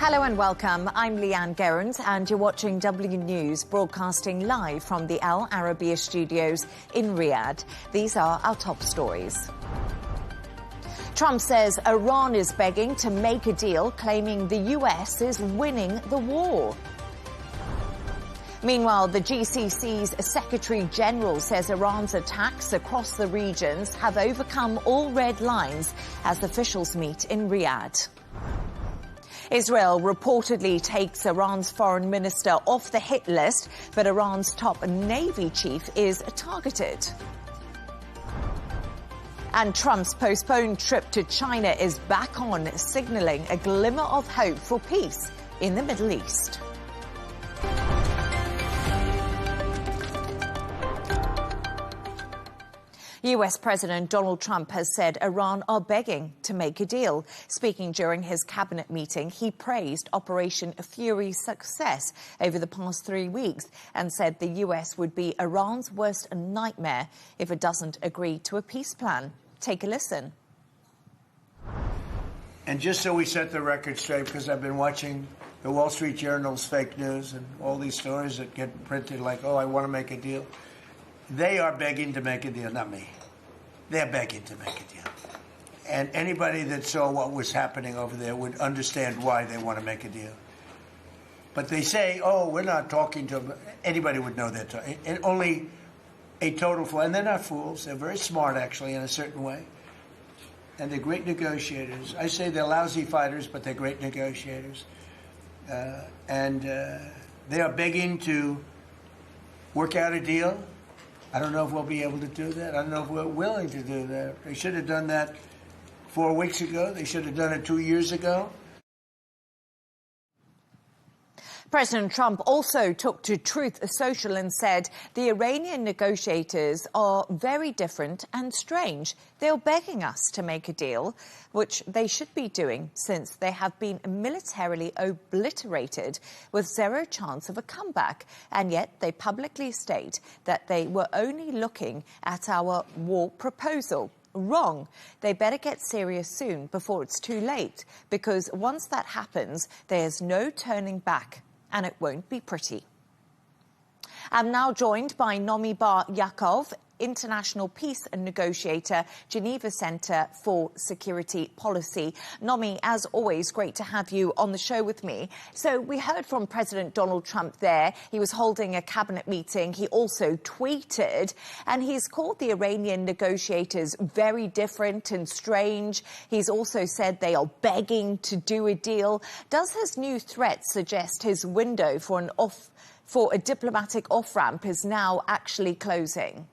Hello and welcome. I'm Leigh Ann Gerrans and you're watching W News, broadcasting live from the Al Arabiya studios in Riyadh. These are our top stories. Trump says Iran is begging to make a deal, claiming the US is winning the war. Meanwhile, the GCC's Secretary General says Iran's attacks across the regions have overcome all red lines as officials meet in Riyadh. Israel reportedly takes Iran's foreign minister off the hit list, but Iran's top Navy chief is targeted. And Trump's postponed trip to China is back on, signalling a glimmer of hope for peace in the Middle East. US President Donald Trump has said Iran are begging to make a deal. Speaking during his cabinet meeting, he praised Operation Fury's success over the past 3 weeks and said the US would be Iran's worst nightmare if it doesn't agree to a peace plan. Take a listen. And just so we set the record straight, because I've been watching the Wall Street Journal's fake news and all these stories that get printed like, oh, I want to make a deal. They are begging to make a deal, not me. They're begging to make a deal. And anybody that saw what was happening over there would understand why they want to make a deal. But they say, oh, we're not talking to them. Anybody would know that. And only a total fool. And they're not fools. They're very smart, actually, in a certain way. And they're great negotiators. I say they're lousy fighters, but they're great negotiators. They are begging to work out a deal. I don't know if we'll be able to do that. I don't know if we're willing to do that. They should have done that 4 weeks ago. They should have done it 2 years ago. President Trump also took to Truth Social and said the Iranian negotiators are very different and strange. They're begging us to make a deal, which they should be doing since they have been militarily obliterated with zero chance of a comeback. And yet they publicly state that they were only looking at our war proposal. Wrong. They better get serious soon before it's too late, because once that happens, there's no turning back. And it won't be pretty. I'm now joined by Nomi Bar Yaakov, International Peace Negotiator, Geneva Center for Security Policy. Nomi, as always, great to have you on the show with me. So we heard from President Donald Trump there. He was holding a cabinet meeting. He also tweeted, and he's called the Iranian negotiators very different and strange. He's also said they are begging to do a deal. Does his new threat suggest his window for a diplomatic off-ramp is now actually closing?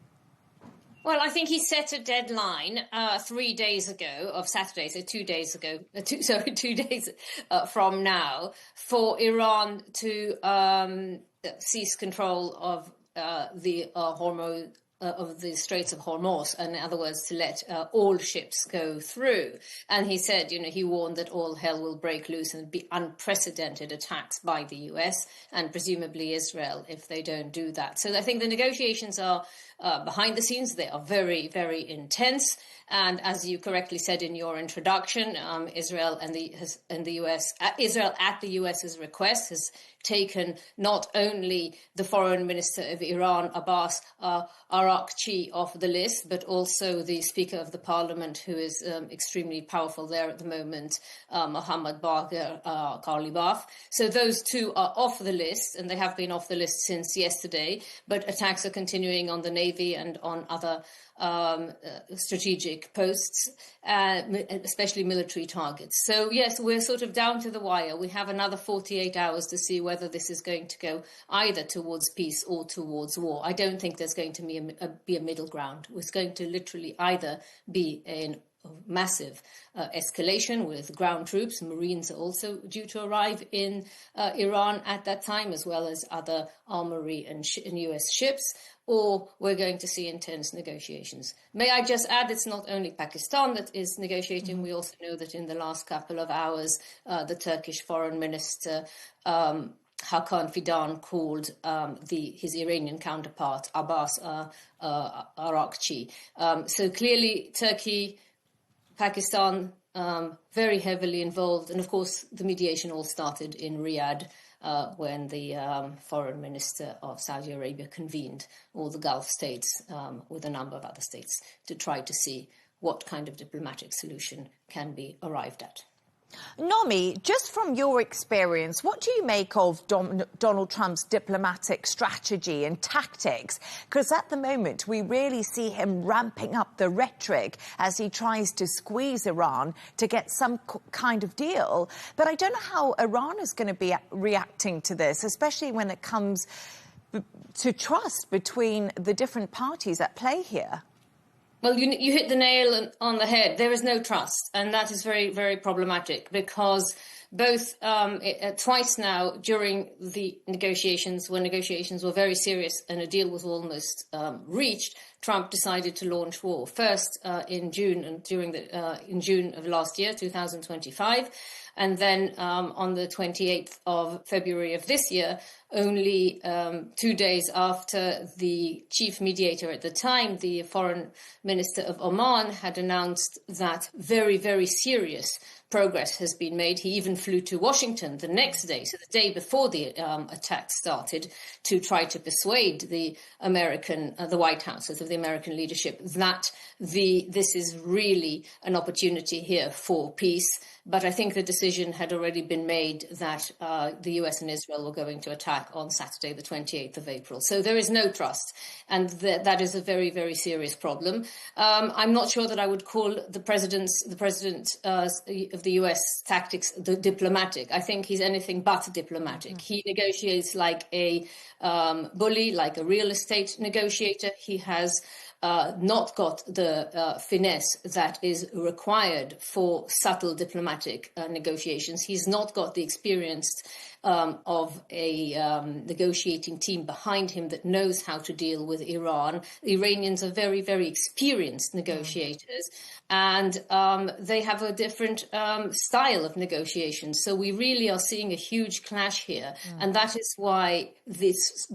Well, I think he set a deadline 3 days ago, of Saturday, so 2 days ago, 2 days from now, for Iran to seize control of the Hormuz. Of the Straits of Hormuz, and in other words, to let all ships go through. And he said, he warned that all hell will break loose and be unprecedented attacks by the US and presumably Israel if they don't do that. So I think the negotiations are behind the scenes. They are very, very intense. And as you correctly said in your introduction, Israel and the US, Israel at the US's request has taken not only the foreign minister of Iran, Abbas Araghchi, off the list, but also the Speaker of the Parliament, who is extremely powerful there at the moment, Mohammad Bagher Ghalibaf. So those two are off the list, and they have been off the list since yesterday, but attacks are continuing on the Navy and on other strategic posts, especially military targets. So, yes, we're sort of down to the wire. We have another 48 hours to see whether this is going to go either towards peace or towards war. I don't think there's going to be a middle ground. It's going to literally either be a massive escalation with ground troops. Marines are also due to arrive in Iran at that time, as well as other armory and US ships, or we're going to see intense negotiations. May I just add, it's not only Pakistan that is negotiating. We also know that in the last couple of hours, the Turkish foreign minister, Hakan Fidan, called his Iranian counterpart, Abbas Araghchi. So clearly, Turkey, Pakistan, very heavily involved. And of course, the mediation all started in Riyadh when the foreign minister of Saudi Arabia convened all the Gulf states with a number of other states to try to see what kind of diplomatic solution can be arrived at. Nomi, just from your experience, what do you make of Donald Trump's diplomatic strategy and tactics? Because at the moment, we really see him ramping up the rhetoric as he tries to squeeze Iran to get some kind of deal. But I don't know how Iran is going to be reacting to this, especially when it comes to trust between the different parties at play here. Well, you hit the nail on the head. There is no trust, and that is very, very problematic because both twice now during the negotiations, when negotiations were very serious and a deal was almost reached, Trump decided to launch war. First in June and in June of last year, 2025. And then on the 28th of February of this year, only 2 days after the chief mediator at the time, the foreign minister of Oman, had announced that very, very serious progress has been made. He even flew to Washington the next day, so the day before the attack started, to try to persuade the White House, of the American leadership, that this is really an opportunity here for peace. But I think the decision had already been made that the US and Israel were going to attack on Saturday, the 28th of April. So there is no trust, and that is a very, very serious problem. I'm not sure that I would call the president of the US tactics diplomatic. I think he's anything but diplomatic. He negotiates like a bully, like a real estate negotiator. He has not got the finesse that is required for subtle diplomatic negotiations. He's not got the experience of a negotiating team behind him that knows how to deal with Iran. The Iranians are very, very experienced negotiators, and they have a different style of negotiations. So we really are seeing a huge clash here. And that is why it's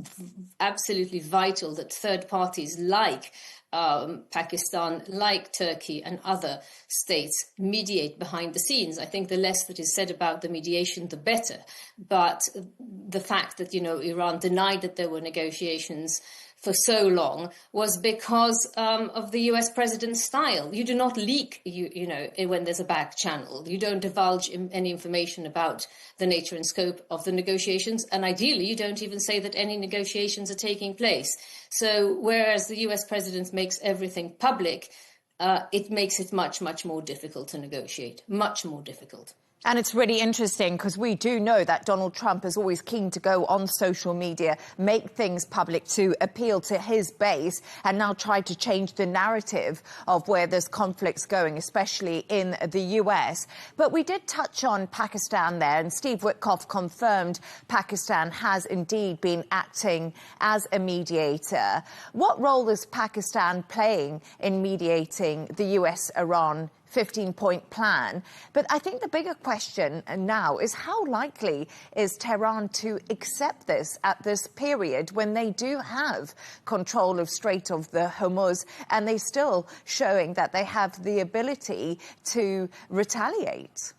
absolutely vital that third parties like Pakistan, like Turkey and other states, mediate behind the scenes. I think the less that is said about the mediation, the better. But the fact that, Iran denied that there were negotiations for so long was because of the US president's style. You do not leak, when there's a back channel. You don't divulge any information about the nature and scope of the negotiations. And ideally, you don't even say that any negotiations are taking place. So whereas the US president makes everything public, it makes it much, much more difficult to negotiate, much more difficult. And it's really interesting because we do know that Donald Trump is always keen to go on social media, make things public to appeal to his base, and now try to change the narrative of where there's conflicts going, especially in the US. But we did touch on Pakistan there, and Steve Witkoff confirmed Pakistan has indeed been acting as a mediator. What role is Pakistan playing in mediating the US-Iran 15-point plan? But I think the bigger question now is how likely is Tehran to accept this at this period when they do have control of Strait of the Hormuz and they're still showing that they have the ability to retaliate?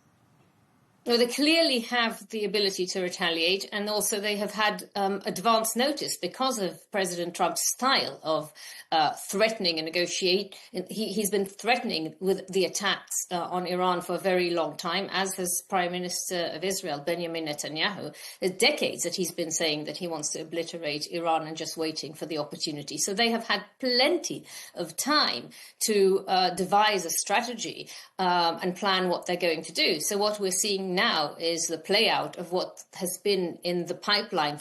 No, they clearly have the ability to retaliate, and also they have had advance notice because of President Trump's style of threatening and negotiate. He's been threatening with the attacks on Iran for a very long time, as has Prime Minister of Israel, Benjamin Netanyahu. There's decades that he's been saying that he wants to obliterate Iran and just waiting for the opportunity. So they have had plenty of time to devise a strategy and plan what they're going to do. So what we're seeing now is the play out of what has been in the pipeline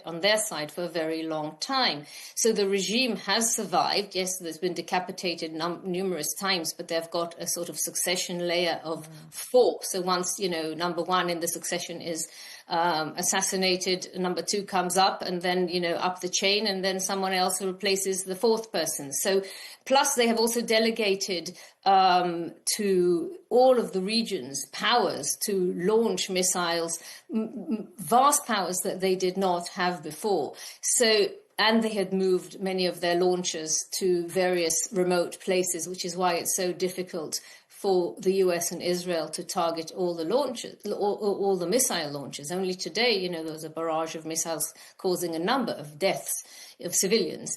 on their side for a very long time. So the regime has survived. Yes, there's been decapitated numerous times, but they've got a sort of succession layer of four. So once, number one in the succession is assassinated, number two comes up, and then, up the chain, and then someone else replaces the fourth person. So plus they have also delegated to all of the region's powers to launch missiles, vast powers that they did not have before. So, and they had moved many of their launchers to various remote places, which is why it's so difficult for the US and Israel to target all the launches, all the missile launches. Only today, there was a barrage of missiles causing a number of deaths of civilians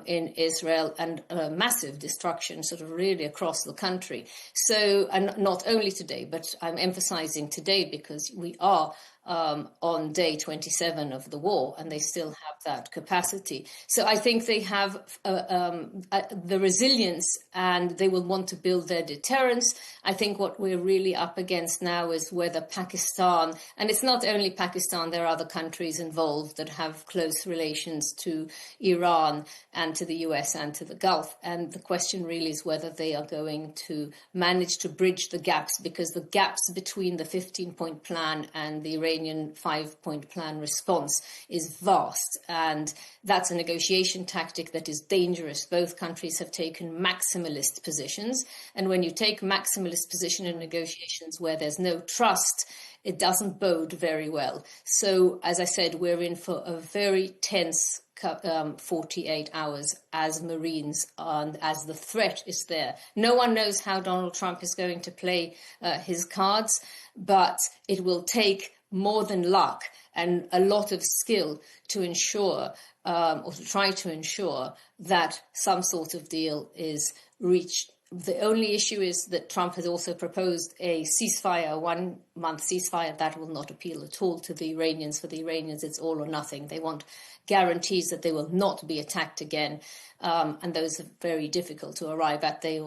in Israel and massive destruction sort of really across the country. So, and not only today, but I'm emphasizing today because we are on day 27 of the war, and they still have that capacity. So I think they have the resilience, and they will want to build their deterrence. I think what we're really up against now is whether Pakistan, and it's not only Pakistan, there are other countries involved that have close relations to Iran and to the US and to the Gulf. And the question really is whether they are going to manage to bridge the gaps, because the gaps between the 15-point plan and the Iranian 5-point plan response is vast, and that's a negotiation tactic that is dangerous. Both countries have taken maximalist positions, and when you take maximalist position in negotiations where there's no trust, it doesn't bode very well. So, as I said, we're in for a very tense 48 hours as Marines, and as the threat is there. No one knows how Donald Trump is going to play his cards, but it will take more than luck and a lot of skill to ensure, or to try to ensure, that some sort of deal is reached. The only issue is that Trump has also proposed a ceasefire, a 1-month ceasefire. That will not appeal at all to the Iranians. For the Iranians, it's all or nothing. They want guarantees that they will not be attacked again, and those are very difficult to arrive at. The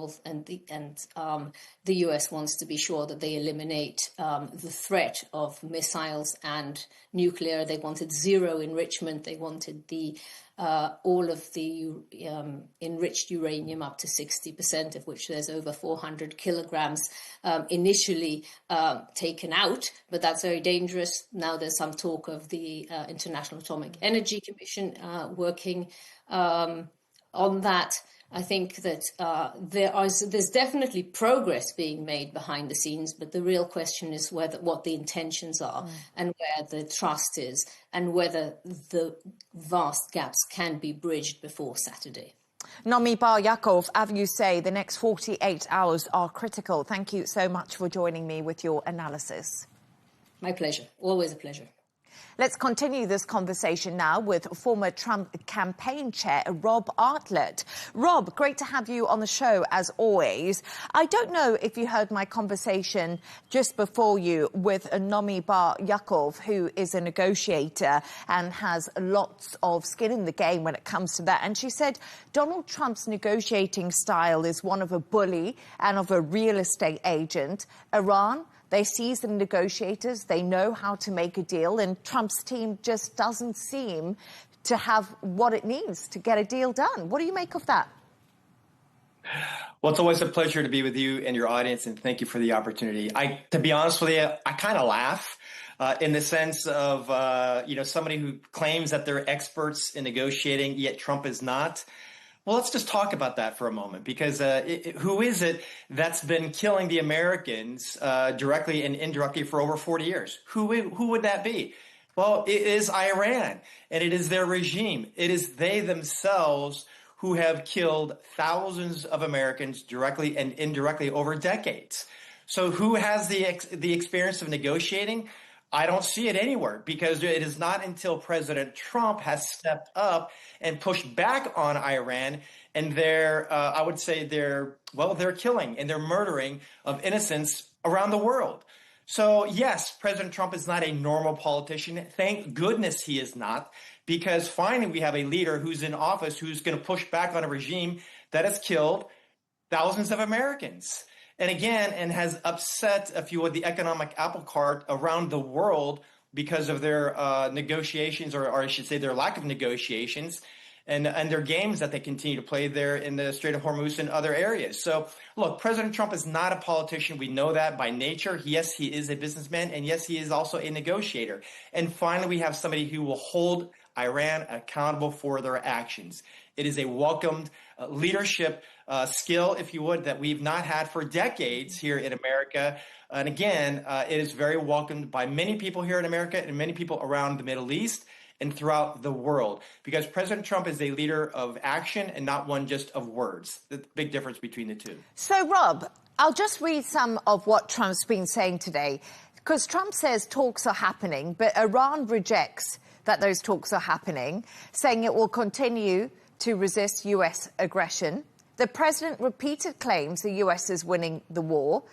US wants to be sure that they eliminate the threat of missiles and nuclear. They wanted zero enrichment. They wanted all of the enriched uranium up to 60%, of which there's over 400 kilograms initially taken out, but that's very dangerous. Now there's some talk of the International Atomic Energy Commission working on that. I think that there's definitely progress being made behind the scenes, but the real question is what the intentions are and where the trust is, and whether the vast gaps can be bridged before Saturday. Nomi Bar Yaakov, as you say, the next 48 hours are critical. Thank you so much for joining me with your analysis. My pleasure. Always a pleasure. Let's continue this conversation now with former Trump campaign chair Rob Artlett. Rob, great to have you on the show as always. I don't know if you heard my conversation just before you with Nomi Bar Yaakov, who is a negotiator and has lots of skin in the game when it comes to that. And she said Donald Trump's negotiating style is one of a bully and of a real estate agent. Iran, they seasoned negotiators, they know how to make a deal, and Trump's team just doesn't seem to have what it needs to get a deal done. What do you make of that? Well, it's always a pleasure to be with you and your audience, and thank you for the opportunity. To be honest with you, I kind of laugh in the sense of, somebody who claims that they're experts in negotiating, yet Trump is not. Well, let's just talk about that for a moment, because who is it that's been killing the Americans directly and indirectly for over 40 years? Who would that be? Well, it is Iran, and it is their regime. It is they themselves who have killed thousands of Americans directly and indirectly over decades. So who has the experience of negotiating? I don't see it anywhere, because it is not until President Trump has stepped up and pushed back on Iran and they're killing and they're murdering of innocents around the world. So yes, President Trump is not a normal politician. Thank goodness he is not, because finally we have a leader who's in office who's going to push back on a regime that has killed thousands of Americans. And again, and has upset, if you would, the economic apple cart around the world because of their negotiations, or I should say their lack of negotiations, and their games that they continue to play there in the Strait of Hormuz and other areas. So, look, President Trump is not a politician. We know that by nature. Yes, he is a businessman, and yes, he is also a negotiator. And finally, we have somebody who will hold Iran accountable for their actions. It is a welcomed leadership skill, if you would, that we've not had for decades here in America. And again, it is very welcomed by many people here in America and many people around the Middle East and throughout the world, because President Trump is a leader of action and not one just of words. The big difference between the two. So, Rob, I'll just read some of what Trump's been saying today, because Trump says talks are happening, but Iran rejects that those talks are happening, saying it will continue to resist US aggression. The president repeated claims the US is winning the war.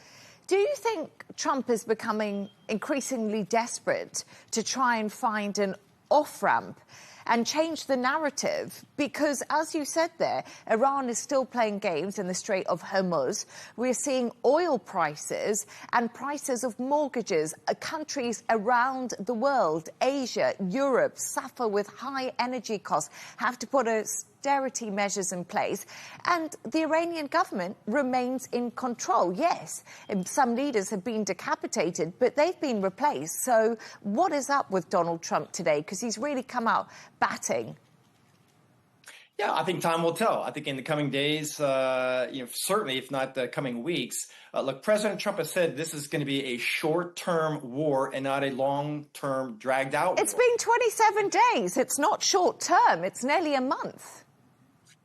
Do you think Trump is becoming increasingly desperate to try and find an off-ramp and change the narrative? Because, as you said there, Iran is still playing games in the Strait of Hormuz. We're seeing oil prices and prices of mortgages. Countries around the world, Asia, Europe, suffer with high energy costs, have to put austerity measures in place, and the Iranian government remains in control. Yes, some leaders have been decapitated, but they've been replaced. So what is up with Donald Trump today? Because he's really come out batting. Yeah, I think time will tell. I think in the coming days, certainly if not the coming weeks, look, President Trump has said this is going to be a short-term war and not a long-term, dragged-out war. It's been 27 days. It's not short-term. It's nearly a month.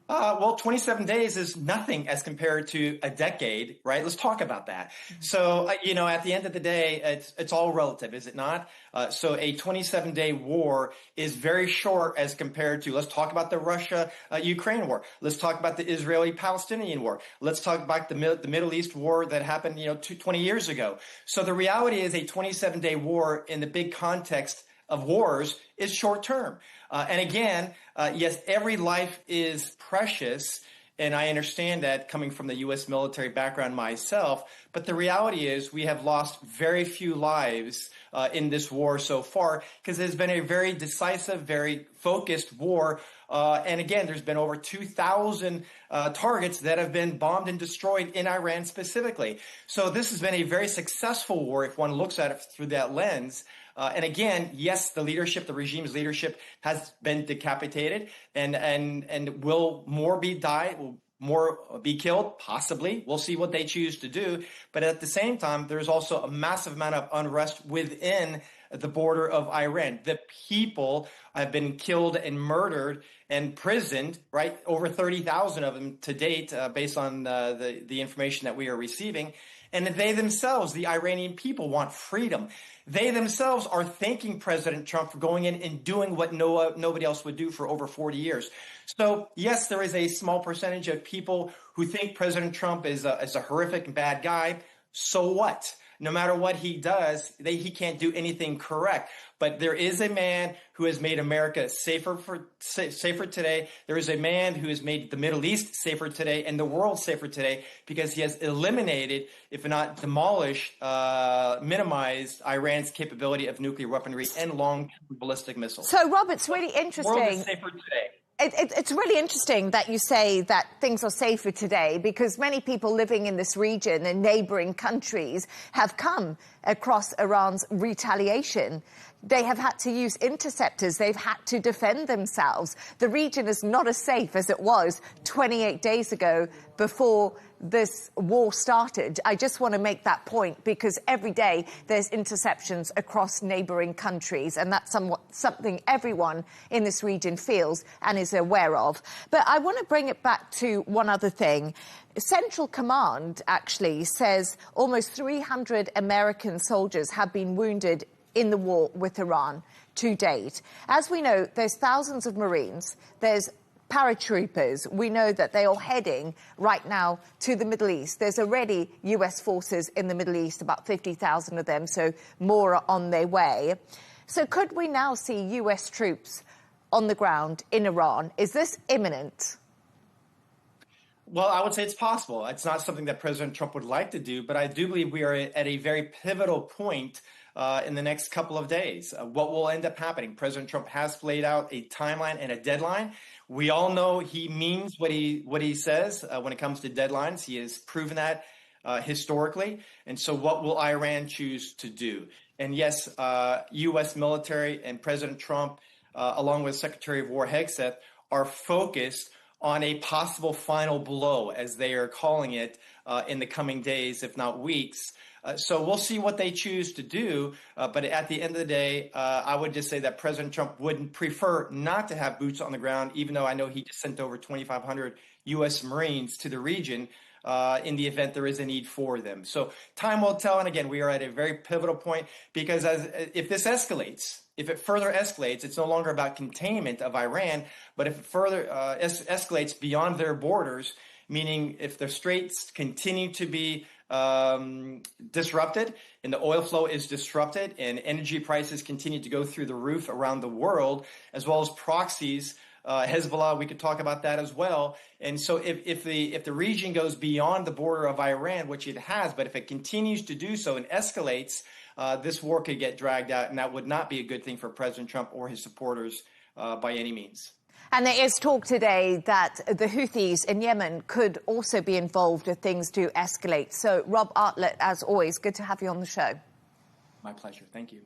Well, 27 days is nothing as compared to a decade, right? Let's talk about that. So, at the end of the day, it's all relative, is it not? So a 27-day war is very short as compared to, let's talk about the Russia-Ukraine war. Let's talk about the Israeli-Palestinian war. Let's talk about the Middle East war that happened, 20 years ago. So the reality is a 27-day war in the big context of wars is short term. And again, yes, every life is precious. And I understand that coming from the U.S. military background myself. But the reality is we have lost very few lives in this war so far because it's been a very decisive, very focused war. And again, there's been over 2,000 targets that have been bombed and destroyed in Iran specifically. So this has been a very successful war if one looks at it through that lens. And again, yes, the regime's leadership has been decapitated, and will more will more be killed? Possibly. We'll see what they choose to do. But at the same time, there's also a massive amount of unrest within the border of Iran. The people have been killed and murdered and imprisoned, right? Over 30,000 of them to date, based on the information that we are receiving. And they themselves, the Iranian people, want freedom. They themselves are thanking President Trump for going in and doing what nobody else would do for over 40 years. So, yes, there is a small percentage of people who think President Trump is a horrific and bad guy. So what? No matter what he does, he can't do anything correct. But there is a man who has made America safer today. There is a man who has made the Middle East safer today and the world safer today because he has eliminated, if not demolished, minimized Iran's capability of nuclear weaponry and long-term ballistic missiles. So, Rob, it's really interesting. The world is safer today. It's really interesting that you say that things are safer today because many people living in this region and neighbouring countries have come across Iran's retaliation. They have had to use interceptors. They've had to defend themselves. The region is not as safe as it was 28 days ago before this war started. I just want to make that point because every day there's interceptions across neighbouring countries, and that's something everyone in this region feels and is aware of. But I want to bring it back to one other thing. Central Command actually says almost 300 American soldiers have been wounded in the war with Iran to date. As we know, there's thousands of Marines, there's paratroopers. We know that they are heading right now to the Middle East. There's already US forces in the Middle East, about 50,000 of them, so more are on their way. So could we now see US troops on the ground in Iran? Is this imminent? Well, I would say it's possible. It's not something that President Trump would like to do, but I do believe we are at a very pivotal point in the next couple of days. What will end up happening? President Trump has laid out a timeline and a deadline. We all know he means what he says when it comes to deadlines. He has proven that historically. And so what will Iran choose to do? And yes, U.S. military and President Trump, along with Secretary of War Hegseth, are focused on a possible final blow, as they are calling it, in the coming days, if not weeks. So we'll see what they choose to do. But at the end of the day, I would just say that President Trump would prefer not to have boots on the ground, even though I know he just sent over 2,500 U.S. Marines to the region. in the event there is a need for them. So time will tell. And again, we are at a very pivotal point because if this escalates, if it further escalates, it's no longer about containment of Iran, but if it further escalates beyond their borders, meaning if the straits continue to be disrupted and the oil flow is disrupted and energy prices continue to go through the roof around the world, as well as proxies, Hezbollah, we could talk about that as well. And so if the region goes beyond the border of Iran, which it has, but if it continues to do so and escalates, this war could get dragged out, and that would not be a good thing for President Trump or his supporters by any means. And there is talk today that the Houthis in Yemen could also be involved if things do escalate. So, Rob Artlett, as always, good to have you on the show. My pleasure. Thank you.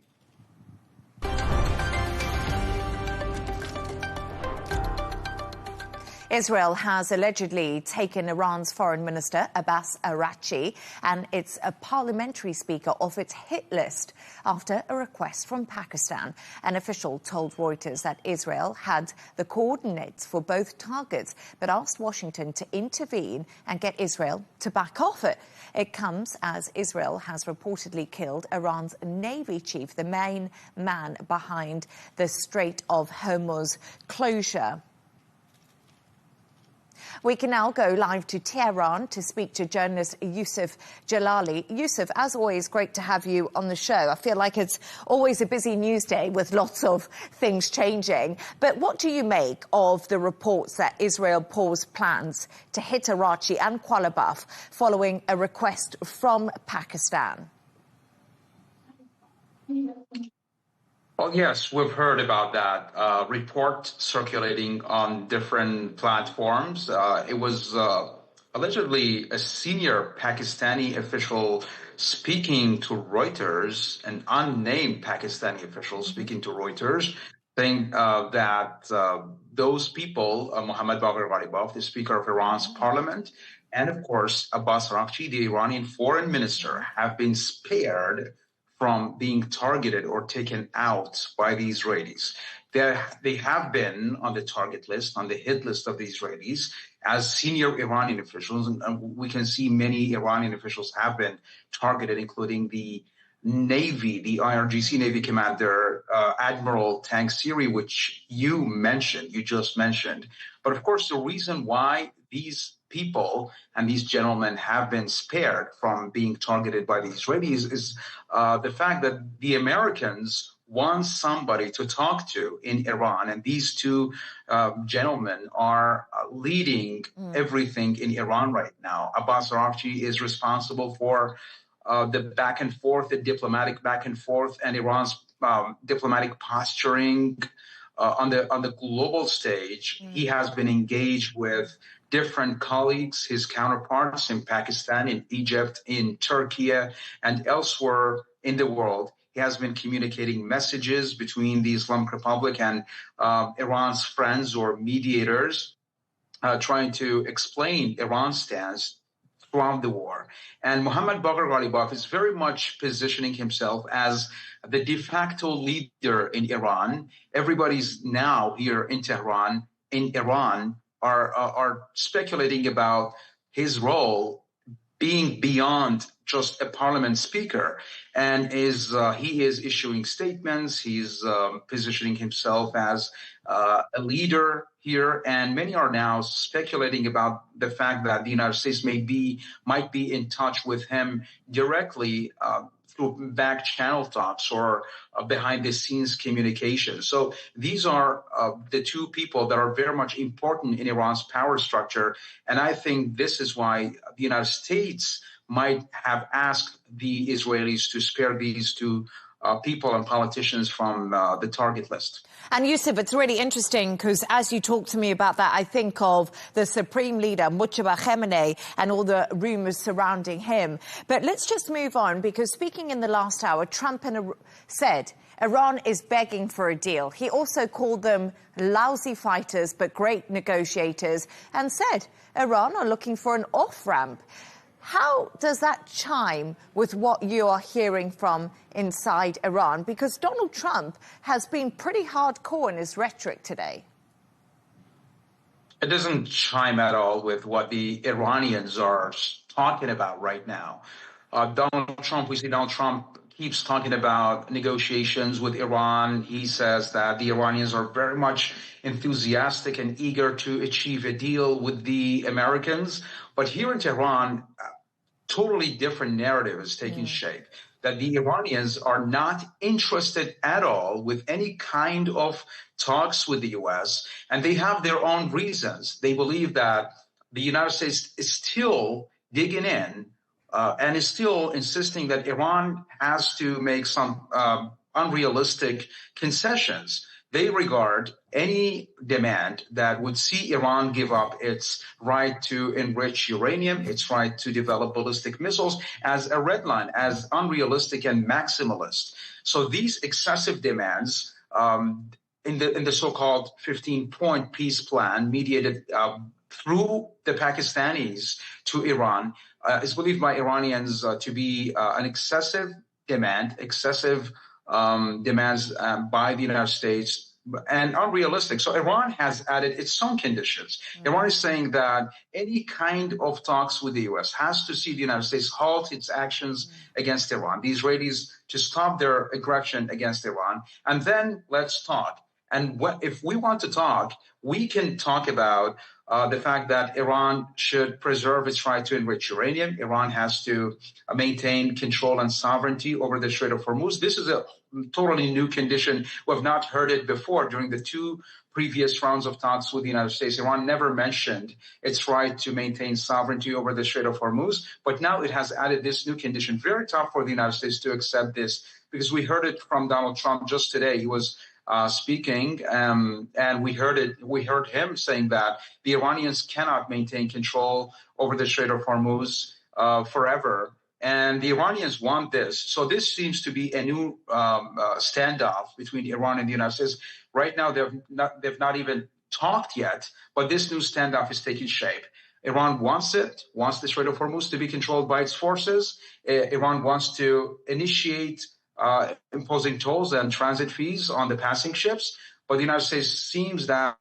Israel has allegedly taken Iran's Foreign Minister Abbas Araghchi and its parliamentary speaker off its hit list after a request from Pakistan. An official told Reuters that Israel had the coordinates for both targets, but asked Washington to intervene and get Israel to back off it. It comes as Israel has reportedly killed Iran's Navy chief, the main man behind the Strait of Hormuz closure. We can now go live to Tehran to speak to journalist Yusuf Jalali. Yusuf, as always, great to have you on the show. I feel like it's always a busy news day with lots of things changing. But what do you make of the reports that Israel paused plans to hit Araghchi and Qualabaf following a request from Pakistan? Well, yes, we've heard about that report circulating on different platforms. It was allegedly a senior Pakistani official speaking to Reuters, an unnamed Pakistani official speaking to Reuters, saying that those people, Mohammad Bagher Ghalibaf, the Speaker of Iran's parliament, and of course Abbas Araghchi, the Iranian foreign minister, have been spared from being targeted or taken out by the Israelis. They have been on the target list, on the hit list of the Israelis as senior Iranian officials. And we can see many Iranian officials have been targeted, including the Navy, the IRGC Navy commander, Admiral Tangsiri, which you just mentioned. But of course, the reason why these people and these gentlemen have been spared from being targeted by the Israelis is the fact that the Americans want somebody to talk to in Iran. And these two gentlemen are leading everything in Iran right now. Abbas Araghchi is responsible for the back and forth, the diplomatic back and forth, and Iran's diplomatic posturing on the global stage. He has been engaged with different colleagues, his counterparts in Pakistan, in Egypt, in Turkey, and elsewhere in the world. He has been communicating messages between the Islamic Republic and Iran's friends or mediators, trying to explain Iran's stance throughout the war. And Mohammad Bagher Ghalibaf is very much positioning himself as the de facto leader in Iran. Everybody's now here in Tehran, in Iran, are speculating about his role being beyond just a parliament speaker, and he is issuing statements. He's positioning himself as a leader here, and many are now speculating about the fact that the United States might be in touch with him directly through back channel talks or behind the scenes communication. So these are the two people that are very much important in Iran's power structure. And I think this is why the United States might have asked the Israelis to spare these two people and politicians from the target list. And Yusuf, it's really interesting because as you talk to me about that, I think of the Supreme Leader, Mujtaba Khamenei, and all the rumours surrounding him. But let's just move on, because speaking in the last hour, Trump said Iran is begging for a deal. He also called them lousy fighters but great negotiators, and said Iran are looking for an off-ramp. How does that chime with what you are hearing from inside Iran? Because Donald Trump has been pretty hardcore in his rhetoric today. It doesn't chime at all with what the Iranians are talking about right now. We see Donald Trump keeps talking about negotiations with Iran. He says that the Iranians are very much enthusiastic and eager to achieve a deal with the Americans. But here in Tehran, totally different narrative is taking shape, that the Iranians are not interested at all with any kind of talks with the U.S., and they have their own reasons. They believe that the United States is still digging in and is still insisting that Iran has to make some unrealistic concessions. They regard any demand that would see Iran give up its right to enrich uranium, its right to develop ballistic missiles, as a red line, as unrealistic and maximalist. So these excessive demands in the so-called 15-point peace plan mediated through the Pakistanis to Iran is believed by Iranians to be an excessive demands by the United States, and unrealistic. So Iran has added its own conditions. Iran is saying that any kind of talks with the U.S. has to see the United States halt its actions against Iran, the Israelis to stop their aggression against Iran, and then let's talk. And if we want to talk, we can talk about the fact that Iran should preserve its right to enrich uranium. Iran has to maintain control and sovereignty over the Strait of Hormuz. This is a totally new condition. We have not heard it before during the two previous rounds of talks with the United States. Iran never mentioned its right to maintain sovereignty over the Strait of Hormuz, but now it has added this new condition. Very tough for the United States to accept this, because we heard it from Donald Trump just today. He was speaking, and we heard him saying that the Iranians cannot maintain control over the Strait of Hormuz forever. And the Iranians want this. So this seems to be a new standoff between Iran and the United States. Right now, they've not even talked yet, but this new standoff is taking shape. Iran wants the Strait of Hormuz to be controlled by its forces. Iran wants to initiate imposing tolls and transit fees on the passing ships. But the United States seems that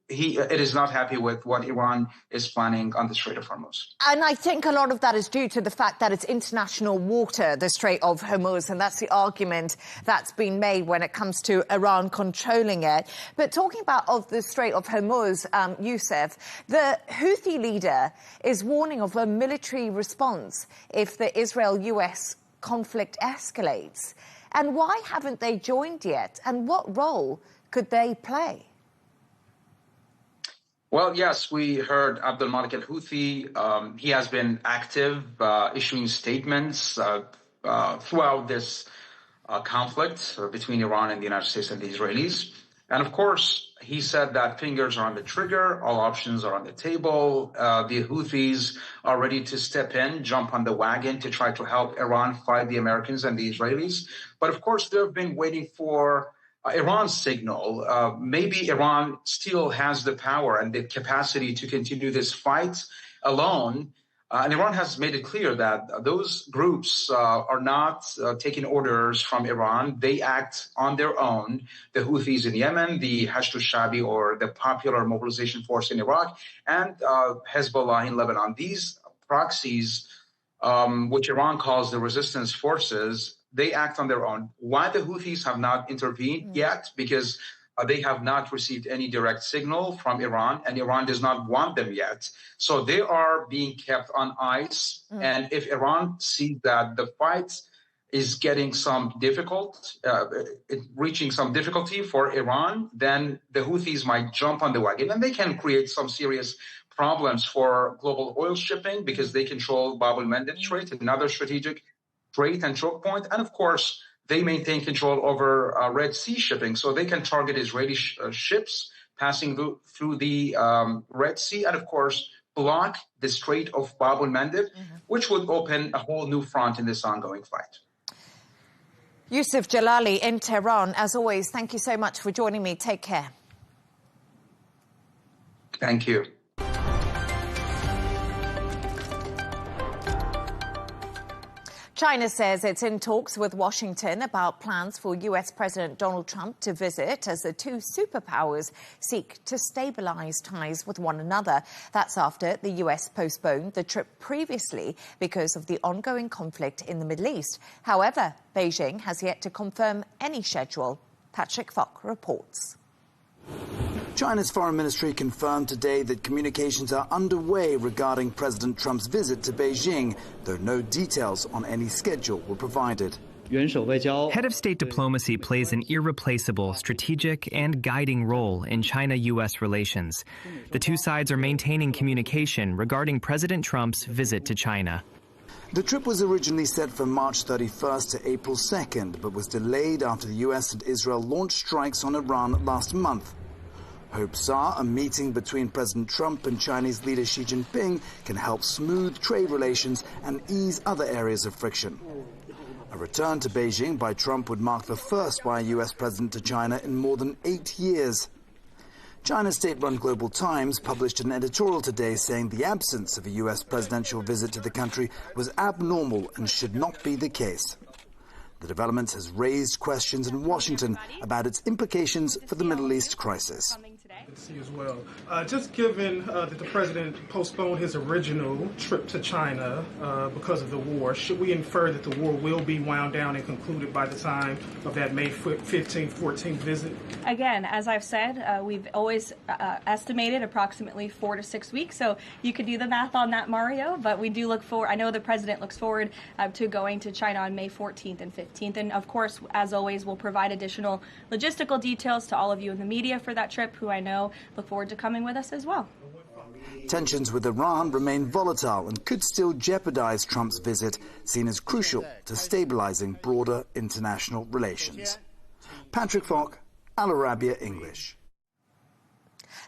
it is not happy with what Iran is planning on the Strait of Hormuz. And I think a lot of that is due to the fact that it's international water, the Strait of Hormuz, and that's the argument that's been made when it comes to Iran controlling it. But talking about the Strait of Hormuz, Yusuf, the Houthi leader is warning of a military response if the Israel-US conflict escalates. And why haven't they joined yet? And what role could they play? Well, yes, we heard Abdul Malik al-Houthi. He has been active, issuing statements throughout this conflict between Iran and the United States and the Israelis. And of course, he said that fingers are on the trigger, all options are on the table. The Houthis are ready to step in, jump on the wagon to try to help Iran fight the Americans and the Israelis. But of course, they've been waiting for Iran's signal. Maybe Iran still has the power and the capacity to continue this fight alone. And Iran has made it clear that those groups are not taking orders from Iran. They act on their own. The Houthis in Yemen, the Hashd al-Shabi, or the Popular Mobilization Force in Iraq, and Hezbollah in Lebanon. These proxies, which Iran calls the resistance forces, they act on their own. Why the Houthis have not intervened yet? Because they have not received any direct signal from Iran, and Iran does not want them yet. So they are being kept on ice. And if Iran sees that the fight is getting some reaching some difficulty for Iran, then the Houthis might jump on the wagon, and they can create some serious problems for global oil shipping, because they control Bab el-Mandeb Strait, another strategic strait and choke point. And of course, they maintain control over Red Sea shipping, so they can target Israeli ships passing through the Red Sea, and of course, block the Strait of Bab el-Mandeb, which would open a whole new front in this ongoing fight. Yusuf Jalali in Tehran, as always, thank you so much for joining me. Take care. Thank you. China says it's in talks with Washington about plans for US President Donald Trump to visit as the two superpowers seek to stabilize ties with one another. That's after the US postponed the trip previously because of the ongoing conflict in the Middle East. However, Beijing has yet to confirm any schedule. Patrick Falk reports. China's foreign ministry confirmed today that communications are underway regarding President Trump's visit to Beijing, though no details on any schedule were provided. Head of state diplomacy plays an irreplaceable strategic and guiding role in China-U.S. relations. The two sides are maintaining communication regarding President Trump's visit to China. The trip was originally set for March 31st to April 2nd, but was delayed after the U.S. and Israel launched strikes on Iran last month. Hopes are a meeting between President Trump and Chinese leader Xi Jinping can help smooth trade relations and ease other areas of friction. A return to Beijing by Trump would mark the first by a U.S. president to China in more than 8 years. China's state-run Global Times published an editorial today saying the absence of a U.S. presidential visit to the country was abnormal and should not be the case. The development has raised questions in Washington about its implications for the Middle East crisis. Good to see you as well. Just given that the president postponed his original trip to China because of the war, should we infer that the war will be wound down and concluded by the time of that May 15th, 14th visit? Again, as I've said, we've always estimated approximately 4 to 6 weeks, so you could do the math on that, Mario, but we do look forward, I know the president looks forward to going to China on May 14th and 15th, and of course, as always, we'll provide additional logistical details to all of you in the media for that trip, who I know look forward to coming with us as well. Tensions with Iran remain volatile and could still jeopardize Trump's visit, seen as crucial to stabilizing broader international relations. Patrick Falk, Arabiya English.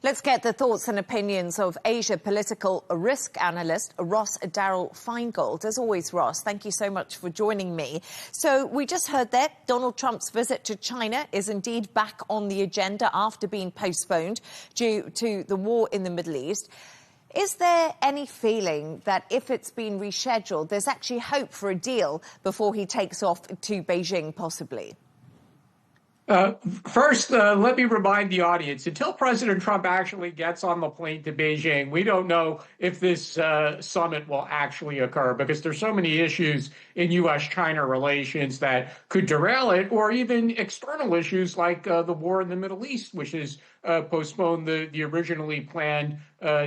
Let's get the thoughts and opinions of Asia political risk analyst Ross Darrell Feingold. As always, Ross, thank you so much for joining me. So we just heard that Donald Trump's visit to China is indeed back on the agenda after being postponed due to the war in the Middle East. Is there any feeling that if it's been rescheduled, there's actually hope for a deal before he takes off to Beijing, possibly? First, let me remind the audience, until President Trump actually gets on the plane to Beijing, we don't know if this summit will actually occur because there's so many issues in U.S.-China relations that could derail it, or even external issues like the war in the Middle East, which has postponed the originally planned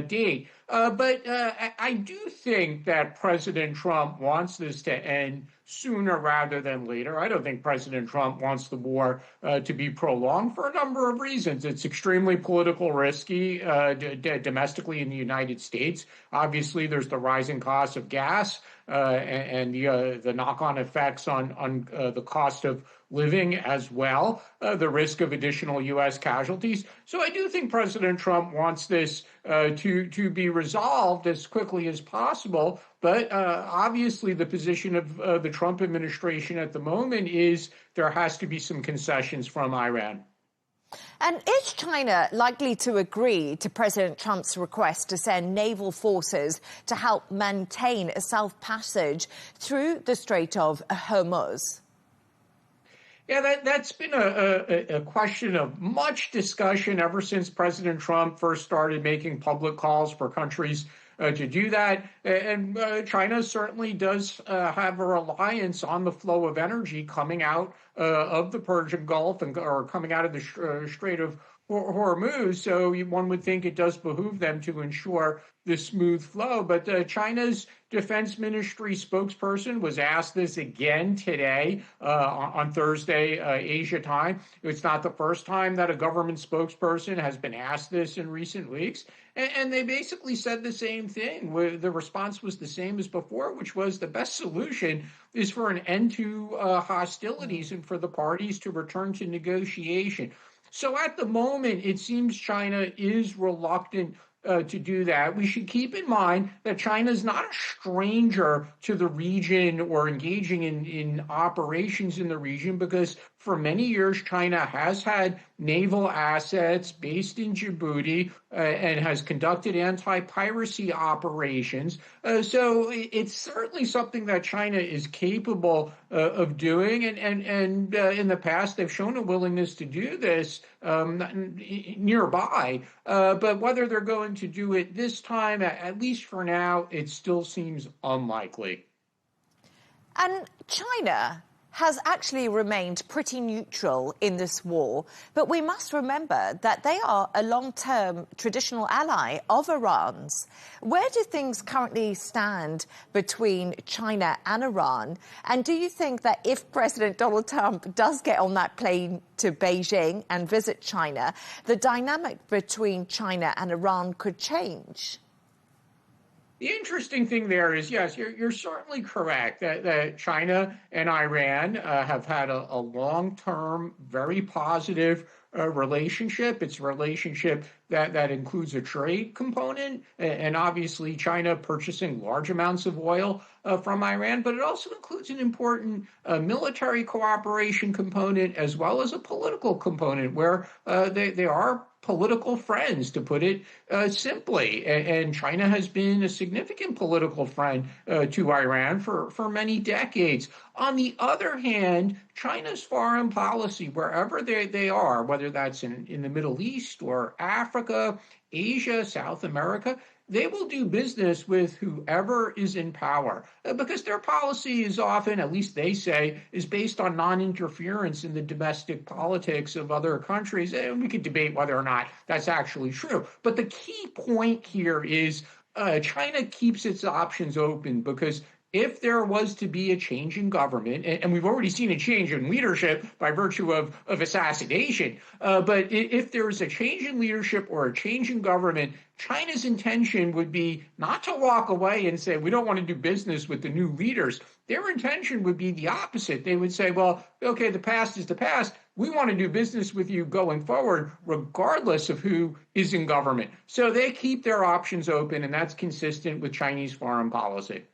date. But I do think that President Trump wants this to end sooner rather than later. I don't think President Trump wants the war to be prolonged for a number of reasons. It's extremely political risky domestically in the United States. Obviously, there's the rising cost of gas and the knock-on effects on the cost of living as well, the risk of additional U.S. casualties. So I do think President Trump wants this to be resolved as quickly as possible. But obviously the position of the Trump administration at the moment is there has to be some concessions from Iran. And is China likely to agree to President Trump's request to send naval forces to help maintain a safe passage through the Strait of Hormuz? Yeah, that's been a question of much discussion ever since President Trump first started making public calls for countries to do that. And China certainly does have a reliance on the flow of energy coming out of the Persian Gulf or coming out of the Strait of Hormuz. So one would think it does behoove them to ensure the smooth flow. But China's defense ministry spokesperson was asked this again today on Thursday, Asia time. It's not the first time that a government spokesperson has been asked this in recent weeks. And they basically said the same thing. The response was the same as before, which was the best solution is for an end to hostilities and for the parties to return to negotiation. So at the moment, it seems China is reluctant to do that. We should keep in mind that China is not a stranger to the region or engaging in operations in the region because for many years, China has had naval assets based in Djibouti and has conducted anti-piracy operations. So it's certainly something that China is capable of doing. And in the past, they've shown a willingness to do this nearby. But whether they're going to do it this time, at least for now, it still seems unlikely. And China has actually remained pretty neutral in this war, but we must remember that they are a long-term traditional ally of Iran's. Where do things currently stand between China and Iran? And do you think that if President Donald Trump does get on that plane to Beijing and visit China, the dynamic between China and Iran could change? The interesting thing there is, yes, you're certainly correct that China and Iran have had a long-term, very positive relationship. It's a relationship that includes a trade component, and obviously China purchasing large amounts of oil from Iran, but it also includes an important military cooperation component as well as a political component where they are political friends, to put it simply. And China has been a significant political friend to Iran for many decades. On the other hand, China's foreign policy, wherever they are, whether that's in the Middle East or Africa, Asia, South America, they will do business with whoever is in power because their policy is often, at least they say, is based on non-interference in the domestic politics of other countries. And we could debate whether or not that's actually true. But the key point here is China keeps its options open because if there was to be a change in government, and we've already seen a change in leadership by virtue of assassination, but if there is a change in leadership or a change in government, China's intention would be not to walk away and say, we don't want to do business with the new leaders. Their intention would be the opposite. They would say, well, okay, the past is the past. We want to do business with you going forward, regardless of who is in government. So they keep their options open, and that's consistent with Chinese foreign policy.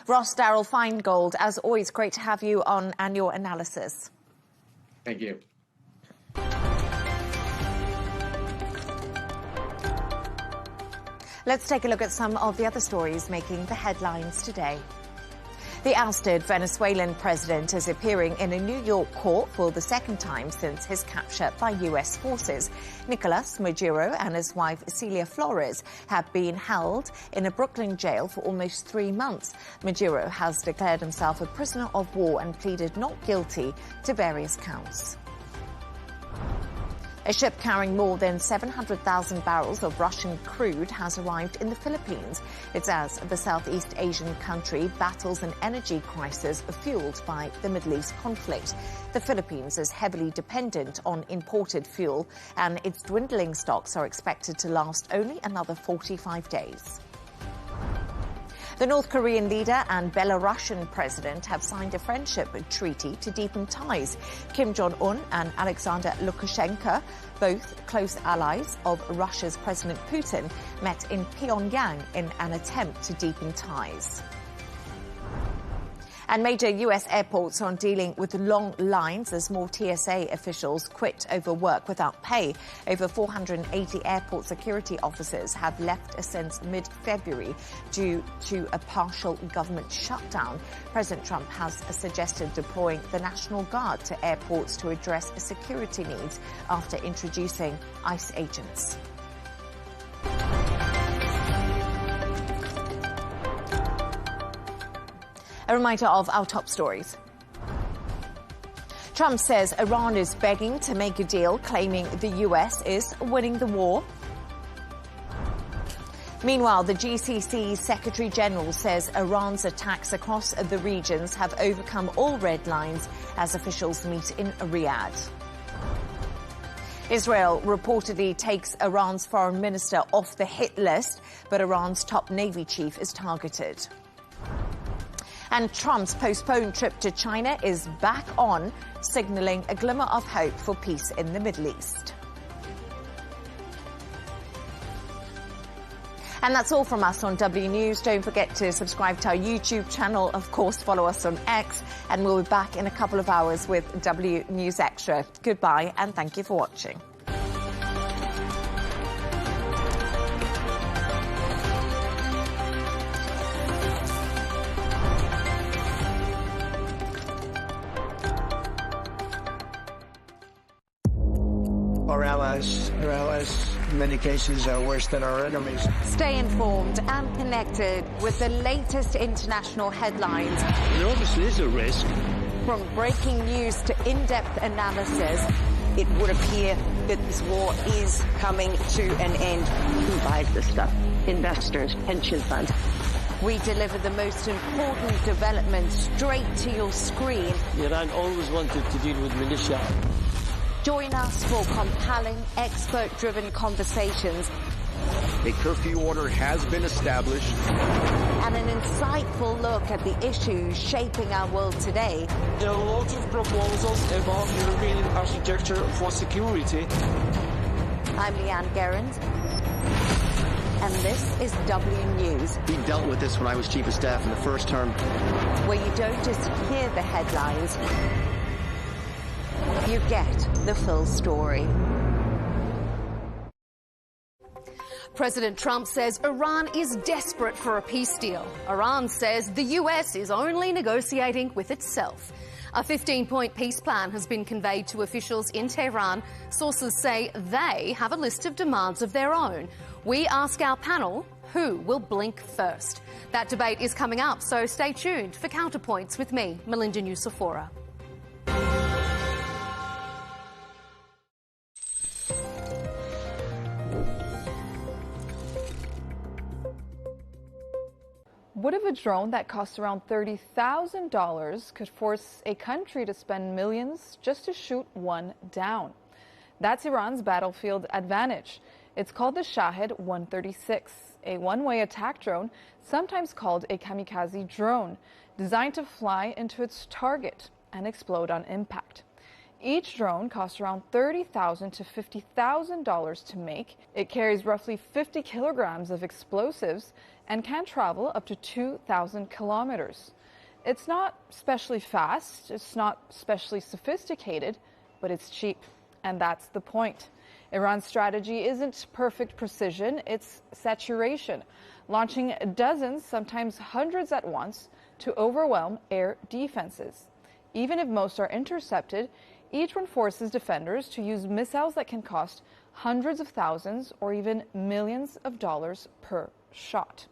Ross Darrell Feingold, as always, great to have you on and your analysis. Thank you. Let's take a look at some of the other stories making the headlines today. The ousted Venezuelan president is appearing in a New York court for the second time since his capture by U.S. forces. Nicolas Maduro and his wife Celia Flores have been held in a Brooklyn jail for almost 3 months. Maduro has declared himself a prisoner of war and pleaded not guilty to various counts. A ship carrying more than 700,000 barrels of Russian crude has arrived in the Philippines. It's as the Southeast Asian country battles an energy crisis fueled by the Middle East conflict. The Philippines is heavily dependent on imported fuel, and its dwindling stocks are expected to last only another 45 days. The North Korean leader and Belarusian president have signed a friendship treaty to deepen ties. Kim Jong-un and Alexander Lukashenko, both close allies of Russia's President Putin, met in Pyongyang in an attempt to deepen ties. And major U.S. airports are dealing with long lines as more TSA officials quit over work without pay. Over 480 airport security officers have left since mid-February due to a partial government shutdown. President Trump has suggested deploying the National Guard to airports to address security needs after introducing ICE agents. A reminder of our top stories. Trump says Iran is begging to make a deal, claiming the U.S. is winning the war. Meanwhile, the GCC Secretary General says Iran's attacks across the regions have overcome all red lines as officials meet in Riyadh. Israel reportedly takes Iran's foreign minister off the hit list, but Iran's top Navy chief is targeted. And Trump's postponed trip to China is back on, signaling a glimmer of hope for peace in the Middle East. And that's all from us on W News. Don't forget to subscribe to our YouTube channel. Of course, follow us on X. And we'll be back in a couple of hours with W News Extra. Goodbye and thank you for watching. Our allies, in many cases, are worse than our enemies. Stay informed and connected with the latest international headlines. There obviously is a risk. From breaking news to in-depth analysis, it would appear that this war is coming to an end. Who buys this stuff? Investors, pension funds. We deliver the most important developments straight to your screen. Iran always wanted to deal with militia. Join us for compelling, expert-driven conversations. A curfew order has been established. And an insightful look at the issues shaping our world today. There are lots of proposals about European architecture for security. I'm Leigh Ann Gerrans, and this is W News. We dealt with this when I was Chief of Staff in the first term. Where you don't just hear the headlines, you get the full story. President Trump says Iran is desperate for a peace deal. Iran says the US is only negotiating with itself. A 15-point peace plan has been conveyed to officials in Tehran. Sources say they have a list of demands of their own. We ask our panel, who will blink first? That debate is coming up, so stay tuned for Counterpoints with me, Melinda Nucifora. What if a drone that costs around $30,000 could force a country to spend millions just to shoot one down? That's Iran's battlefield advantage. It's called the Shahed 136, a one-way attack drone, sometimes called a kamikaze drone, designed to fly into its target and explode on impact. Each drone costs around $30,000 to $50,000 to make. It carries roughly 50 kilograms of explosives and can travel up to 2,000 kilometers. It's not especially fast, it's not especially sophisticated, but it's cheap. And that's the point. Iran's strategy isn't perfect precision, it's saturation, launching dozens, sometimes hundreds at once, to overwhelm air defenses. Even if most are intercepted, each one forces defenders to use missiles that can cost hundreds of thousands or even millions of dollars per shot.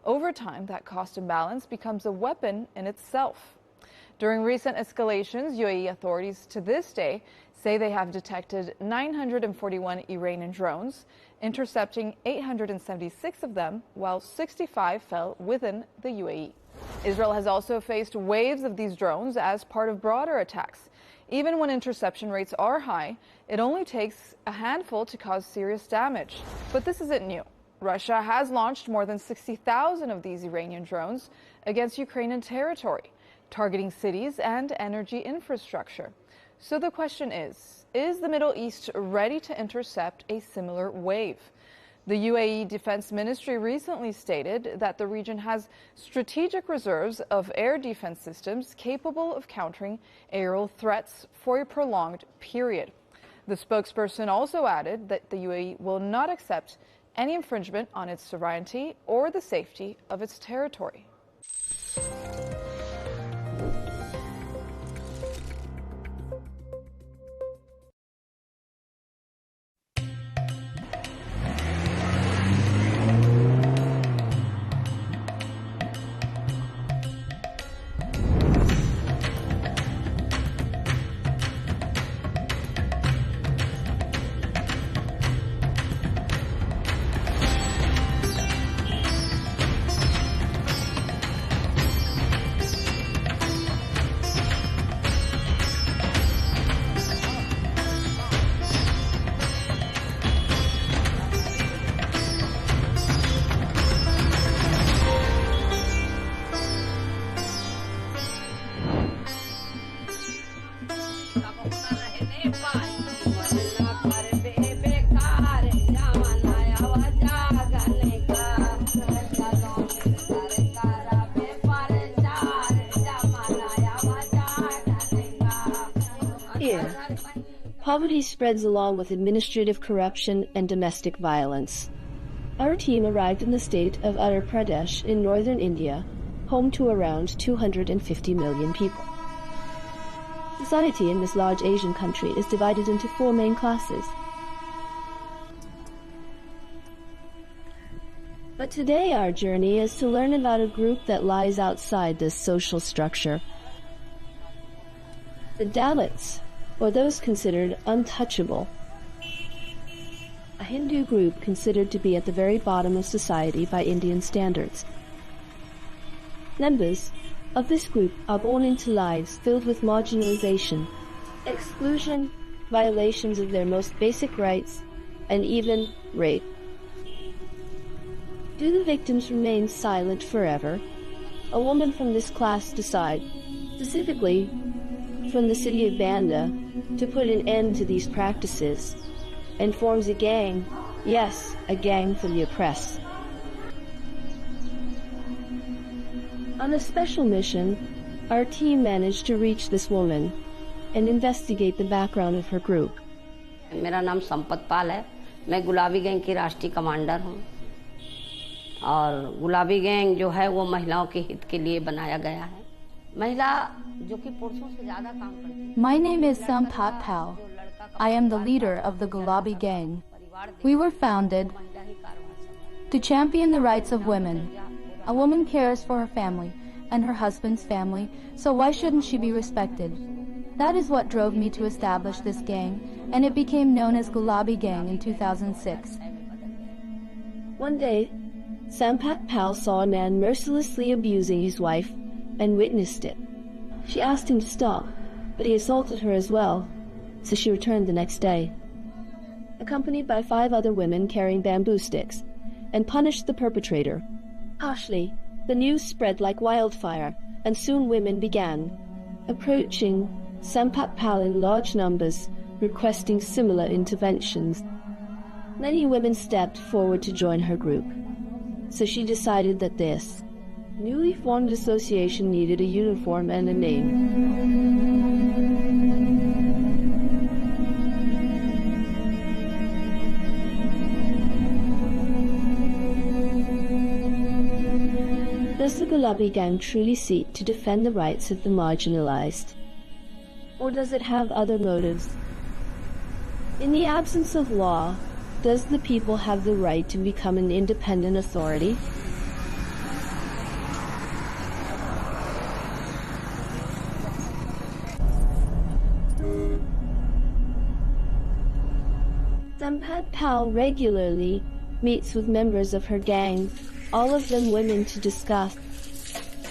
Over time, that cost imbalance becomes a weapon in itself. During recent escalations, UAE authorities to this day say they have detected 941 Iranian drones, intercepting 876 of them, while 65 fell within the UAE. Israel has also faced waves of these drones as part of broader attacks. Even when interception rates are high, it only takes a handful to cause serious damage. But this isn't new. Russia has launched more than 60,000 of these Iranian drones against Ukrainian territory, targeting cities and energy infrastructure. So the question is the Middle East ready to intercept a similar wave? The UAE Defense Ministry recently stated that the region has strategic reserves of air defense systems capable of countering aerial threats for a prolonged period. The spokesperson also added that the UAE will not accept any infringement on its sovereignty or the safety of its territory. Here, poverty spreads along with administrative corruption and domestic violence. Our team arrived in the state of Uttar Pradesh in northern India, home to around 250 million people. Society in this large Asian country is divided into 4 main classes. But today our journey is to learn about a group that lies outside this social structure. The Dalits, or those considered untouchable. A Hindu group considered to be at the very bottom of society by Indian standards. Members of this group are born into lives filled with marginalization, exclusion, violations of their most basic rights, and even rape. Do the victims remain silent forever? A woman from this class decides, specifically from the city of Banda, to put an end to these practices, and forms a gang, yes, a gang for the oppressed. On a special mission, our team managed to reach this woman and investigate the background of her group. मेरा नाम संपत पाल है, मैं गुलाबी gang की राष्ट्रीय commander हूँ और गुलाबी गैंग जो है वो महिलाओं के हित के लिए बनाया गया है। महिला जो कि पुरुषों से ज़्यादा काम करती है। My name is Sampat Pal. I am the leader of the Gulabi gang. We were founded to champion the rights of women. A woman cares for her family and her husband's family, so why shouldn't she be respected? That is what drove me to establish this gang, and it became known as Gulabi Gang in 2006. One day, Sampat Pal saw a man mercilessly abusing his wife and witnessed it. She asked him to stop, but he assaulted her as well, so she returned the next day, accompanied by 5 other women carrying bamboo sticks, and punished the perpetrator. Harshly, the news spread like wildfire, and soon women began approaching Sampat Pal in large numbers, requesting similar interventions. Many women stepped forward to join her group, so she decided that this newly formed association needed a uniform and a name. Does the Gulabi Gang truly seek to defend the rights of the marginalized? Or does it have other motives? In the absence of law, does the people have the right to become an independent authority? Sampat Pal regularly meets with members of her gang, all of them women, to discuss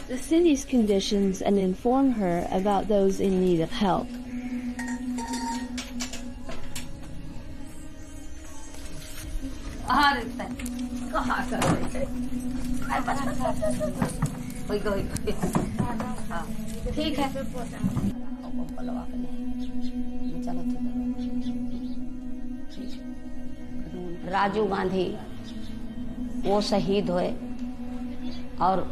the city's conditions and inform her about those in need of help. Rajiv Gandhi वो शहीद हुए और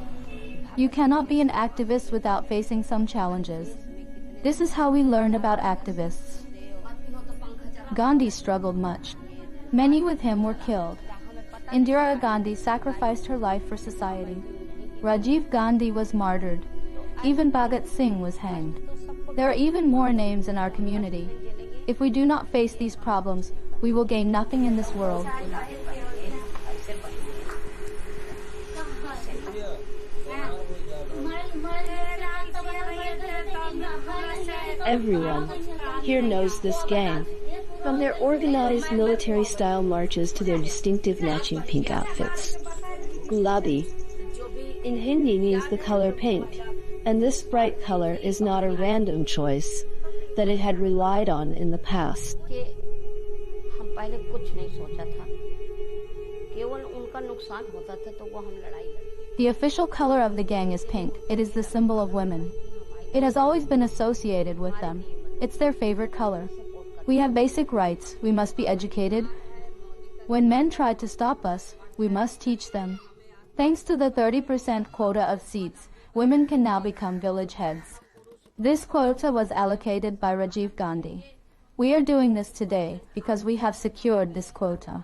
You cannot be an activist without facing some challenges. This is how we learned about activists. Gandhi struggled much. Many with him were killed. Indira Gandhi sacrificed her life for society. Rajiv Gandhi was martyred. Even Bhagat Singh was hanged. There are even more names in our community. If we do not face these problems, we will gain nothing in this world. Everyone here knows this gang, from their organized military-style marches to their distinctive matching pink outfits. Gulabi in Hindi means the color pink, and this bright color is not a random choice that it had relied on in the past. The official color of the gang is pink. It is the symbol of women. It has always been associated with them. It's their favorite color. We have basic rights. We must be educated. When men tried to stop us, we must teach them. Thanks to the 30% quota of seats, women can now become village heads. This quota was allocated by Rajiv Gandhi. We are doing this today because we have secured this quota.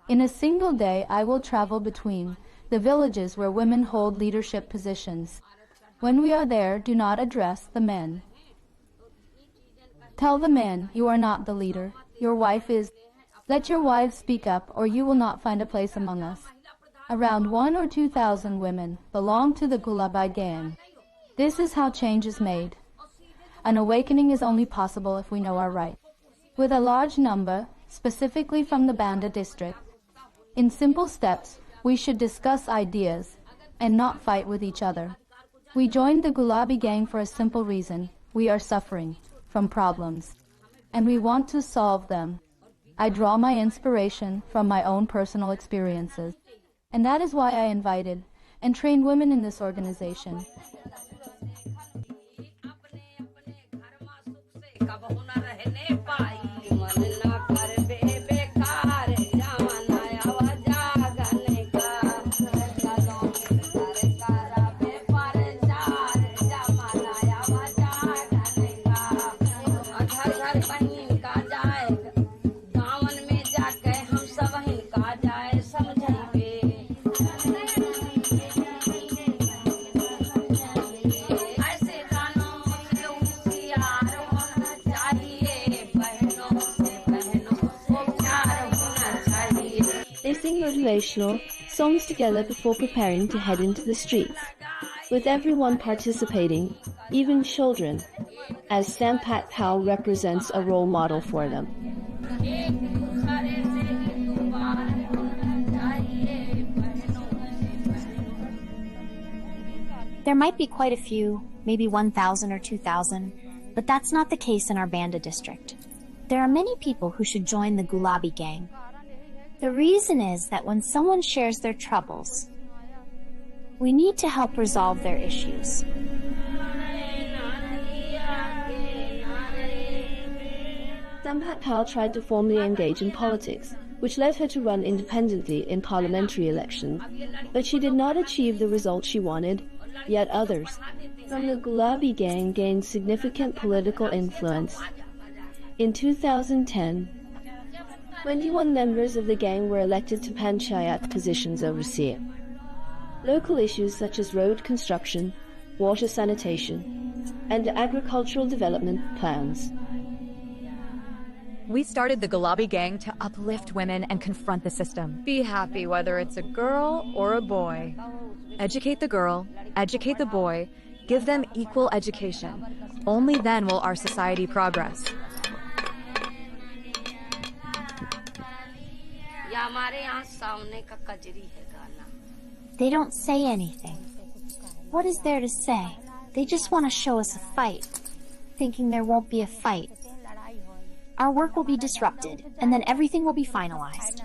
In a single day, I will travel between the villages where women hold leadership positions. When we are there, do not address the men. Tell the men, you are not the leader. Your wife is. Let your wives speak up, or you will not find a place among us. Around 1,000 or 2,000 women belong to the Gulabi gang. This is how change is made. An awakening is only possible if we know our rights. With a large number, specifically from the Banda district, in simple steps, we should discuss ideas and not fight with each other. We joined the Gulabi gang for a simple reason. We are suffering from problems, and we want to solve them. I draw my inspiration from my own personal experiences, and that is why I invited and trained women in this organization. They sing motivational songs together before preparing to head into the streets, with everyone participating, even children, as Sampat Pal represents a role model for them. There might be quite a few, maybe 1,000 or 2,000, but that's not the case in our Banda district. There are many people who should join the Gulabi gang. The reason is that when someone shares their troubles, we need to help resolve their issues. Sampat Pal tried to formally engage in politics, which led her to run independently in parliamentary elections, but she did not achieve the result she wanted, yet others from the Gulabi gang gained significant political influence. In 2010, 21 members of the gang were elected to panchayat positions overseas. Local issues such as road construction, water sanitation, and agricultural development plans. We started the Gulabi gang to uplift women and confront the system. Be happy whether it's a girl or a boy. Educate the girl, educate the boy, give them equal education. Only then will our society progress. They don't say anything. What is there to say? They just want to show us a fight, thinking there won't be a fight. Our work will be disrupted, and then everything will be finalized.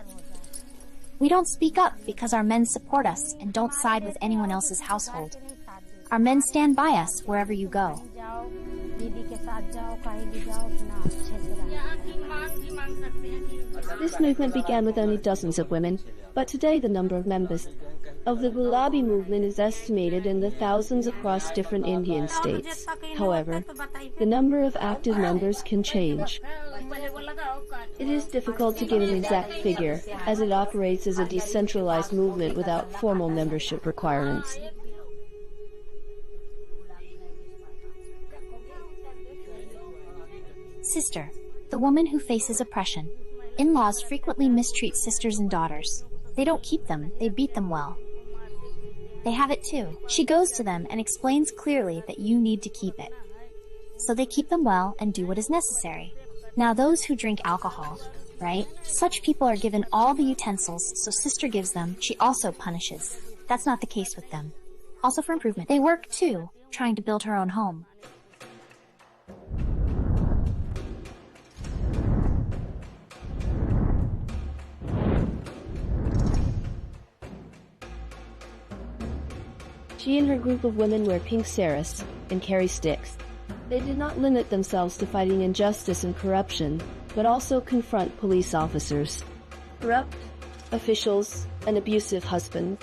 We don't speak up because our men support us and don't side with anyone else's household. Our men stand by us wherever you go. This movement began with only dozens of women, but today the number of members of the Gulabi movement is estimated in the thousands across different Indian states. However, the number of active members can change. It is difficult to give an exact figure, as it operates as a decentralized movement without formal membership requirements. Sister, the woman who faces oppression. In-laws frequently mistreat sisters and daughters. They don't keep them, they beat them well. They have it too. She goes to them and explains clearly that you need to keep it. So they keep them well and do what is necessary. Now those who drink alcohol, right? Such people are given all the utensils, so sister gives them, she also punishes. That's not the case with them. Also for improvement. They work too, trying to build her own home. She and her group of women wear pink saris and carry sticks. They did not limit themselves to fighting injustice and corruption, but also confront police officers, corrupt officials, and abusive husbands.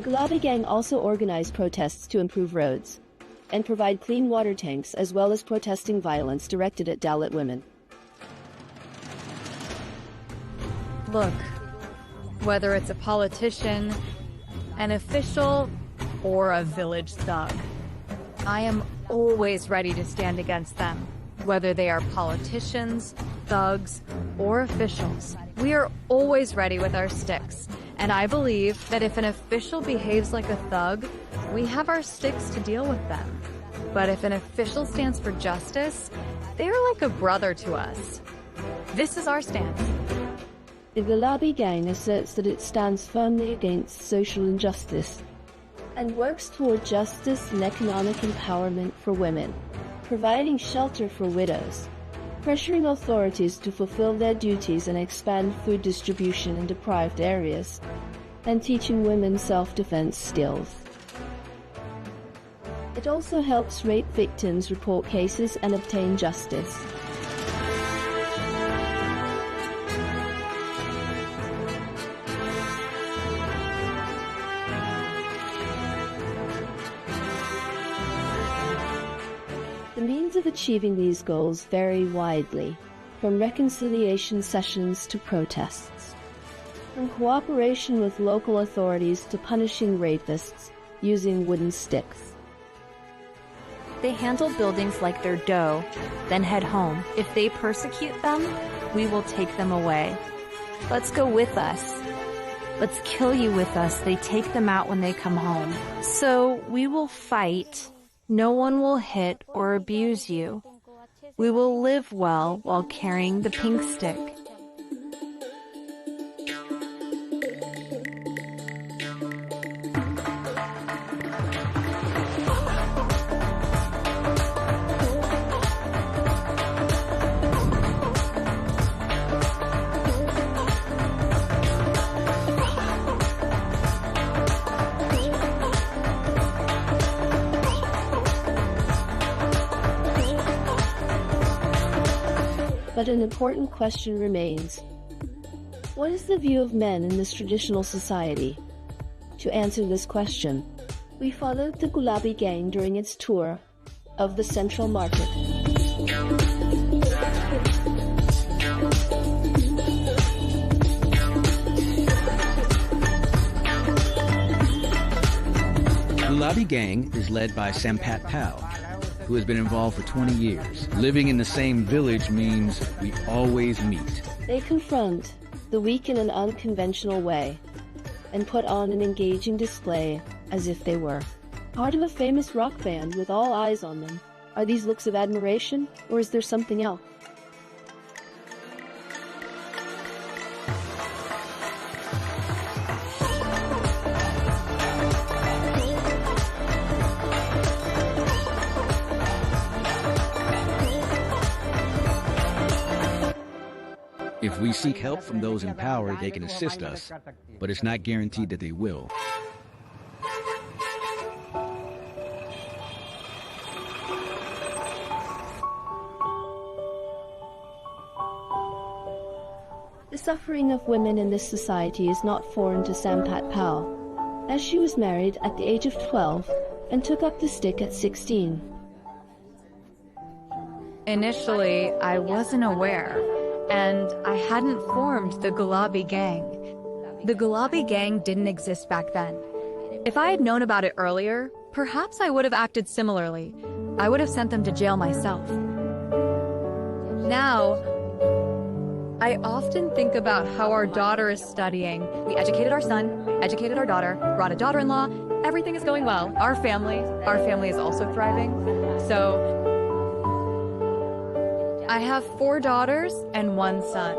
Gulabi gang also organized protests to improve roads and provide clean water tanks, as well as protesting violence directed at Dalit women. Look, whether it's a politician, an official, or a village thug, I am always ready to stand against them. Whether they are politicians, thugs, or officials, we are always ready with our sticks. And I believe that if an official behaves like a thug, we have our sticks to deal with them. But if an official stands for justice, they're like a brother to us. This is our stance. The Gulabi gang asserts that it stands firmly against social injustice and works toward justice and economic empowerment for women, providing shelter for widows, pressuring authorities to fulfill their duties and expand food distribution in deprived areas, and teaching women self-defense skills. It also helps rape victims report cases and obtain justice. The means of achieving these goals vary widely, from reconciliation sessions to protests, from cooperation with local authorities to punishing rapists using wooden sticks. They handle buildings like their dough, then head home. If they persecute them, we will take them away. Let's go with us. Let's kill you with us. They take them out when they come home. So we will fight. No one will hit or abuse you. We will live well while carrying the pink stick. But an important question remains. What is the view of men in this traditional society? To answer this question, we followed the Gulabi gang during its tour of the Central Market. Gulabi gang is led by Sampat Pal, who has been involved for 20 years. Living in the same village means we always meet. They confront the weak in an unconventional way and put on an engaging display as if they were part of a famous rock band with all eyes on them. Are these looks of admiration, or is there something else? If we seek help from those in power, they can assist us, but it's not guaranteed that they will. The suffering of women in this society is not foreign to Sampat Pal, as she was married at the age of 12 and took up the stick at 16. Initially, I wasn't aware, and I hadn't formed the Gulabi gang. The Gulabi gang didn't exist back then. If I had known about it earlier, perhaps I would have acted similarly. I would have sent them to jail myself. Now, I often think about how our daughter is studying. We educated our son, educated our daughter, brought a daughter-in-law. Everything is going well. Our family is also thriving. So I have 4 daughters and 1 son.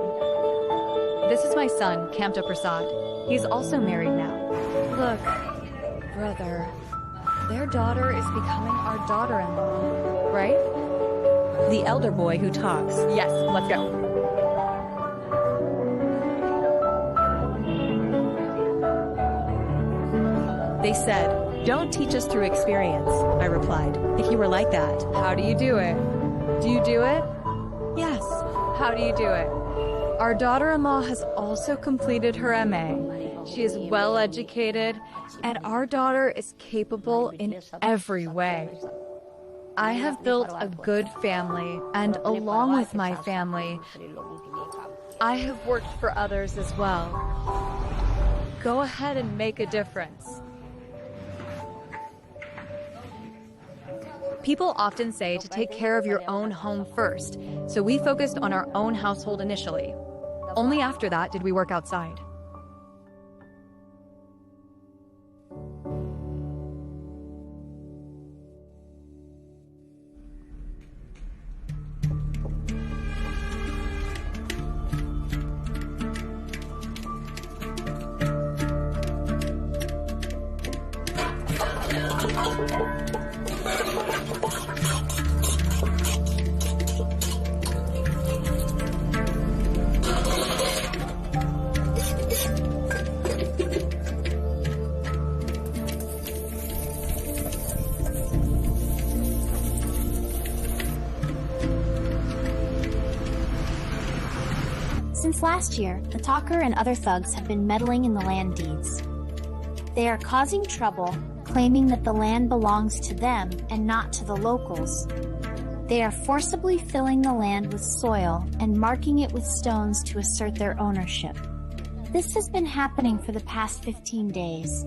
This is my son, Kamta Prasad. He's also married now. Look, brother, their daughter is becoming our daughter-in-law, right? The elder boy who talks. Yes, let's go. They said, "Don't teach us through experience," I replied. "If you were like that." How do you do it? Do you do it? Yes. How do you do it? Our daughter-in-law has also completed her MA. She is well educated, and our daughter is capable in every way. I have built a good family, and along with my family, I have worked for others as well. Go ahead and make a difference. People often say to take care of your own home first, so we focused on our own household initially. Only after that did we work outside. Since last year, the talker and other thugs have been meddling in the land deeds. They are causing trouble, claiming that the land belongs to them and not to the locals. They are forcibly filling the land with soil and marking it with stones to assert their ownership. This has been happening for the past 15 days.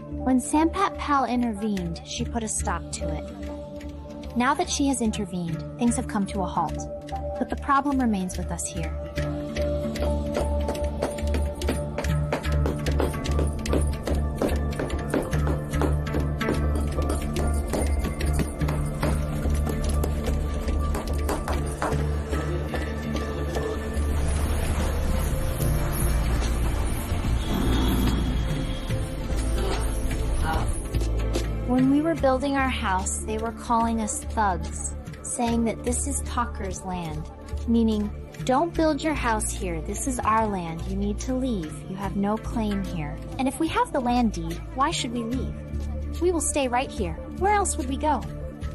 When Sampat Pal intervened, she put a stop to it. Now that she has intervened, things have come to a halt. But the problem remains with us here. When we were building our house, they were calling us thugs, saying that this is talker's land, meaning, don't build your house here, this is our land, you need to leave, you have no claim here. And if we have the land deed, why should we leave? We will stay right here, where else would we go?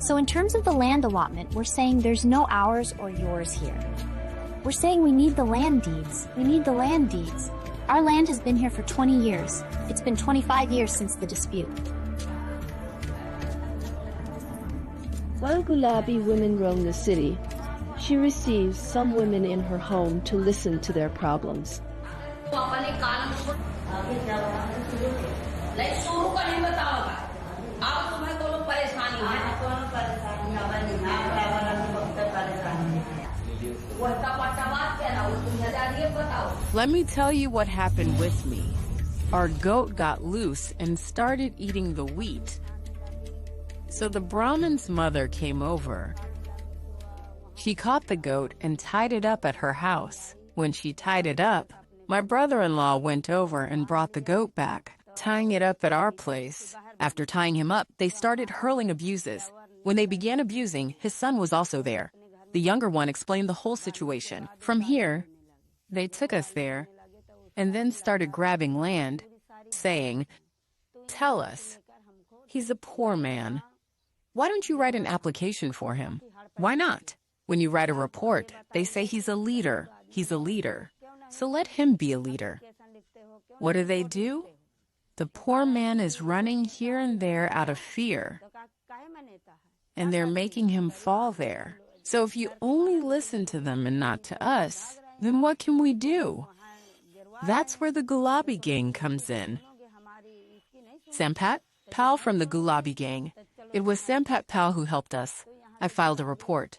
So in terms of the land allotment, we're saying there's no ours or yours here. We're saying we need the land deeds, we need the land deeds. Our land has been here for 20 years, it's been 25 years since the dispute. While Gulabi women roam the city, she receives some women in her home to listen to their problems. Let me tell you what happened with me. Our goat got loose and started eating the wheat. So the Brahmin's mother came over. She caught the goat and tied it up at her house. When she tied it up, my brother-in-law went over and brought the goat back, tying it up at our place. After tying him up, they started hurling abuses. When they began abusing, his son was also there. The younger one explained the whole situation. From here, they took us there and then started grabbing land, saying, "Tell us, he's a poor man. Why don't you write an application for him? Why not? When you write a report, they say he's a leader. He's a leader. So let him be a leader." What do? The poor man is running here and there out of fear, and they're making him fall there. So if you only listen to them and not to us, then what can we do? That's where the Gulabi gang comes in. Sampat Pal from the Gulabi gang. It was Sampat Pal who helped us. I filed a report.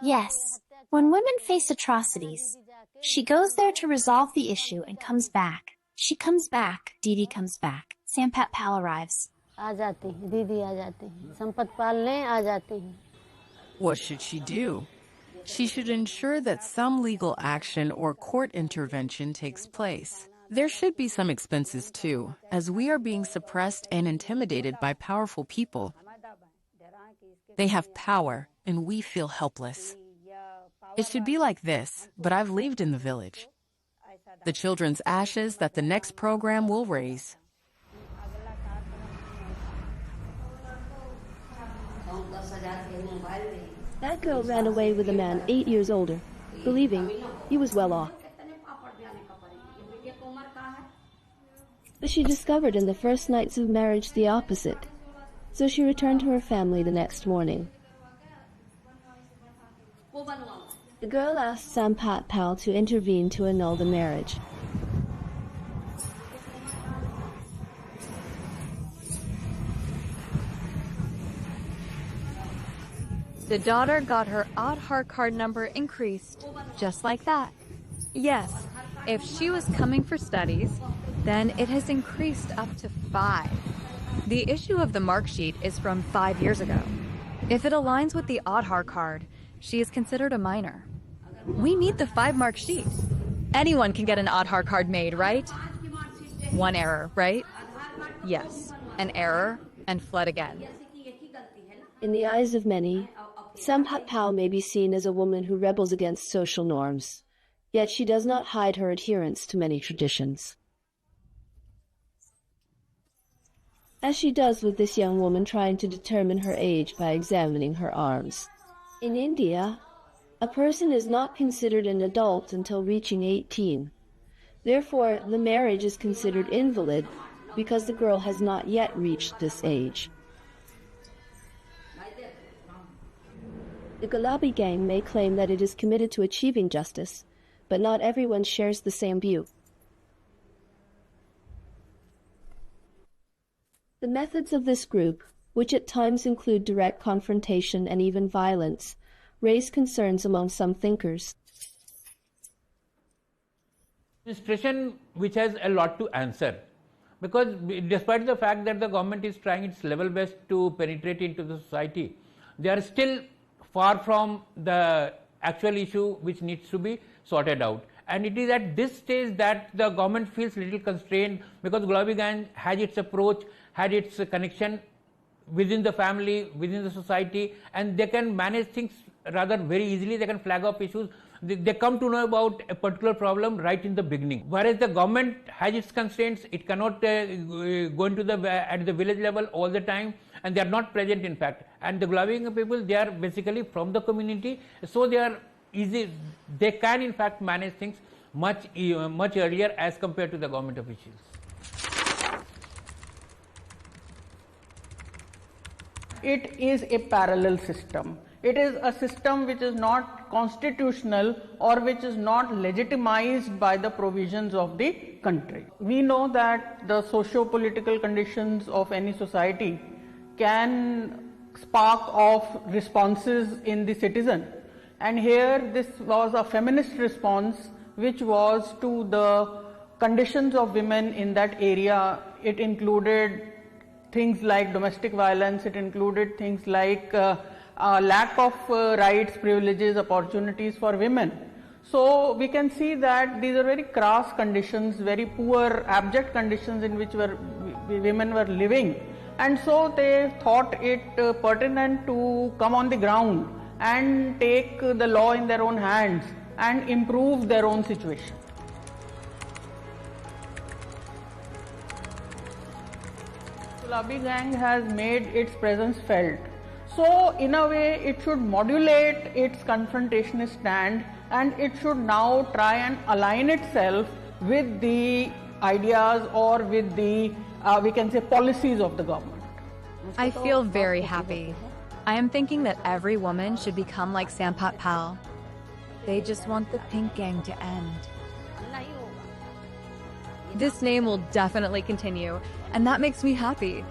Yes, when women face atrocities, she goes there to resolve the issue and comes back. She comes back. Didi comes back. Sampat Pal arrives. What should she do? She should ensure that some legal action or court intervention takes place. There should be some expenses too, as we are being suppressed and intimidated by powerful people. They have power, and we feel helpless. It should be like this, but I've lived in the village. The children's ashes that the next program will raise. That girl ran away with a man 8 years older, believing he was well off. But she discovered in the first nights of marriage the opposite, so she returned to her family the next morning. The girl asked Sampat Pal to intervene to annul the marriage. The daughter got her Aadhaar card number increased, just like that. Yes, if she was coming for studies, then it has increased up to 5. The issue of the mark sheet is from 5 years ago. If it aligns with the Aadhaar card, she is considered a minor. We need the 5-mark sheet. Anyone can get an Aadhaar card made, right? One error, right? Yes, an error, and fled again. In the eyes of many, Sampat Pal may be seen as a woman who rebels against social norms, yet she does not hide her adherence to many traditions. As she does with this young woman trying to determine her age by examining her arms. In India, a person is not considered an adult until reaching 18. Therefore, the marriage is considered invalid because the girl has not yet reached this age. The Gulabi gang may claim that it is committed to achieving justice, but not everyone shares the same view. The methods of this group, which at times include direct confrontation and even violence, raise concerns among some thinkers. Administration which has a lot to answer, because despite the fact that the government is trying its level best to penetrate into the society, they are still far from the actual issue which needs to be sorted out. And it is at this stage that the government feels little constrained, because Gulabi gang has its approach, had its connection within the family, within the society, and they can manage things rather very easily. They can flag off issues. They come to know about a particular problem right in the beginning. Whereas the government has its constraints, it cannot go into at the village level all the time, and they are not present in fact. And the Gulabi people, they are basically from the community, so they are easy. They can in fact manage things much earlier as compared to the government officials. It is a parallel system. It is a system which is not constitutional or which is not legitimized by the provisions of the country. We know that the socio-political conditions of any society can spark off responses in the citizen. And here this was a feminist response which was to the conditions of women in that area. It included things like domestic violence, it included things like lack of rights, privileges, opportunities for women. So we can see that these are very crass conditions, very poor, abject conditions in which women were living. And so they thought it pertinent to come on the ground and take the law in their own hands and improve their own situation. Gulabi gang has made its presence felt. So in a way it should modulate its confrontationist stand, and it should now try and align itself with the ideas or with the we can say policies of the government. I feel very happy. I am thinking that every woman should become like Sampat Pal. They just want the pink gang to end. This name will definitely continue, and that makes me happy.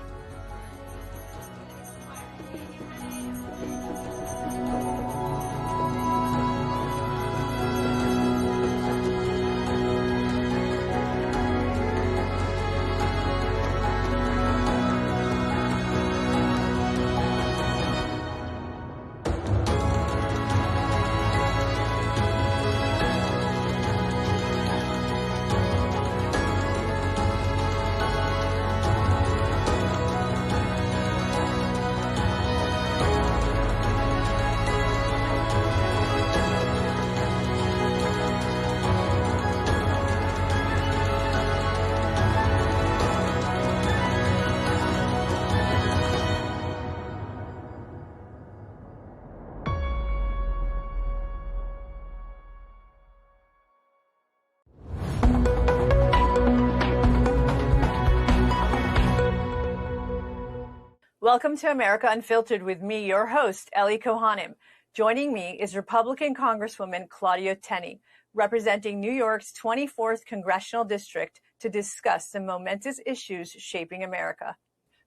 Welcome to America Unfiltered with me, your host, Ellie Cohanim. Joining me is Republican Congresswoman Claudia Tenney, representing New York's 24th Congressional District to discuss some momentous issues shaping America.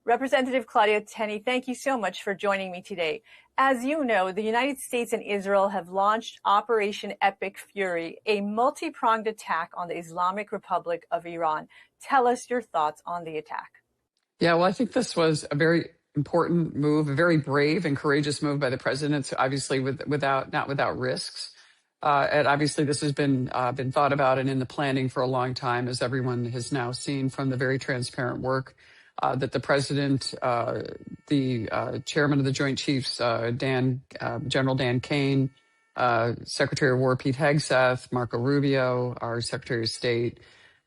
Representative Claudia Tenney, thank you so much for joining me today. As you know, the United States and Israel have launched Operation Epic Fury, a multi-pronged attack on the Islamic Republic of Iran. Tell us your thoughts on the attack. Yeah, well, I think this was a very important move, a very brave and courageous move by the president, obviously not without risks. And obviously this has been thought about and in the planning for a long time, as everyone has now seen from the very transparent work that the president, the chairman of the Joint Chiefs, General Dan Kane, Secretary of War Pete Hegseth, Marco Rubio, our Secretary of State,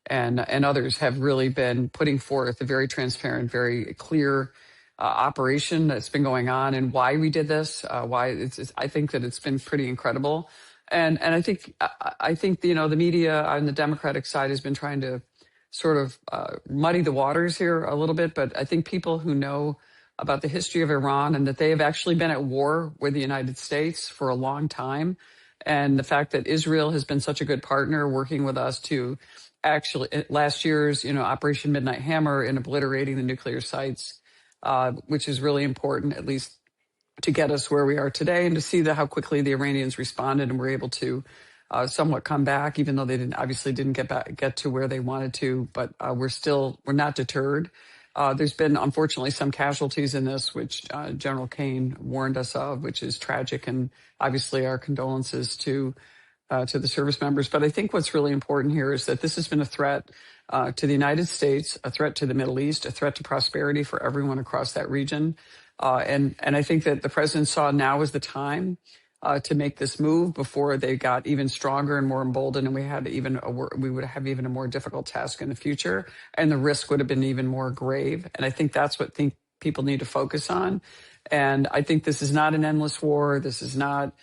and others have really been putting forth a very transparent, very clear operation that's been going on, and why we did this. I think that it's been pretty incredible, and I think the media on the Democratic side has been trying to sort of muddy the waters here a little bit, but I think people who know about the history of Iran and that they have actually been at war with the United States for a long time, and the fact that Israel has been such a good partner working with us to actually last year's Operation Midnight Hammer in obliterating the nuclear sites, which is really important, at least to get us where we are today, and to see how quickly the Iranians responded and were able to somewhat come back, even though they didn't get to where they wanted to. But we're not deterred. There's been, unfortunately, some casualties in this, which General Kane warned us of, which is tragic, and obviously our condolences to the service members. But I think what's really important here is that this has been a threat to the United States, a threat to the Middle East, a threat to prosperity for everyone across that region. And I think that the president saw now was the time to make this move before they got even stronger and more emboldened, and we would have even a more difficult task in the future, and the risk would have been even more grave. And I think that's what people need to focus on. And I think this is not an endless war. This is not.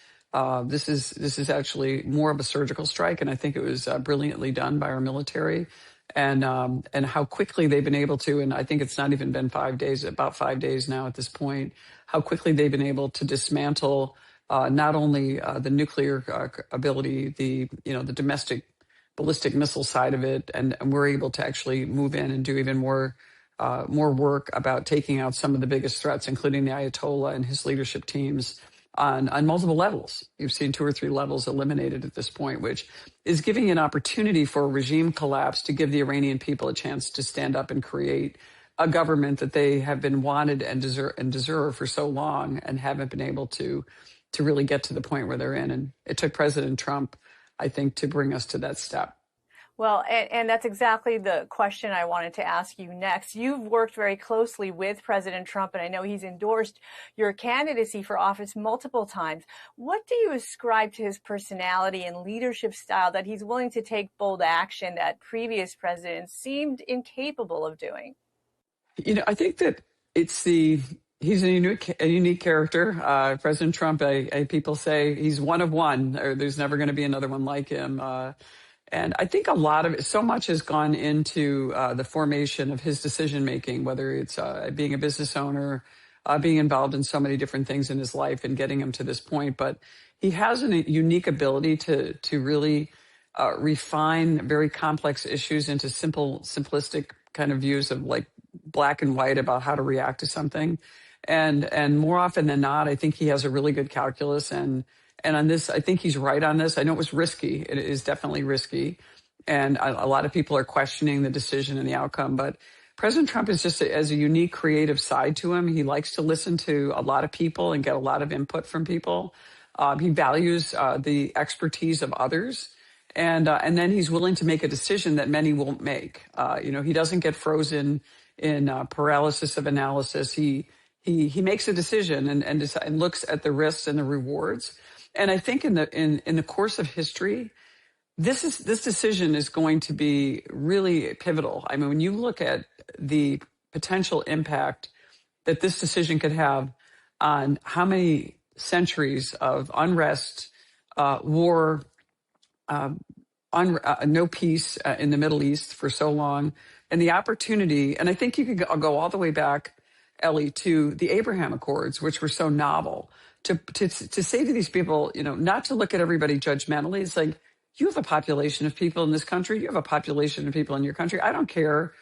This is actually more of a surgical strike, and I think it was brilliantly done by our military, and how quickly they've been able to. And I think it's not even been 5 days, about 5 days now at this point. How quickly they've been able to dismantle not only the nuclear ability, the domestic ballistic missile side of it, and we're able to actually move in and do even more work about taking out some of the biggest threats, including the Ayatollah and his leadership teams. On multiple levels. You've seen 2 or 3 levels eliminated at this point, which is giving an opportunity for a regime collapse to give the Iranian people a chance to stand up and create a government that they have been wanted and deserve for so long, and haven't been able to really get to the point where they're in. And it took President Trump, I think, to bring us to that step. Well, and that's exactly the question I wanted to ask you next. You've worked very closely with President Trump, and I know he's endorsed your candidacy for office multiple times. What do you ascribe to his personality and leadership style that he's willing to take bold action that previous presidents seemed incapable of doing? I think that he's a unique character. President Trump, people say he's one of one, or there's never going to be another one like him. And I think so much has gone into the formation of his decision-making, whether it's being a business owner, being involved in so many different things in his life and getting him to this point. But he has a unique ability to really refine very complex issues into simplistic kind of views of like black and white about how to react to something. And more often than not, I think he has a really good calculus, and on this, I think he's right on this. I know it was risky. It is definitely risky. And a lot of people are questioning the decision and the outcome. But President Trump is just has a unique creative side to him. He likes to listen to a lot of people and get a lot of input from people. He values the expertise of others. And then he's willing to make a decision that many won't make. He doesn't get frozen in paralysis of analysis. He makes a decision and looks at the risks and the rewards. And I think in the course of history, this decision is going to be really pivotal. I mean, when you look at the potential impact that this decision could have on how many centuries of unrest, war, no peace in the Middle East for so long, and the opportunity, and I think you could go all the way back Ellie, to the Abraham Accords, which were so novel, to say to these people, not to look at everybody judgmentally. It's like, you have a population of people in this country. You have a population of people in your country. I don't care,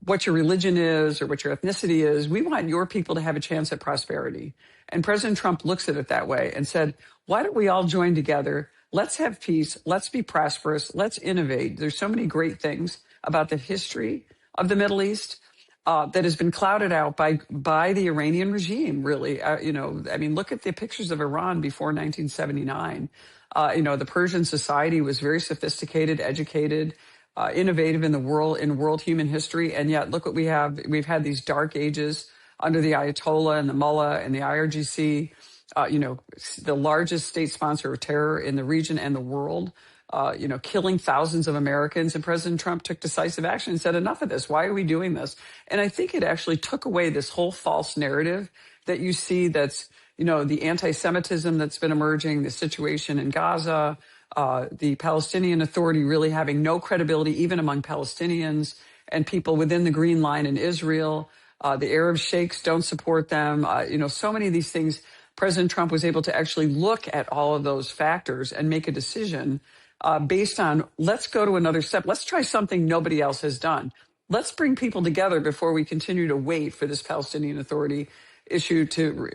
what your religion is or what your ethnicity is. We want your people to have a chance at prosperity. And President Trump looks at it that way and said, why don't we all join together? Let's have peace. Let's be prosperous. Let's innovate. There's so many great things about the history of the Middle East that has been clouded out by the Iranian regime, really. Look at the pictures of Iran before 1979. The Persian society was very sophisticated, educated, innovative in world human history. And yet look what we have. We've had these dark ages under the Ayatollah and the Mullah and the IRGC, the largest state sponsor of terror in the region and the world, killing thousands of Americans. And President Trump took decisive action and said, enough of this. Why are we doing this? And I think it actually took away this whole false narrative that you see that's, the anti-Semitism that's been emerging, the situation in Gaza, the Palestinian Authority really having no credibility even among Palestinians and people within the Green Line in Israel. The Arab sheikhs don't support them. So many of these things, President Trump was able to actually look at all of those factors and make a decision based on, let's go to another step. Let's try something nobody else has done. Let's bring people together before we continue to wait for this Palestinian Authority issue to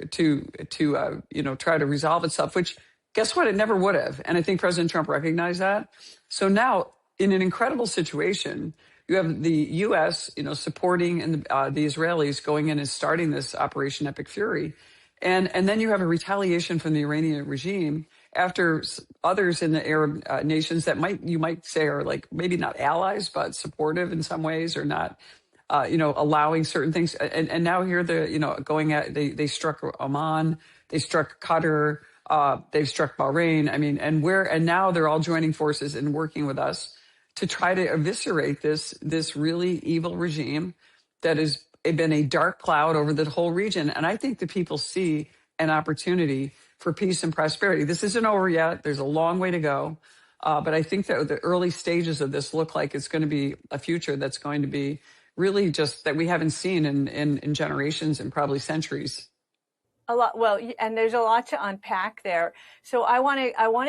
try to resolve itself, which guess what? It never would have. And I think President Trump recognized that. So now in an incredible situation, you have the U.S., supporting the Israelis going in and starting this Operation Epic Fury. And then you have a retaliation from the Iranian regime after others in the Arab nations that you might say are like maybe not allies, but supportive in some ways, or not, allowing certain things. And now here they struck Oman, they struck Qatar, they've struck Bahrain. And now they're all joining forces and working with us to try to eviscerate this really evil regime that has been a dark cloud over the whole region. And I think the people see an opportunity for peace and prosperity. This isn't over yet. There's a long way to go. But I think that the early stages of this look like it's going to be a future that's going to be really just that we haven't seen in generations and probably centuries. A lot. Well, and there's a lot to unpack there. So I want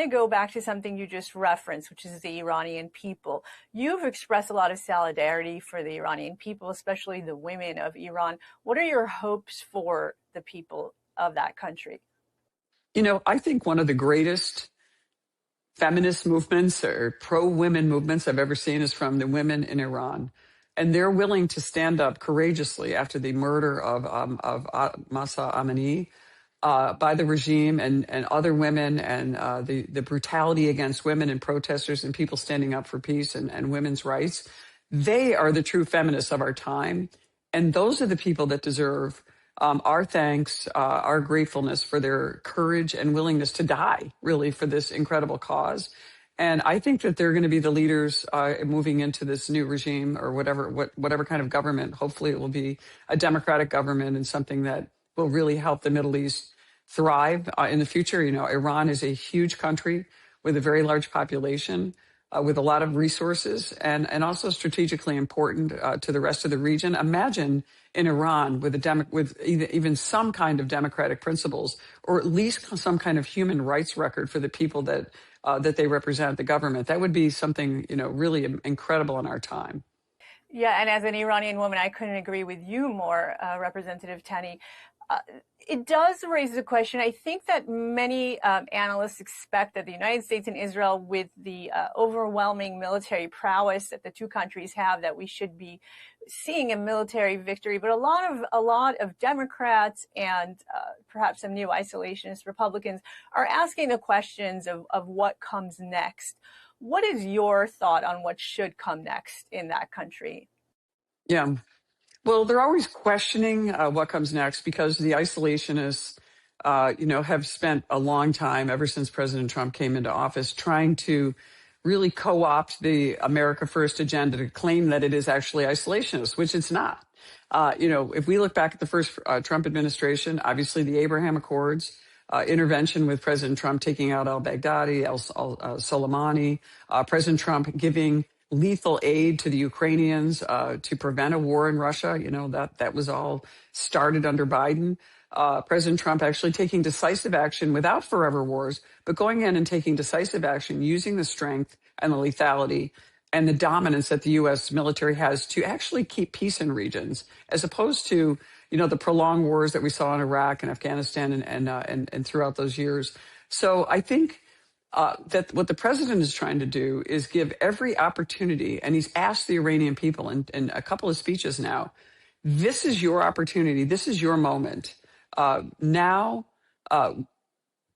to go back to something you just referenced, which is the Iranian people. You've expressed a lot of solidarity for the Iranian people, especially the women of Iran. What are your hopes for the people of that country? I think one of the greatest feminist movements or pro-women movements I've ever seen is from the women in Iran. And they're willing to stand up courageously after the murder of Mahsa Amini by the regime and other women, and the brutality against women and protesters and people standing up for peace and women's rights. They are the true feminists of our time. And those are the people that deserve our thanks, our gratefulness for their courage and willingness to die, really, for this incredible cause. And I think that they're going to be the leaders moving into this new regime or whatever kind of government. Hopefully it will be a democratic government and something that will really help the Middle East thrive in the future. Iran is a huge country with a very large population, with a lot of resources, and also strategically important to the rest of the region. Imagine in Iran with even some kind of democratic principles, or at least some kind of human rights record for the people that they represent, the government. That would be something, really incredible in our time. Yeah, and as an Iranian woman, I couldn't agree with you more, Representative Tenney. It does raise the question. I think that many analysts expect that the United States and Israel, with the overwhelming military prowess that the two countries have, that we should be seeing a military victory. But a lot of Democrats and perhaps some new isolationist Republicans are asking the questions of what comes next. What is your thought on what should come next in that country? Yeah. Well, they're always questioning what comes next, because the isolationists, have spent a long time, ever since President Trump came into office, trying to really co-opt the America First agenda to claim that it is actually isolationist, which it's not. If we look back at the first Trump administration, obviously the Abraham Accords, intervention with President Trump taking out al-Baghdadi, al-Soleimani, President Trump giving lethal aid to the Ukrainians to prevent a war in Russia. That was all started under Biden. President Trump actually taking decisive action without forever wars, but going in and taking decisive action, using the strength and the lethality and the dominance that the U.S. military has to actually keep peace in regions, as opposed to, the prolonged wars that we saw in Iraq and Afghanistan and throughout those years. So I think that what the president is trying to do is give every opportunity, and he's asked the Iranian people in a couple of speeches now, this is your opportunity, this is your moment. Now,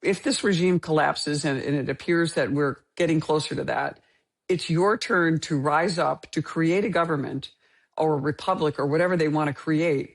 if this regime collapses, and it appears that we're getting closer to that, it's your turn to rise up, to create a government or a republic or whatever they want to create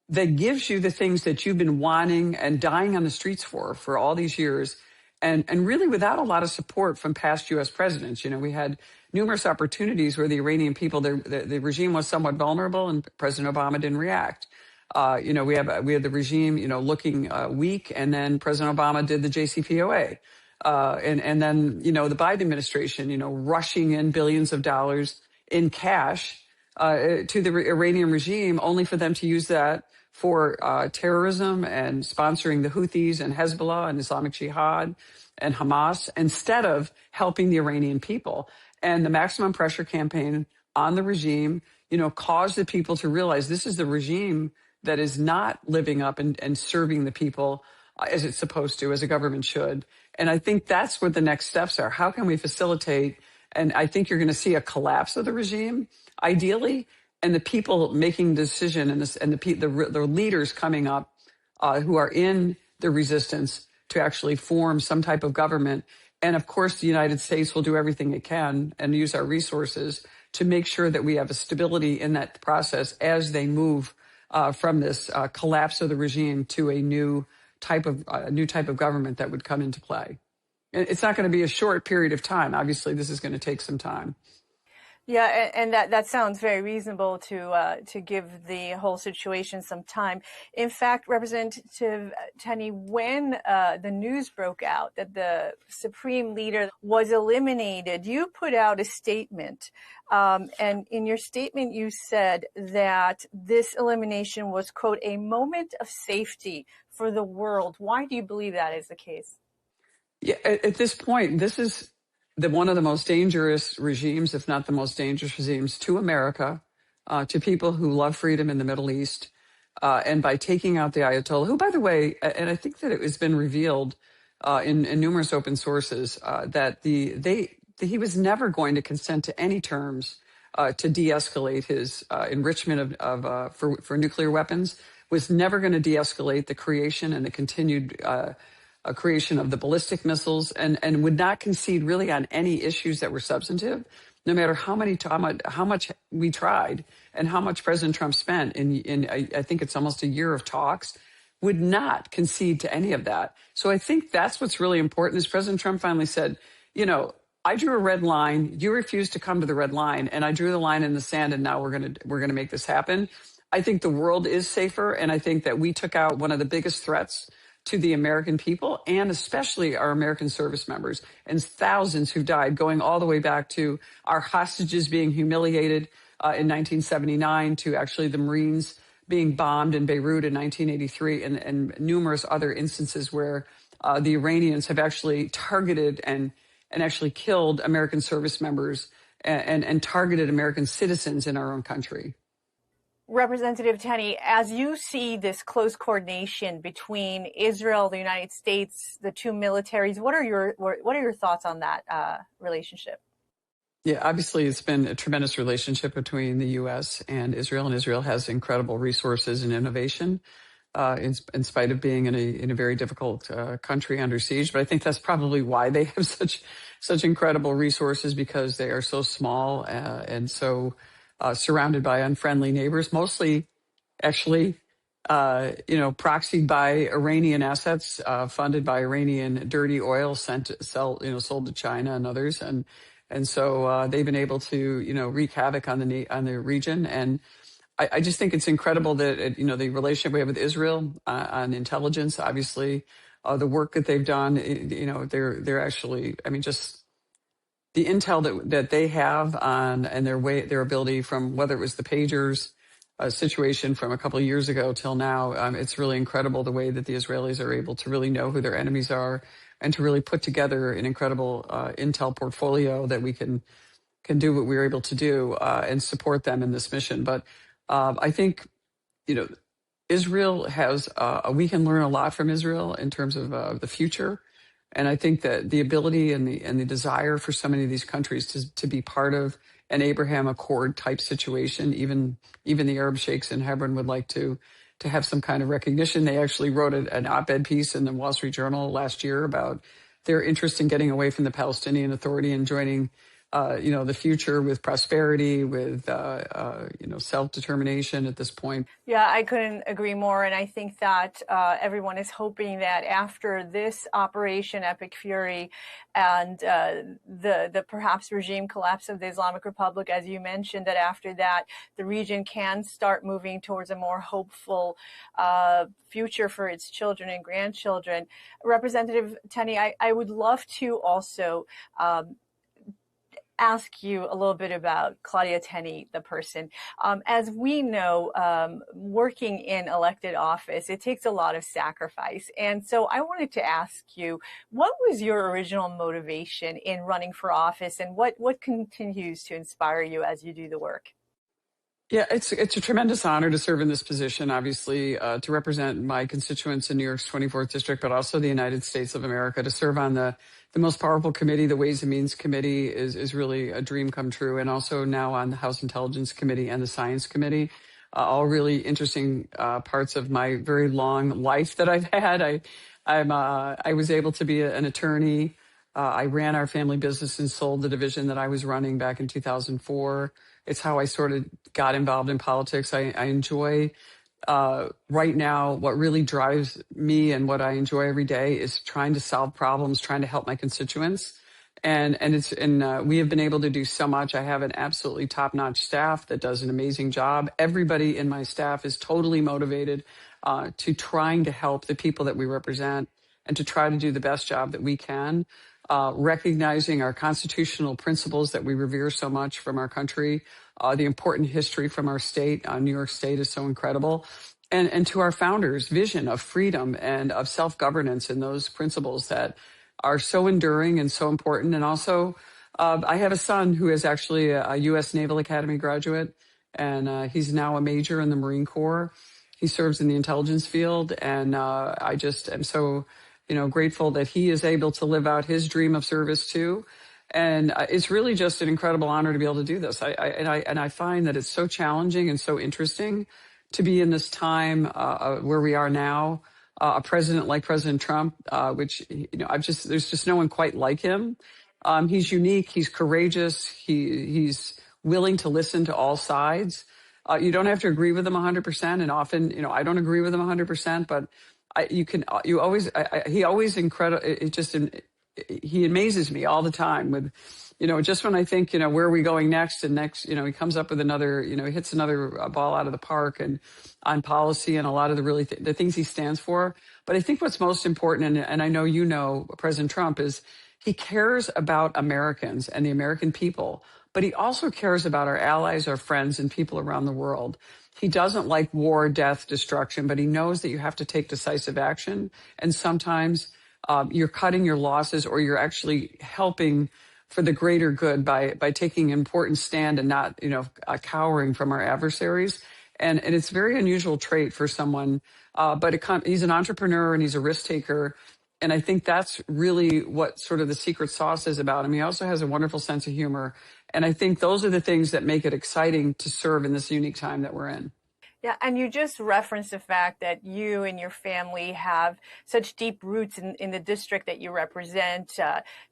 that gives you the things that you've been wanting and dying on the streets for all these years, and really without a lot of support from past U.S. presidents. We had numerous opportunities where the Iranian people, the regime was somewhat vulnerable, and President Obama didn't react. We had the regime, looking weak, and then President Obama did the JCPOA. And then, the Biden administration, rushing in billions of dollars in cash to the Iranian regime, only for them to use that for terrorism and sponsoring the Houthis and Hezbollah and Islamic Jihad and Hamas, instead of helping the Iranian people. And the maximum pressure campaign on the regime, caused the people to realize this is the regime that is not living up and serving the people as it's supposed to, as a government should. And I think that's what the next steps are. How can we facilitate? And I think you're going to see a collapse of the regime, ideally, and the people making the decision, and the leaders coming up who are in the resistance to actually form some type of government. And of course, the United States will do everything it can and use our resources to make sure that we have a stability in that process as they move from this collapse of the regime to a new type of government that would come into play. And it's not going to be a short period of time. Obviously, this is going to take some time. Yeah, and that sounds very reasonable to give the whole situation some time. In fact, Representative Tenney, when the news broke out that the Supreme Leader was eliminated, you put out a statement. And in your statement, you said that this elimination was, quote, a moment of safety for the world. Why do you believe that is the case? Yeah, at this point, this is one of the most dangerous regimes, if not the most dangerous regimes, to America, to people who love freedom in the Middle East. And by taking out the Ayatollah, who, by the way, and I think that it has been revealed in numerous open sources, that he was never going to consent to any terms to de-escalate his enrichment for nuclear weapons, was never going to de-escalate the creation and the continued creation of the ballistic missiles, and would not concede really on any issues that were substantive, no matter how much we tried and how much President Trump spent in I think it's almost a year of talks, would not concede to any of that. So I think that's what's really important, is President Trump finally said, I drew a red line, you refused to come to the red line, and I drew the line in the sand, and now we're gonna make this happen. I think the world is safer, and I think that we took out one of the biggest threats to the American people, and especially our American service members, and thousands who died, going all the way back to our hostages being humiliated in 1979, to actually the Marines being bombed in Beirut in 1983, and numerous other instances where the Iranians have actually targeted and actually killed American service members and targeted American citizens in our own country. Representative Tenney, as you see this close coordination between Israel, the United States, the two militaries, what are your thoughts on that relationship? Yeah, obviously it's been a tremendous relationship between the U.S. and Israel has incredible resources and innovation, in spite of being in a very difficult country under siege. But I think that's probably why they have such incredible resources, because they are so small and so surrounded by unfriendly neighbors, mostly actually, proxied by Iranian assets, funded by Iranian dirty oil sold to China and others. And so they've been able to, wreak havoc on the region. And I just think it's incredible that, the relationship we have with Israel on intelligence, obviously, the work that they've done, they're actually, the intel that they have on and their ability from whether it was the pagers situation from a couple of years ago till now, it's really incredible the way that the Israelis are able to really know who their enemies are and to really put together an incredible intel portfolio that we can do what we were able to do and support them in this mission. But I think, Israel has, we can learn a lot from Israel in terms of the future. And I think that the ability and the desire for so many of these countries to be part of an Abraham Accord type situation, even the Arab sheikhs in Hebron would like to have some kind of recognition. They actually wrote an op-ed piece in the Wall Street Journal last year about their interest in getting away from the Palestinian Authority and joining the future with prosperity, with, self-determination at this point. Yeah, I couldn't agree more. And I think that everyone is hoping that after this Operation Epic Fury and the perhaps regime collapse of the Islamic Republic, as you mentioned, that after that, the region can start moving towards a more hopeful future for its children and grandchildren. Representative Tenney, I would love to also ask you a little bit about Claudia Tenney, the person. As we know, working in elected office, it takes a lot of sacrifice. And so I wanted to ask you, what was your original motivation in running for office, and what continues to inspire you as you do the work? Yeah, it's a tremendous honor to serve in this position, obviously, to represent my constituents in New York's 24th District, but also the United States of America. To serve on the most powerful committee, the Ways and Means Committee, is really a dream come true, and also now on the House Intelligence Committee and the Science Committee, all really interesting parts of my very long life that I've had. I was able to be an attorney. I ran our family business and sold the division that I was running back in 2004. It's how I sort of got involved in politics. I enjoy right now what really drives me and what I enjoy every day is trying to solve problems, trying to help my constituents. And we have been able to do so much. I have an absolutely top-notch staff that does an amazing job. Everybody in my staff is totally motivated to trying to help the people that we represent and to try to do the best job that we can. Recognizing our constitutional principles that we revere so much from our country, the important history from our state. New York State is so incredible. And to our founders' vision of freedom and of self-governance and those principles that are so enduring and so important. And also, I have a son who is actually a U.S. Naval Academy graduate, and he's now a major in the Marine Corps. He serves in the intelligence field, and I just am so grateful that he is able to live out his dream of service too. And it's really just an incredible honor to be able to do this. I find that it's so challenging and so interesting to be in this time where we are now. A president like President Trump, which there's just no one quite like him. He's unique. He's courageous. He's willing to listen to all sides. You don't have to agree with him 100%, and often, I don't agree with him 100%, but he always incredible. He amazes me all the time with, just when I think, where are we going next? And next, he comes up with another, he hits another ball out of the park and on policy and a lot of the things he stands for. But I think what's most important, and I know, President Trump, is he cares about Americans and the American people, but he also cares about our allies, our friends, and people around the world. He doesn't like war, death, destruction, but he knows that you have to take decisive action. And sometimes you're cutting your losses, or you're actually helping for the greater good by taking an important stand and not, cowering from our adversaries. And it's a very unusual trait for someone, but he's an entrepreneur and he's a risk taker. And I think that's really what sort of the secret sauce is about him. He also has a wonderful sense of humor. And I think those are the things that make it exciting to serve in this unique time that we're in. Yeah, and you just referenced the fact that you and your family have such deep roots in the district that you represent.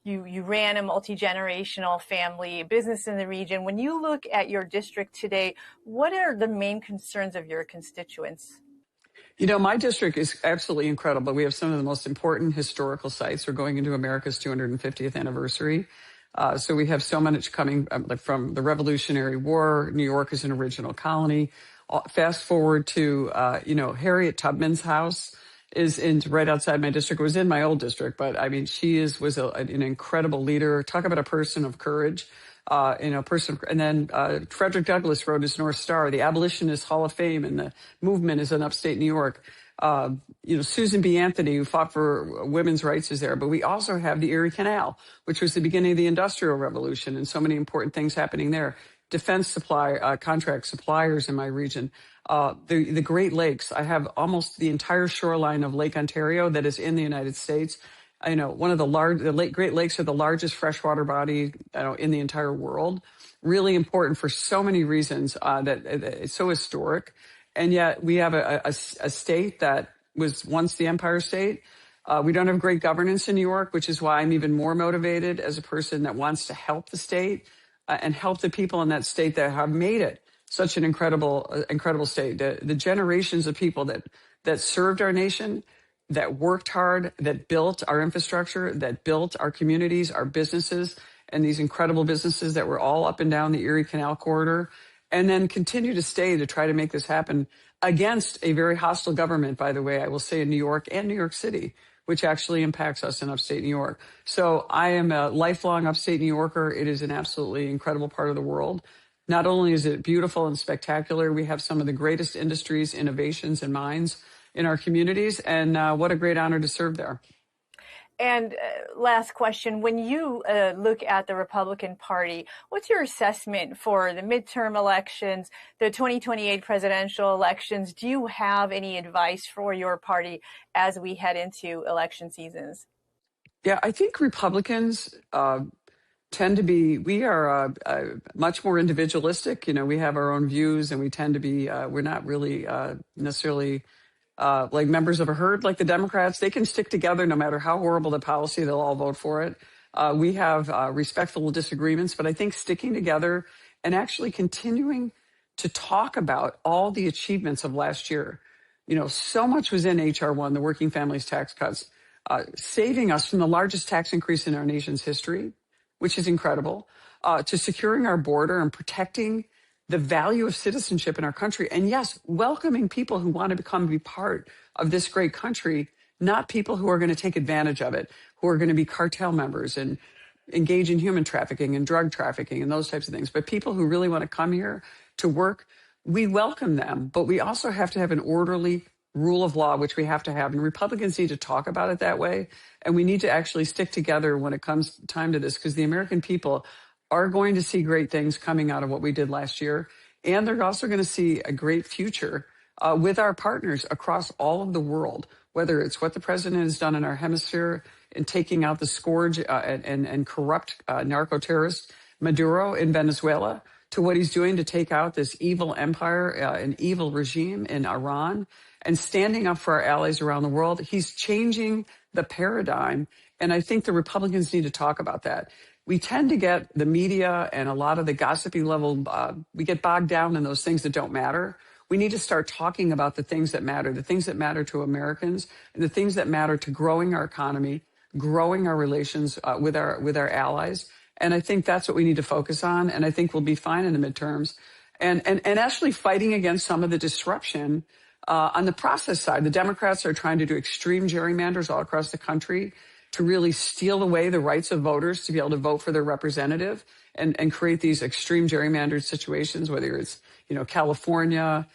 You ran a multi-generational family business in the region. When you look at your district today, what are the main concerns of your constituents? My district is absolutely incredible. We have some of the most important historical sites. We're going into America's 250th anniversary. So we have so much coming from the Revolutionary War. New York is an original colony. Fast forward to, Harriet Tubman's house is in right outside my district. It was in my old district, but I mean, she was an incredible leader. Talk about a person of courage. And then Frederick Douglass wrote his North Star, the Abolitionist Hall of Fame, and the movement is in upstate New York. Susan B. Anthony, who fought for women's rights, is there. But we also have the Erie Canal, which was the beginning of the Industrial Revolution, and so many important things happening there. Defense supply, contract suppliers in my region. The Great Lakes. I have almost the entire shoreline of Lake Ontario that is in the United States. I know one of the Great Lakes are the largest freshwater body in the entire world. Really important for so many reasons that it's so historic. And yet we have a state that was once the Empire State. We don't have great governance in New York, which is why I'm even more motivated as a person that wants to help the state and help the people in that state that have made it such an incredible state. The generations of people that served our nation, that worked hard, that built our infrastructure, that built our communities, our businesses, and these incredible businesses that were all up and down the Erie Canal corridor, and then continue to stay to try to make this happen against a very hostile government, by the way, I will say, in New York and New York City, which actually impacts us in upstate New York. So I am a lifelong upstate New Yorker. It is an absolutely incredible part of the world. Not only is it beautiful and spectacular, we have some of the greatest industries, innovations, and minds in our communities, and what a great honor to serve there. And last question, when you look at the Republican Party, what's your assessment for the midterm elections, the 2028 presidential elections? Do you have any advice for your party as we head into election seasons? Yeah, I think Republicans tend to be, we are much more individualistic. We have our own views, and we tend to be, we're not really necessarily like members of a herd like the Democrats. They can stick together no matter how horrible the policy, they'll all vote for it. We have respectful disagreements, but I think sticking together and actually continuing to talk about all the achievements of last year. So much was in H.R. 1, the Working Families Tax Cuts, saving us from the largest tax increase in our nation's history, which is incredible, to securing our border and protecting the value of citizenship in our country. And yes, welcoming people who want to be part of this great country, not people who are going to take advantage of it, who are going to be cartel members and engage in human trafficking and drug trafficking and those types of things. But people who really want to come here to work, we welcome them, but we also have to have an orderly rule of law, which we have to have. And Republicans need to talk about it that way. And we need to actually stick together when it comes time to this, because the American people are going to see great things coming out of what we did last year. And they're also going to see a great future with our partners across all of the world, whether it's what the president has done in our hemisphere in taking out the scourge and corrupt narco-terrorist Maduro in Venezuela, to what he's doing to take out this evil empire, an evil regime in Iran, and standing up for our allies around the world. He's changing the paradigm. And I think the Republicans need to talk about that. We tend to get the media and a lot of the gossipy level, we get bogged down in those things that don't matter. We need to start talking about the things that matter to Americans, and the things that matter to growing our economy, growing our relations with our allies. And I think that's what we need to focus on. And I think we'll be fine in the midterms. And actually fighting against some of the disruption on the process side. The Democrats are trying to do extreme gerrymanders all across the country to really steal away the rights of voters to be able to vote for their representative and create these extreme gerrymandered situations, whether it's, California,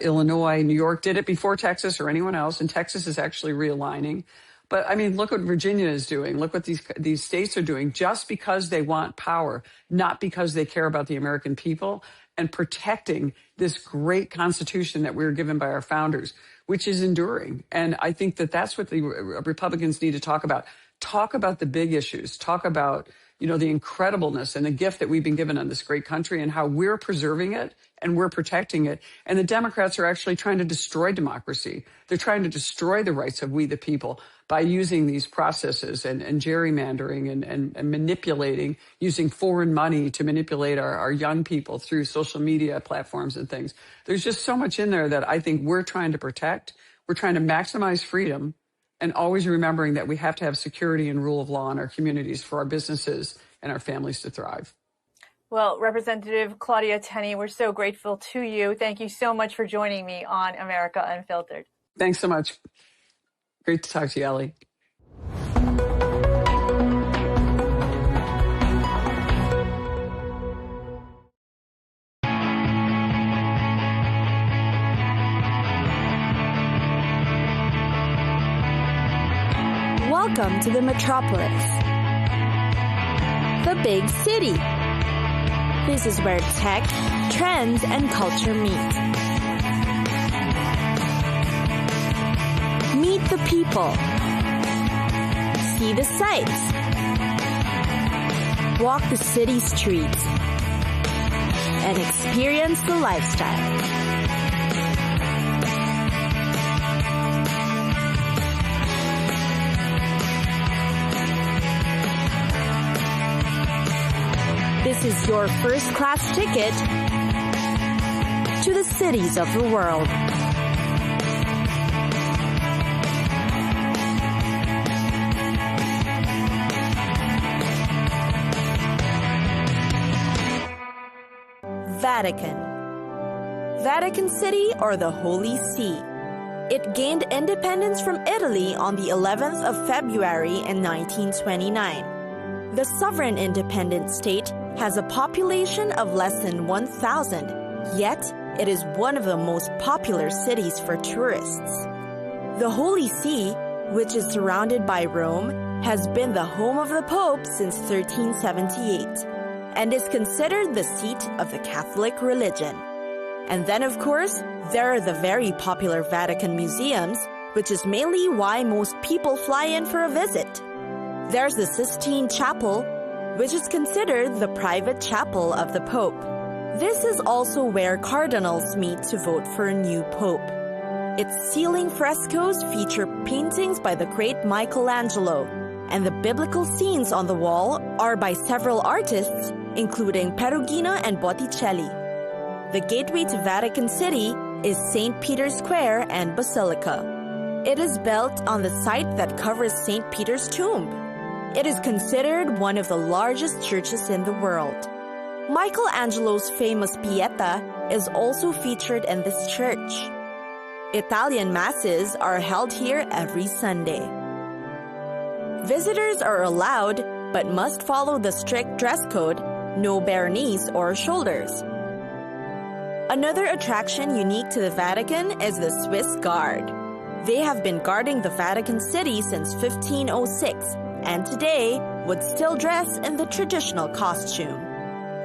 Illinois, New York did it before Texas or anyone else. And Texas is actually realigning. But I mean, look what Virginia is doing. Look what these states are doing just because they want power, not because they care about the American people and protecting this great Constitution that we were given by our founders, which is enduring. And I think that that's what the Republicans need to talk about. Talk about the big issues. Talk about, the incredibleness and the gift that we've been given on this great country and how we're preserving it and we're protecting it. And the Democrats are actually trying to destroy democracy. They're trying to destroy the rights of we the people by using these processes and gerrymandering and manipulating, using foreign money to manipulate our young people through social media platforms and things. There's just so much in there that I think we're trying to protect. We're trying to maximize freedom, and always remembering that we have to have security and rule of law in our communities for our businesses and our families to thrive. Well, Representative Claudia Tenney, we're so grateful to you. Thank you so much for joining me on America Unfiltered. Thanks so much. Great to talk to you, Ellie. Welcome to the metropolis, the big city. This is where tech, trends, and culture meet. Meet the people. See the sights. Walk the city streets. And experience the lifestyle. This is your first-class ticket to the cities of the world. Vatican. Vatican City, or the Holy See. It gained independence from Italy on the 11th of February in 1929. The sovereign independent state has a population of less than 1,000, yet it is one of the most popular cities for tourists. The Holy See, which is surrounded by Rome, has been the home of the Pope since 1378 and is considered the seat of the Catholic religion. And then, of course, there are the very popular Vatican museums, which is mainly why most people fly in for a visit. There's the Sistine Chapel, which is considered the private chapel of the Pope. This is also where cardinals meet to vote for a new Pope. Its ceiling frescoes feature paintings by the great Michelangelo, and the biblical scenes on the wall are by several artists, including Perugino and Botticelli. The gateway to Vatican City is St. Peter's Square and Basilica. It is built on the site that covers St. Peter's tomb. It is considered one of the largest churches in the world. Michelangelo's famous Pieta is also featured in this church. Italian masses are held here every Sunday. Visitors are allowed, but must follow the strict dress code, no bare knees or shoulders. Another attraction unique to the Vatican is the Swiss Guard. They have been guarding the Vatican City since 1506, and today would still dress in the traditional costume.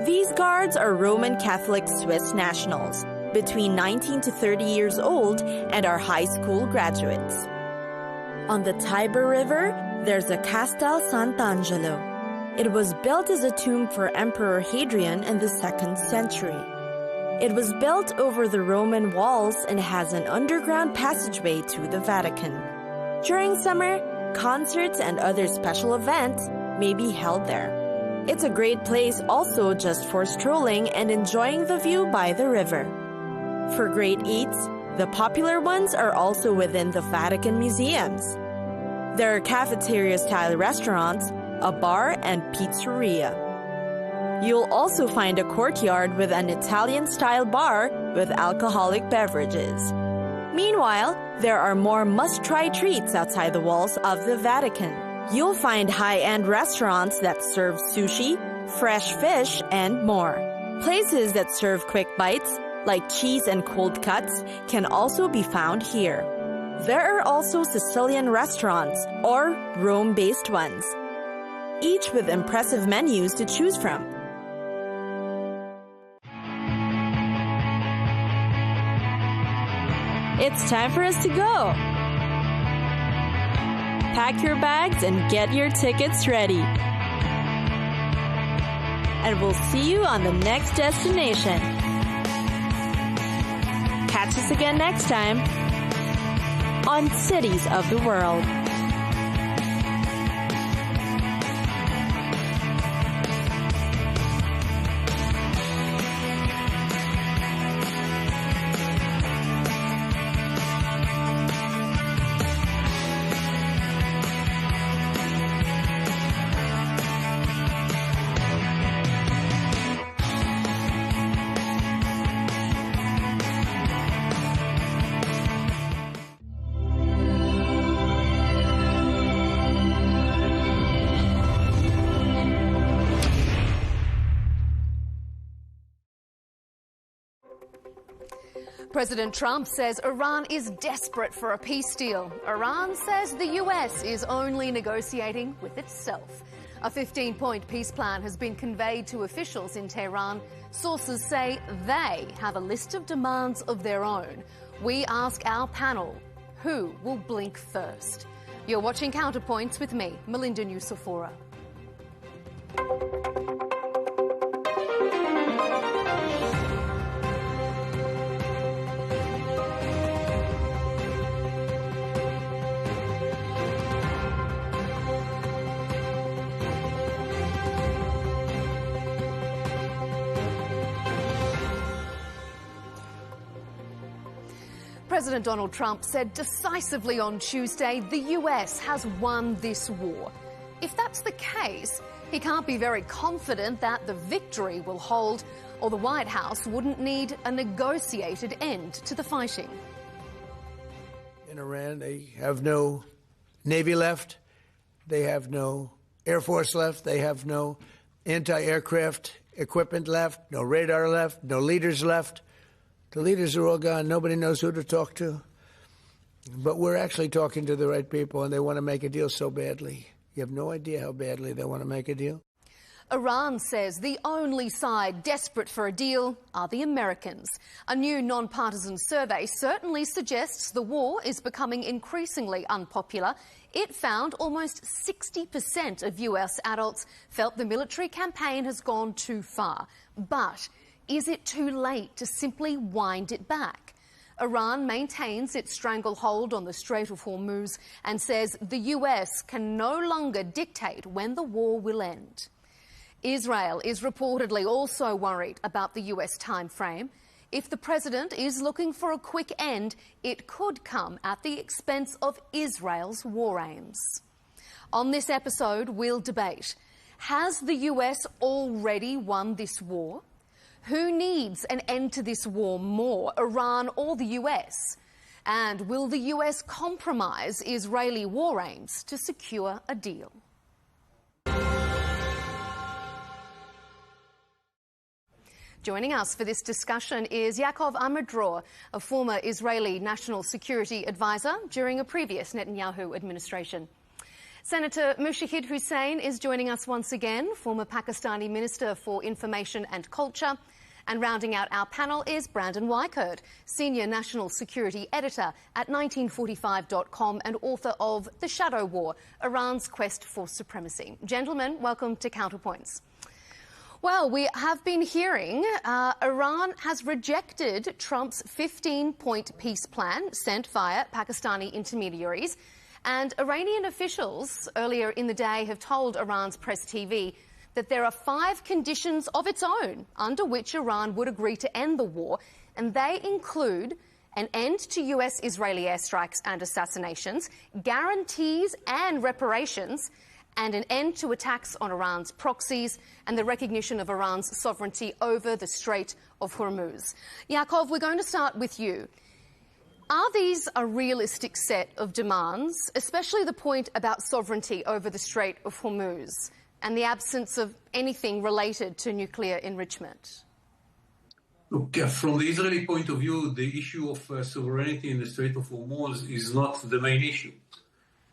These guards are Roman Catholic Swiss nationals, between 19 to 30 years old, and are high school graduates. On the Tiber River, there's a Castel Sant'Angelo. It was built as a tomb for Emperor Hadrian in the 2nd century. It was built over the Roman walls and has an underground passageway to the Vatican. During summer, concerts and other special events may be held there. It's a great place also just for strolling and enjoying the view by the river. For great eats, the popular ones are also within the Vatican museums. There are cafeteria-style restaurants, a bar, and pizzeria. You'll also find a courtyard with an Italian-style bar with alcoholic beverages. Meanwhile, there are more must-try treats outside the walls of the Vatican. You'll find high-end restaurants that serve sushi, fresh fish, and more. Places that serve quick bites, like cheese and cold cuts, can also be found here. There are also Sicilian restaurants, or Rome-based ones, each with impressive menus to choose from. It's time for us to go! Pack your bags and get your tickets ready. And we'll see you on the next destination. Catch us again next time on Cities of the World. President Trump says Iran is desperate for a peace deal. Iran says the US is only negotiating with itself. A 15-point peace plan has been conveyed to officials in Tehran. Sources say they have a list of demands of their own. We ask our panel, who will blink first? You're watching Counterpoints with me, Melinda Nucifora. President Donald Trump said decisively on Tuesday the US has won this war. If that's the case, he can't be very confident that the victory will hold, or the White House wouldn't need a negotiated end to the fighting. In Iran, they have no Navy left, they have no Air Force left, they have no anti-aircraft equipment left, no radar left, no leaders left. The leaders are all gone. Nobody knows who to talk to. But we're actually talking to the right people, and they want to make a deal so badly. You have no idea how badly they want to make a deal. Iran says the only side desperate for a deal are the Americans. A new non-partisan survey certainly suggests the war is becoming increasingly unpopular. It found almost 60% of US adults felt the military campaign has gone too far. But is it too late to simply wind it back? Iran maintains its stranglehold on the Strait of Hormuz and says the US can no longer dictate when the war will end. Israel is reportedly also worried about the US time frame. If the president is looking for a quick end, it could come at the expense of Israel's war aims. On this episode, we'll debate: has the US already won this war? Who needs an end to this war more, Iran or the US? And will the US compromise Israeli war aims to secure a deal? Joining us for this discussion is Yaakov Amidror, a former Israeli national security advisor during a previous Netanyahu administration. Senator Mushahid Hussain is joining us once again, former Pakistani Minister for Information and Culture. And rounding out our panel is Brandon Weichert, Senior National Security Editor at 1945.com and author of The Shadow War, Iran's Quest for Supremacy. Gentlemen, welcome to Counterpoints. Well, we have been hearing Iran has rejected Trump's 15-point peace plan sent via Pakistani intermediaries. And Iranian officials earlier in the day have told Iran's Press TV that there are 5 conditions of its own under which Iran would agree to end the war, and they include an end to US-Israeli airstrikes and assassinations, guarantees and reparations, and an end to attacks on Iran's proxies and the recognition of Iran's sovereignty over the Strait of Hormuz. Yaakov, we're going to start with you. Are these a realistic set of demands, especially the point about sovereignty over the Strait of Hormuz and the absence of anything related to nuclear enrichment? Look, from the Israeli point of view, the issue of sovereignty in the Strait of Hormuz is not the main issue.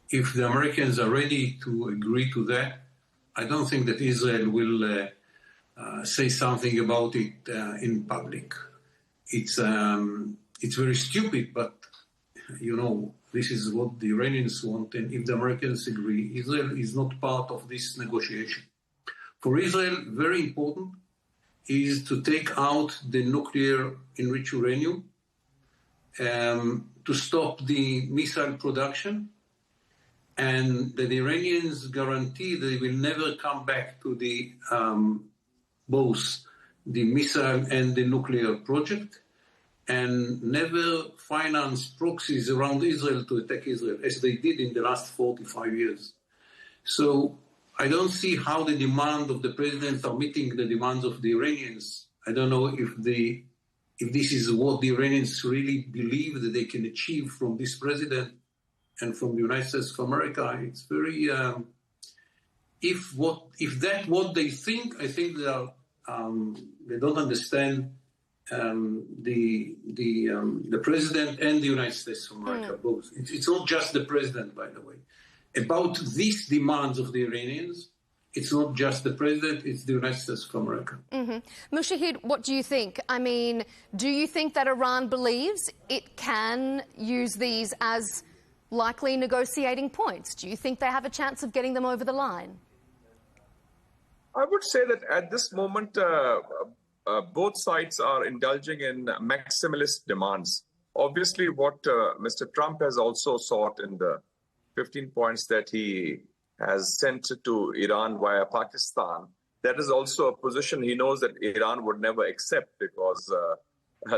If the Americans are ready to agree to that, I don't think that Israel will say something about it in public. It's very stupid, but, you know, this is what the Iranians want, and if the Americans agree, Israel is not part of this negotiation. For Israel, very important is to take out the nuclear enriched uranium, to stop the missile production, and the Iranians guarantee they will never come back to the both the missile and the nuclear project, and never finance proxies around Israel to attack Israel, as they did in the last 45 years. So I don't see how the demand of the president are meeting the demands of the Iranians. I don't know if this is what the Iranians really believe that they can achieve from this president and from the United States of America. It's very, if that's what they think, I think they don't understand the president and the United States of America both. It's not just the president, by the way. About these demands of the Iranians, it's not just the president, it's the United States of America. Mushahid, what do you think? I mean, do you think that Iran believes it can use these as likely negotiating points? Do you think they have a chance of getting them over the line? I would say that at this moment, both sides are indulging in maximalist demands. Obviously, what Mr. Trump has also sought in the 15 points that he has sent to Iran via Pakistan, that is also a position he knows that Iran would never accept, because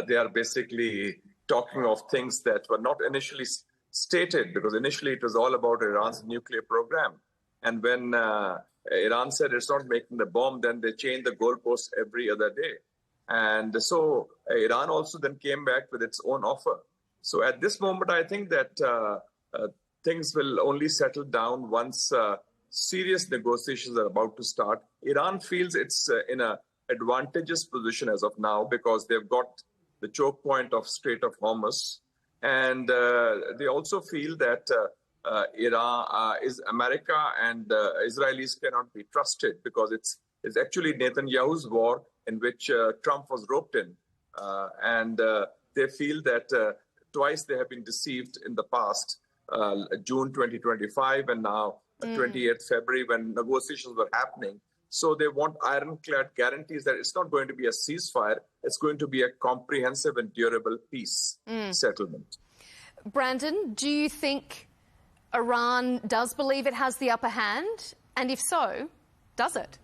they are basically talking of things that were not initially stated, because initially it was all about Iran's nuclear program. And when Iran said it's not making the bomb, then they changed the goalposts every other day. And so Iran also then came back with its own offer. So at this moment, I think that things will only settle down once serious negotiations are about to start. Iran feels it's in an advantageous position as of now, because they've got the choke point of Strait of Hormuz. And they also feel that America and Israelis cannot be trusted, because it's actually Netanyahu's war in which Trump was roped in. And they feel that twice they have been deceived in the past, June 2025 and now 28th February, when negotiations were happening. So they want ironclad guarantees that it's not going to be a ceasefire, it's going to be a comprehensive and durable peace settlement. Brandon, do you think Iran does believe it has the upper hand? And if so, does it?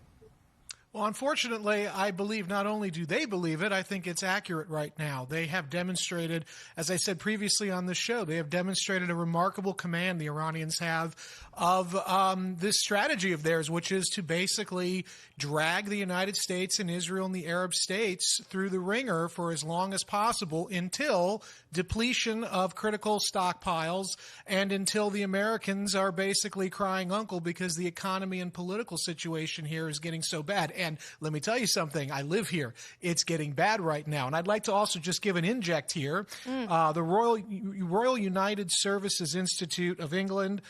Well, unfortunately, I believe not only do they believe it, I think it's accurate right now. They have demonstrated, as I said previously on the show, they have demonstrated a remarkable command, the Iranians have, of this strategy of theirs, which is to basically drag the United States and Israel and the Arab states through the ringer for as long as possible until depletion of critical stockpiles and until the Americans are basically crying uncle because the economy and political situation here is getting so bad. And let me tell you something, I live here. It's getting bad right now. And I'd like to also just give an inject here. The Royal United Services Institute of England,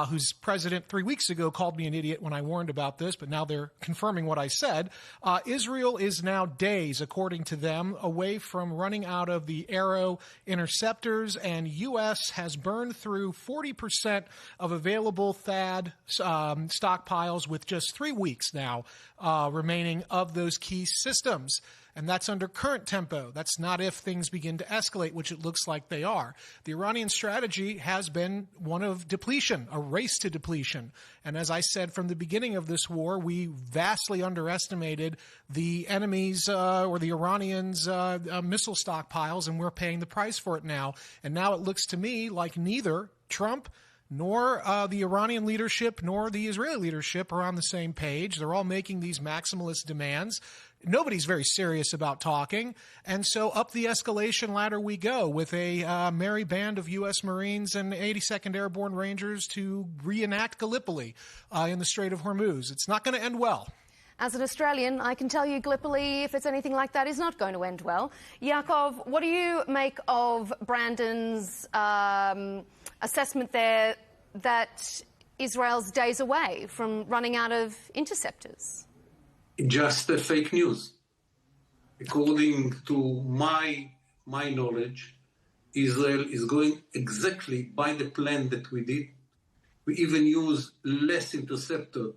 whose president 3 weeks ago called me an idiot when I warned about this, but now they're confirming what I said. Israel is now days, according to them, away from running out of the Arrow interceptors, and U.S. has burned through 40% of available THAAD stockpiles with just 3 weeks now remaining of those key systems. And that's under current tempo. That's not if things begin to escalate, which it looks like they are. The Iranian strategy has been one of depletion, a race to depletion. And as I said from the beginning of this war, we vastly underestimated the enemy's or the Iranians' missile stockpiles, and we're paying the price for it now. And now it looks to me like neither Trump nor the Iranian leadership nor the Israeli leadership are on the same page. They're all making these maximalist demands. Nobody's very serious about talking. And so up the escalation ladder we go with a merry band of U.S. Marines and 82nd Airborne Rangers to reenact Gallipoli in the Strait of Hormuz. It's not going to end well. As an Australian, I can tell you Gallipoli, if it's anything like that, is not going to end well. Yaakov, what do you make of Brandon's assessment there that Israel's days away from running out of interceptors? Just fake news. According to my knowledge, Israel is going exactly by the plan that we did. We even use less interceptors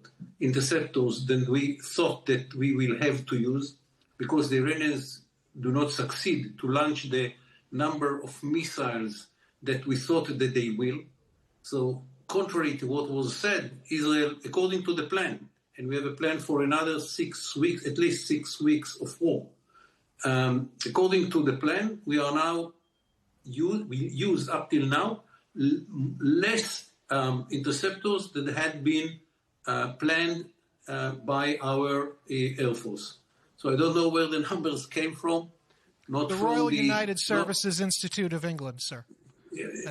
than we thought that we will have to use, because the Iranians do not succeed to launch the number of missiles that we thought that they will. So contrary to what was said, Israel, according to the plan, and we have a plan for another 6 weeks, at least 6 weeks of war. According to the plan, we are now we used up till now less interceptors that had been planned by our Air Force. So I don't know where the numbers came from. Not the from Royal United Services Institute of England, sir.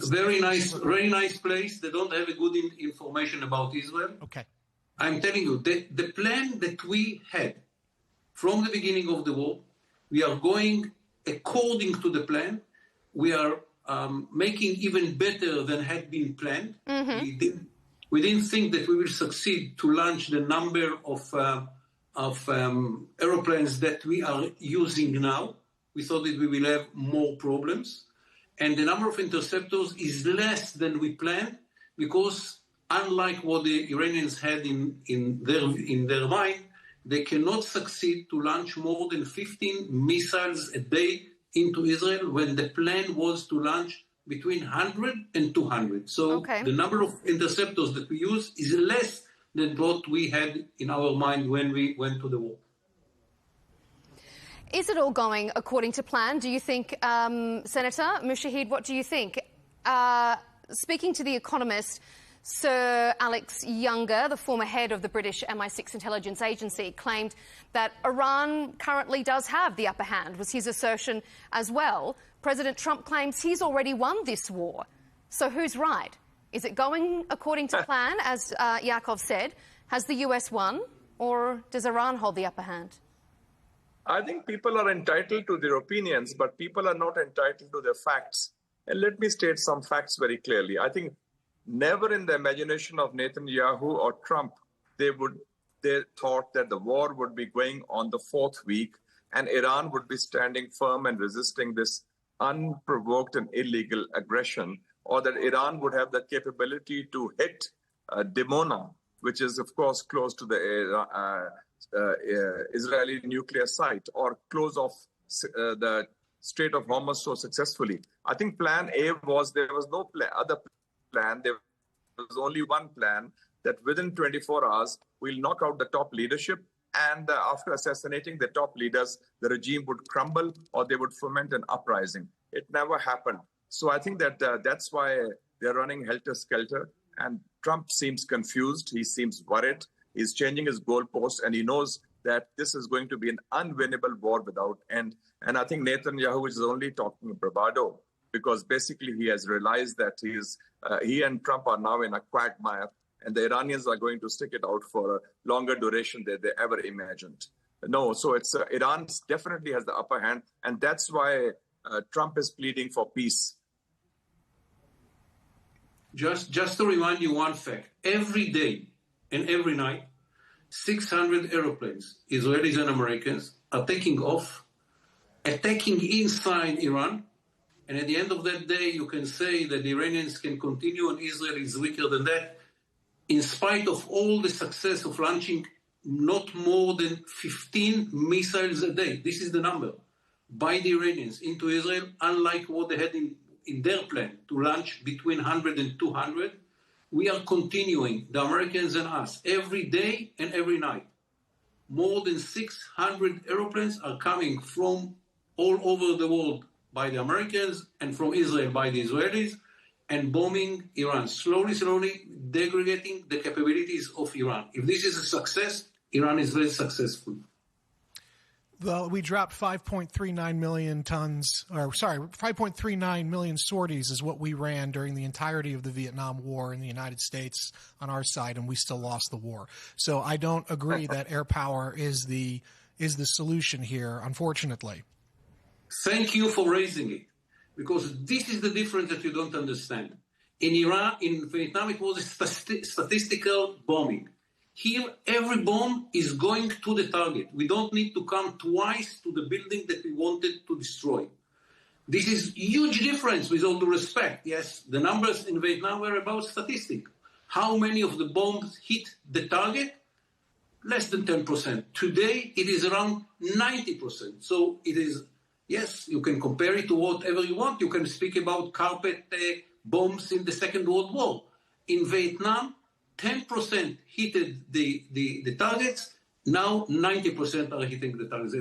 Very nice place. They don't have a good information about Israel. Okay. I'm telling you, the plan that we had from the beginning of the war, we are going according to the plan. We are making even better than had been planned. We didn't think that we will succeed to launch the number of aeroplanes that we are using now. We thought that we will have more problems. And the number of interceptors is less than we planned because unlike what the Iranians had in their mind, they cannot succeed to launch more than 15 missiles a day into Israel when the plan was to launch between 100 and 200. So the number of interceptors that we use is less than what we had in our mind when we went to the war. Is it all going according to plan? Do you think, Senator Mushahid, what do you think? Speaking to The Economist, Sir Alex Younger, the former head of the British MI6 intelligence agency, claimed that Iran currently does have the upper hand, was his assertion as well. President Trump claims he's already won this war. So who's right? Is it going according to plan, as Yaakov said? Has the US won, or does Iran hold the upper hand? I think people are entitled to their opinions, but people are not entitled to their facts. And let me state some facts very clearly. I think never in the imagination of Netanyahu or Trump, they thought that the war would be going on the fourth week and Iran would be standing firm and resisting this unprovoked and illegal aggression, or that Iran would have the capability to hit Dimona, which is, of course, close to the Israeli nuclear site, or close off the Strait of Hormuz so successfully. I think plan A was there was no other plan. There was only one plan, that within 24 hours, we'll knock out the top leadership. And after assassinating the top leaders, the regime would crumble or they would foment an uprising. It never happened. So I think that that's why they're running helter-skelter. And Trump seems confused. He seems worried. He's changing his goalposts, and he knows that this is going to be an unwinnable war without end. And I think Netanyahu is only talking bravado because basically he has realized that he and Trump are now in a quagmire, and the Iranians are going to stick it out for a longer duration than they ever imagined. No, so it's Iran definitely has the upper hand, and that's why Trump is pleading for peace. Just to remind you one fact, every day and every night, 600 aeroplanes, Israelis and Americans, are taking off, attacking inside Iran. And at the end of that day, you can say that the Iranians can continue and Israel is weaker than that, in spite of all the success of launching not more than 15 missiles a day. This is the number by the Iranians into Israel, unlike what they had in their plan to launch between 100 and 200. We are continuing, the Americans and us, every day and every night. More than 600 aeroplanes are coming from all over the world by the Americans and from Israel by the Israelis, and bombing Iran, slowly degrading the capabilities of Iran. If this is a success, Iran is very successful. Well, we dropped 5.39 million tons, or sorry, 5.39 million sorties is what we ran during the entirety of the Vietnam War in the United States on our side, and we still lost the war. So I don't agree that air power is the solution here, unfortunately. Thank you for raising it, because this is the difference that you don't understand. In Vietnam, it was a statistical bombing. Here, every bomb is going to the target. We don't need to come twice to the building that we wanted to destroy. This is a huge difference, with all due respect. Yes, the numbers in Vietnam were about statistic. How many of the bombs hit the target? Less than 10%. Today, it is around 90%. So it is, yes, you can compare it to whatever you want. You can speak about carpet bombs in the Second World War. In Vietnam, 10% hit the targets. Now 90% are hitting the targets.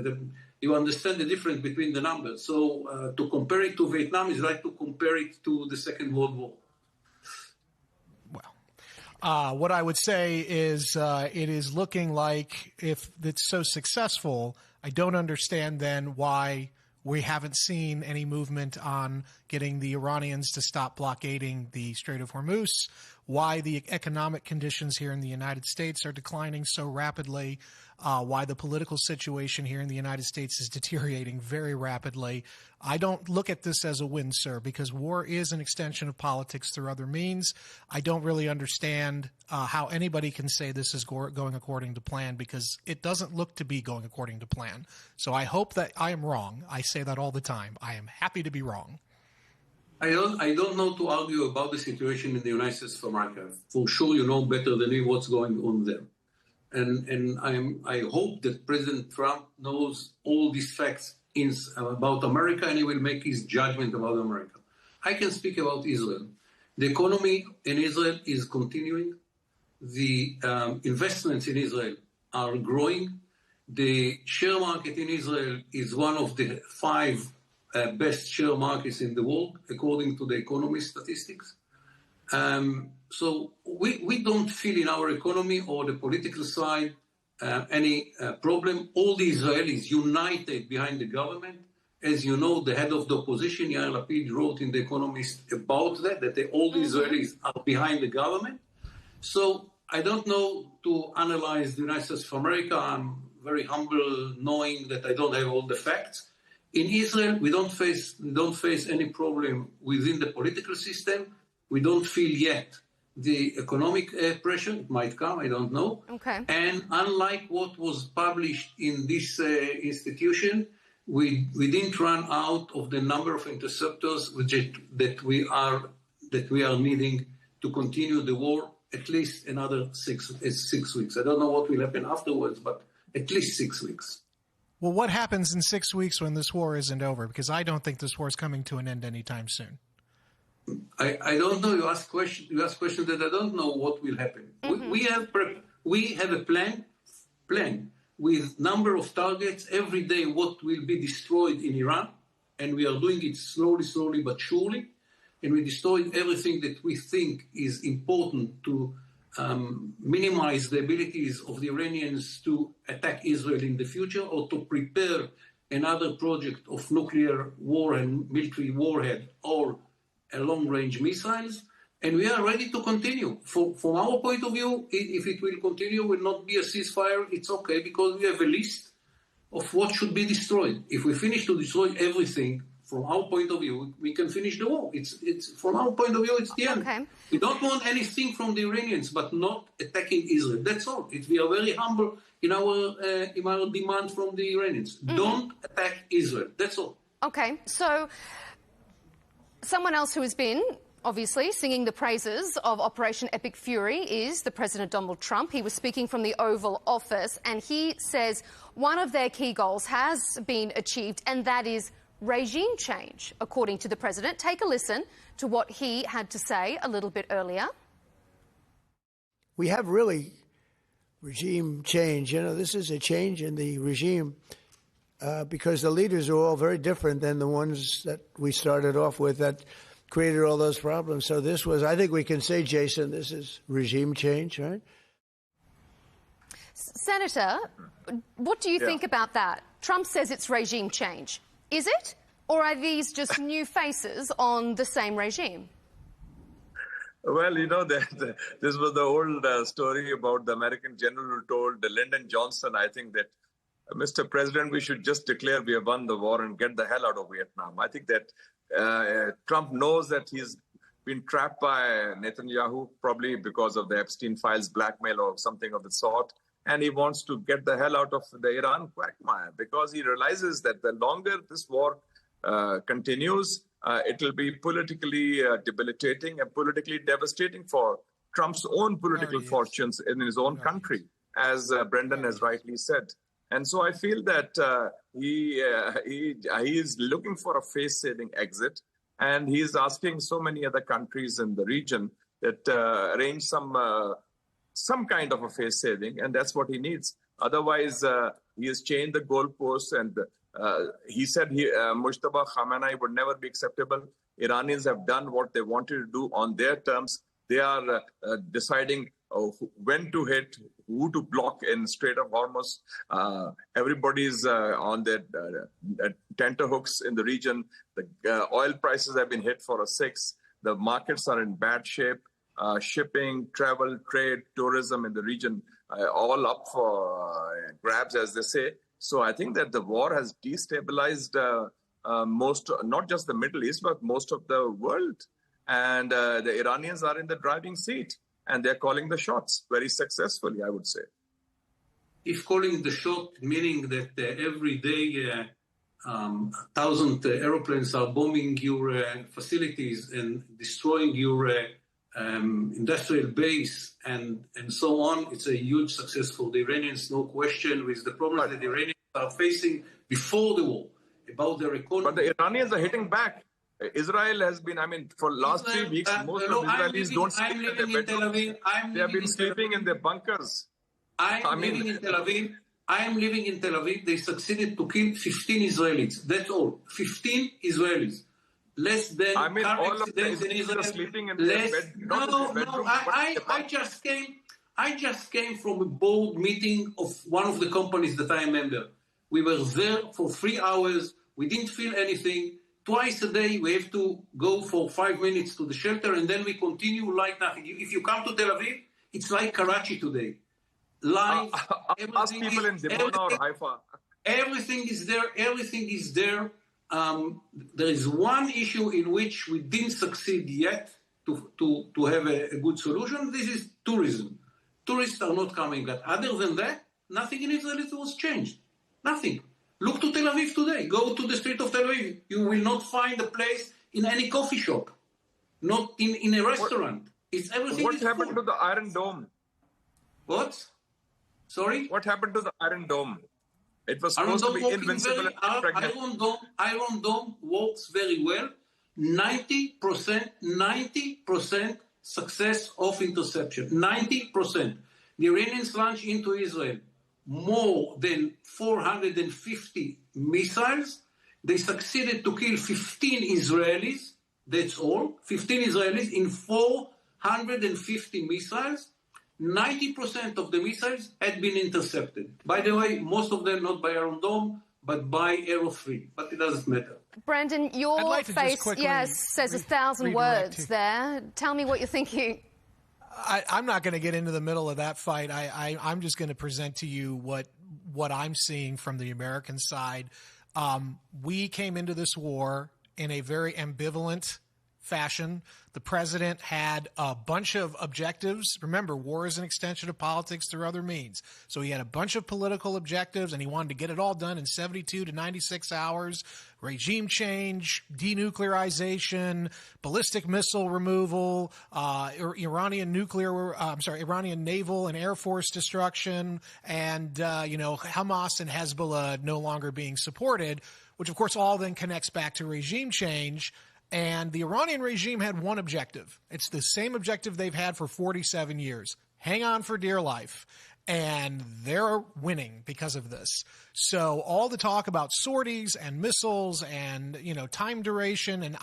You understand the difference between the numbers. So to compare it to Vietnam is like to compare it to the Second World War. Well, what I would say is it is looking like, if it's so successful, I don't understand then why we haven't seen any movement on getting the Iranians to stop blockading the Strait of Hormuz, why the economic conditions here in the United States are declining so rapidly, why the political situation here in the United States is deteriorating very rapidly. I don't look at this as a win, sir, because war is an extension of politics through other means. I don't really understand how anybody can say this is going according to plan, because it doesn't look to be going according to plan. So I hope that I am wrong. I say that all the time. I am happy to be wrong. I don't know to argue about the situation in the United States of America. For sure, you know better than me what's going on there. And I hope that President Trump knows all these facts about America, and he will make his judgment about America. I can speak about Israel. The economy in Israel is continuing. The investments in Israel are growing. The share market in Israel is one of the 5 best share markets in the world, according to the Economist statistics. So we don't feel in our economy or the political side any problem. All the Israelis united behind the government. As you know, the head of the opposition, Yair Lapid, wrote in The Economist about that all the Israelis are behind the government. So I don't know to analyze the United States of America. I'm very humble knowing that I don't have all the facts. In Israel, we don't face any problem within the political system. We don't feel yet the economic pressure. It might come, I don't know. Okay. And unlike what was published in this institution, we didn't run out of the number of interceptors that we are needing to continue the war at least another 6 weeks. I don't know what will happen afterwards, but at least 6 weeks. Well, what happens in 6 weeks when this war isn't over? Because I don't think this war is coming to an end anytime soon. I don't know. You ask questions that I don't know what will happen. We have a plan with number of targets every day. What will be destroyed in Iran, and we are doing it slowly but surely. And we destroyed everything that we think is important to minimize the abilities of the Iranians to attack Israel in the future, or to prepare another project of nuclear war and military warhead or long-range missiles. And we are ready to continue. From our point of view, if it will continue, will not be a ceasefire, it's okay, because we have a list of what should be destroyed. If we finish to destroy everything, from our point of view, we can finish the war. It's from our point of view, it's the end. Okay. We don't want anything from the Iranians, but not attacking Israel. That's all. We are very humble in our demand from the Iranians. Don't attack Israel. That's all. Okay. So someone else who has been obviously singing the praises of Operation Epic Fury is the President Donald Trump. He was speaking from the Oval Office, and he says one of their key goals has been achieved, and that is regime change, according to the president. Take a listen to what he had to say a little bit earlier. We have really regime change. You know, this is a change in the regime because the leaders are all very different than the ones that we started off with that created all those problems. So this was, I think we can say, Jason, this is regime change, right? Senator, what do you think about that? Trump says it's regime change. Is it? Or are these just new faces on the same regime? Well, you know, this was the old story about the American general who told Lyndon Johnson, I think, that, Mr. President, we should just declare we have won the war and get the hell out of Vietnam. I think that Trump knows that he's been trapped by Netanyahu, probably because of the Epstein files, blackmail or something of the sort. And he wants to get the hell out of the Iran quagmire because he realizes that the longer this war continues, it will be politically debilitating and politically devastating for Trump's own political fortunes in his own country, as Brendan has rightly said. And so I feel that he is looking for a face-saving exit, and he's asking so many other countries in the region that arrange some kind of a face-saving, and that's what he needs. Otherwise, he has changed the goalposts, and he said Mujtaba Khamenei would never be acceptable. Iranians have done what they wanted to do on their terms. They are deciding when to hit, who to block in Strait of Hormuz. Everybody's on their tenterhooks in the region. The oil prices have been hit for a 6. The markets are in bad shape. shipping, travel, trade, tourism in the region, all up for grabs, as they say. So I think that the war has destabilized most, not just the Middle East, but most of the world. And the Iranians are in the driving seat, and they're calling the shots very successfully, I would say. If calling the shot, meaning that every day 1,000 aeroplanes are bombing your facilities and destroying your industrial base and so on, it's a huge success for the Iranians, no question, with the problems that the Iranians are facing before the war about their economy. But the Iranians are hitting back. Israel has been, for last 3 weeks, most of Israelis don't sleep in their bedrooms. They have been sleeping in their bunkers. I'm living in Tel Aviv. They succeeded to kill 15 Israelis. That's all. 15 Israelis. Less than car accidents in Israel. Sleeping in their bed. I just came from a board meeting of one of the companies that I am a member. We were there for 3 hours. We didn't feel anything. Twice a day, we have to go for 5 minutes to the shelter, and then we continue like nothing. If you come to Tel Aviv, it's like Karachi today. Live, ask people in Dimona or Haifa. Everything is there. Everything is there. There is one issue in which we didn't succeed yet to have a good solution. This is tourism. Tourists are not coming back. Other than that, nothing in Israel was changed. Nothing. Look to Tel Aviv today. Go to the street of Tel Aviv. You will not find a place in any coffee shop, not in a restaurant. What happened to the Iron Dome? What? Sorry? What happened to the Iron Dome? It was supposed to be invincible. Iron Dome works very well. 90% success of interception. 90%. The Iranians launched into Israel more than 450 missiles. They succeeded to kill 15 Israelis. That's all. 15 Israelis in 450 missiles. 90% of the missiles had been intercepted. By the way, most of them not by Iron Dome, but by Arrow 3. But it doesn't matter. Brandon, your face, says 1,000 words there. Tell me what you're thinking. I'm not going to get into the middle of that fight. I'm just going to present to you what I'm seeing from the American side. We came into this war in a very ambivalent fashion. The president had a bunch of objectives. Remember, war is an extension of politics through other means. So he had a bunch of political objectives, and he wanted to get it all done in 72 to 96 hours. Regime change, denuclearization, ballistic missile removal, Iranian naval and air force destruction, and, Hamas and Hezbollah no longer being supported, which, of course, all then connects back to regime change. And the Iranian regime had one objective. It's the same objective they've had for 47 years. Hang on for dear life. And they're winning because of this. So all the talk about sorties and missiles and, time duration and,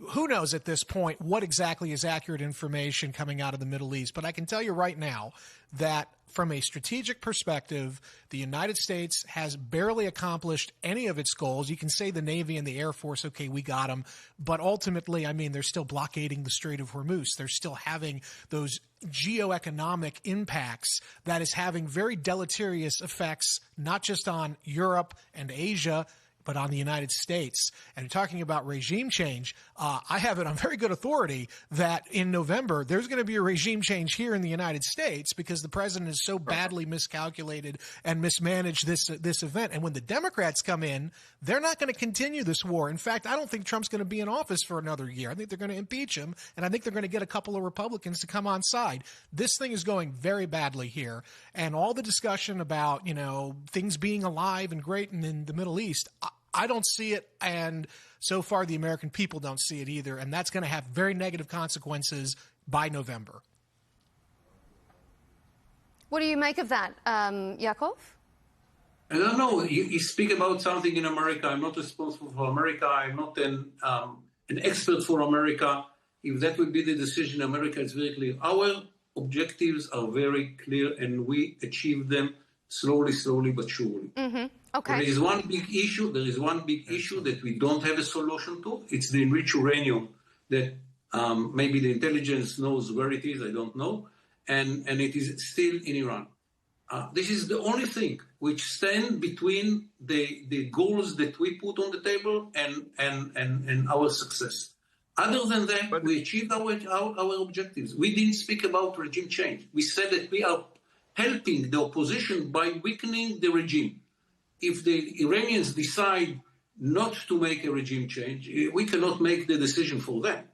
who knows at this point what exactly is accurate information coming out of the Middle East. But I can tell you right now that from a strategic perspective, the United States has barely accomplished any of its goals. You can say the Navy and the Air Force, okay, we got them. But ultimately, they're still blockading the Strait of Hormuz. They're still having those geoeconomic impacts that is having very deleterious effects, not just on Europe and Asia, but on the United States. And talking about regime change, I have it on very good authority that in November, there's going to be a regime change here in the United States because the president has so badly miscalculated and mismanaged this event. And when the Democrats come in, they're not going to continue this war. In fact, I don't think Trump's going to be in office for another year. I think they're going to impeach him, and I think they're going to get a couple of Republicans to come on side. This thing is going very badly here. And all the discussion about, things being alive and great in the Middle East, I don't see it, and so far the American people don't see it either, and that's going to have very negative consequences by November. What do you make of that, Yaakov? I don't know. You speak about something in America. I'm not responsible for America. I'm not an expert for America. If that would be the decision in America, it's very clear. Our objectives are very clear, and we achieve them slowly but surely. Mm-hmm. Okay. There is one big issue. That we don't have a solution to. It's the enriched uranium that Maybe the intelligence knows where it is, I don't know. And it is still in Iran. This is the only thing which stands between the goals that we put on the table and our success. Other than that, we achieved our objectives. We didn't speak about regime change. We said that we are helping the opposition by weakening the regime. If the Iranians decide not to make a regime change, we cannot make the decision for them.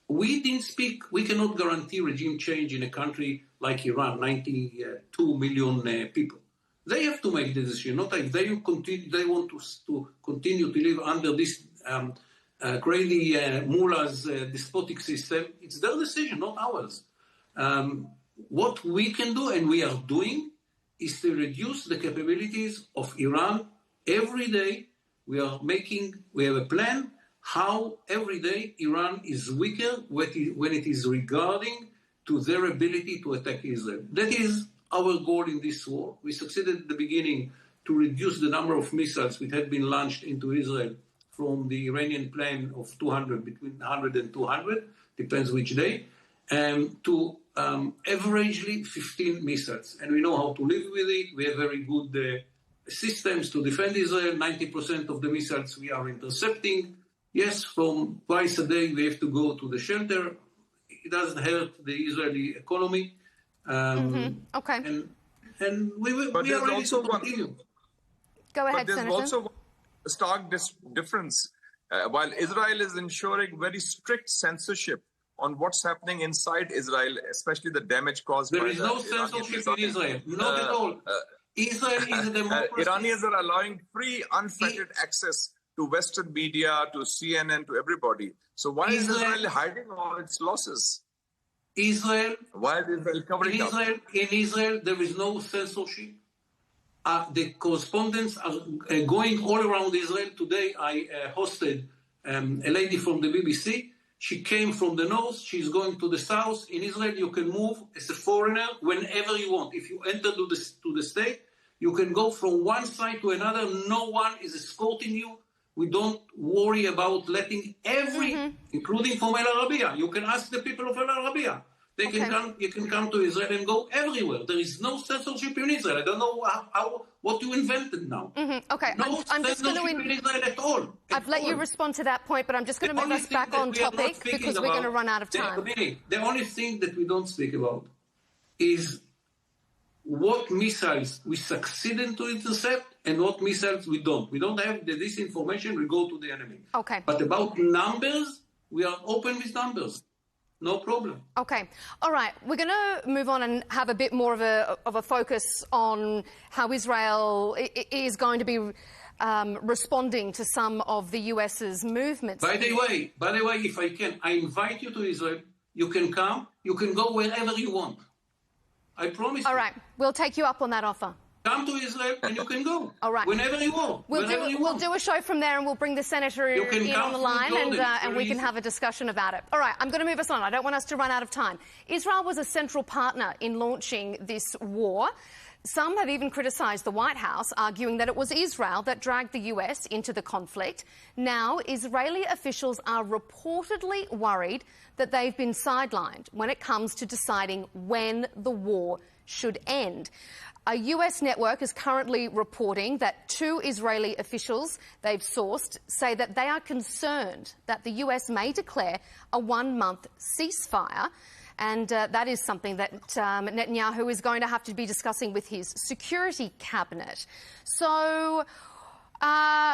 We didn't speak, we cannot guarantee regime change in a country like Iran, 92 million people. They have to make the decision, not if they want to continue to live under this crazy mullah's despotic system. It's their decision, not ours. What we can do, and we are doing, is to reduce the capabilities of Iran every day. We have a plan how every day Iran is weaker when it is regarding to their ability to attack Israel. That is our goal in this war. We succeeded at the beginning to reduce the number of missiles which had been launched into Israel from the Iranian plan of 200, between 100 and 200, depends which day, to averagely 15 missiles. And we know how to live with it. We have very good systems to defend Israel. 90% of the missiles we are intercepting. Yes, from twice a day we have to go to the shelter. It doesn't hurt the Israeli economy. Okay. And we are ready to continue. Go ahead, But there's Senator. also a stark difference. While Israel is ensuring very strict censorship on what's happening inside Israel, especially the damage caused by There is no censorship in Israel, not at all. Israel is a democracy. Iranians are allowing free, unfettered access to Western media, to CNN, to everybody. So why is Israel hiding all its losses? Why is Israel covering up? In Israel, there is no censorship. The correspondents are going all around Israel. Today, I hosted a lady from the BBC. She came from the north. She's going to the south. In Israel, you can move as a foreigner whenever you want. If you enter to the state, you can go from one side to another. No one is escorting you. We don't worry about letting including from El Arabiya. You can ask the people of El Arabiya. They can come. You can come to Israel and go everywhere. There is no censorship in Israel. I don't know what you invented now. Okay, no I'm just going censorship in Israel at all. I've let you respond to that point, but I'm just going to move us back on topic because we're going to run out of time. The only thing that we don't speak about is what missiles we succeeded to intercept and what missiles we don't. We don't have this information. We go to the enemy. Okay. But about numbers, we are open with numbers. No problem. Okay. All right. We're going to move on and have a bit more of a focus on how Israel is going to be responding to some of the US's movements. By the way, if I can, I invite you to Israel. You can come. You can go wherever you want. I promise you. All right. We'll take you up on that offer. Come to Israel and you can go. All right. Whenever you want. We'll do a show from there and we'll bring the senator in on the line and we can have a discussion about it. All right. I'm going to move us on. I don't want us to run out of time. Israel was a central partner in launching this war. Some have even criticised the White House, arguing that it was Israel that dragged the US into the conflict. Now, Israeli officials are reportedly worried that they've been sidelined when it comes to deciding when the war should end. A US network is currently reporting that 2 Israeli officials they've sourced say that they are concerned that the US may declare a 1-month ceasefire. And that is something that Netanyahu is going to have to be discussing with his security cabinet. So, Yaakov,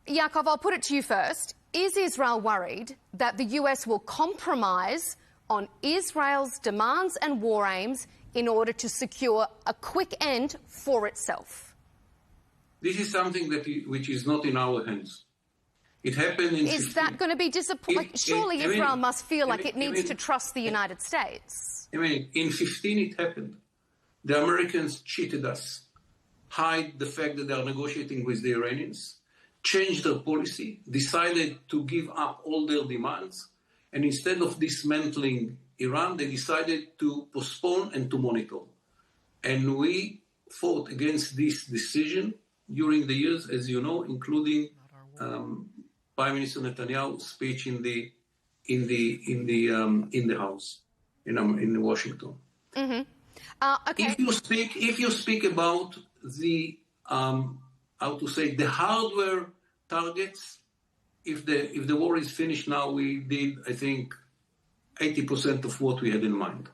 I'll put it to you first. Is Israel worried that the US will compromise on Israel's demands and war aims in order to secure a quick end for itself? This is something which is not in our hands. It happened in 15. Is that going to be disappointing? Surely Israel must feel like it needs to trust the United States. In 15 it happened. The Americans cheated us, hide the fact that they are negotiating with the Iranians, changed their policy, decided to give up all their demands, and instead of dismantling Iran, they decided to postpone and to monitor. And we fought against this decision during the years, as you know, including Prime Minister Netanyahu's speech in the in the House, in Washington. Mm-hmm. Okay. If you speak about the the hardware targets, if the war is finished now, we did, I think, 80% of what we had in mind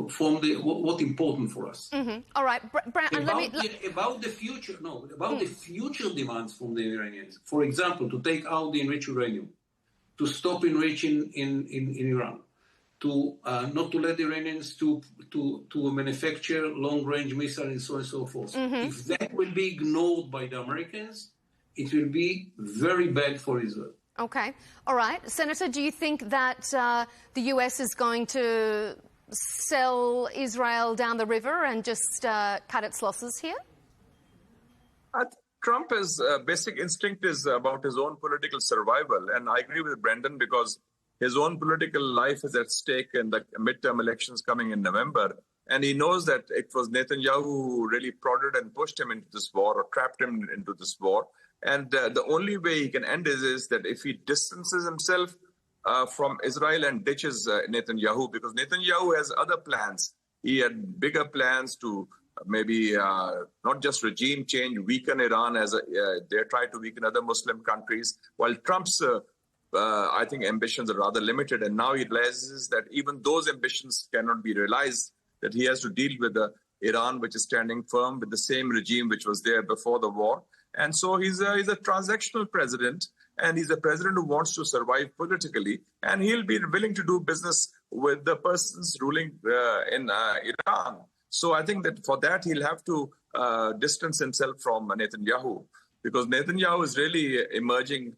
from what's important for us. Mm-hmm. All right, about the future demands from the Iranians. For example, to take out the enriched uranium, to stop enriching in Iran, to not to let the Iranians to manufacture long-range missiles and so on and so forth. Mm-hmm. If that will be ignored by the Americans, it will be very bad for Israel. Okay. All right. Senator, do you think that the US is going to sell Israel down the river and just cut its losses here? Trump's basic instinct is about his own political survival. And I agree with Brendan because his own political life is at stake in the midterm elections coming in November. And he knows that it was Netanyahu who really prodded and pushed him into this war or trapped him into this war. And the only way he can end is that if he distances himself from Israel and ditches Netanyahu, because Netanyahu has other plans. He had bigger plans to maybe not just regime change, weaken Iran as they try to weaken other Muslim countries, while Trump's I think ambitions are rather limited. And now he realizes that even those ambitions cannot be realized, that he has to deal with Iran, which is standing firm with the same regime which was there before the war. And so he's a transactional president, and he's a president who wants to survive politically, and he'll be willing to do business with the persons ruling in Iran. So I think that for that, he'll have to distance himself from Netanyahu, because Netanyahu is really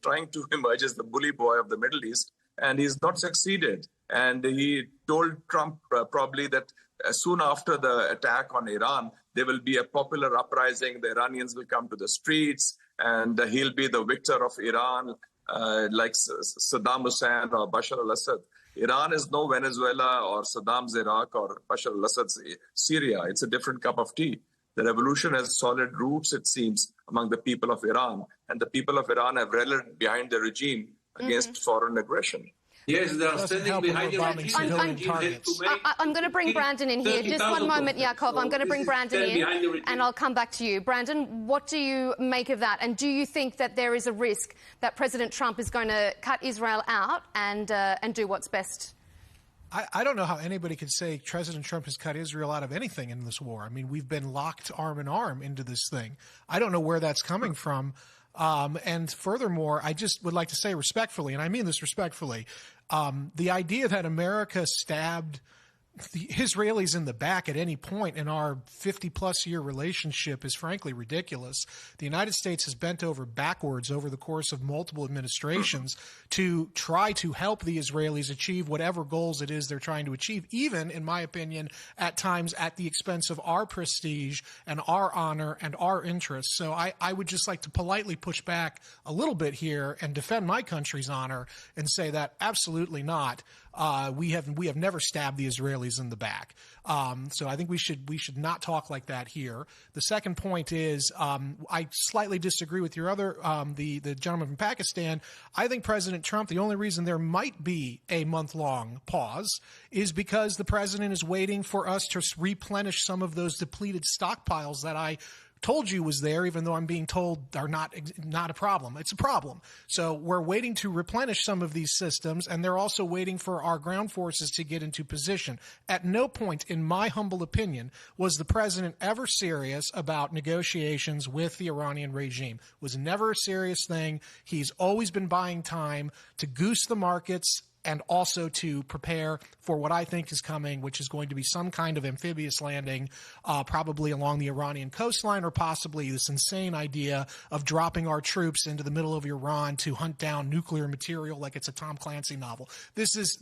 trying to emerge as the bully boy of the Middle East, and he's not succeeded. And he told Trump probably that soon after the attack on Iran, there will be a popular uprising. The Iranians will come to the streets, and he'll be the victor of Iran, like Saddam Hussein or Bashar al-Assad. Iran is no Venezuela or Saddam's Iraq or Bashar al-Assad's Syria. It's a different cup of tea. The revolution has solid roots, it seems, among the people of Iran. And the people of Iran have rallied behind the regime against foreign aggression. Yes, they are standing behind the regime. I'm going to bring Brandon in here. Just one moment, Yaakov. I'm going to bring Brandon in, and I'll come back to you. Brandon, what do you make of that? And do you think that there is a risk that President Trump is going to cut Israel out and do what's best? I don't know how anybody could say President Trump has cut Israel out of anything in this war. I mean, we've been locked arm in arm into this thing. I don't know where that's coming from. And furthermore, I just would like to say respectfully, and I mean this respectfully, the idea that America stabbed the Israelis in the back at any point in our 50-plus year relationship is frankly ridiculous. The United States has bent over backwards over the course of multiple administrations to try to help the Israelis achieve whatever goals it is they're trying to achieve, even, in my opinion, at times at the expense of our prestige and our honor and our interests. So I would just like to politely push back a little bit here and defend my country's honor and say that absolutely not. We have never stabbed the Israelis in the back. So I think we should not talk like that here. The second point is I slightly disagree with your other the gentleman from Pakistan. I think President Trump, the only reason there might be a month-long pause is because the president is waiting for us to replenish some of those depleted stockpiles that I told you was there, even though I'm being told are not a problem. It's a problem. So we're waiting to replenish some of these systems, and they're also waiting for our ground forces to get into position. At no point, in my humble opinion, was the president ever serious about negotiations with the Iranian regime. It was never a serious thing. He's always been buying time to goose the markets and also to prepare for what I think is coming, which is going to be some kind of amphibious landing, probably along the Iranian coastline, or possibly this insane idea of dropping our troops into the middle of Iran to hunt down nuclear material like it's a Tom Clancy novel. This is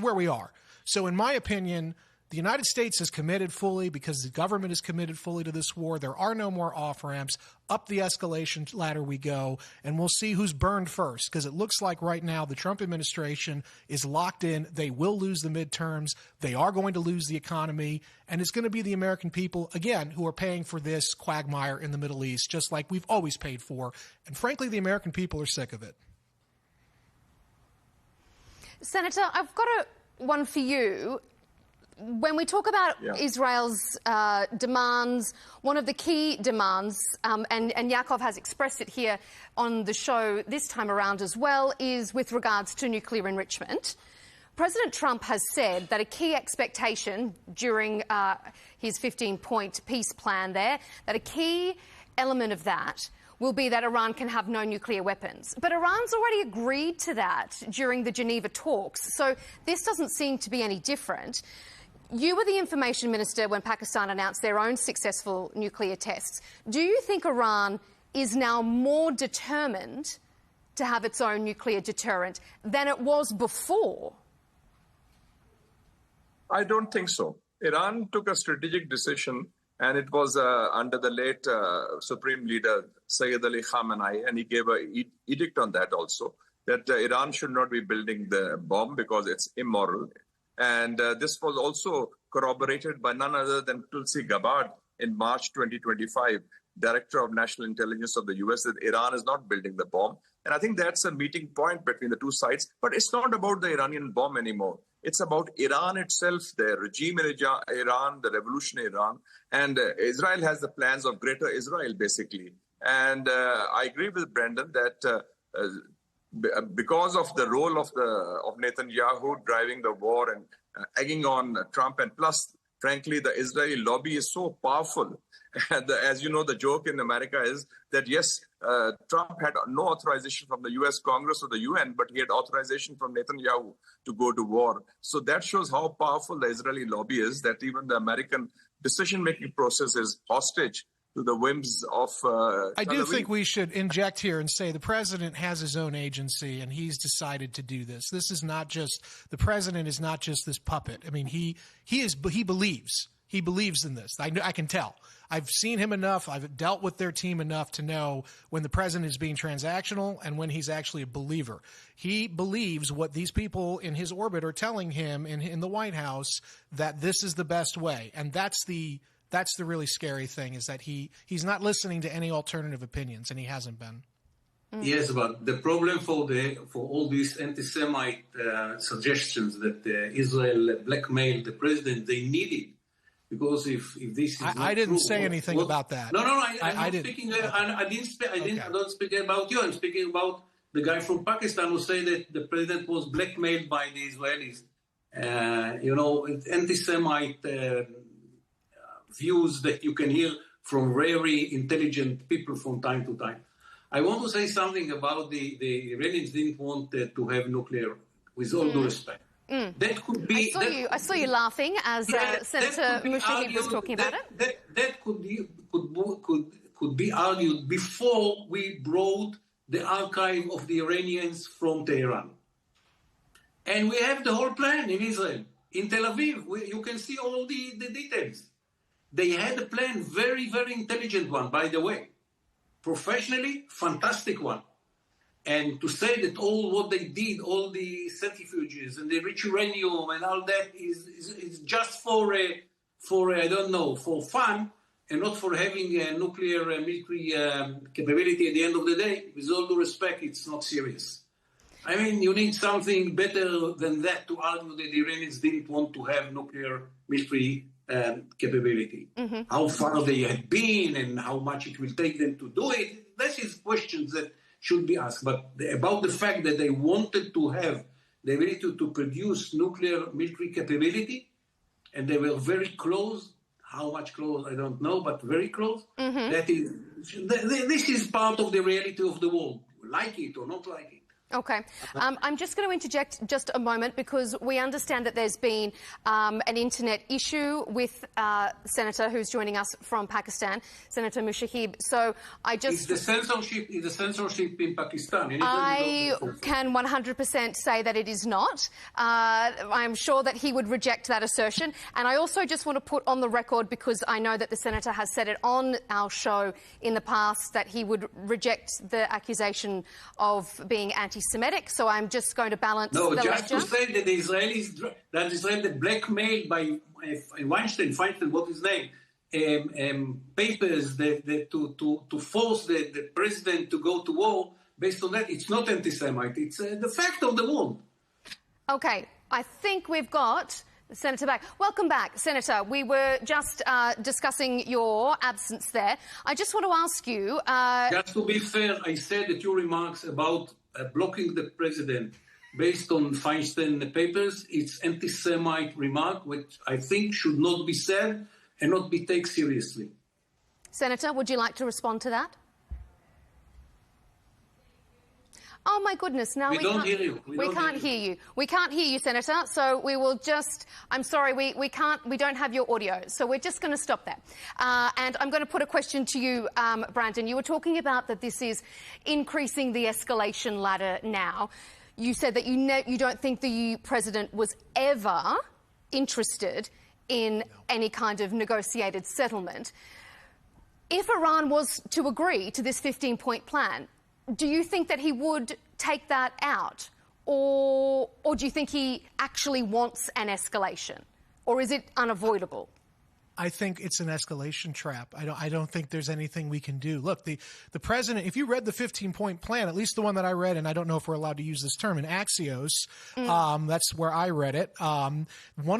where we are. So in my opinion, the United States is committed fully because the government is committed fully to this war. There are no more off-ramps. Up the escalation ladder we go, and we'll see who's burned first, because it looks like right now the Trump administration is locked in. They will lose the midterms. They are going to lose the economy, and it's going to be the American people, again, who are paying for this quagmire in the Middle East, just like we've always paid for. And frankly, the American people are sick of it. Senator, I've got one for you. When we talk about Israel's demands, one of the key demands, and Yaakov has expressed it here on the show this time around as well, is with regards to nuclear enrichment. President Trump has said that a key expectation during his 15-point peace plan there, that a key element of that will be that Iran can have no nuclear weapons. But Iran's already agreed to that during the Geneva talks, so this doesn't seem to be any different. You were the information minister when Pakistan announced their own successful nuclear tests. Do you think Iran is now more determined to have its own nuclear deterrent than it was before? I don't think so. Iran took a strategic decision, and it was under the late Supreme Leader Sayyid Ali Khamenei, and he gave an edict on that also, that Iran should not be building the bomb because it's immoral. And this was also corroborated by none other than Tulsi Gabbard in March 2025, Director of National Intelligence of the US, that Iran is not building the bomb. And I think that's a meeting point between the two sides. But it's not about the Iranian bomb anymore. It's about Iran itself, the regime in Iran, the revolution in Iran. And Israel has the plans of Greater Israel, basically. And I agree with Brendan that because of the role of Netanyahu driving the war and egging on Trump, and plus, frankly, the Israeli lobby is so powerful. And as you know, the joke in America is that, yes, Trump had no authorization from the US Congress or the UN, but he had authorization from Netanyahu to go to war. So that shows how powerful the Israeli lobby is, that even the American decision-making process is hostage to the whims of I do think we should inject here and say the president has his own agency, and he's decided to do this. This is not just the president is not just this puppet. I mean, he believes in this. I can tell. I've seen him enough. I've dealt with their team enough to know when the president is being transactional and when he's actually a believer. He believes what these people in his orbit are telling him in the White House, that this is the best way, and that's the really scary thing, is that he's not listening to any alternative opinions, and he hasn't been. Yes, but the problem for all these anti-Semite suggestions that Israel blackmailed the president, they need it. Because if this is I didn't say anything about that. No, I didn't speak about you. I'm speaking about the guy from Pakistan who said that the president was blackmailed by the Israelis. Anti-Semite views that you can hear from very intelligent people from time to time. I want to say something about the Iranians didn't want to have nuclear, with all due respect. That could be. I saw you laughing as Senator Mushahid was talking about it. That could be argued before we brought the archive of the Iranians from Tehran, and we have the whole plan in Israel, in Tel Aviv. You can see all the details. They had a plan, very, very intelligent one, by the way, professionally, fantastic one. And to say that all what they did, all the centrifuges and the rich uranium and all that is just for I don't know, for fun and not for having a nuclear military capability at the end of the day, with all due respect, it's not serious. I mean, you need something better than that to argue that the Iranians didn't want to have nuclear military capability. Mm-hmm. How far they had been and how much it will take them to do it, that is questions that should be asked. But about the fact that they wanted to have the ability to produce nuclear military capability, and they were very close. How much close, I don't know, but very close. Mm-hmm. This is part of the reality of the world, like it or not like it. Okay. I'm just going to interject just a moment, because we understand that there's been an internet issue with Senator who's joining us from Pakistan, Senator Mushahid. So I just... It's the censorship in Pakistan. I can 100% say that it is not. I'm sure that he would reject that assertion. And I also just want to put on the record, because I know that the Senator has said it on our show in the past, that he would reject the accusation of being anti-Semitic, so I'm just going to balance the ledger. No, just to say that the Israelis, that Israel blackmailed by Feinstein, what is his name, papers to force the president to go to war. Based on that, it's not anti-Semite. It's the fact of the world. Okay, I think we've got the Senator back. Welcome back, Senator. We were just discussing your absence there. I just want to ask you... Just to be fair, I said that your remarks about blocking the president based on Feinstein papers, it's anti-Semite remark, which I think should not be said and not be taken seriously. Senator, would you like to respond to that? Oh, my goodness. Now we can't hear you. We can't hear you. We can't hear you, Senator. So we will just... I'm sorry, we don't have your audio. So we're just going to stop there. And I'm going to put a question to you, Brandon. You were talking about that this is increasing the escalation ladder now. You said that you don't think the president was ever interested in any kind of negotiated settlement. If Iran was to agree to this 15-point plan, do you think that he would take that out? Or do you think he actually wants an escalation? Or is it unavoidable? I think it's an escalation trap. I don't think there's anything we can do. Look, the president, if you read the 15-point plan, at least the one that I read, and I don't know if we're allowed to use this term, in Axios, that's where I read it. One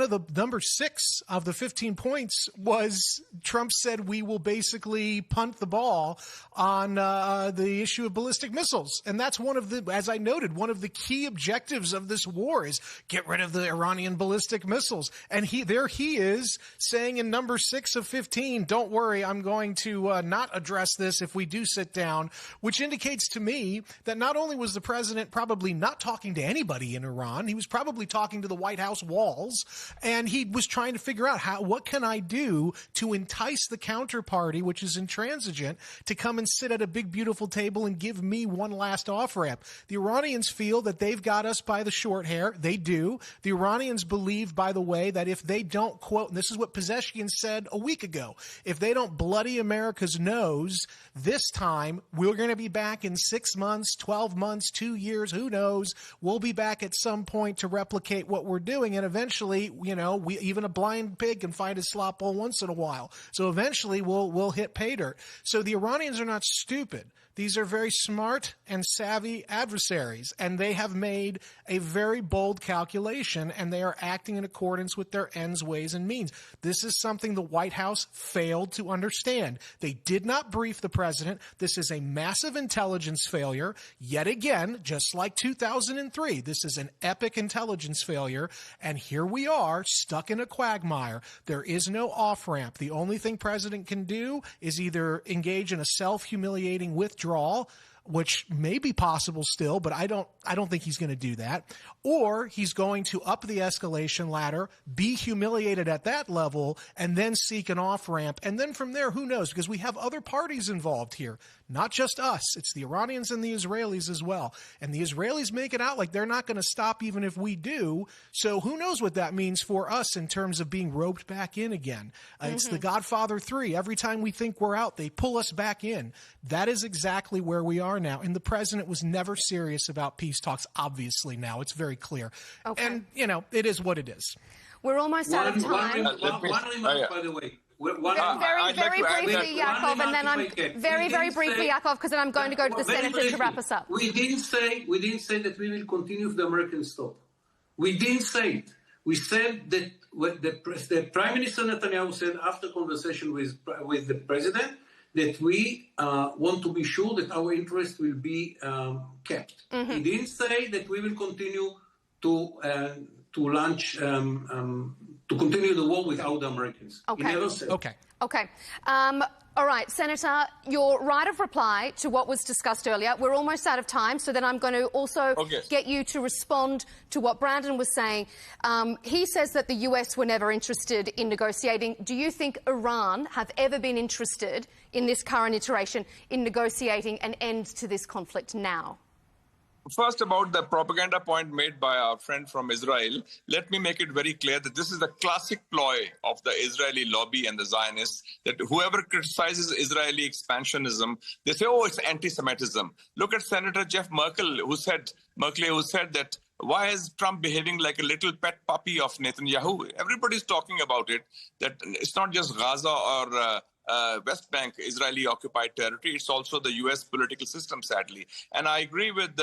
of the number 6 of the 15 points was Trump said we will basically punt the ball on the issue of ballistic missiles. And that's one of the, as I noted, one of the key objectives of this war is get rid of the Iranian ballistic missiles. And there he is saying in number 6 of 15, don't worry, I'm going to not address this if we do sit down, which indicates to me that not only was the president probably not talking to anybody in Iran, he was probably talking to the White House walls, and he was trying to figure out what can I do to entice the counterparty, which is intransigent, to come and sit at a big, beautiful table and give me one last off-ramp. The Iranians feel that they've got us by the short hair. They do. The Iranians believe, by the way, that if they don't, quote, and this is what Pezeshkian said a week ago, if they don't bloody America's nose this time, we're going to be back in 6 months, 12 months, 2 years, who knows? We'll be back at some point to replicate what we're doing. And eventually, even a blind pig can find his slop hole once in a while. So eventually we'll hit pay dirt. So the Iranians are not stupid. These are very smart and savvy adversaries, and they have made a very bold calculation, and they are acting in accordance with their ends, ways, and means. This is something the White House failed to understand. They did not brief the president. This is a massive intelligence failure. Yet again, just like 2003, this is an epic intelligence failure, and here we are stuck in a quagmire. There is no off-ramp. The only thing president can do is either engage in a self-humiliating withdrawal, which may be possible still, but I don't think he's going to do that. Or he's going to up the escalation ladder, be humiliated at that level, and then seek an off-ramp. And then from there, who knows? Because we have other parties involved here, not just us. It's the Iranians and the Israelis as well. And the Israelis make it out like they're not going to stop even if we do. So who knows what that means for us in terms of being roped back in again. It's the Godfather 3. Every time we think we're out, they pull us back in. That is exactly where we are now. And the president was never serious about peace talks, obviously now. It's very clear. Okay. And, it is what it is. We're almost out of time. One remark, by the way. Very briefly, Yakov, and then I'm very briefly, Yakov, because then I'm going to go to the Senator to wrap us up. We didn't say that we will continue if the Americans stop. We didn't say it. We said that what the Prime Minister Netanyahu said after conversation with the President, that we want to be sure that our interest will be kept. He didn't say that we will continue to launch, to continue the war without the Americans. Okay. He never said. Okay. All right, Senator, your right of reply to what was discussed earlier. We're almost out of time, so then I'm going to also get you to respond to what Brandon was saying. He says that the US were never interested in negotiating. Do you think Iran have ever been interested in this current iteration in negotiating an end to this conflict now? First, about the propaganda point made by our friend from Israel, let me make it very clear that this is the classic ploy of the Israeli lobby and the Zionists, that whoever criticizes Israeli expansionism, they say, oh, it's anti-Semitism. Look at Senator Jeff Merkley, who said that why is Trump behaving like a little pet puppy of Netanyahu? Everybody's talking about it, that it's not just Gaza or West Bank, Israeli-occupied territory. It's also the U.S. political system, sadly. And I agree with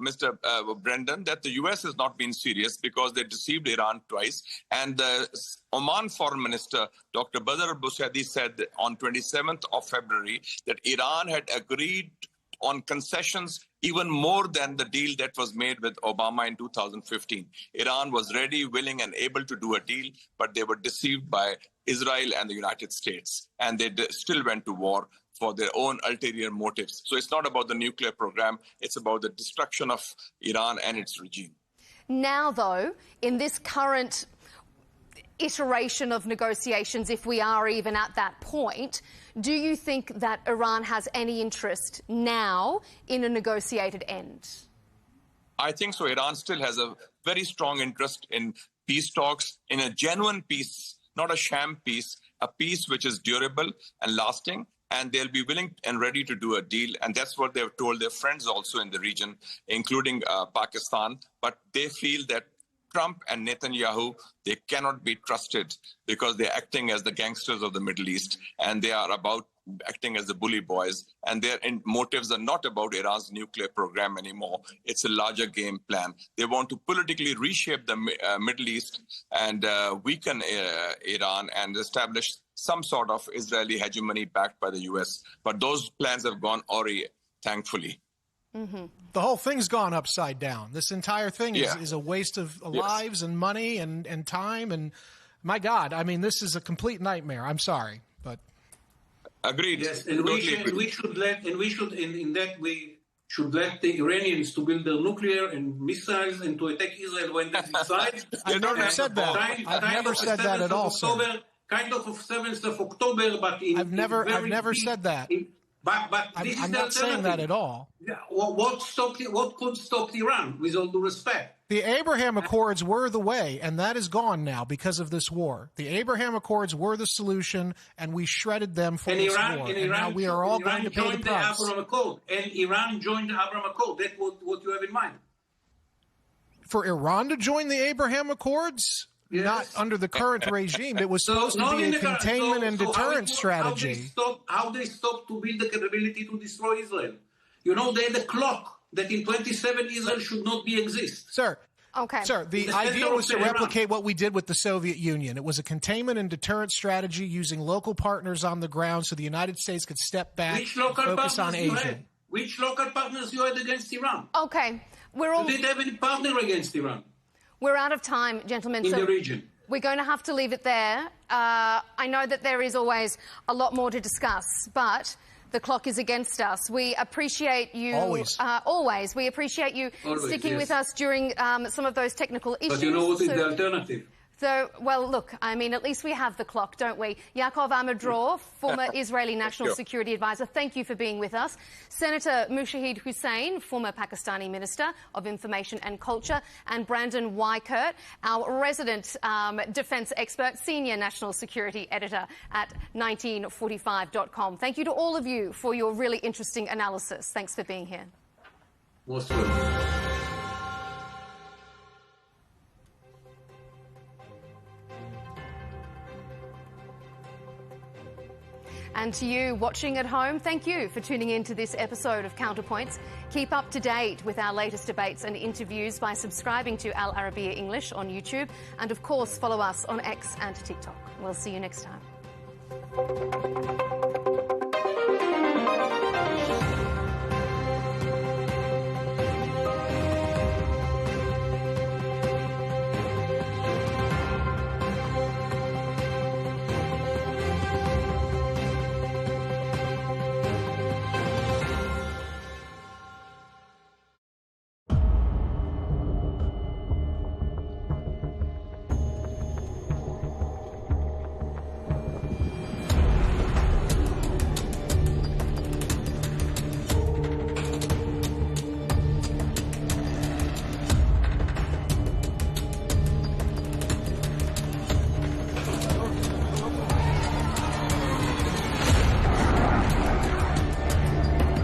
Mr. Brendan that the U.S. has not been serious because they deceived Iran twice. And the Oman Foreign Minister, Dr. Badr al-Busaidi, said on 27th of February that Iran had agreed on concessions even more than the deal that was made with Obama in 2015. Iran was ready, willing, and able to do a deal, but they were deceived by Israel and the United States, and they still went to war for their own ulterior motives. So it's not about the nuclear program, it's about the destruction of Iran and its regime. Now, though, in this current iteration of negotiations, if we are even at that point, do you think that Iran has any interest now in a negotiated end? I think so. Iran still has a very strong interest in peace talks, in a genuine peace, not a sham peace, a peace which is durable and lasting, and they'll be willing and ready to do a deal. And that's what they've told their friends also in the region, including Pakistan. But they feel that Trump and Netanyahu, they cannot be trusted because they're acting as the gangsters of the Middle East, and they are about acting as the bully boys, and their motives are not about Iran's nuclear program anymore. It's a larger game plan. They want to politically reshape the Middle East and weaken Iran and establish some sort of Israeli hegemony backed by the U.S. But those plans have gone awry, thankfully. Mm-hmm. The whole thing's gone upside down. This entire thing is a waste of lives and money and time. And my God, I mean, this is a complete nightmare. I'm sorry, but agreed. Yes, and we should let the Iranians to build their nuclear and missiles and to attack Israel when they decide. I've never said that. I've never said that at all, sir. Kind of 7th of October, but I've never said that. But I'm not saying that at all. What could stop Iran, with all due respect? The Abraham Accords were the way, and that is gone now because of this war. The Abraham Accords were the solution, and we shredded them for this war. And now we are all going to pay the price. And Iran joined the Abraham Accord. That's what you have in mind. For Iran to join the Abraham Accords? Yes. Not under the current regime. It was supposed to be a containment and deterrence strategy. How they stopped to build the capability to destroy Israel? You know, they had a clock that in 27 Israel should not exist. Sir. Okay. Sir, the idea was to replicate what we did with the Soviet Union. It was a containment and deterrence strategy using local partners on the ground so the United States could step back and focus on Asia. Which local partners you had against Iran? Okay. You didn't have any partner against Iran. We're out of time, gentlemen. In the region. We're going to have to leave it there. I know that there is always a lot more to discuss, but the clock is against us. We appreciate you... Always. We appreciate you sticking with us during some of those technical issues. But you know what is the alternative? So, well, look, I mean, at least we have the clock, don't we? Yaakov Amadror, former Israeli National Security Advisor, thank you for being with us. Senator Mushahid Hussain, former Pakistani Minister of Information and Culture, and Brandon Weikert, our resident defence expert, Senior National Security Editor at 1945.com. Thank you to all of you for your really interesting analysis. Thanks for being here. Most welcome. And to you watching at home, thank you for tuning in to this episode of Counterpoints. Keep up to date with our latest debates and interviews by subscribing to Al Arabiya English on YouTube. And of course, follow us on X and TikTok. We'll see you next time.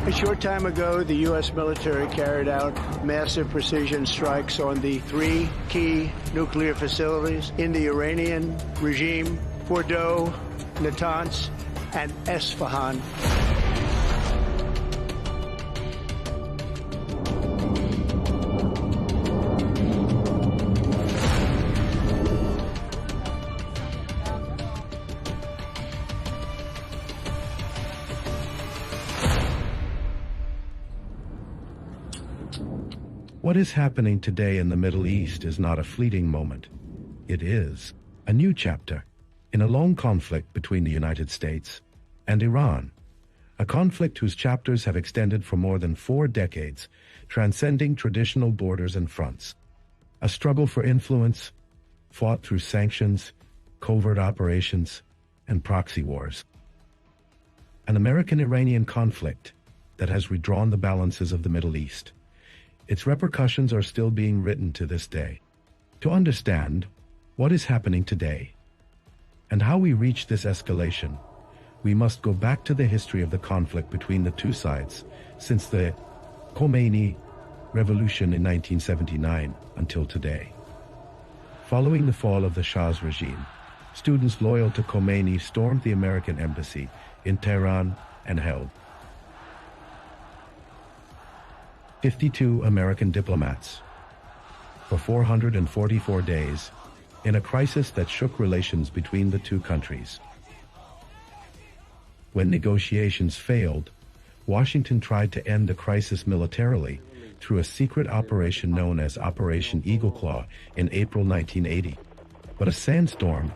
A short time ago, the U.S. military carried out massive precision strikes on the 3 key nuclear facilities in the Iranian regime: Fordow, Natanz, and Esfahan. What is happening today in the Middle East is not a fleeting moment. It is a new chapter in a long conflict between the United States and Iran, a conflict whose chapters have extended for more than 4 decades, transcending traditional borders and fronts. A struggle for influence, fought through sanctions, covert operations, and proxy wars. An American-Iranian conflict that has redrawn the balances of the Middle East. Its repercussions are still being written to this day. To understand what is happening today and how we reached this escalation, we must go back to the history of the conflict between the two sides since the Khomeini revolution in 1979 until today. Following the fall of the Shah's regime, students loyal to Khomeini stormed the American embassy in Tehran and held 52 American diplomats for 444 days in a crisis that shook relations between the two countries. When negotiations failed, Washington tried to end the crisis militarily through a secret operation known as Operation Eagle Claw in April 1980. But a sandstorm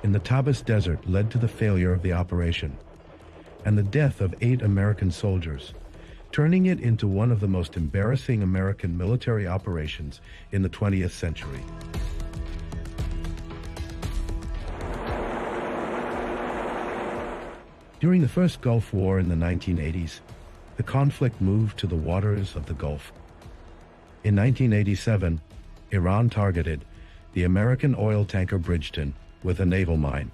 in the Tabas Desert led to the failure of the operation and the death of 8 American soldiers, turning it into one of the most embarrassing American military operations in the 20th century. During the first Gulf War in the 1980s, the conflict moved to the waters of the Gulf. In 1987, Iran targeted the American oil tanker Bridgeton with a naval mine,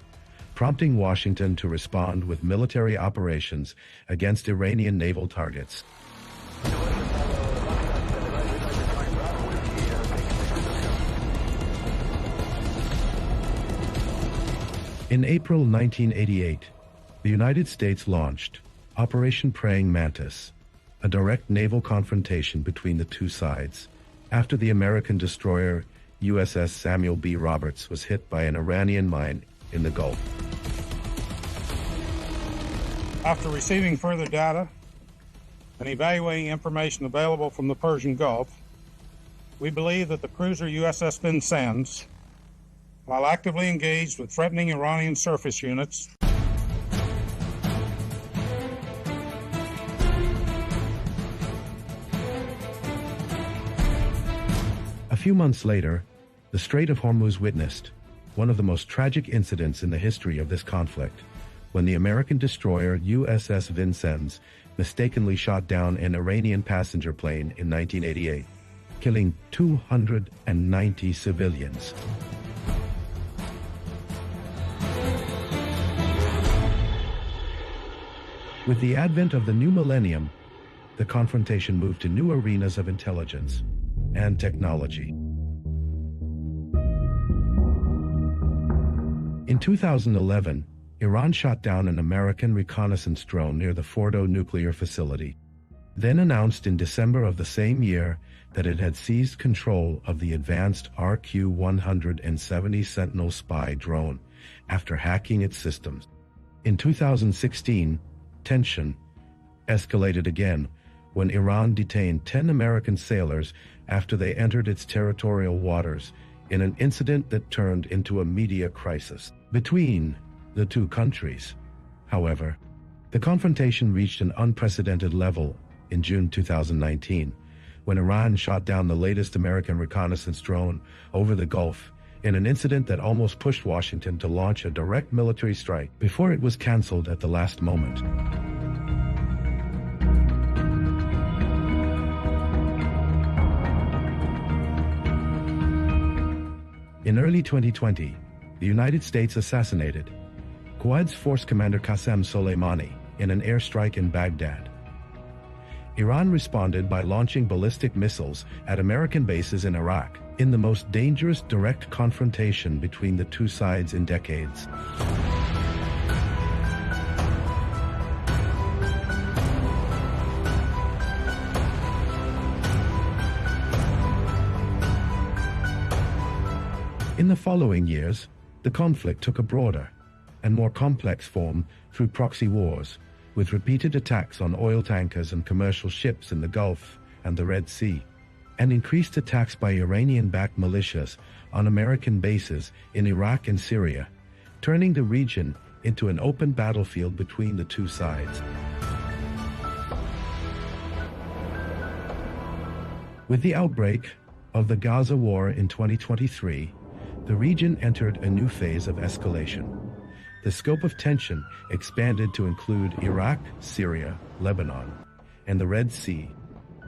prompting Washington to respond with military operations against Iranian naval targets. In April 1988, the United States launched Operation Praying Mantis, a direct naval confrontation between the two sides, after the American destroyer USS Samuel B. Roberts was hit by an Iranian mine in the Gulf. After receiving further data and evaluating information available from the Persian Gulf, we believe that the cruiser USS Vincennes, while actively engaged with threatening Iranian surface units, A few months later, the Strait of Hormuz witnessed one of the most tragic incidents in the history of this conflict, when the American destroyer USS Vincennes mistakenly shot down an Iranian passenger plane in 1988, killing 290 civilians. With the advent of the new millennium, the confrontation moved to new arenas of intelligence and technology. In 2011, Iran shot down an American reconnaissance drone near the Fordo nuclear facility, then announced in December of the same year that it had seized control of the advanced RQ-170 Sentinel spy drone after hacking its systems. In 2016, tension escalated again when Iran detained 10 American sailors after they entered its territorial waters in an incident that turned into a media crisis between the two countries. However, the confrontation reached an unprecedented level in June 2019, when Iran shot down the latest American reconnaissance drone over the Gulf in an incident that almost pushed Washington to launch a direct military strike before it was canceled at the last moment. In early 2020, the United States assassinated Quds Force Commander Qasem Soleimani in an airstrike in Baghdad. Iran responded by launching ballistic missiles at American bases in Iraq, in the most dangerous direct confrontation between the two sides in decades. In the following years, the conflict took a broader and more complex form through proxy wars, with repeated attacks on oil tankers and commercial ships in the Gulf and the Red Sea, and increased attacks by Iranian-backed militias on American bases in Iraq and Syria, turning the region into an open battlefield between the two sides. With the outbreak of the Gaza war in 2023, the region entered a new phase of escalation. The scope of tension expanded to include Iraq, Syria, Lebanon, and the Red Sea,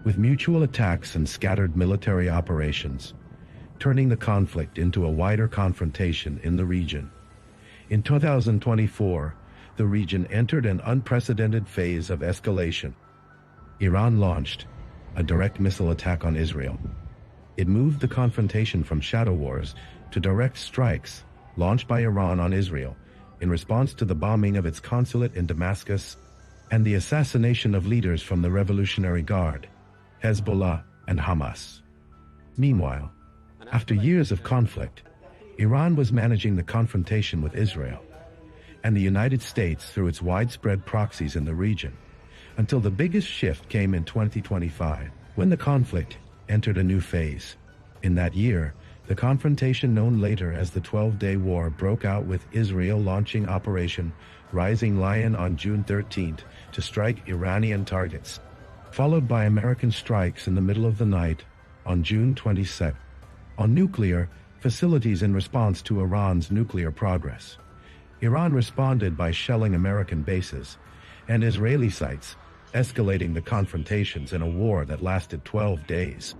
with mutual attacks and scattered military operations, turning the conflict into a wider confrontation in the region. In 2024, the region entered an unprecedented phase of escalation. Iran launched a direct missile attack on Israel. It moved the confrontation from shadow wars to direct strikes launched by Iran on Israel in response to the bombing of its consulate in Damascus and the assassination of leaders from the Revolutionary Guard, Hezbollah and Hamas. Meanwhile, after years of conflict, Iran was managing the confrontation with Israel and the United States through its widespread proxies in the region, until the biggest shift came in 2025, when the conflict entered a new phase. In that year, the confrontation known later as the 12-Day War broke out, with Israel launching Operation Rising Lion on June 13th to strike Iranian targets, followed by American strikes in the middle of the night on June 22nd on nuclear facilities in response to Iran's nuclear progress. Iran responded by shelling American bases and Israeli sites, escalating the confrontations in a war that lasted 12 days,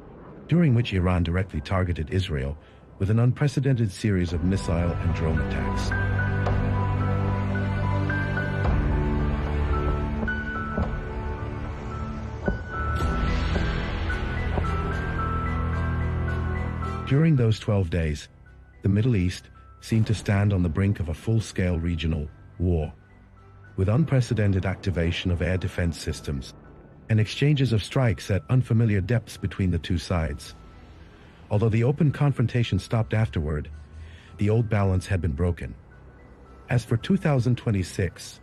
during which Iran directly targeted Israel with an unprecedented series of missile and drone attacks. During those 12 days, the Middle East seemed to stand on the brink of a full-scale regional war, with unprecedented activation of air defense systems and exchanges of strikes at unfamiliar depths between the two sides. Although the open confrontation stopped afterward, the old balance had been broken. As for 2026,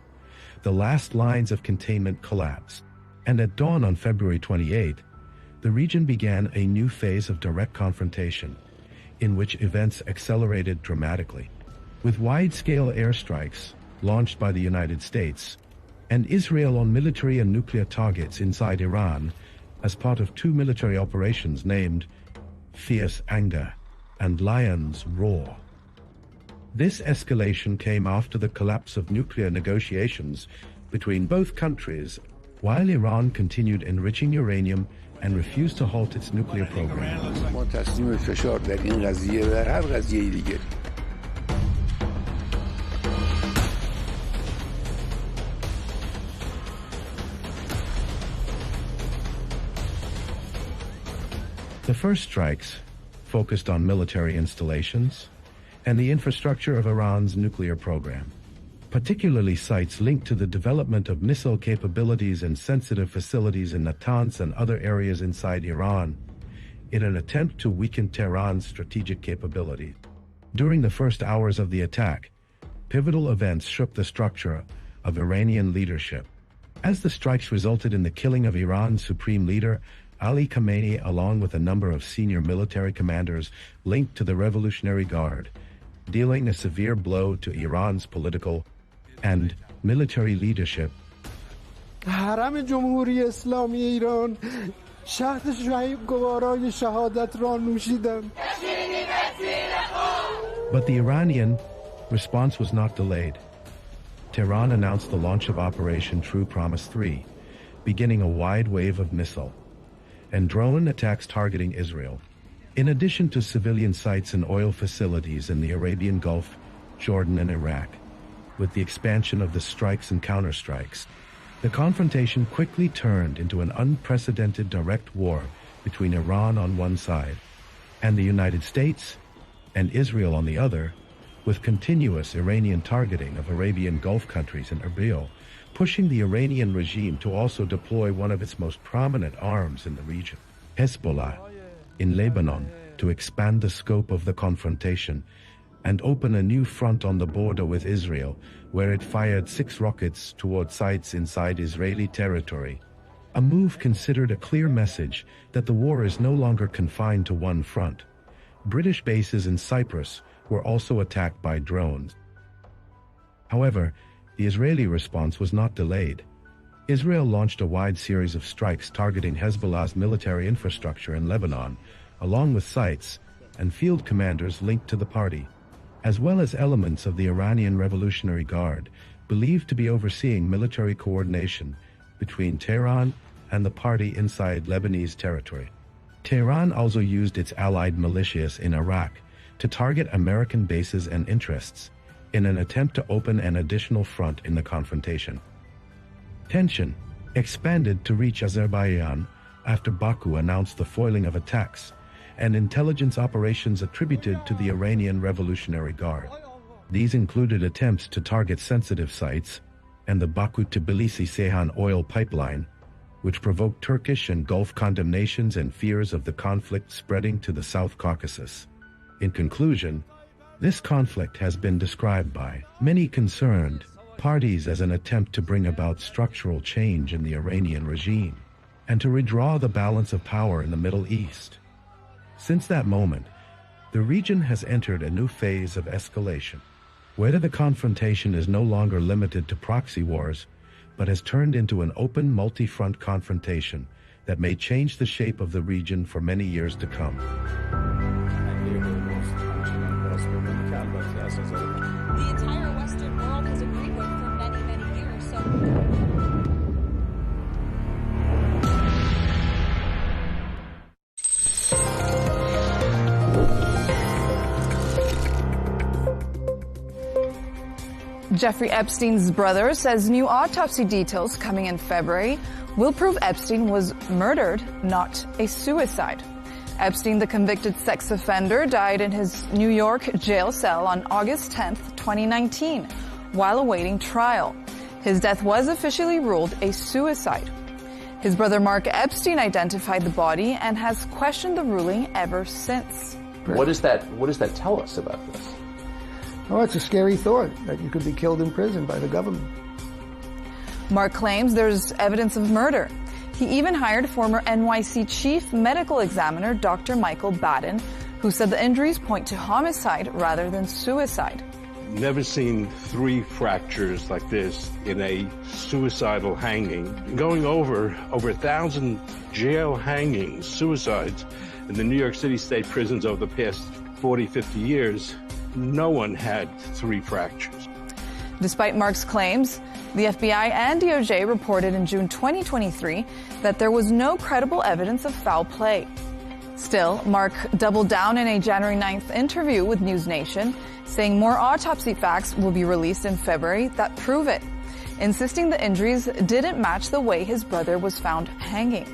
the last lines of containment collapsed, and at dawn on February 28, the region began a new phase of direct confrontation, in which events accelerated dramatically, with wide-scale airstrikes launched by the United States and Israel on military and nuclear targets inside Iran as part of two military operations named Fierce Anger and Lion's Roar. This escalation came after the collapse of nuclear negotiations between both countries, while Iran continued enriching uranium and refused to halt its nuclear program. The first strikes focused on military installations and the infrastructure of Iran's nuclear program, particularly sites linked to the development of missile capabilities and sensitive facilities in Natanz and other areas inside Iran, in an attempt to weaken Tehran's strategic capability. During the first hours of the attack, pivotal events shook the structure of Iranian leadership, as the strikes resulted in the killing of Iran's supreme leader, Ali Khamenei, along with a number of senior military commanders linked to the Revolutionary Guard, dealing a severe blow to Iran's political and military leadership. حرم جمهوری اسلامی ایران شهد شعیب گوارای شهادت را نوشیدم. But the Iranian response was not delayed. Tehran announced the launch of Operation True Promise 3, beginning a wide wave of missile and drone attacks targeting Israel, in addition to civilian sites and oil facilities in the Arabian Gulf, Jordan, and Iraq. With the expansion of the strikes and counterstrikes, the confrontation quickly turned into an unprecedented direct war between Iran on one side and the United States and Israel on the other, with continuous Iranian targeting of Arabian Gulf countries and Erbil, pushing the Iranian regime to also deploy one of its most prominent arms in the region, Hezbollah, in Lebanon, to expand the scope of the confrontation and open a new front on the border with Israel, where it fired 6 rockets toward sites inside Israeli territory. A move considered a clear message that the war is no longer confined to one front. British bases in Cyprus were also attacked by drones. However, the Israeli response was not delayed. Israel launched a wide series of strikes targeting Hezbollah's military infrastructure in Lebanon, along with sites and field commanders linked to the party, as well as elements of the Iranian Revolutionary Guard, believed to be overseeing military coordination between Tehran and the party inside Lebanese territory. Tehran also used its allied militias in Iraq to target American bases and interests in an attempt to open an additional front in the confrontation. Tension expanded to reach Azerbaijan after Baku announced the foiling of attacks and intelligence operations attributed to the Iranian Revolutionary Guard. These included attempts to target sensitive sites and the Baku-Tbilisi-Ceyhan oil pipeline, which provoked Turkish and Gulf condemnations and fears of the conflict spreading to the South Caucasus. In conclusion, this conflict has been described by many concerned parties as an attempt to bring about structural change in the Iranian regime and to redraw the balance of power in the Middle East. Since that moment, the region has entered a new phase of escalation, where the confrontation is no longer limited to proxy wars, but has turned into an open multi-front confrontation that may change the shape of the region for many years to come. The entire Western world has agreed with for many, many years. Jeffrey Epstein's brother says new autopsy details coming in February will prove Epstein was murdered, not a suicide. Epstein, the convicted sex offender, died in his New York jail cell on August 10, 2019, while awaiting trial. His death was officially ruled a suicide. His brother Mark Epstein identified the body and has questioned the ruling ever since. What does that tell us about this? Oh, it's a scary thought that you could be killed in prison by the government. Mark claims there's evidence of murder. He even hired former NYC chief medical examiner Dr. Michael Baden, who said the injuries point to homicide rather than suicide. Never seen 3 fractures like this in a suicidal hanging. Going over 1,000 jail hangings, suicides, in the New York City state prisons over the past 40, 50 years, no one had 3 fractures. Despite Mark's claims, the FBI and DOJ reported in June 2023 that there was no credible evidence of foul play. Still, Mark doubled down in a January 9th interview with News Nation, saying more autopsy facts will be released in February that prove it, insisting the injuries didn't match the way his brother was found hanging.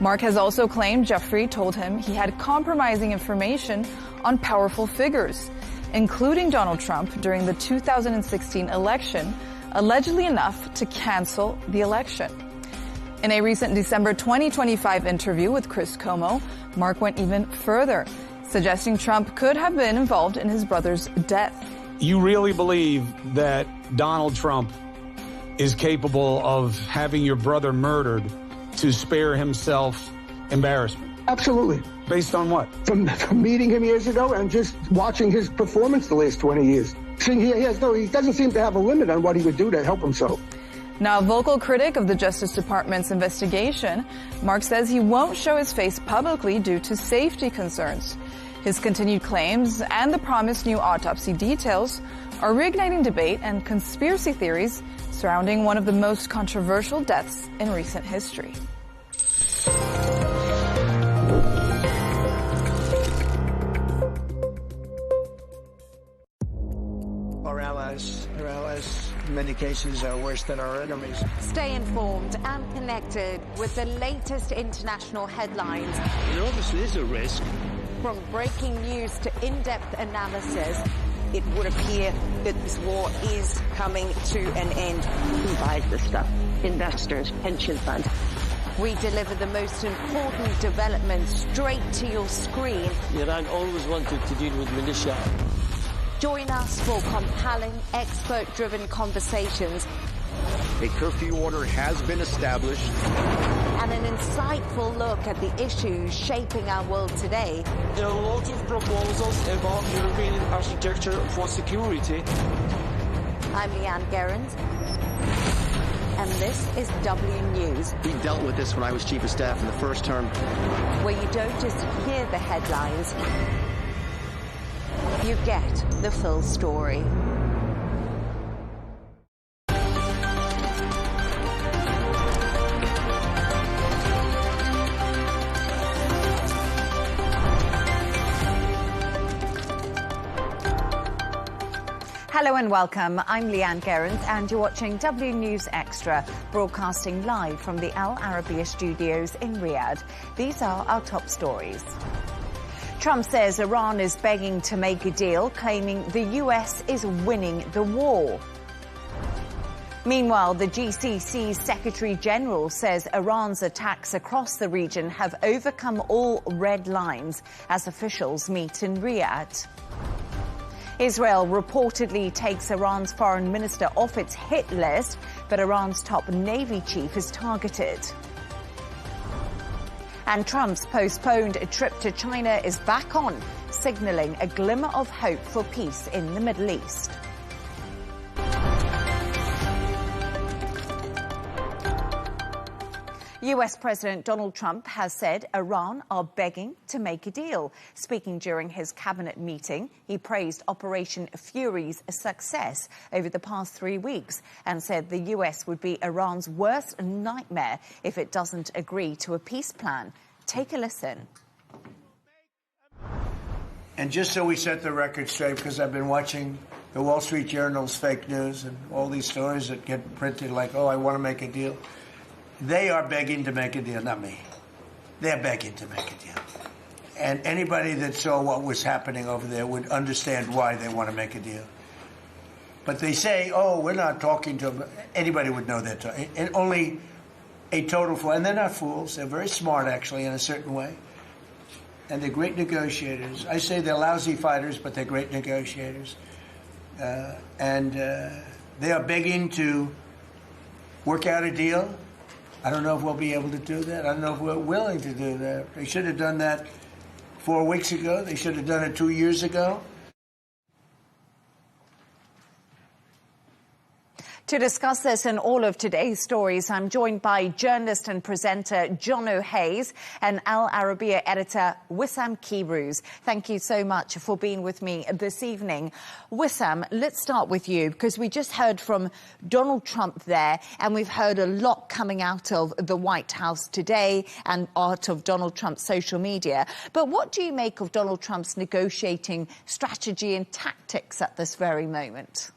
Mark has also claimed Jeffrey told him he had compromising information on powerful figures, including Donald Trump during the 2016 election, allegedly enough to cancel the election. In a recent December 2025 interview with Chris Cuomo, Mark went even further, suggesting Trump could have been involved in his brother's death. You really believe that Donald Trump is capable of having your brother murdered to spare himself embarrassment? Absolutely. Based on what? From meeting him years ago and just watching his performance the last 20 years. He doesn't seem to have a limit on what he would do to help himself. Now, a vocal critic of the Justice Department's investigation, Mark says he won't show his face publicly due to safety concerns. His continued claims and the promised new autopsy details are reigniting debate and conspiracy theories surrounding one of the most controversial deaths in recent history. Our allies, in many cases, are worse than our enemies. Stay informed and connected with the latest international headlines. There obviously is a risk. From breaking news to in-depth analysis, it would appear that this war is coming to an end. Who buys this stuff? Investors, pension funds. We deliver the most important developments straight to your screen. Iran always wanted to deal with militia. Join us for compelling, expert-driven conversations. A curfew order has been established. And an insightful look at the issues shaping our world today. There are lots of proposals about European architecture for security. I'm Leigh Ann Gerrans, and this is W News. We dealt with this when I was Chief of Staff in the first term. Where you don't just hear the headlines, you get the full story. Hello and welcome. I'm Leigh Ann Gerrans and you're watching W News Extra, broadcasting live from the Al Arabiya studios in Riyadh. These are our top stories. Trump says Iran is begging to make a deal, claiming the US is winning the war. Meanwhile, the GCC's Secretary General says Iran's attacks across the region have overcome all red lines as officials meet in Riyadh. Israel reportedly takes Iran's foreign minister off its hit list, but Iran's top Navy chief is targeted. And Trump's postponed trip to China is back on, signaling a glimmer of hope for peace in the Middle East. US President Donald Trump has said Iran are begging to make a deal. Speaking during his cabinet meeting, he praised Operation Fury's success over the past 3 weeks and said the US would be Iran's worst nightmare if it doesn't agree to a peace plan. Take a listen. And just so we set the record straight, because I've been watching the Wall Street Journal's fake news and all these stories that get printed like, oh, I want to make a deal. They are begging to make a deal, not me. They're begging to make a deal. And anybody that saw what was happening over there would understand why they want to make a deal. But they say, oh, we're not talking to them. Anybody would know that. And only a total fool. And they're not fools. They're very smart, actually, in a certain way. And they're great negotiators. I say they're lousy fighters, but they're great negotiators. They are begging to work out a deal. I don't know if we'll be able to do that. I don't know if we're willing to do that. They should have done that 4 weeks ago. They should have done it 2 years ago. To discuss this and all of today's stories, I'm joined by journalist and presenter John O'Hayes and Al Arabiya editor Wissam Kibruz. Thank you so much for being with me this evening. Wissam, let's start with you, because we just heard from Donald Trump there, and we've heard a lot coming out of the White House today and out of Donald Trump's social media. But what do you make of Donald Trump's negotiating strategy and tactics at this very moment?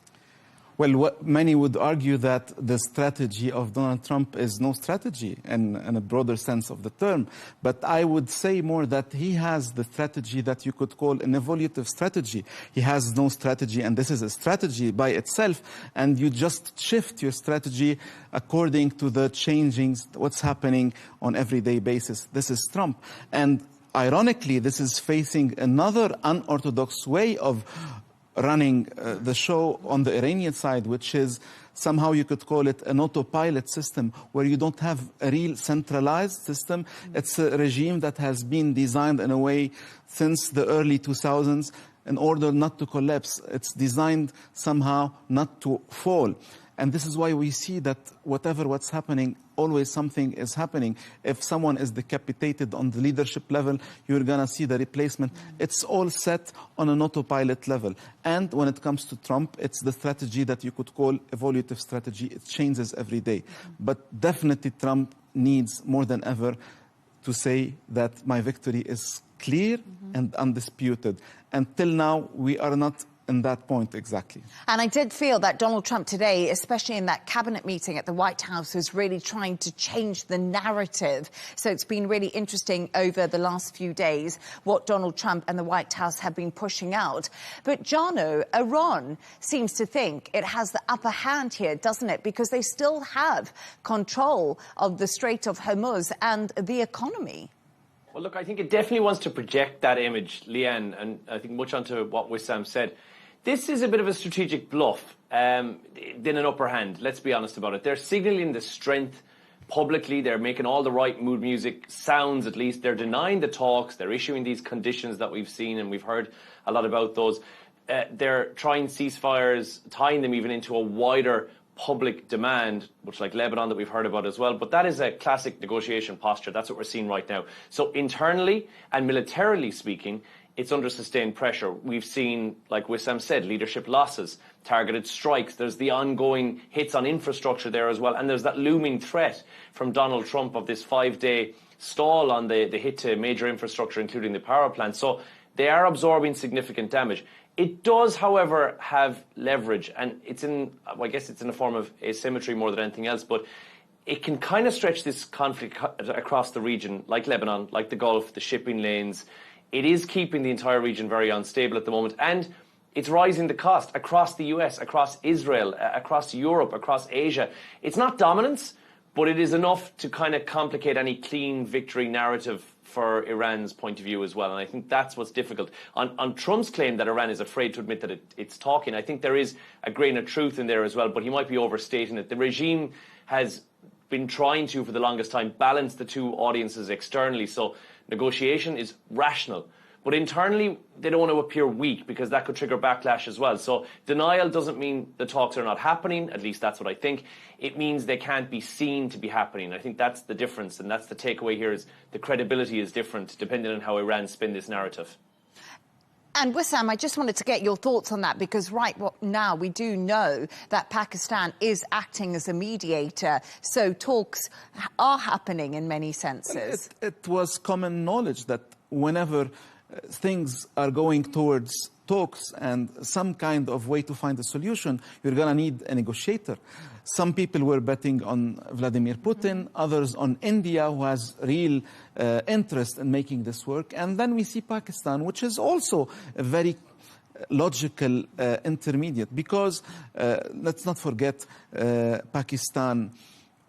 Well, many would argue that the strategy of Donald Trump is no strategy in a broader sense of the term. But I would say more that he has the strategy that you could call an evolutive strategy. He has no strategy, and this is a strategy by itself. And you just shift your strategy according to the changing, what's happening on everyday basis. This is Trump. And ironically, this is facing another unorthodox way of running the show on the Iranian side, which is somehow you could call it an autopilot system where you don't have a real centralized system. It's a regime that has been designed in a way since the early 2000s in order not to collapse. It's designed somehow not to fall. And this is why we see that what's happening, always something is happening. If someone is decapitated on the leadership level, you're going to see the replacement. It's all set on an autopilot level. And when it comes to Trump, it's the strategy that you could call evolutive strategy. It changes every day. But definitely Trump needs more than ever to say that my victory is clear and undisputed. Until now, we are not in that point exactly. And I did feel that Donald Trump today, especially in that cabinet meeting at the White House, was really trying to change the narrative. So it's been really interesting over the last few days what Donald Trump and the White House have been pushing out. But Jono, Iran seems to think it has the upper hand here, doesn't it? Because they still have control of the Strait of Hormuz and the economy. Well, look, I think it definitely wants to project that image, Leigh Ann, and I think much onto what Wissam said. This is a bit of a strategic bluff than an upper hand, let's be honest about it. They're signalling the strength publicly. They're making all the right mood music sounds, at least. They're denying the talks. They're issuing these conditions that we've seen, and we've heard a lot about those. They're trying ceasefires, tying them even into a wider public demand, much like Lebanon that we've heard about as well. But that is a classic negotiation posture. That's what we're seeing right now. So internally and militarily speaking, it's under sustained pressure. We've seen, like Wissam said, leadership losses, targeted strikes. There's the ongoing hits on infrastructure there as well. And there's that looming threat from Donald Trump of this 5-day stall on the hit to major infrastructure, including the power plant. So they are absorbing significant damage. It does, however, have leverage, and it's in, I guess it's in a form of asymmetry more than anything else, but it can kind of stretch this conflict across the region, like Lebanon, like the Gulf, the shipping lanes. It is keeping the entire region very unstable at the moment, and it's rising the cost across the US, across Israel, across Europe, across Asia. It's not dominance, but it is enough to kind of complicate any clean victory narrative for Iran's point of view as well. And I think that's what's difficult. On Trump's claim that Iran is afraid to admit that it's talking, I think there is a grain of truth in there as well, but he might be overstating it. The regime has been trying to, for the longest time, balance the two audiences externally. So negotiation is rational. But internally, they don't want to appear weak because that could trigger backlash as well. So denial doesn't mean the talks are not happening. At least that's what I think. It means they can't be seen to be happening. I think that's the difference. And that's the takeaway here, is the credibility is different depending on how Iran spin this narrative. And Wissam, I just wanted to get your thoughts on that, because now we do know that Pakistan is acting as a mediator. So talks are happening in many senses. It was common knowledge that whenever things are going towards talks and some kind of way to find a solution, you're going to need a negotiator. Some people were betting on Vladimir Putin, others on India, who has real interest in making this work. And then we see Pakistan, which is also a very logical intermediate, because let's not forget Pakistan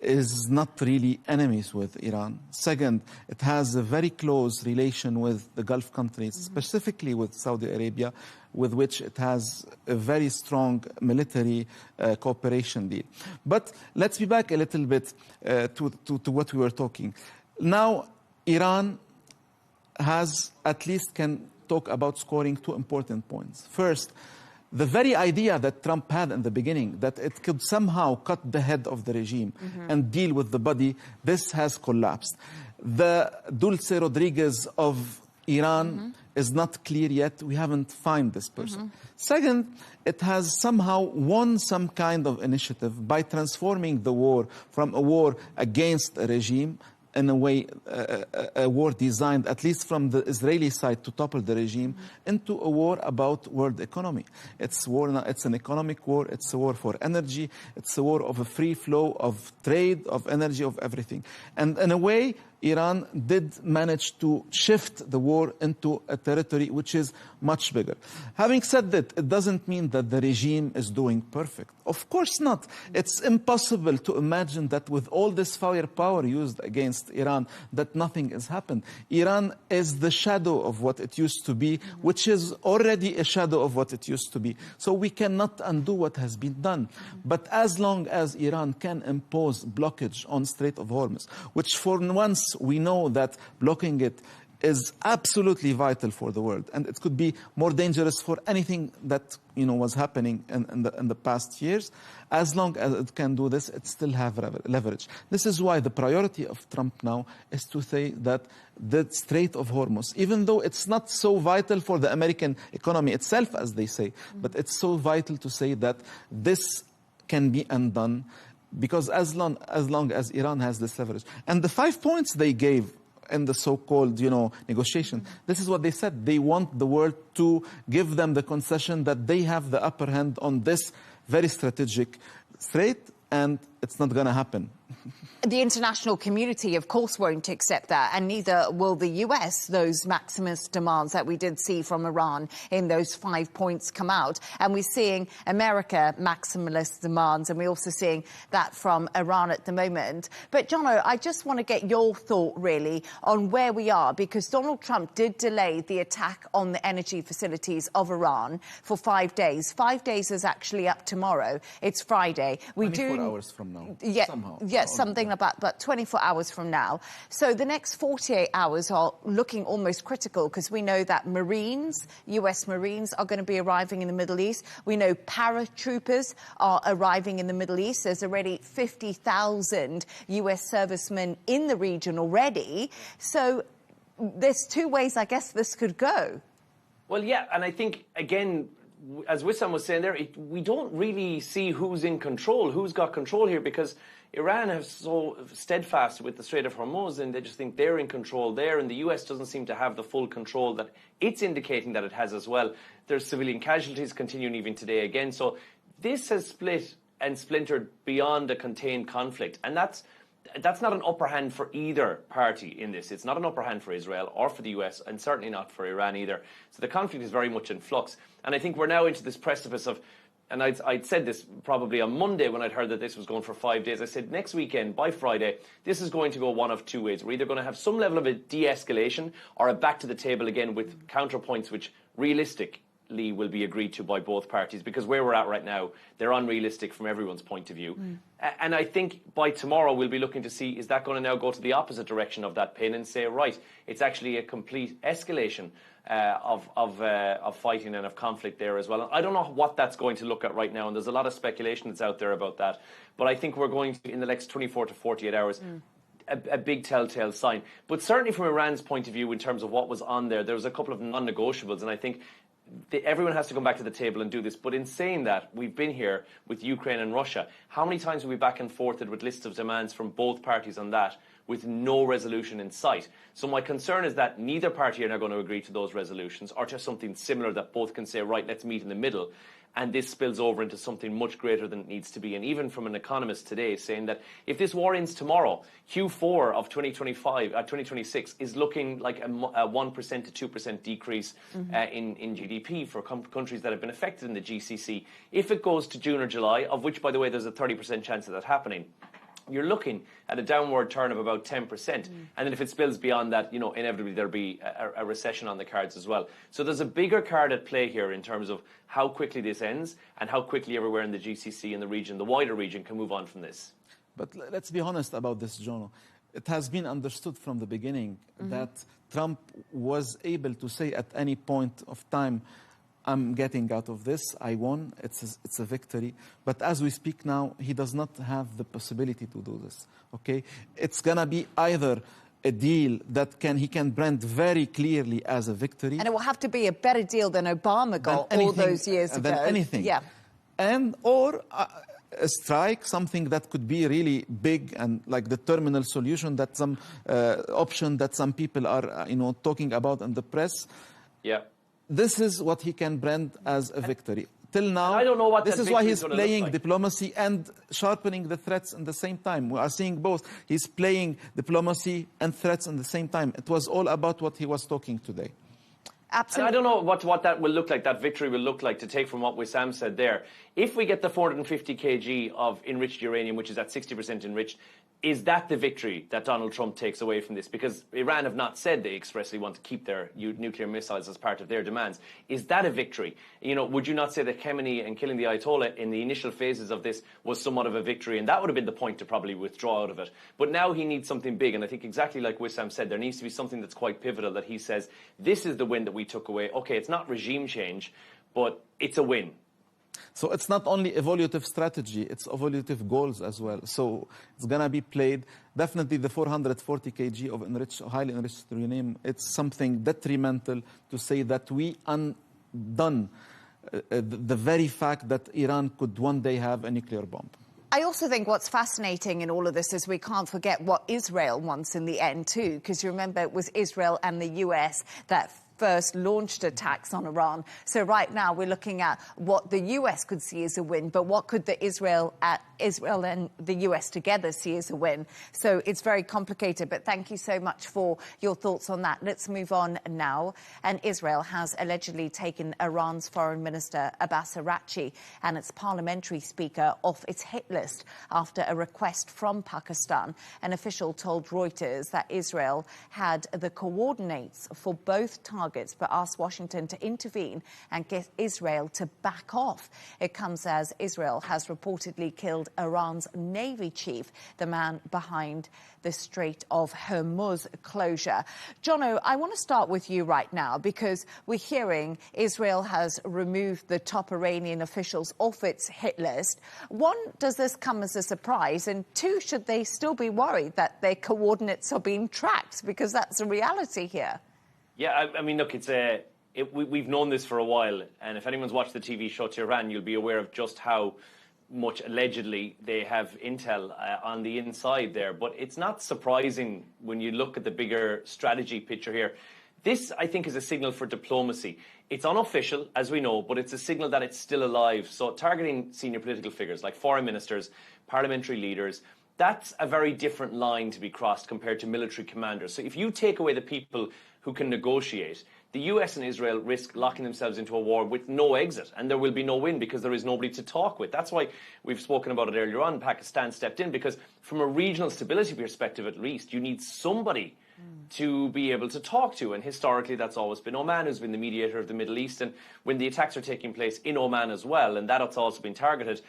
is not really enemies with Iran. Second, it has a very close relation with the Gulf countries, specifically with Saudi Arabia, with which it has a very strong military cooperation deal. But let's be back a little bit to what we were talking. Now, Iran has, at least can talk about scoring 2 important points. First, the very idea that Trump had in the beginning, that it could somehow cut the head of the regime and deal with the body, this has collapsed. The Dulce Rodriguez of Iran is not clear yet. We haven't found this person. Second, it has somehow won some kind of initiative by transforming the war from a war against a regime, in a way, a war designed, at least from the Israeli side, to topple the regime, into a war about world economy. It's an economic war. It's a war for energy. It's a war of a free flow of trade, of energy, of everything. And in a way, Iran did manage to shift the war into a territory which is much bigger. Having said that, it doesn't mean that the regime is doing perfect. Of course not. It's impossible to imagine that with all this firepower used against Iran, that nothing has happened. Iran is the shadow of what it used to be, which is already a shadow of what it used to be. So we cannot undo what has been done. But as long as Iran can impose blockage on Strait of Hormuz, which for once we know that blocking it is absolutely vital for the world, and it could be more dangerous for anything that was happening in the past years. As long as it can do this, it still have leverage. This is why the priority of Trump now is to say that the Strait of Hormuz, even though it's not so vital for the American economy itself, as they say, but it's so vital to say that this can be undone, because as long as Iran has this leverage. And the 5 points they gave in the so-called, negotiation. This is what they said. They want the world to give them the concession that they have the upper hand on this very strategic threat, and it's not going to happen. The international community, of course, won't accept that, and neither will the US, those maximalist demands that we did see from Iran in those 5 points come out. And we're seeing America maximalist demands, and we're also seeing that from Iran at the moment. But, Jono, I just want to get your thought, really, on where we are, because Donald Trump did delay the attack on the energy facilities of Iran for 5 days. 5 days is actually up tomorrow. It's Friday. 24 hours from now, somehow. Yes, something about 24 hours from now. So the next 48 hours are looking almost critical, because we know that Marines, US Marines, are going to be arriving in the Middle East. We know paratroopers are arriving in the Middle East. There's already 50,000 US servicemen in the region already. So there's two ways, I guess, this could go. Well, yeah, and I think, again, as Wissam was saying there, we don't really see who's in control, who's got control here, because Iran is so steadfast with the Strait of Hormuz, and they just think they're in control there, and the US doesn't seem to have the full control that it's indicating that it has as well. There's civilian casualties continuing even today again. So this has split and splintered beyond a contained conflict, and that's not an upper hand for either party in this. It's not an upper hand for Israel or for the US, and certainly not for Iran either. So the conflict is very much in flux. And I think we're now into this precipice of, and I'd said this probably on Monday when I'd heard that this was going for 5 days. I said next weekend, by Friday, this is going to go one of two ways. We're either going to have some level of a de-escalation or a back to the table again with counterpoints which realistically will be agreed to by both parties, because where we're at right now, they're unrealistic from everyone's point of view. And I think by tomorrow we'll be looking to see, is that going to now go to the opposite direction of that pin and say, right, it's actually a complete escalation of fighting and of conflict there as well. And I don't know what that's going to look at right now, and there's a lot of speculation that's out there about that. But I think we're going to, in the next 24 to 48 hours, a big telltale sign. But certainly from Iran's point of view, in terms of what was on there, there was a couple of non-negotiables, and I think everyone has to come back to the table and do this. But in saying that, we've been here with Ukraine and Russia. How many times have we back and forthed with lists of demands from both parties on that, with no resolution in sight? So my concern is that neither party are now going to agree to those resolutions, or to something similar that both can say, right, let's meet in the middle. And this spills over into something much greater than it needs to be. And even from an economist today saying that if this war ends tomorrow, Q4 of 2026 is looking like a 1% to 2% decrease in GDP for countries that have been affected in the GCC. If it goes to June or July, of which, by the way, there's a 30% chance of that happening, you're looking at a downward turn of about 10%. And then if it spills beyond that, inevitably there'll be a recession on the cards as well. So there's a bigger card at play here in terms of how quickly this ends and how quickly everywhere in the GCC and the region, the wider region, can move on from this. But let's be honest about this, Jono. It has been understood from the beginning that Trump was able to say at any point of time, I'm getting out of this, I won, it's a victory. But as we speak now, he does not have the possibility to do this, okay? It's going to be either a deal that he can brand very clearly as a victory. And it will have to be a better deal than Obama got all those years ago. Than anything. Yeah. Or a strike, something that could be really big, and like the terminal solution, that some option that some people are talking about in the press. Yeah. This is what he can brand as a victory. Till now, I don't know what this that is why he's victory is gonna playing look like. diplomacy and sharpening the threats at the same time. We are seeing both. He's playing diplomacy and threats at the same time. It was all about what he was talking today. Absolutely. And I don't know what that will look like, that victory will look like, to take from what Wissam said there. If we get the 450 kg of enriched uranium, which is at 60% enriched, is that the victory that Donald Trump takes away from this? Because Iran have not said they expressly want to keep their nuclear missiles as part of their demands. Is that a victory? Would you not say that Khamenei and killing the Ayatollah in the initial phases of this was somewhat of a victory? And that would have been the point to probably withdraw out of it. But now he needs something big. And I think exactly like Wissam said, there needs to be something that's quite pivotal, that he says, this is the win that we took away. Okay, it's not regime change, but it's a win. So it's not only evolutive strategy, it's evolutive goals as well. So it's going to be played. Definitely the 440 kg of highly enriched uranium, it's something detrimental to say that we undone the very fact that Iran could one day have a nuclear bomb. I also think what's fascinating in all of this is we can't forget what Israel wants in the end, too, because you remember it was Israel and the US that first launched attacks on Iran. So right now we're looking at what the US could see as a win, but what could the Israel and the US together see as a win? So it's very complicated, but thank you so much for your thoughts on that. Let's move on now. And Israel has allegedly taken Iran's Foreign Minister Abbas Araghchi and its parliamentary speaker off its hit list after a request from Pakistan. An official told Reuters that Israel had the coordinates for both targets, but asked Washington to intervene and get Israel to back off. It comes as Israel has reportedly killed Iran's Navy chief, the man behind the Strait of Hormuz closure. Jono, I want to start with you right now because we're hearing Israel has removed the top Iranian officials off its hit list. One, does this come as a surprise? And two, should they still be worried that their coordinates are being tracked? Because that's a reality here. Yeah, I mean, look, we've known this for a while, and if anyone's watched the TV show Tehran, you'll be aware of just how much allegedly they have intel on the inside there. But it's not surprising when you look at the bigger strategy picture here. This, I think, is a signal for diplomacy. It's unofficial, as we know, but it's a signal that it's still alive. So targeting senior political figures like foreign ministers, parliamentary leaders, that's a very different line to be crossed compared to military commanders. So if you take away the people who can negotiate, the US and Israel risk locking themselves into a war with no exit, and there will be no win because there is nobody to talk with. That's why we've spoken about it earlier on. Pakistan stepped in because from a regional stability perspective, at least, you need somebody to be able to talk to. And historically, that's always been Oman, who's been the mediator of the Middle East. And when the attacks are taking place in Oman as well, and that's also been targeted,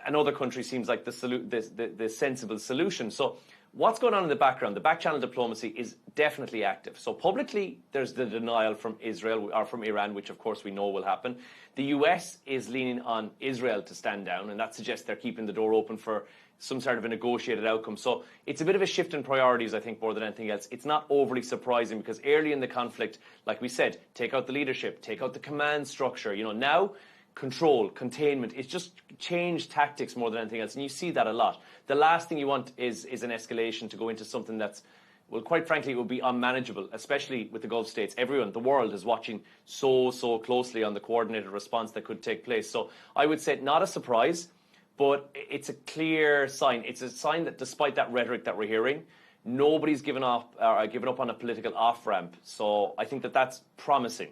another country seems like the sensible solution. So what's going on in the background? The back-channel diplomacy is definitely active. So publicly, there's the denial from Israel or from Iran, which of course we know will happen. The US is leaning on Israel to stand down, and that suggests they're keeping the door open for some sort of a negotiated outcome. So it's a bit of a shift in priorities, I think, more than anything else. It's not overly surprising because early in the conflict, like we said, take out the leadership, take out the command structure. You know, now control, containment, it's just changed tactics more than anything else, and you see that a lot. The last thing you want is an escalation to go into something that's, well, quite frankly, it would be unmanageable, especially with the Gulf states. Everyone, the world, is watching so closely on the coordinated response that could take place. So I would say not a surprise, but it's a clear sign. It's a sign that despite that rhetoric that we're hearing, nobody's given up on a political off-ramp. So I think that that's promising.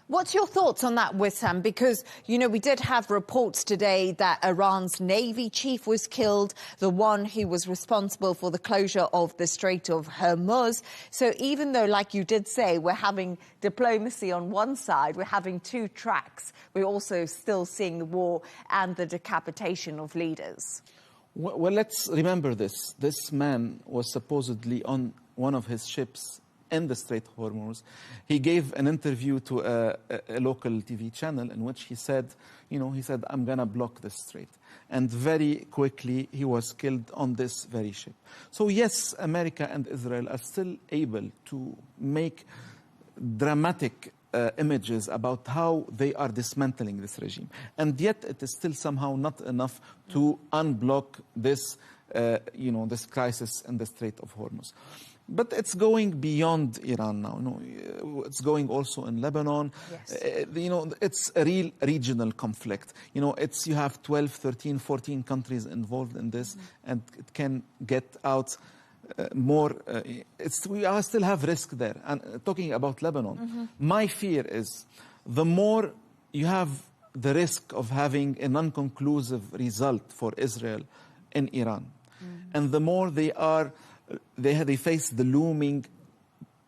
What's your thoughts on that, Wissam? Because, you know, we did have reports today that Iran's Navy chief was killed, the one who was responsible for the closure of the Strait of Hormuz. So even though, like you did say, we're having diplomacy on one side, we're having two tracks, we're also still seeing the war and the decapitation of leaders. Well, let's remember this. This man was supposedly on one of his ships in the Strait of Hormuz. He gave an interview to a local TV channel in which he said, I'm going to block the strait. And very quickly, he was killed on this very ship. So yes, America and Israel are still able to make dramatic images about how they are dismantling this regime. And yet, it is still somehow not enough to unblock this, this crisis in the Strait of Hormuz. But it's going beyond Iran now. It's going also in Lebanon. Yes. It's a real regional conflict. You have 12, 13, 14 countries involved in this, and it can get out more. We still have risk there. And talking about Lebanon, my fear is the more you have the risk of having a non-conclusive result for Israel in Iran, and the more they face the looming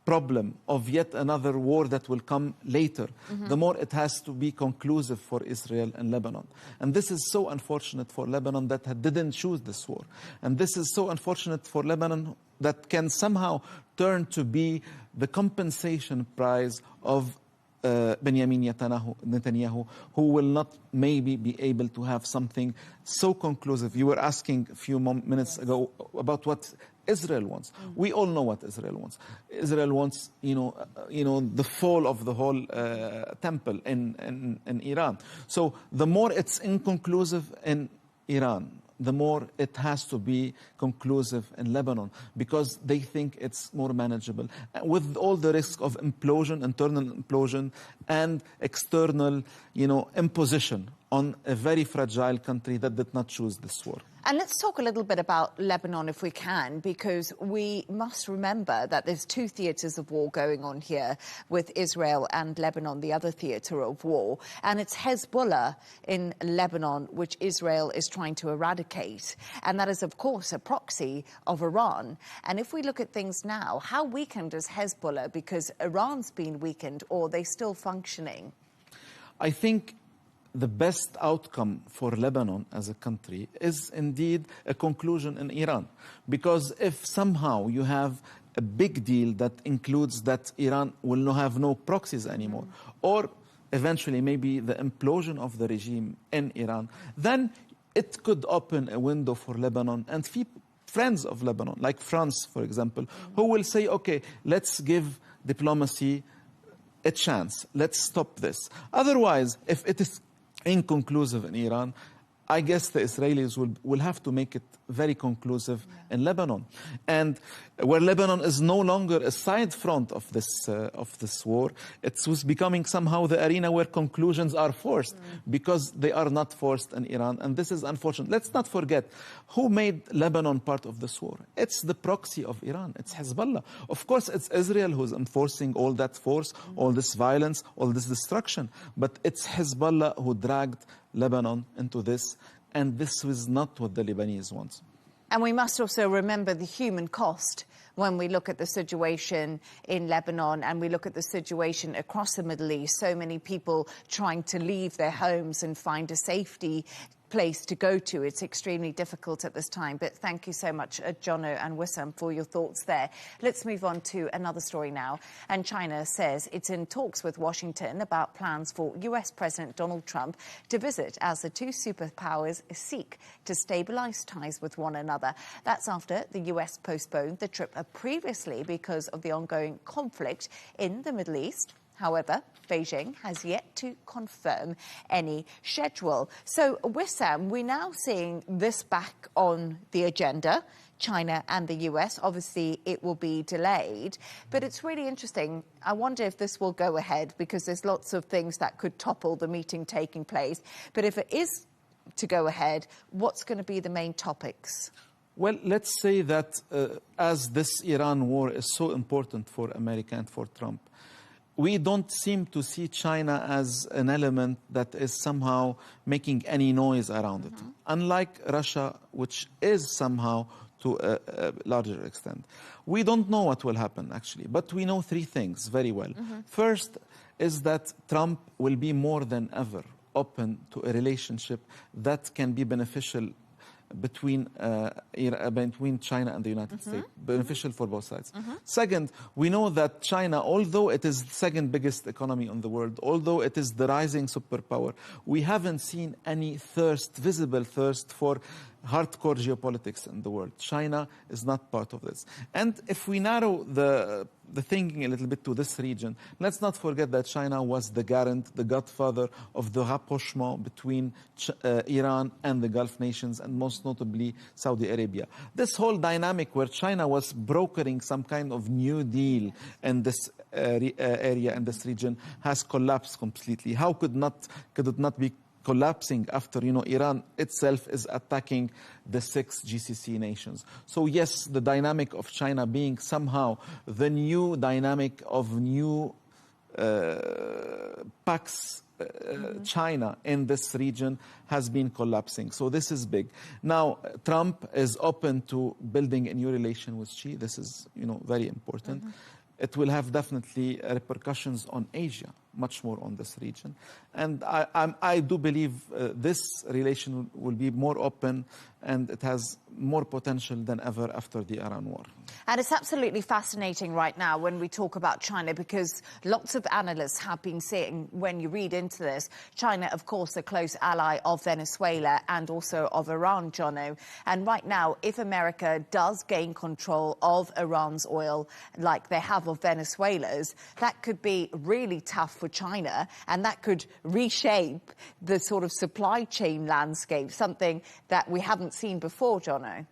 problem of yet another war that will come later, the more it has to be conclusive for Israel and Lebanon. And this is so unfortunate for Lebanon that didn't choose this war. And this is so unfortunate for Lebanon that can somehow turn to be the compensation prize of Benjamin Netanyahu, who will not maybe be able to have something so conclusive. You were asking a few minutes ago about what Israel wants. We all know what Israel wants. Israel wants, the fall of the whole temple in Iran. So the more it's inconclusive in Iran, the more it has to be conclusive in Lebanon, because they think it's more manageable, with all the risk of implosion, internal implosion, and external, imposition on a very fragile country that did not choose this war. And let's talk a little bit about Lebanon, if we can, because we must remember that there's two theatres of war going on here, with Israel and Lebanon, the other theatre of war. And it's Hezbollah in Lebanon, which Israel is trying to eradicate. And that is, of course, a proxy of Iran. And if we look at things now, how weakened is Hezbollah? Because Iran's been weakened, or are they still functioning? I think the best outcome for Lebanon as a country is indeed a conclusion in Iran. Because if somehow you have a big deal that includes that Iran will have no proxies anymore, or eventually maybe the implosion of the regime in Iran, then it could open a window for Lebanon and friends of Lebanon, like France, for example, who will say, okay, let's give diplomacy a chance. Let's stop this. Otherwise, if it is inconclusive in Iran, I guess the Israelis will have to make it very conclusive in Lebanon. And where Lebanon is no longer a side front of this war, it was becoming somehow the arena where conclusions are forced, because they are not forced in Iran. And this is unfortunate. Let's not forget who made Lebanon part of this war. It's the proxy of Iran. It's Hezbollah. Of course, it's Israel who's enforcing all that force, all this violence, all this destruction. But it's Hezbollah who dragged Lebanon into this, and this was not what the Lebanese want. And we must also remember the human cost when we look at the situation in Lebanon and we look at the situation across the Middle East. So many people trying to leave their homes and find a safety place to go to. It's extremely difficult at this time. But thank you so much, Jono and Wissam, for your thoughts there. Let's move on to another story now. And China says it's in talks with Washington about plans for US President Donald Trump to visit as the two superpowers seek to stabilize ties with one another. That's after the US postponed the trip previously because of the ongoing conflict in the Middle East. However, Beijing has yet to confirm any schedule. So, Wissam, we're now seeing this back on the agenda, China and the US. Obviously, it will be delayed, but it's really interesting. I wonder if this will go ahead, because there's lots of things that could topple the meeting taking place. But if it is to go ahead, what's going to be the main topics? Well, let's say that as this Iran war is so important for America and for Trump, we don't seem to see China as an element that is somehow making any noise around it. Unlike Russia, which is somehow to a larger extent. We don't know what will happen, actually, but we know three things very well. First is that Trump will be more than ever open to a relationship that can be beneficial between China and the United States, beneficial for both sides. Second, we know that China, although it is the second biggest economy in the world, although it is the rising superpower, we haven't seen any visible thirst for hardcore geopolitics in the world. China is not part of this. And if we narrow the thinking a little bit to this region, let's not forget that China was the garant, the godfather of the rapprochement between Iran and the Gulf nations, and most notably Saudi Arabia. This whole dynamic where China was brokering some kind of new deal in this area, in this region, has collapsed completely. How could it not be collapsing after, Iran itself is attacking the 6 GCC nations? So yes, the dynamic of China being somehow the new dynamic of new Pax China in this region has been collapsing. So this is big. Now, Trump is open to building a new relation with Xi. This is, very important. It will have definitely repercussions on Asia, much more on this region. And I do believe this relation will be more open, and it has more potential than ever after the Iran war. And it's absolutely fascinating right now when we talk about China, because lots of analysts have been saying, when you read into this, China, of course, a close ally of Venezuela and also of Iran, Jono. And right now, if America does gain control of Iran's oil, like they have of Venezuela's, that could be really tough for China, and that could reshape the sort of supply chain landscape, something that we haven't haven't seen before, Jono.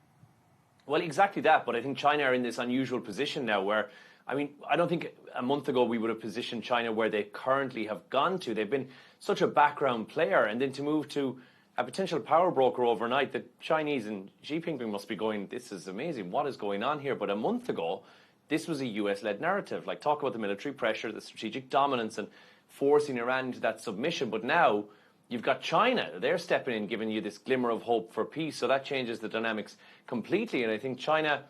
Well, exactly that. But I think China are in this unusual position now where, I mean, I don't think a month ago we would have positioned China where they currently have gone to. They've been such a background player, and then to move to a potential power broker overnight, the Chinese and Xi Jinping must be going, this is amazing, what is going on here? But a month ago, this was a US-led narrative. Like, talk about the military pressure, the strategic dominance, and forcing Iran into that submission. But now you've got China. They're stepping in, giving you this glimmer of hope for peace. So that changes the dynamics completely. And I think China,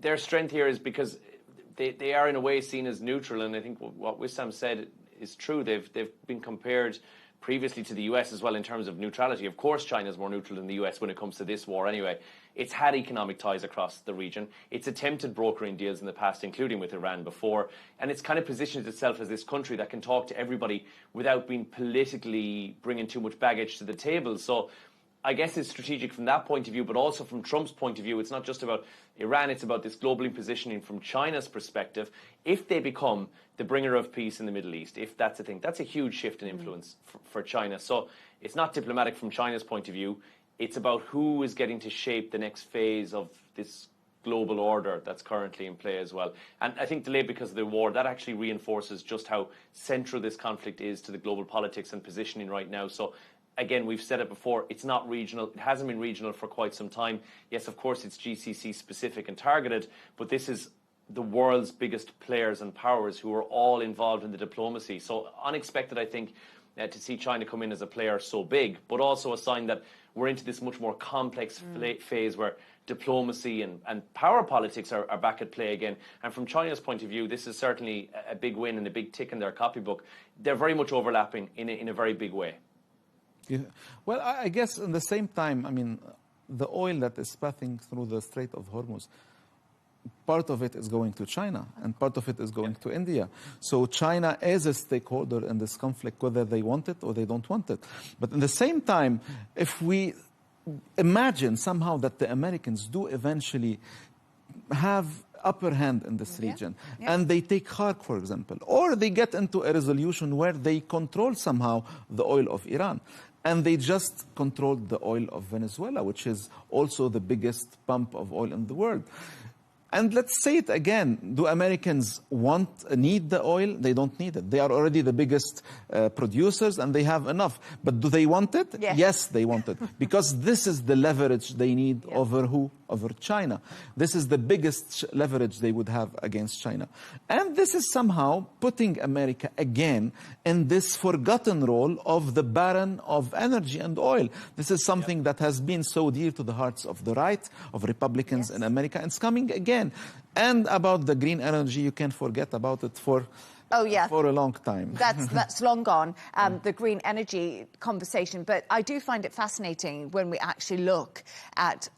their strength here is because they are in a way seen as neutral. And I think what Wissam said is true. They've been compared previously to the US as well in terms of neutrality. Of course, China's more neutral than the US when it comes to this war anyway. It's had economic ties across the region. It's attempted brokering deals in the past, including with Iran before. And it's kind of positioned itself as this country that can talk to everybody without being politically bringing too much baggage to the table. So I guess it's strategic from that point of view, but also from Trump's point of view. It's not just about Iran, it's about this globally positioning from China's perspective. If they become the bringer of peace in the Middle East, if that's a thing, that's a huge shift in influence for China. So it's not diplomatic from China's point of view. It's about who is getting to shape the next phase of this global order that's currently in play as well. And I think delayed because of the war, that actually reinforces just how central this conflict is to the global politics and positioning right now. So again, we've said it before, it's not regional. It hasn't been regional for quite some time. Yes, of course, it's GCC specific and targeted, but this is the world's biggest players and powers who are all involved in the diplomacy. So unexpected, I think, to see China come in as a player so big, but also a sign that we're into this much more complex phase where diplomacy and power politics are back at play again. And from China's point of view, this is certainly a big win and a big tick in their copybook. They're very much overlapping in a very big way. Yeah. Well, I guess at the same time, I mean, the oil that is passing through the Strait of Hormuz, part of it is going to China and part of it is going to India. So China is a stakeholder in this conflict, whether they want it or they don't want it. But at the same time, if we imagine somehow that the Americans do eventually have upper hand in this region, and they take Khark, for example, or they get into a resolution where they control somehow the oil of Iran, and they just controlled the oil of Venezuela, which is also the biggest pump of oil in the world. And let's say it again, do Americans need the oil? They don't need it. They are already the biggest producers and they have enough. But do they want it? Yes, they want it. Because this is the leverage they need over who? Over China. This is the biggest leverage they would have against China. And this is somehow putting America again in this forgotten role of the baron of energy and oil. This is something that has been so dear to the hearts of the right, of Republicans in America, and it's coming again. And about the green energy, you can't forget about it for a long time. That's long gone, the green energy conversation. But I do find it fascinating when we actually look at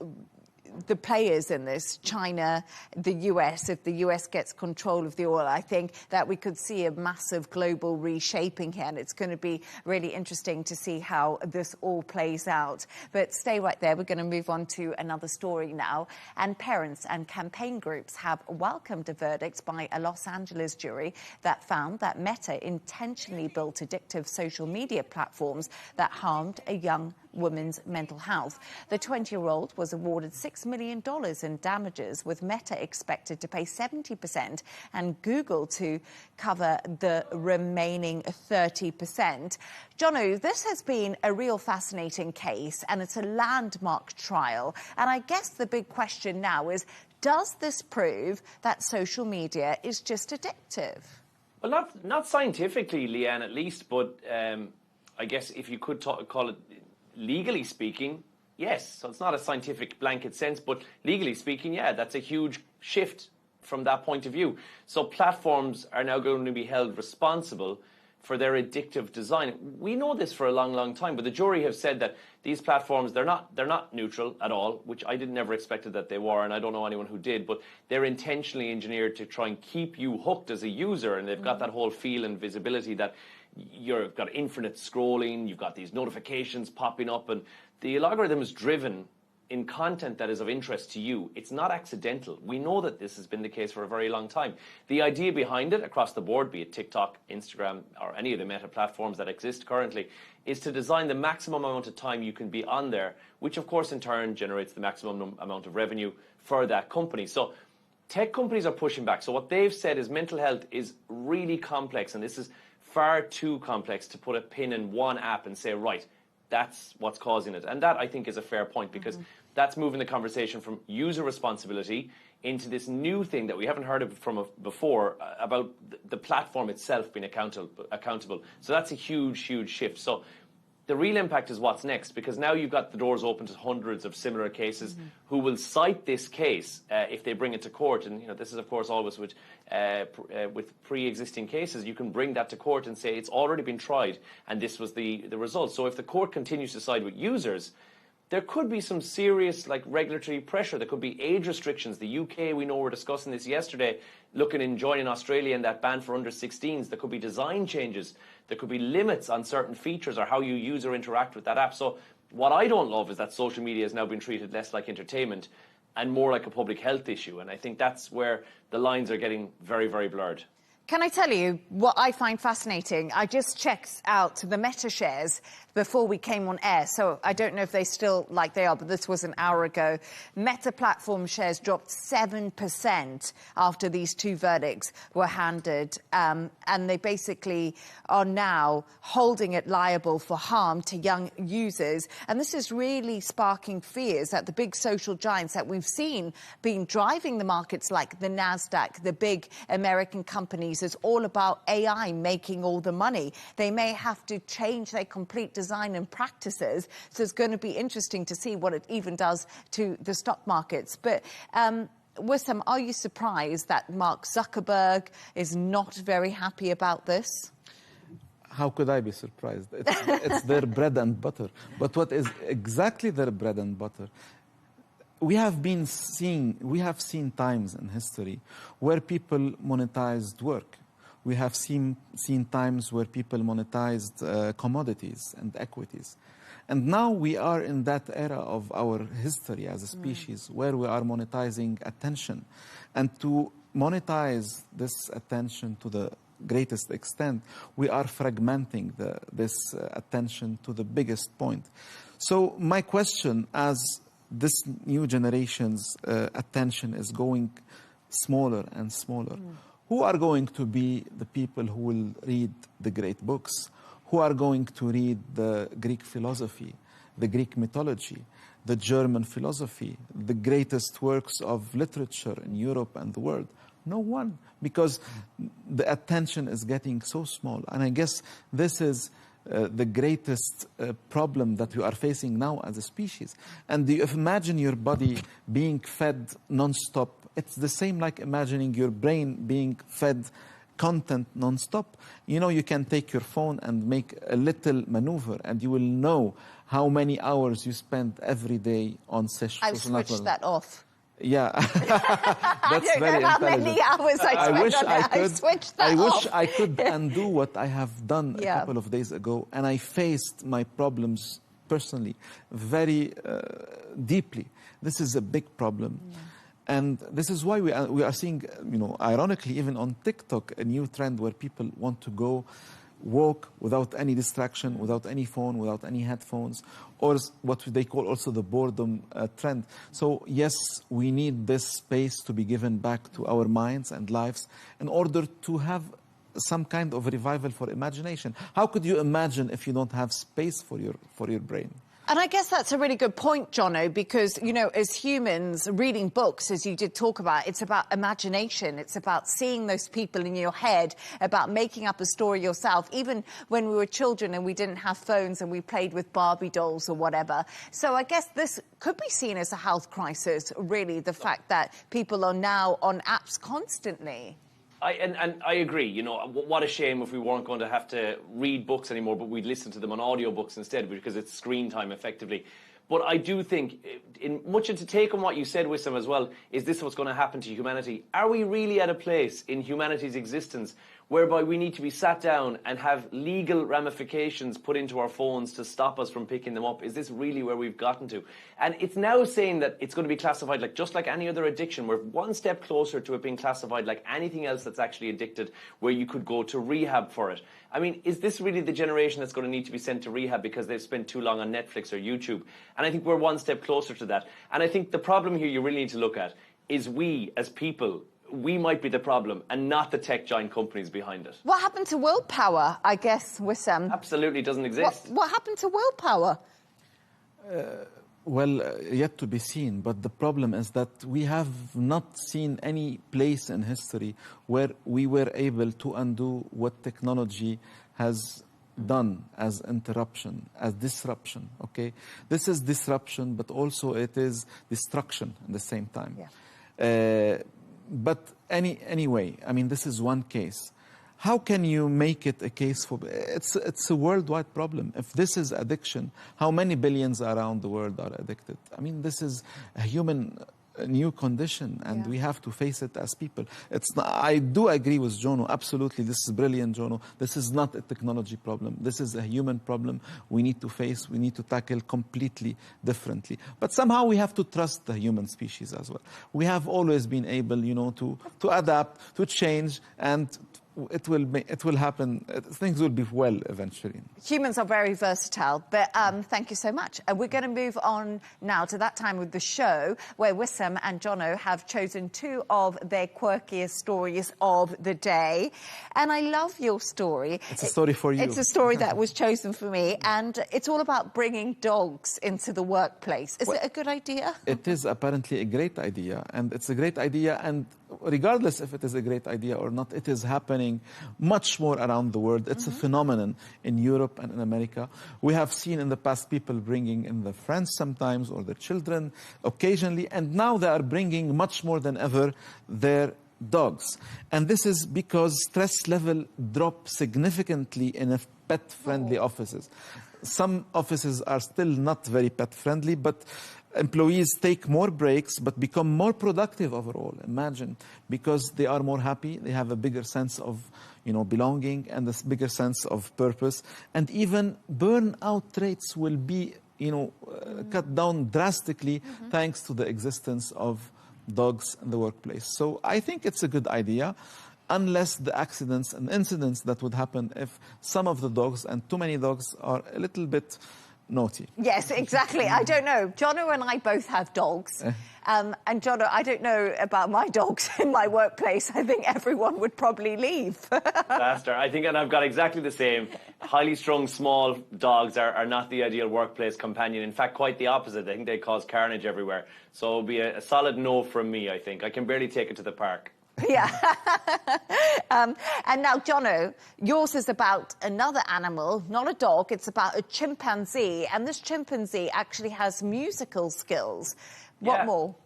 the players in this, China, the US. If the US gets control of the oil, I think that we could see a massive global reshaping here, and it's going to be really interesting to see how this all plays out. But stay right there. We're going to move on to another story now. And parents and campaign groups have welcomed a verdict by a Los Angeles jury that found that Meta intentionally built addictive social media platforms that harmed a young woman's mental health. The 20-year-old was awarded $6 million in damages, with Meta expected to pay 70% and Google to cover the remaining 30%. Jono, this has been a real fascinating case, and it's a landmark trial. And I guess the big question now is, does this prove that social media is just addictive? Well, not scientifically, Leigh Ann, at least, but I guess if you could call it legally speaking, yes. So it's not a scientific blanket sense, but legally speaking, yeah, that's a huge shift from that point of view. So platforms are now going to be held responsible for their addictive design. We know this for a long, long time, but the jury have said that these platforms, they're not neutral at all, which I never expected that they were, and I don't know anyone who did, but they're intentionally engineered to try and keep you hooked as a user, and they've got that whole feel and visibility that you've got infinite scrolling, you've got these notifications popping up, and the algorithm is driven in content that is of interest to you, it's not accidental. We know that this has been the case for a very long time. The idea behind it across the board, be it TikTok, Instagram, or any of the meta platforms that exist currently, is to design the maximum amount of time you can be on there, which of course in turn generates the maximum amount of revenue for that company. So tech companies are pushing back. So what they've said is mental health is really complex, and this is far too complex to put a pin in one app and say, right, that's what's causing it. And that, I think, is a fair point, because that's moving the conversation from user responsibility into this new thing that we haven't heard of from before, about the platform itself being accountable. So that's a huge, huge shift. So the real impact is what's next, because now you've got the doors open to hundreds of similar cases who will cite this case if they bring it to court. And this is, of course, always with pre-existing cases. You can bring that to court and say it's already been tried, and this was the result. So if the court continues to side with users, there could be some serious regulatory pressure. There could be age restrictions. The UK, we know, we're discussing this yesterday, looking in joining Australia in that ban for under 16s. There could be design changes. There could be limits on certain features or how you use or interact with that app. So what I don't love is that social media has now been treated less like entertainment and more like a public health issue. And I think that's where the lines are getting very, very blurred. Can I tell you what I find fascinating? I just checked out the Meta shares before we came on air, so I don't know if they still like they are, but this was an hour ago. Meta platform shares dropped 7% after these two verdicts were handed, and they basically are now holding it liable for harm to young users. And this is really sparking fears that the big social giants that we've seen being driving the markets, like the NASDAQ, the big American companies, is all about AI making all the money. They may have to change their complete design and practices. So it's going to be interesting to see what it even does to the stock markets. But Wissam, are you surprised that Mark Zuckerberg is not very happy about this? How could I be surprised? It's their bread and butter. But what is exactly their bread and butter? We have seen times in history where people monetized work. We have seen times where people monetized commodities and equities. And now we are in that era of our history as a species where we are monetizing attention. And to monetize this attention to the greatest extent, we are fragmenting this attention to the biggest point. So my question, as this new generation's attention is going smaller and smaller, who are going to be the people who will read the great books? Who are going to read the Greek philosophy, the Greek mythology, the German philosophy, the greatest works of literature in Europe and the world? No one, because the attention is getting so small. And I guess this is the greatest problem that we are facing now as a species. And you imagine your body being fed non-stop. It's the same like imagining your brain being fed content non-stop. You can take your phone and make a little maneuver, and you will know how many hours you spend every day on social networks. I've switched that off. Yeah, I don't know how many hours I spent on it. I wish I could undo what I have done a couple of days ago, and I faced my problems personally very deeply. This is a big problem. And this is why we are seeing, ironically, even on TikTok, a new trend where people want to go walk without any distraction, without any phone, without any headphones, or what they call also the boredom trend. So yes, we need this space to be given back to our minds and lives in order to have some kind of revival for imagination. How could you imagine if you don't have space for your brain? And I guess that's a really good point, Jono, because, as humans, reading books, as you did talk about, it's about imagination. It's about seeing those people in your head, about making up a story yourself, even when we were children and we didn't have phones and we played with Barbie dolls or whatever. So I guess this could be seen as a health crisis, really, the fact that people are now on apps constantly. I agree. What a shame if we weren't going to have to read books anymore, but we'd listen to them on audiobooks instead, because it's screen time effectively. But I do think, much to take on what you said, Wissam, as well, is this what's going to happen to humanity? Are we really at a place in humanity's existence whereby we need to be sat down and have legal ramifications put into our phones to stop us from picking them up? Is this really where we've gotten to? And it's now saying that it's going to be classified like just like any other addiction. We're one step closer to it being classified like anything else that's actually addicted, where you could go to rehab for it. I mean, is this really the generation that's going to need to be sent to rehab because they've spent too long on Netflix or YouTube? And I think we're one step closer to that. And I think the problem here you really need to look at is we as people, we might be the problem and not the tech giant companies behind it. What happened to willpower, I guess, Wissam? Absolutely doesn't exist. What happened to willpower? Yet to be seen. But the problem is that we have not seen any place in history where we were able to undo what technology has done as interruption, as disruption, okay? This is disruption, but also it is destruction at the same time. Yeah. But anyway, I mean, this is one case. How can you make it a case for... It's a worldwide problem. If this is addiction, how many billions around the world are addicted? I mean, this is a new condition, and we have to face it as people. It's not, I do agree with Jono. Absolutely, this is brilliant, Jono. This is not a technology problem. This is a human problem we need to face, we need to tackle completely differently. But somehow we have to trust the human species as well. We have always been able, you know, to adapt, to change, and it will happen. Things will be well eventually. Humans are very versatile, but thank you so much. We're going to move on now to that time with the show where Wissam and Jono have chosen two of their quirkiest stories of the day. And I love your story. It's a story for you. It's a story that was chosen for me, and it's all about bringing dogs into the workplace. Is it a good idea? It is apparently a great idea, and it's a great idea, and regardless if it is a great idea or not, it is happening much more around the world. It's a phenomenon in Europe and in America. We have seen in the past people bringing in their friends sometimes or their children occasionally, and now they are bringing much more than ever their dogs. And this is because stress level drop significantly in pet-friendly offices. Some offices are still not very pet-friendly, but employees take more breaks but become more productive overall. Imagine, because they are more happy, they have a bigger sense of, you know, belonging and a bigger sense of purpose. And even burnout rates will be, you know, cut down drastically thanks to the existence of dogs in the workplace. So I think it's a good idea, unless the accidents and incidents that would happen if some of the dogs, and too many dogs, are a little bit naughty. Yes, exactly. I don't know. Jono and I both have dogs. And Jono, I don't know about my dogs in my workplace. I think everyone would probably leave. Faster. I think, and I've got exactly the same. Highly strung, small dogs are not the ideal workplace companion. In fact, quite the opposite. I think they cause carnage everywhere. So it'll be a solid no from me, I think. I can barely take it to the park. Yeah. And now, Jono, yours is about another animal, not a dog. It's about a chimpanzee. And this chimpanzee actually has musical skills. What more?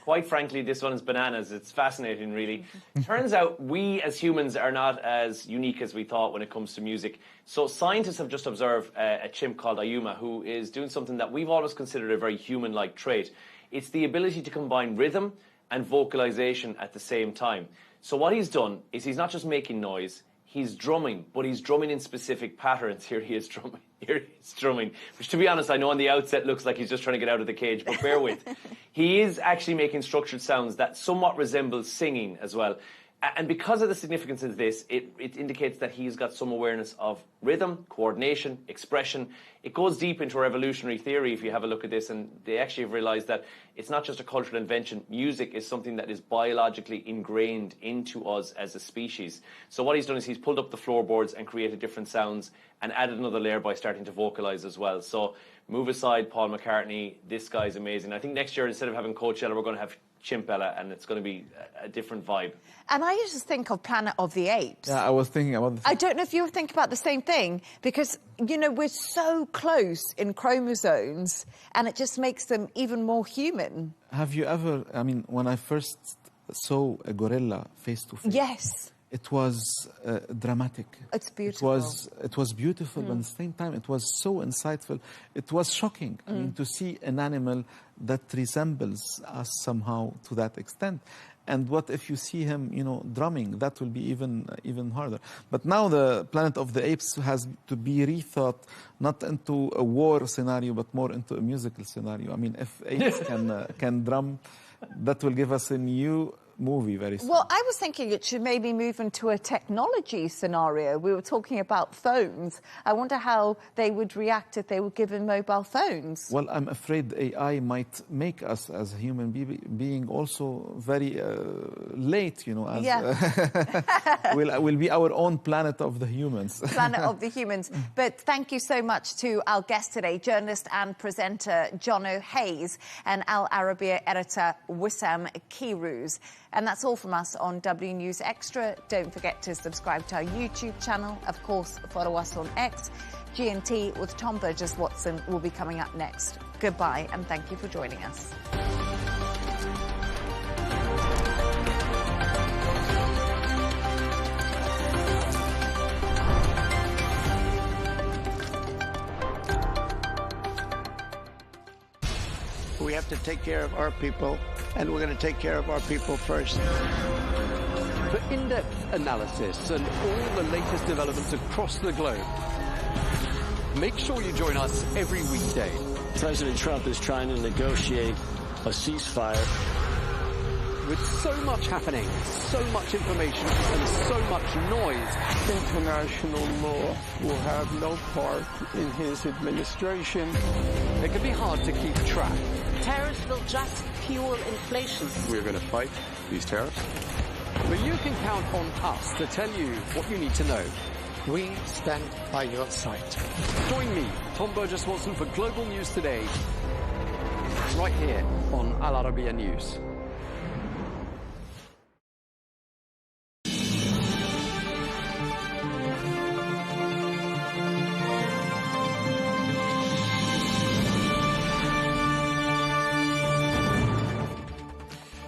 Quite frankly, this one is bananas. It's fascinating, really. Turns out we as humans are not as unique as we thought when it comes to music. So scientists have just observed a chimp called Ayuma, who is doing something that we've always considered a very human-like trait. It's the ability to combine rhythm and vocalization at the same time. So what he's done is he's not just making noise, he's drumming, but he's drumming in specific patterns. Here he is drumming, here he's drumming, which, to be honest, I know on the outset looks like he's just trying to get out of the cage, but bear with. He is actually making structured sounds that somewhat resemble singing as well. And because of the significance of this, it indicates that he's got some awareness of rhythm, coordination, expression. It goes deep into our evolutionary theory if you have a look at this, and they actually have realized that it's not just a cultural invention. Music is something that is biologically ingrained into us as a species. So what he's done is he's pulled up the floorboards and created different sounds and added another layer by starting to vocalize as well. So move aside Paul McCartney, this guy's amazing. I think next year, instead of having Coachella, we're going to have Chimpella, and it's going to be a different vibe. And I used to think of Planet of the Apes. Yeah, I was thinking about this. I don't know if you think about the same thing, because, you know, we're so close in chromosomes, and it just makes them even more human. Have you ever, I mean, when I first saw a gorilla face to face. Yes. It was dramatic. It's beautiful. It was beautiful, but at the same time, it was so insightful. It was shocking. I mean, to see an animal that resembles us somehow to that extent. And what if you see him, drumming? That will be even harder. But now the Planet of the Apes has to be rethought, not into a war scenario, but more into a musical scenario. I mean, if apes can drum, that will give us a new movie very soon. Well, I was thinking it should maybe move into a technology scenario. We were talking about phones. I wonder how they would react if they were given mobile phones. Well, I'm afraid AI might make us as a human being also very late, we'll be our own planet of the humans. Planet of the humans. But thank you so much to our guest today, journalist and presenter Jono Hayes and Al Arabiya editor Wissam Kirouz. And that's all from us on W News Extra. Don't forget to subscribe to our YouTube channel. Of course, follow us on X. G&T with Tom Burges Watson will be coming up next. Goodbye, and thank you for joining us. We have to take care of our people, and we're going to take care of our people first. For in-depth analysis and all the latest developments across the globe, make sure you join us every weekday. President Trump is trying to negotiate a ceasefire. With so much happening, so much information, and so much noise, International law will have no part in his administration. It can be hard to keep track. Tariffs will just fuel inflation. We're going to fight these tariffs. But you can count on us to tell you what you need to know. We stand by your side. Join me, Tom Burges Watson, for Global News Today, right here on Al Arabiya News.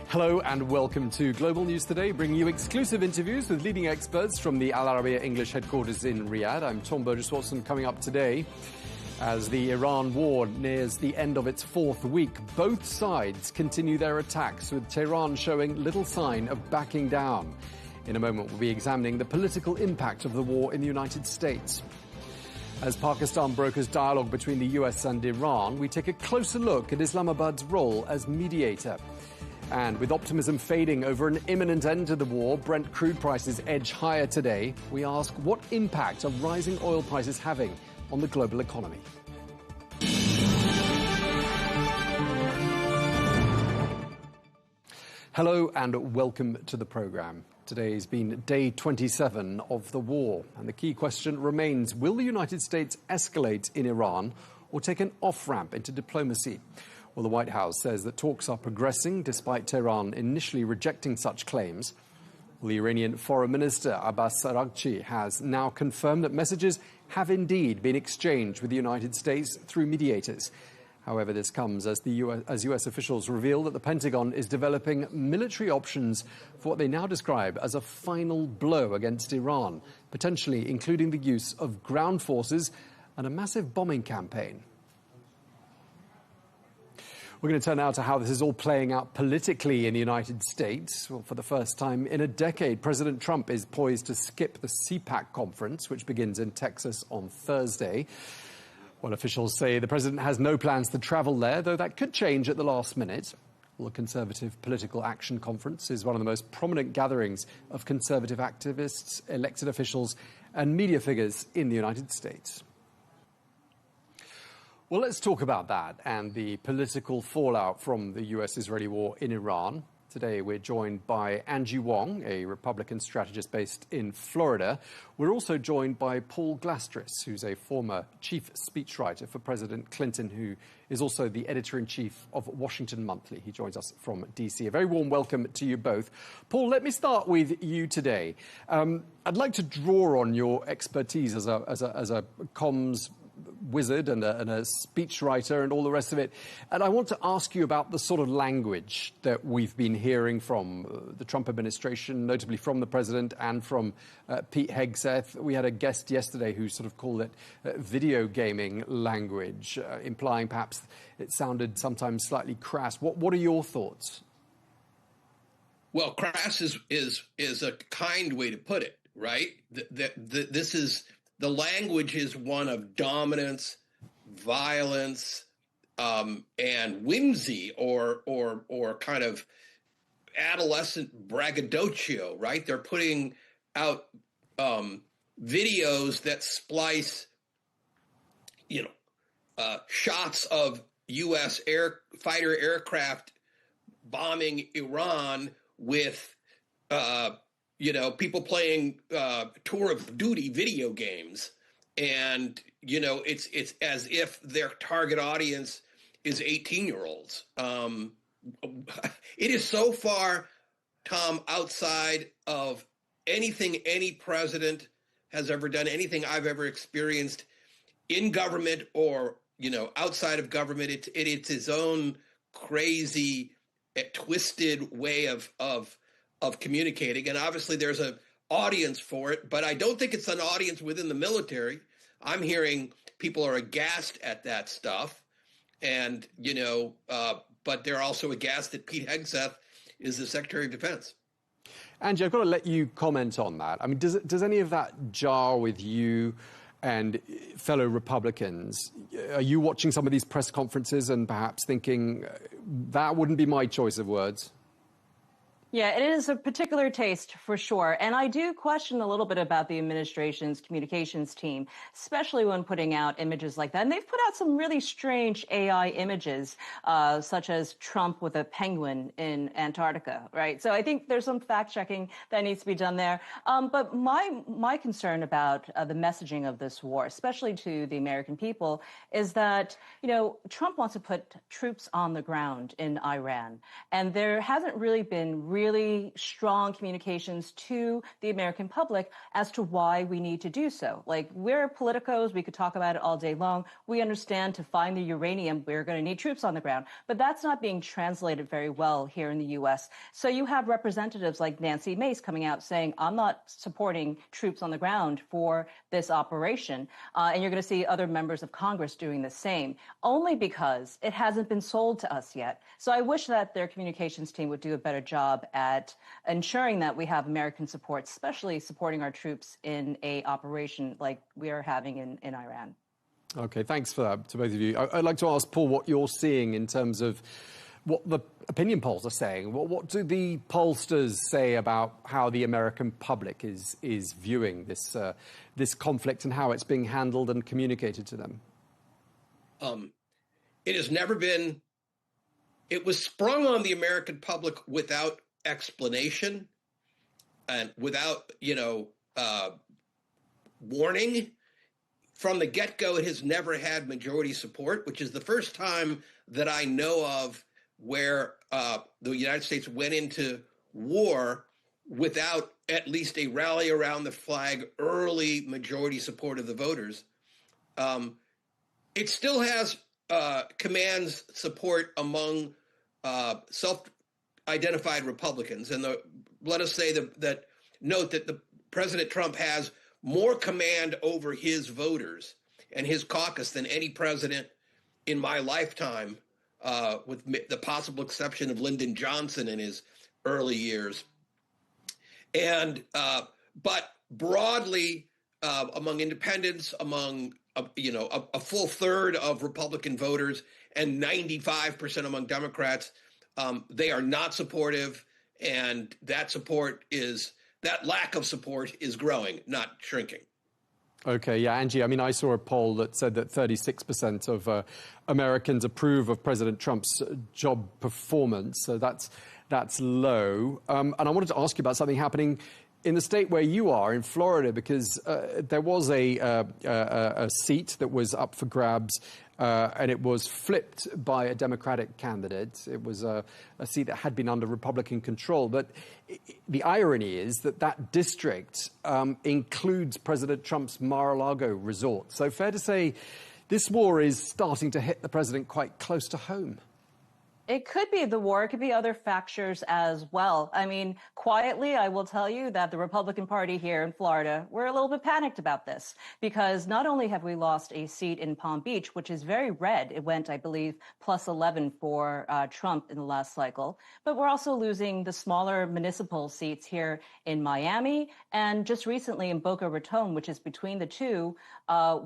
Hello and welcome to Global News Today, bringing you exclusive interviews with leading experts from the Al Arabiya English headquarters in Riyadh. I'm Tom Burges Watson, coming up today as the Iran war nears the end of its fourth week. Both sides continue their attacks, with Tehran showing little sign of backing down. In a moment, we'll be examining the political impact of the war in the United States. As Pakistan brokers dialogue between the US and Iran, we take a closer look at Islamabad's role as mediator. And with optimism fading over an imminent end to the war, Brent crude prices edge higher today. We ask, what impact are rising oil prices having on the global economy? Hello and welcome to the programme. Today's been day 27 of the war, and the key question remains, will the United States escalate in Iran or take an off-ramp into diplomacy? Well, the White House says that talks are progressing despite Tehran initially rejecting such claims. Well, the Iranian Foreign Minister Abbas Araghchi has now confirmed that messages have indeed been exchanged with the United States through mediators. However, this comes as US officials reveal that the Pentagon is developing military options for what they now describe as a final blow against Iran, potentially including the use of ground forces and a massive bombing campaign. We're going to turn now to how this is all playing out politically in the United States. Well, for the first time in a decade, President Trump is poised to skip the CPAC conference, which begins in Texas on Thursday. Well, officials say the president has no plans to travel there, though that could change at the last minute. Well, the Conservative Political Action Conference is one of the most prominent gatherings of conservative activists, elected officials, and media figures in the United States. Well, let's talk about that and the political fallout from the US-Israeli war in Iran. Today, we're joined by Angie Wong, a Republican strategist based in Florida. We're also joined by Paul Glastris, who's a former chief speechwriter for President Clinton, who is also the editor-in-chief of Washington Monthly. He joins us from D.C. A very warm welcome to you both. Paul, let me start with you today. I'd like to draw on your expertise as a comms wizard and a speechwriter and all the rest of it. And I want to ask you about the sort of language that we've been hearing from the Trump administration, notably from the president and from Pete Hegseth. We had a guest yesterday who sort of called it video gaming language, implying perhaps it sounded sometimes slightly crass. What are your thoughts? Well, crass is a kind way to put it, right? This is, the language is one of dominance, violence, and whimsy, or kind of adolescent braggadocio, right? They're putting out videos that splice, shots of U.S. fighter aircraft bombing Iran with, people playing Tour of Duty video games. And, it's as if their target audience is 18-year-olds. It is so far, Tom, outside of anything any president has ever done, anything I've ever experienced in government or, outside of government. It's his own crazy, twisted way of communicating. And obviously there's an audience for it, but I don't think it's an audience within the military. I'm hearing people are aghast at that stuff. And, but they're also aghast that Pete Hegseth is the Secretary of Defense. Angie, I've got to let you comment on that. I mean, does any of that jar with you and fellow Republicans? Are you watching some of these press conferences and perhaps thinking, that wouldn't be my choice of words? Yeah, it is a particular taste for sure. And I do question a little bit about the administration's communications team, especially when putting out images like that. And they've put out some really strange AI images, such as Trump with a penguin in Antarctica, right? So I think there's some fact checking that needs to be done there. But my concern about the messaging of this war, especially to the American people, is that, Trump wants to put troops on the ground in Iran. And there hasn't really been really strong communications to the American public as to why we need to do so. Like, we're politicos, we could talk about it all day long. We understand to find the uranium, we're going to need troops on the ground. But that's not being translated very well here in the U.S. So you have representatives like Nancy Mace coming out saying, I'm not supporting troops on the ground for this operation. And you're going to see other members of Congress doing the same, only because it hasn't been sold to us yet. So I wish that their communications team would do a better job at ensuring that we have American support, especially supporting our troops in a operation like we are having in Iran. Okay, thanks for that to both of you. I'd like to ask Paul what you're seeing in terms of what the opinion polls are saying. What do the pollsters say about how the American public is viewing this conflict and how it's being handled and communicated to them? It has never been. It was sprung on the American public without explanation and without, warning. From the get-go, it has never had majority support, which is the first time that I know of where the United States went into war without at least a rally around the flag, early majority support of the voters. It still has commands support among self-identified Republicans. And let us say that note that the President Trump has more command over his voters and his caucus than any president in my lifetime, with the possible exception of Lyndon Johnson in his early years. And but broadly among independents, among a full third of Republican voters and 95% among Democrats, they are not supportive, and that lack of support is growing, not shrinking. Okay, yeah, Angie, I mean, I saw a poll that said that 36% of Americans approve of President Trump's job performance, so that's low. And I wanted to ask you about something happening in the state where you are, in Florida, because there was a seat that was up for grabs, and it was flipped by a Democratic candidate. It was a seat that had been under Republican control. But the irony is that district includes President Trump's Mar-a-Lago resort. So fair to say this war is starting to hit the president quite close to home. It could be the war. It could be other factors as well. I mean, quietly, I will tell you that the Republican Party here in Florida, we're a little bit panicked about this because not only have we lost a seat in Palm Beach, which is very red. It went, I believe, plus 11 for Trump in the last cycle. But we're also losing the smaller municipal seats here in Miami. And just recently in Boca Raton, which is between the two,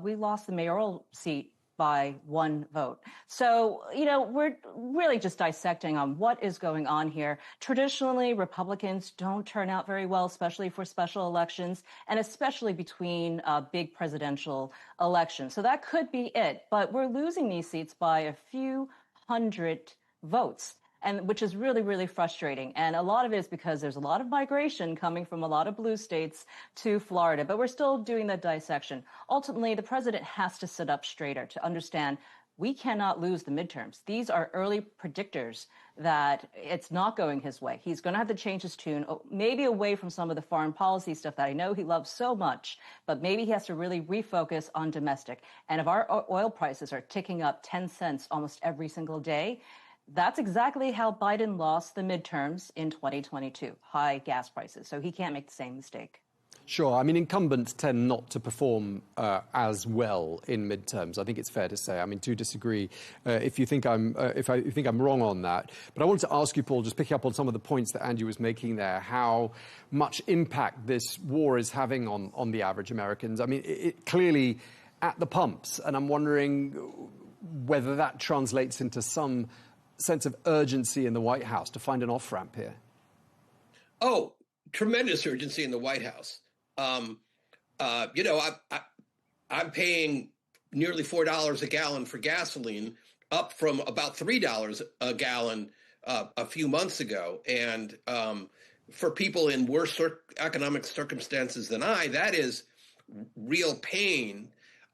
we lost the mayoral seat by 1 vote. So, we're really just dissecting on what is going on here. Traditionally, Republicans don't turn out very well, especially for special elections, and especially between big presidential elections. So that could be it. But we're losing these seats by a few hundred votes, and which is really, really frustrating. And a lot of it is because there's a lot of migration coming from a lot of blue states to Florida. But we're still doing the dissection. Ultimately, the president has to sit up straighter to understand we cannot lose the midterms. These are early predictors that it's not going his way. He's going to have to change his tune, maybe away from some of the foreign policy stuff that I know he loves so much, but maybe he has to really refocus on domestic. And if our oil prices are ticking up 10 cents almost every single day, that's exactly how Biden lost the midterms in 2022, high gas prices. So he can't make the same mistake. Sure. I mean, incumbents tend not to perform as well in midterms. I think it's fair to say. I mean, do disagree if you think I'm wrong on that. But I wanted to ask you, Paul, just picking up on some of the points that Angie was making there, how much impact this war is having on the average Americans. I mean, it clearly at the pumps, and I'm wondering whether that translates into some sense of urgency in the White House to find an off-ramp here. Oh, tremendous urgency in the White House. I'm paying nearly $4 a gallon for gasoline, up from about $3 a gallon a few months ago. And for people in worse economic circumstances than that is real pain.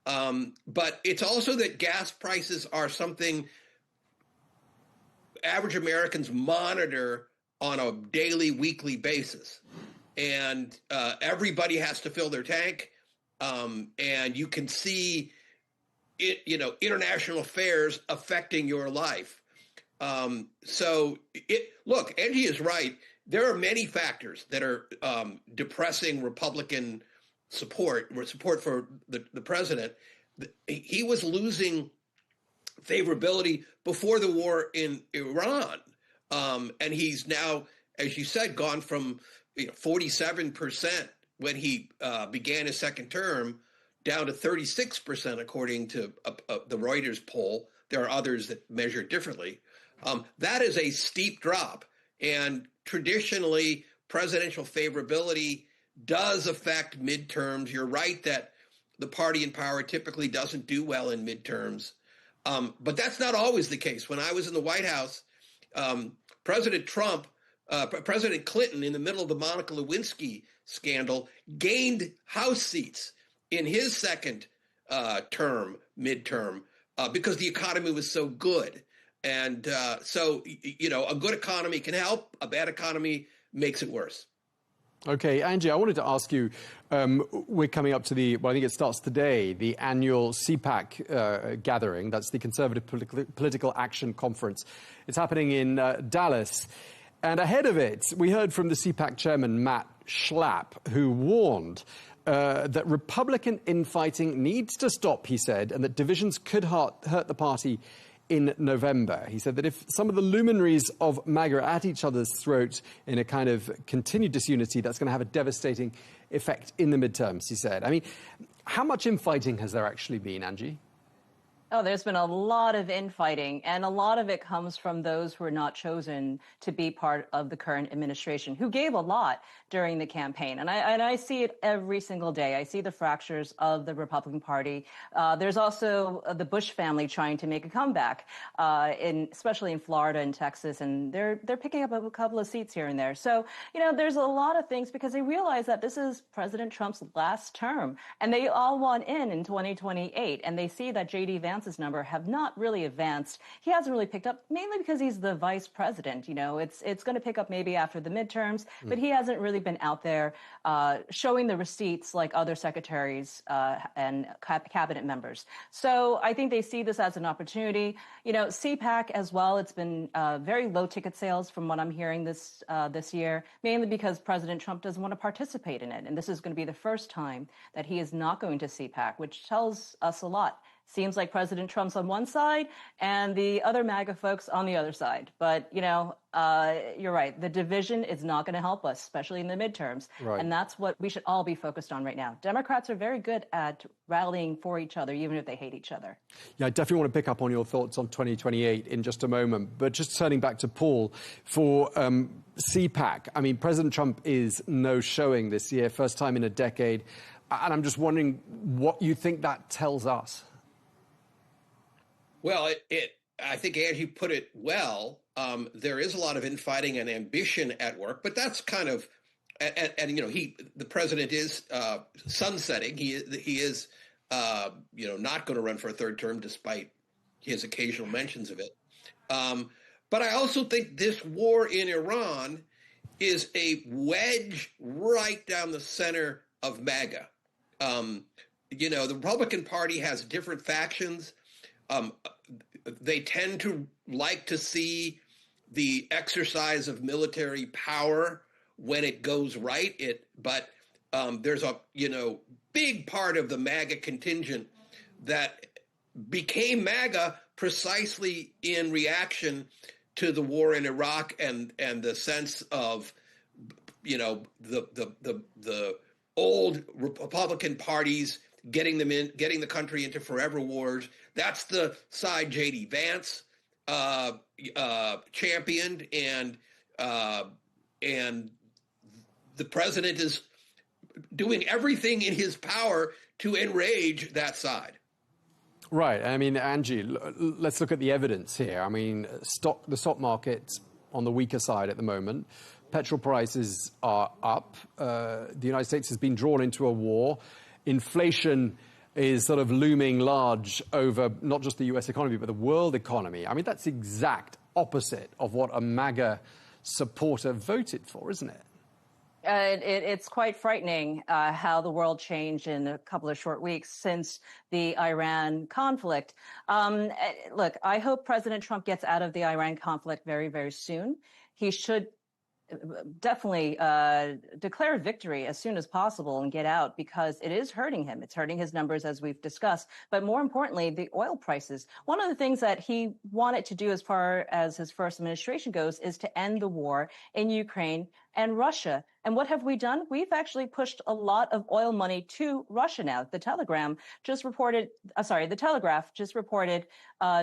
But it's also that gas prices are something average Americans monitor on a daily, weekly basis. And everybody has to fill their tank. And you can see it, international affairs affecting your life. Look, Angie is right. There are many factors that are depressing Republican support for the president. He was losing favorability before the war in Iran. And he's now, as you said, gone from 47% when he began his second term down to 36%, according to the Reuters poll. There are others that measure it differently. That is a steep drop. And traditionally, presidential favorability does affect midterms. You're right that the party in power typically doesn't do well in midterms. But that's not always the case. When I was in the White House, President Clinton, in the middle of the Monica Lewinsky scandal, gained House seats in his second midterm, because the economy was so good. And so a good economy can help. A bad economy makes it worse. Okay, Angie, I wanted to ask you, we're coming up to I think it starts today, the annual CPAC gathering. That's the Conservative Political Action Conference. It's happening in Dallas. And ahead of it, we heard from the CPAC chairman, Matt Schlapp, who warned that Republican infighting needs to stop, he said, and that divisions could hurt the party in November. He said that if some of the luminaries of MAGA are at each other's throats in a kind of continued disunity, that's going to have a devastating effect in the midterms, he said. I mean, how much infighting has there actually been, Angie? Oh, there's been a lot of infighting, and a lot of it comes from those who are not chosen to be part of the current administration, who gave a lot during the campaign. And I see it every single day. I see the fractures of the Republican Party. There's also the Bush family trying to make a comeback, especially in Florida and Texas, and they're picking up a couple of seats here and there. So, there's a lot of things because they realize that this is President Trump's last term, and they all want in 2028, and they see that J.D. Vance Vance's number have not really advanced. He hasn't really picked up, mainly because he's the vice president. You know, it's going to pick up maybe after the midterms, but he hasn't really been out there showing the receipts like other secretaries and cabinet members. So I think they see this as an opportunity. You know, CPAC as well, it's been very low ticket sales from what I'm hearing this year, mainly because President Trump doesn't want to participate in it. And this is going to be the first time that he is not going to CPAC, which tells us a lot. Seems like President Trump's on one side and the other MAGA folks on the other side. But, you know, you're right. The division is not going to help us, especially in the midterms. Right. And that's what we should all be focused on right now. Democrats are very good at rallying for each other, even if they hate each other. Yeah, I definitely want to pick up on your thoughts on 2028 in just a moment. But just turning back to Paul, for CPAC, I mean, President Trump is no showing this year, first time in a decade. And I'm just wondering what you think that tells us. Well, I think Angie put it well. There is a lot of infighting and ambition at work, but that's kind of, and you know, the president is sunsetting. He is, you know, not going to run for a third term, despite his occasional mentions of it. But I also think this war in Iran is a wedge right down the center of MAGA. You know, the Republican Party has different factions. They tend to like to see the exercise of military power when it goes right. But there's a, you know, big part of the MAGA contingent that became MAGA precisely in reaction to the war in Iraq and the sense of, you know, the old Republican parties getting the country into forever wars. That's the side J.D. Vance championed, and the president is doing everything in his power to enrage that side. Right. I mean, Angie, let's look at the evidence here. I mean, the stock market's on the weaker side at the moment. Petrol prices are up. The United States has been drawn into a war. Inflation is sort of looming large over not just the U.S. economy, but the world economy. I mean, that's the exact opposite of what a MAGA supporter voted for, isn't it? It's quite frightening how the world changed in a couple of short weeks since the Iran conflict. Look, I hope President Trump gets out of the Iran conflict very, very soon. He should definitely declare victory as soon as possible and get out, because it is hurting him. It's hurting his numbers, as we've discussed. But more importantly, the oil prices. One of the things that he wanted to do as far as his first administration goes is to end the war in Ukraine and Russia. And what have we done? We've actually pushed a lot of oil money to Russia now. The Telegraph just reported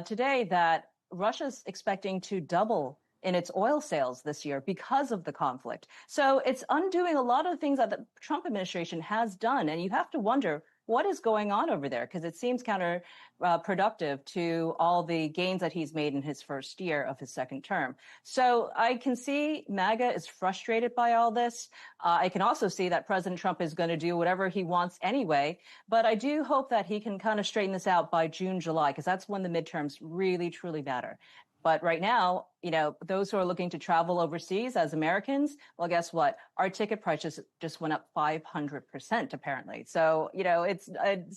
today that Russia's expecting to double in its oil sales this year because of the conflict. So it's undoing a lot of the things that the Trump administration has done. And you have to wonder what is going on over there, because it seems counterproductive to all the gains that he's made in his first year of his second term. So I can see MAGA is frustrated by all this. I can also see that President Trump is going to do whatever he wants anyway. But I do hope that he can kind of straighten this out by June, July, because that's when the midterms really, truly matter. But right now, you know, those who are looking to travel overseas as Americans, well, guess what? Our ticket prices just went up 500%, apparently. So, you know, it's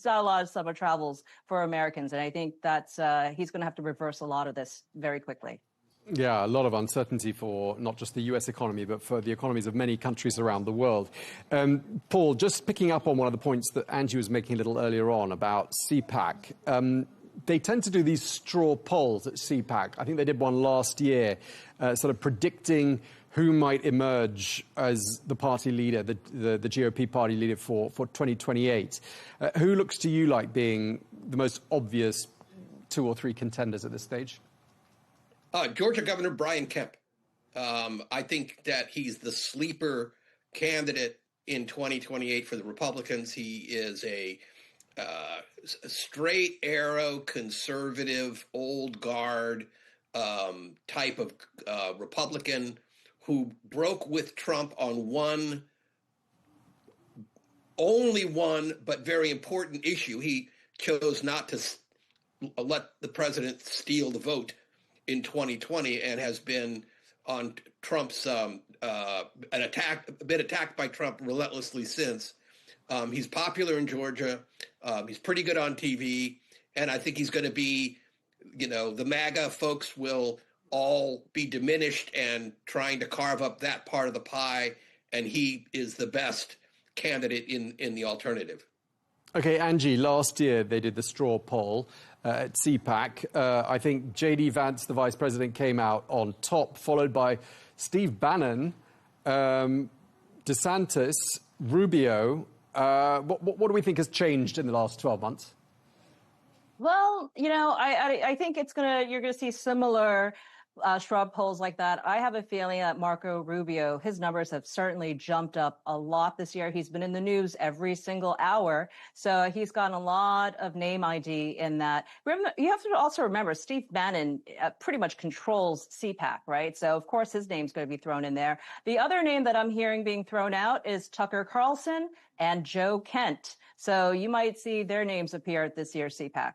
not a lot of summer travels for Americans. And I think that's he's going to have to reverse a lot of this very quickly. Yeah, a lot of uncertainty for not just the U.S. economy, but for the economies of many countries around the world. Paul, just picking up on one of the points that Angie was making a little earlier on about CPAC. They tend to do these straw polls at CPAC. I think they did one last year, sort of predicting who might emerge as the party leader, the GOP party leader for 2028. Who looks to you like being the most obvious 2 or 3 contenders at this stage? Georgia Governor Brian Kemp. I think that he's the sleeper candidate in 2028 for the Republicans. He is a straight arrow, conservative, old guard type of Republican who broke with Trump on only one, but very important issue. He chose not to let the president steal the vote in 2020 and has been on Trump's been attacked by Trump relentlessly since. He's popular in Georgia. He's pretty good on TV, and I think he's going to be, the MAGA folks will all be diminished and trying to carve up that part of the pie, and he is the best candidate in the alternative. Okay, Angie, last year they did the straw poll at CPAC. I think J.D. Vance, the vice president, came out on top, followed by Steve Bannon, DeSantis, Rubio. What do we think has changed in the last 12 months? Well, I think you're gonna see similar straw polls like that. I have a feeling that Marco Rubio, his numbers have certainly jumped up a lot this year. He's been in the news every single hour, so he's gotten a lot of name ID in that. You have to also remember, Steve Bannon pretty much controls CPAC, right? So of course his name's going to be thrown in there. The other name that I'm hearing being thrown out is Tucker Carlson and Joe Kent. So you might see their names appear at this year's CPAC.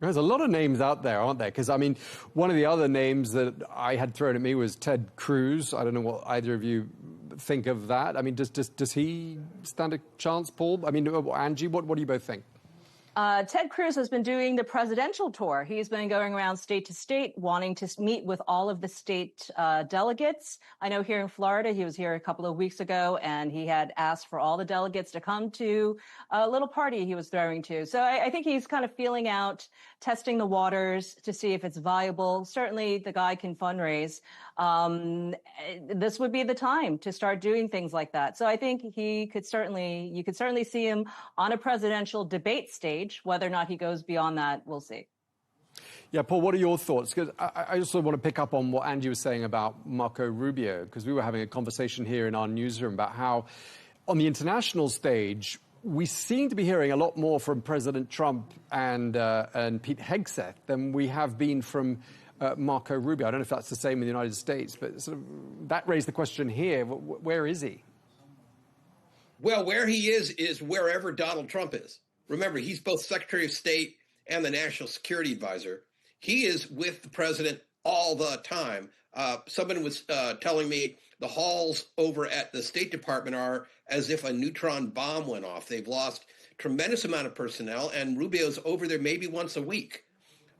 There's a lot of names out there, aren't there? Because, I mean, one of the other names that I had thrown at me was Ted Cruz. I don't know what either of you think of that. I mean, does he stand a chance, Paul? I mean, Angie, what do you both think? Ted Cruz has been doing the presidential tour. He's been going around state to state, wanting to meet with all of the state delegates. I know here in Florida, he was here a couple of weeks ago, and he had asked for all the delegates to come to a little party he was throwing to. So I think he's kind of feeling out, testing the waters to see if it's viable. Certainly, the guy can fundraise. This would be the time to start doing things like that. So I think you could certainly see him on a presidential debate stage. Whether or not he goes beyond that, we'll see. Yeah, Paul, what are your thoughts? Because I also want to pick up on what Angie was saying about Marco Rubio, because we were having a conversation here in our newsroom about how on the international stage, we seem to be hearing a lot more from President Trump and Pete Hegseth than we have been from Marco Rubio. I don't know if that's the same in the United States, but sort of that raised the question here, where is he? Well, where he is wherever Donald Trump is. Remember, he's both Secretary of State and the National Security Advisor. He is with the president all the time. Someone was telling me the halls over at the State Department are as if a neutron bomb went off. They've lost tremendous amount of personnel, and Rubio's over there maybe once a week.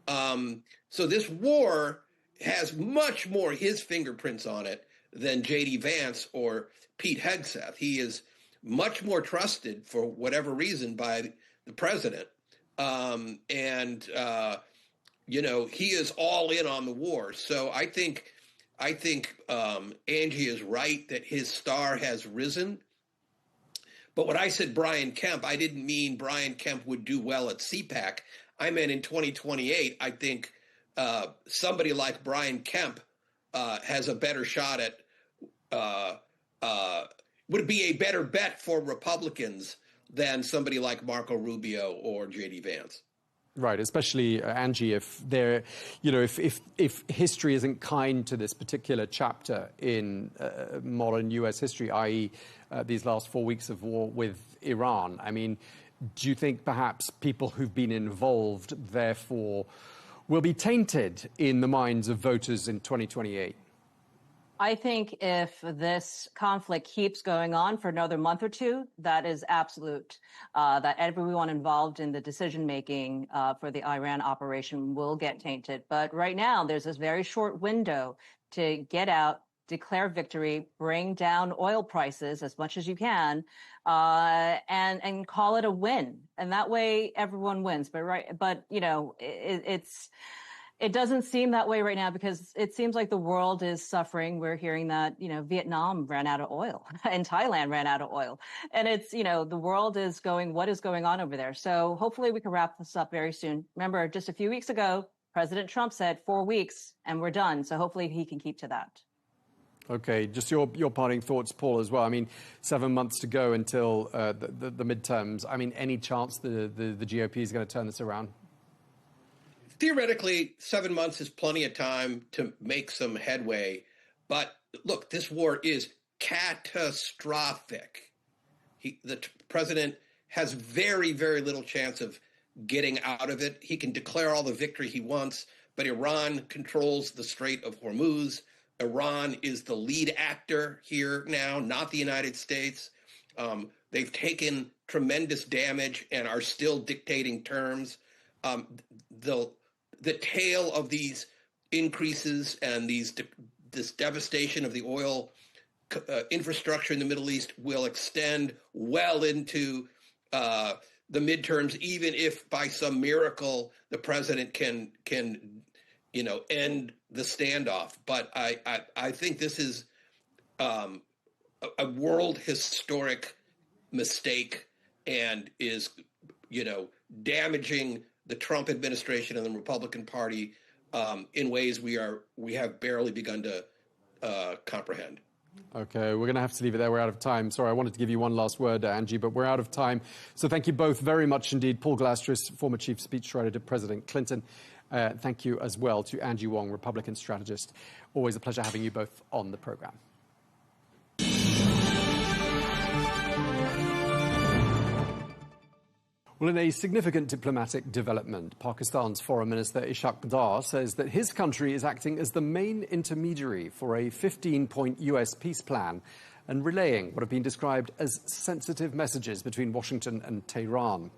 So this war has much more his fingerprints on it than J.D. Vance or Pete Hegseth. He is much more trusted for whatever reason by the president. He is all in on the war. So I think Angie is right that his star has risen. But when I said Brian Kemp, I didn't mean Brian Kemp would do well at CPAC. I meant in 2028, I think somebody like Brian Kemp has a better shot at, would be a better bet for Republicans than somebody like Marco Rubio or J.D. Vance. Right, especially Angie, if there, if history isn't kind to this particular chapter in modern U.S. history, i.e., these last 4 weeks of war with Iran. I mean, do you think perhaps people who've been involved, therefore, will be tainted in the minds of voters in 2028? I think if this conflict keeps going on for another month or two, that is absolute, that everyone involved in the decision-making for the Iran operation will get tainted. But right now, there's this very short window to get out, declare victory, bring down oil prices as much as you can, and call it a win. And that way, everyone wins. But it doesn't seem that way right now because it seems like the world is suffering. We're hearing that, Vietnam ran out of oil and Thailand ran out of oil. And it's, the world is going, what is going on over there? So hopefully we can wrap this up very soon. Remember, just a few weeks ago, President Trump said 4 weeks and we're done. So hopefully he can keep to that. Okay, just your parting thoughts, Paul, as well. I mean, 7 months to go until the midterms. I mean, any chance the GOP is going to turn this around? Theoretically, 7 months is plenty of time to make some headway. But look, this war is catastrophic. The president has very, very little chance of getting out of it. He can declare all the victory he wants, but Iran controls the Strait of Hormuz. Iran is the lead actor here now, not the United States. They've taken tremendous damage and are still dictating terms. The tail of these increases and this devastation of the oil infrastructure in the Middle East will extend well into the midterms, even if by some miracle the president can end the standoff. But I think this is a world historic mistake and is damaging the Trump administration and the Republican Party in ways we have barely begun to comprehend. Okay, we're going to have to leave it there. We're out of time. Sorry, I wanted to give you one last word, Angie, but we're out of time. So thank you both very much indeed. Paul Glastris, former chief speechwriter to President Clinton. Thank you as well to Angie Wong, Republican strategist. Always a pleasure having you both on the program. Well, in a significant diplomatic development, Pakistan's Foreign Minister Ishaq Dar says that his country is acting as the main intermediary for a 15-point US peace plan and relaying what have been described as sensitive messages between Washington and Tehran.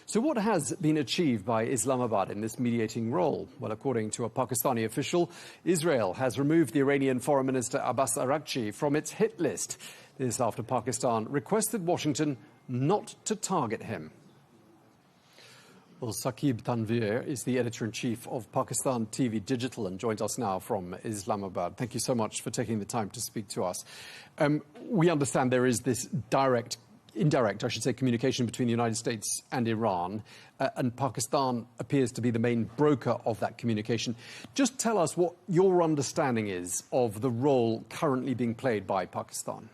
So what has been achieved by Islamabad in this mediating role? Well, according to a Pakistani official, Israel has removed the Iranian Foreign Minister Abbas Araghchi from its hit list. This after Pakistan requested Washington not to target him. Well, Saqib Tanvir is the editor-in-chief of Pakistan TV Digital and joins us now from Islamabad. Thank you so much for taking the time to speak to us. We understand there is this indirect, communication between the United States and Iran, and Pakistan appears to be the main broker of that communication. Just tell us what your understanding is of the role currently being played by Pakistan.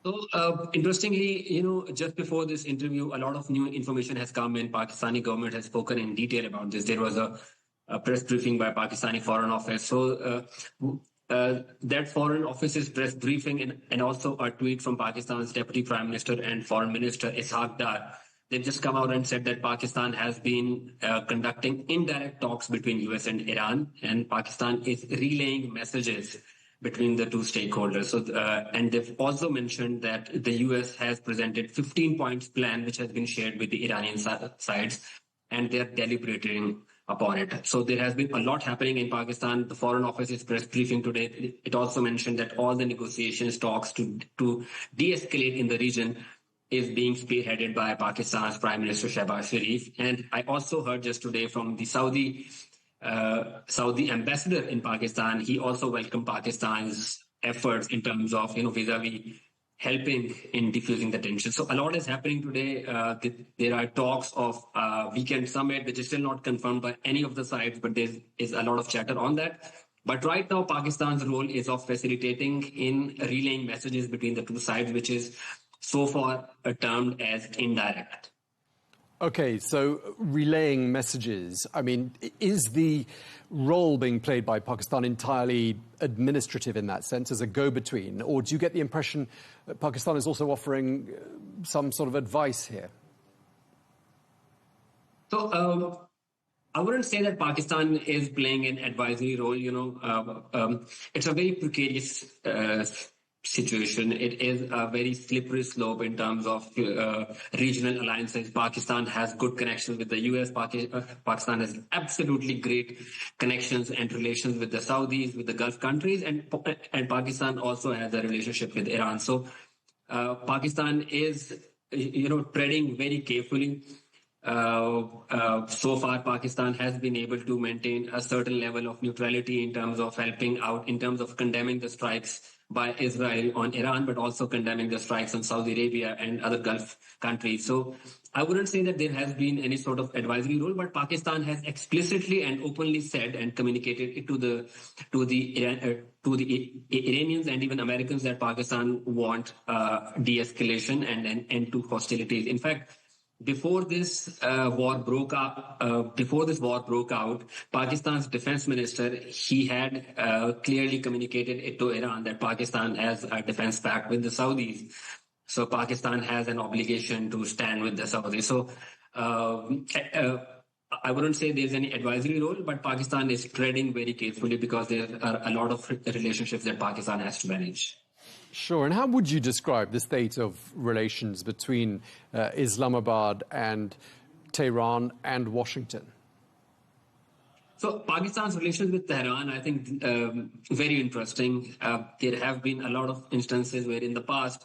So, interestingly, just before this interview, a lot of new information has come in. Pakistani government has spoken in detail about this. There was a press briefing by Pakistani Foreign Office. So, that Foreign Office's press briefing and also a tweet from Pakistan's Deputy Prime Minister and Foreign Minister Ishaq Dar, they've just come out and said that Pakistan has been conducting indirect talks between US and Iran, and Pakistan is relaying messages between the two stakeholders. So, and they've also mentioned that the US has presented 15-point plan, which has been shared with the Iranian sides, and they're deliberating upon it. So there has been a lot happening in Pakistan. The Foreign Office's press briefing today, it also mentioned that all the negotiations, talks to de-escalate in the region is being spearheaded by Pakistan's Prime Minister Shehbaz Sharif. And I also heard just today from the Saudi ambassador in Pakistan. He also welcomed Pakistan's efforts in terms of, vis-a-vis helping in diffusing the tension. So a lot is happening today. There are talks of weekend summit, which is still not confirmed by any of the sides, but there is a lot of chatter on that. But right now, Pakistan's role is of facilitating in relaying messages between the two sides, which is so far termed as indirect. Okay, so relaying messages. I mean, is the role being played by Pakistan entirely administrative in that sense, as a go-between? Or do you get the impression that Pakistan is also offering some sort of advice here? So I wouldn't say that Pakistan is playing an advisory role. It's a very precarious situation. It is a very slippery slope in terms of regional alliances. Pakistan has good connections with the US. Pakistan has absolutely great connections and relations with the Saudis, with the Gulf countries, and Pakistan also has a relationship with Iran. So Pakistan is, treading very carefully. So far, Pakistan has been able to maintain a certain level of neutrality in terms of helping out, in terms of condemning the strikes by Israel on Iran, but also condemning the strikes on Saudi Arabia and other Gulf countries. So I wouldn't say that there has been any sort of advisory role, but Pakistan has explicitly and openly said and communicated it to the Iranians and even Americans that Pakistan want de-escalation and an end to hostilities. In fact, before this war broke out, Pakistan's defense minister, he had clearly communicated it to Iran that Pakistan has a defense pact with the Saudis. So Pakistan has an obligation to stand with the Saudis. So I wouldn't say there's any advisory role, but Pakistan is treading very carefully because there are a lot of relationships that Pakistan has to manage. Sure. And how would you describe the state of relations between Islamabad and Tehran and Washington? So Pakistan's relations with Tehran, I think, very interesting. There have been a lot of instances where in the past,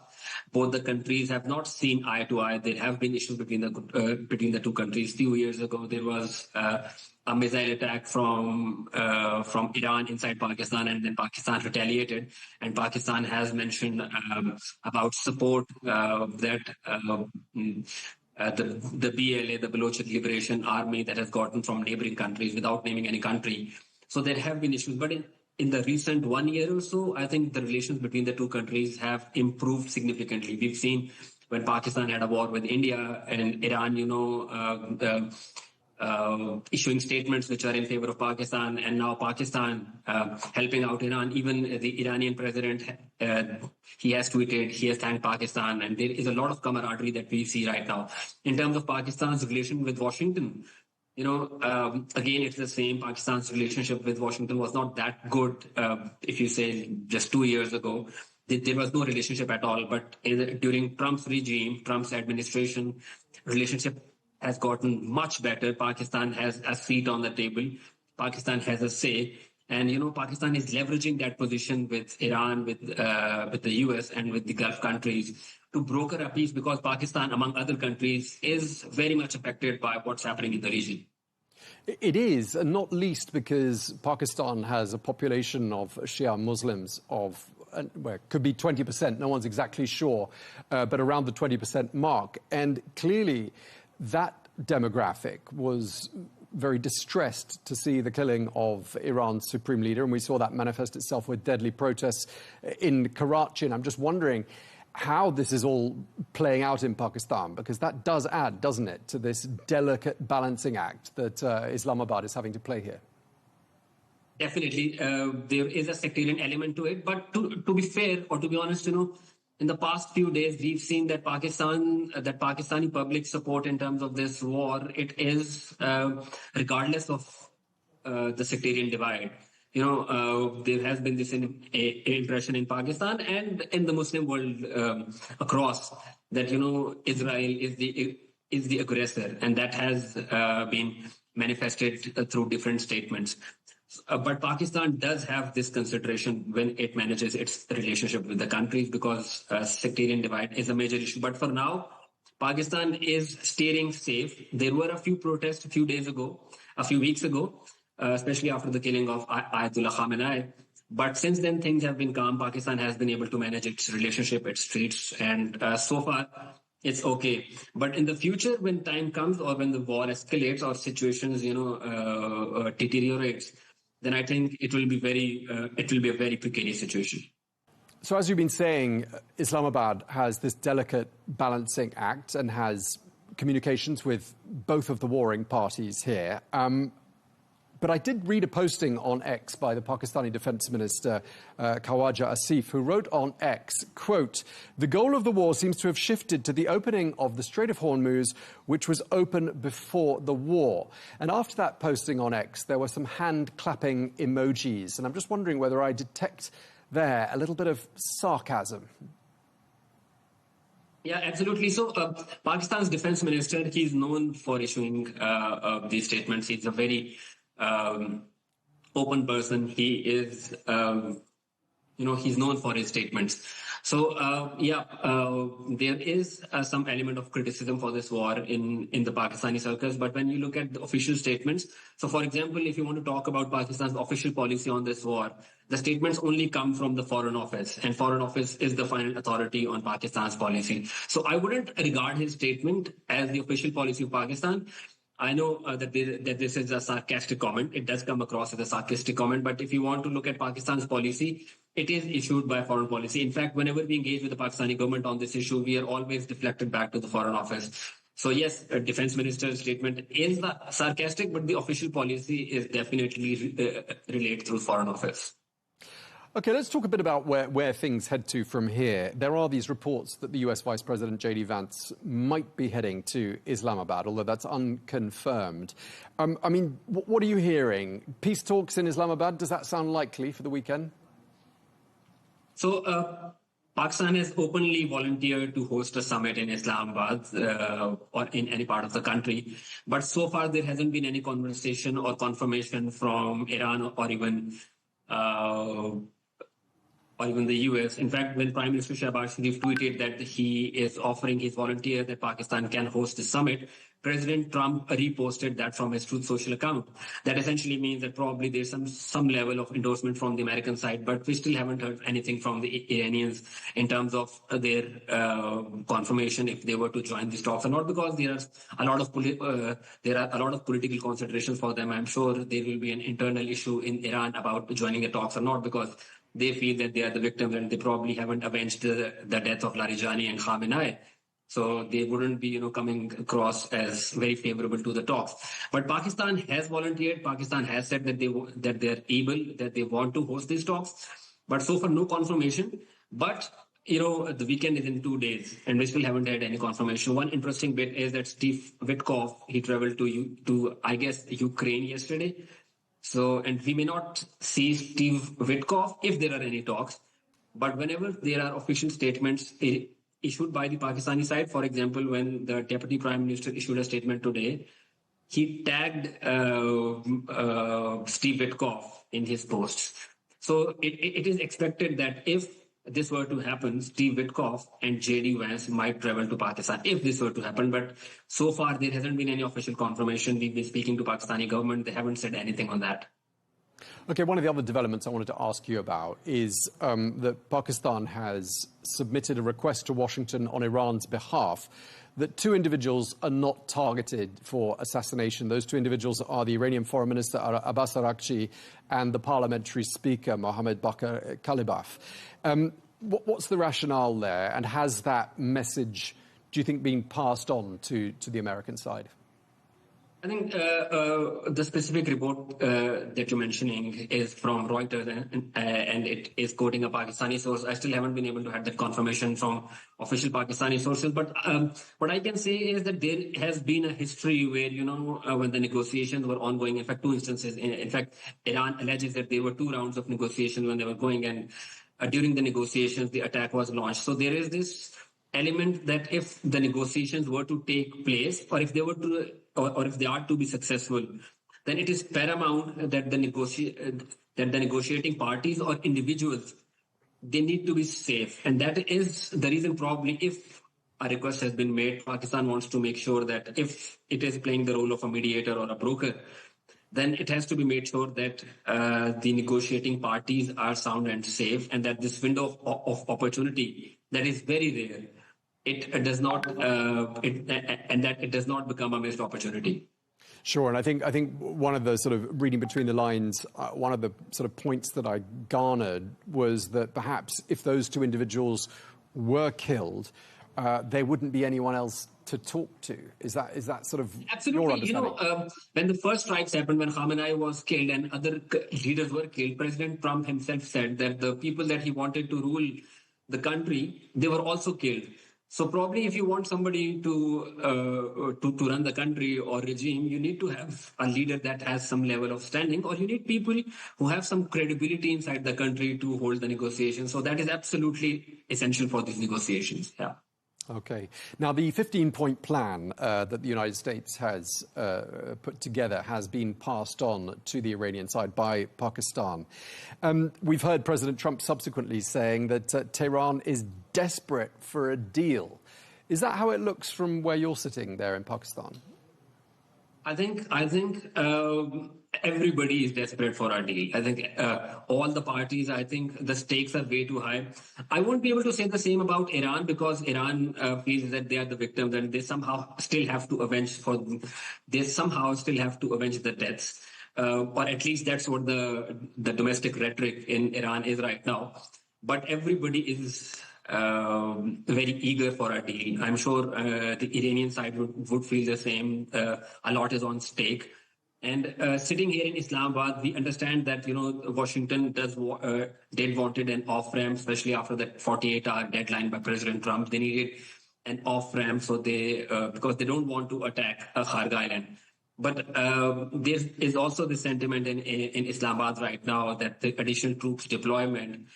both the countries have not seen eye to eye. There have been issues between the two countries. A few years ago, there was a missile attack from Iran inside Pakistan, and then Pakistan retaliated. And Pakistan has mentioned about support that the BLA, the Baloch Liberation Army, that has gotten from neighboring countries without naming any country. So there have been issues. But in the recent 1 year or so, I think the relations between the two countries have improved significantly. We've seen when Pakistan had a war with India and Iran, issuing statements which are in favor of Pakistan, and now Pakistan helping out Iran. Even the Iranian president, he has tweeted, he has thanked Pakistan, and there is a lot of camaraderie that we see right now. In terms of Pakistan's relation with Washington, again, it's the same. Pakistan's relationship with Washington was not that good, if you say just 2 years ago. There was no relationship at all. But during Trump's regime, Trump's administration, relationship has gotten much better. Pakistan has a seat on the table. Pakistan has a say. And, Pakistan is leveraging that position with Iran, with the US and with the Gulf countries to broker a peace, because Pakistan, among other countries, is very much affected by what's happening in the region. It is, and not least because Pakistan has a population of Shia Muslims of, well, it could be 20%, no one's exactly sure, but around the 20% mark. And clearly, that demographic was very distressed to see the killing of Iran's supreme leader, and we saw that manifest itself with deadly protests in Karachi. And I'm just wondering how this is all playing out in Pakistan, because that does add, doesn't it, to this delicate balancing act that Islamabad is having to play here. Definitely, there is a sectarian element to it. But to be fair, or to be honest, in the past few days, we've seen that Pakistani public support in terms of this war, it is regardless of the sectarian divide. There has been this impression in Pakistan and in the Muslim world across that, Israel is the aggressor, and that has been manifested through different statements. But Pakistan does have this consideration when it manages its relationship with the countries, because sectarian divide is a major issue. But for now, Pakistan is steering safe. There were a few protests a few weeks ago, especially after the killing of Ayatollah Khamenei. But since then, things have been calm. Pakistan has been able to manage its relationship, its streets, and so far, it's okay. But in the future, when time comes, or when the war escalates or situations, deteriorates, then I think it will be a very precarious situation. So as you've been saying, Islamabad has this delicate balancing act and has communications with both of the warring parties here. But I did read a posting on X by the Pakistani Defense Minister, Khawaja Asif, who wrote on X, quote, "The goal of the war seems to have shifted to the opening of the Strait of Hormuz, which was open before the war." And after that posting on X, there were some hand-clapping emojis. And I'm just wondering whether I detect there a little bit of sarcasm. Yeah, absolutely. So Pakistan's defense minister, he's known for issuing these statements. He's a very open person. He is, he's known for his statements. So, there is some element of criticism for this war in the Pakistani circles. But when you look at the official statements, so for example, if you want to talk about Pakistan's official policy on this war, the statements only come from the Foreign Office, and Foreign Office is the final authority on Pakistan's policy. So I wouldn't regard his statement as the official policy of Pakistan. I know that this is a sarcastic comment. It does come across as a sarcastic comment. But if you want to look at Pakistan's policy, it is issued by Foreign Policy. In fact, whenever we engage with the Pakistani government on this issue, we are always deflected back to the Foreign Office. So yes, a defense minister's statement is sarcastic, but the official policy is definitely relayed through Foreign Office. OK, let's talk a bit about where things head to from here. There are these reports that the US Vice President J.D. Vance might be heading to Islamabad, although that's unconfirmed. I mean, what are you hearing? Peace talks in Islamabad, does that sound likely for the weekend? So Pakistan has openly volunteered to host a summit in Islamabad or in any part of the country. But so far, there hasn't been any conversation or confirmation from Iran or even the US. In fact, when Prime Minister Shehbaz Sharif tweeted that he is offering his volunteer that Pakistan can host the summit, President Trump reposted that from his Truth Social account. That essentially means that probably there's some level of endorsement from the American side, but we still haven't heard anything from the Iranians in terms of their confirmation if they were to join these talks or not, because there are a lot of political considerations for them. I'm sure there will be an internal issue in Iran about joining the talks or not, because they feel that they are the victims and they probably haven't avenged the death of Larijani and Khamenei. So they wouldn't be, coming across as very favorable to the talks. But Pakistan has volunteered. Pakistan has said that they're able, that they want to host these talks. But so far, no confirmation. But, the weekend is in 2 days, and we still haven't had any confirmation. One interesting bit is that Steve Witkoff, he traveled to I guess, Ukraine yesterday. So, and we may not see Steve Witkoff if there are any talks. But whenever there are official statements issued by the Pakistani side, for example, when the Deputy Prime Minister issued a statement today, he tagged Steve Witkoff in his posts. So it is expected that if this were to happen, Steve Witkoff and J.D. Vance might travel to Pakistan, if this were to happen. But so far, there hasn't been any official confirmation. We've been speaking to Pakistani government. They haven't said anything on that. OK, one of the other developments I wanted to ask you about is that Pakistan has submitted a request to Washington on Iran's behalf that 2 individuals are not targeted for assassination. Those 2 individuals are the Iranian Foreign Minister Abbas Araghchi and the Parliamentary Speaker Mohammad Bakr Kalibaf. What's the rationale there, and has that message, do you think, been passed on to the American side? I think the specific report that you're mentioning is from Reuters, and it is quoting a Pakistani source. I still haven't been able to have that confirmation from official Pakistani sources. But what I can say is that there has been a history where, when the negotiations were ongoing, in fact, 2 instances. In fact, Iran alleges that there were 2 rounds of negotiations when they were going, and during the negotiations, the attack was launched. So there is this element that if the negotiations were to take place, or if they were to, or if they are to be successful, then it is paramount that the negotiating parties or individuals, they need to be safe. And that is the reason probably if a request has been made, Pakistan wants to make sure that if it is playing the role of a mediator or a broker, then it has to be made sure that the negotiating parties are sound and safe, and that this window of opportunity that is very rare, it does not, and that it does not become a missed opportunity. Sure, and I think one of the sort of reading between the lines, one of the sort of points that I garnered was that perhaps if those 2 individuals were killed, there wouldn't be anyone else to talk to. Is that sort of absolutely your understanding? When the first strikes happened, when Khamenei was killed and other leaders were killed, President Trump himself said that the people that he wanted to rule the country, they were also killed. So probably if you want somebody to run the country or regime, you need to have a leader that has some level of standing, or you need people who have some credibility inside the country to hold the negotiations. So that is absolutely essential for these negotiations. Yeah. Okay. Now, the 15-point plan that the United States has put together has been passed on to the Iranian side by Pakistan. We've heard President Trump subsequently saying that Tehran is desperate for a deal. Is that how it looks from where you're sitting there in Pakistan? I think everybody is desperate for a deal. I think all the parties, I think the stakes are way too high. I won't be able to say the same about Iran, because Iran feels that they are the victims and they somehow still have to avenge the deaths. Or at least that's what the domestic rhetoric in Iran is right now. But everybody is very eager for a deal. I'm sure the Iranian side would feel the same. A lot is on stake. And sitting here in Islamabad, we understand that, Washington did wanted an off-ramp, especially after that 48-hour deadline by President Trump. They needed an off-ramp because they don't want to attack Kharg Island. But there is also the sentiment in Islamabad right now that the additional troops deployment,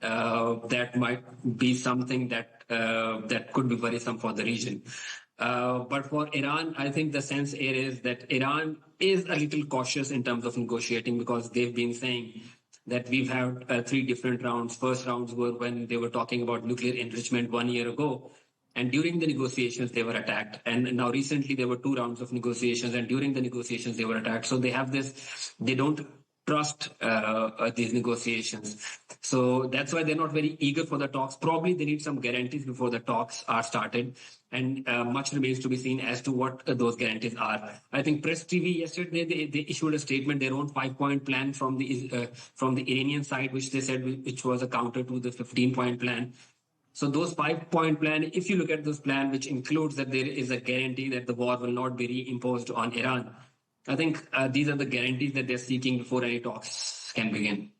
that might be something that could be worrisome for the region. But for Iran, I think the sense here is that Iran is a little cautious in terms of negotiating, because they've been saying that we've had 3 different rounds. First rounds were when they were talking about nuclear enrichment 1 year ago. And during the negotiations, they were attacked. And now recently, there were 2 rounds of negotiations. And during the negotiations, they were attacked. So they have they don't trust these negotiations. So that's why they're not very eager for the talks. Probably they need some guarantees before the talks are started. And much remains to be seen as to what those guarantees are. I think Press TV yesterday, they issued a statement, their own 5-point plan from the Iranian side, which they said which was a counter to the 15-point plan. So those 5-point plan, if you look at this plan, which includes that there is a guarantee that the war will not be reimposed on Iran, I think these are the guarantees that they're seeking before any talks can begin.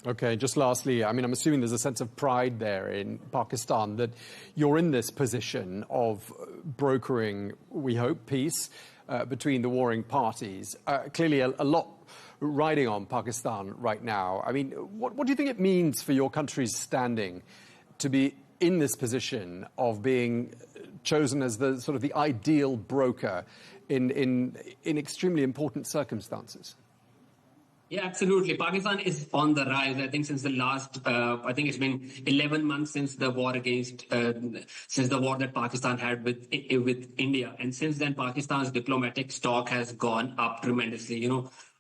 Okay, just lastly, I'm assuming there's a sense of pride there in Pakistan that you're in this position of brokering, we hope, peace between the warring parties. Clearly, a lot riding on Pakistan right now. What do you think it means for your country's standing to be in this position of being chosen as the sort of the ideal broker in extremely important circumstances? Yeah, absolutely. Pakistan is on the rise. I think since the last, I think it's been 11 months since the war that Pakistan had with India. And since then, Pakistan's diplomatic stock has gone up tremendously.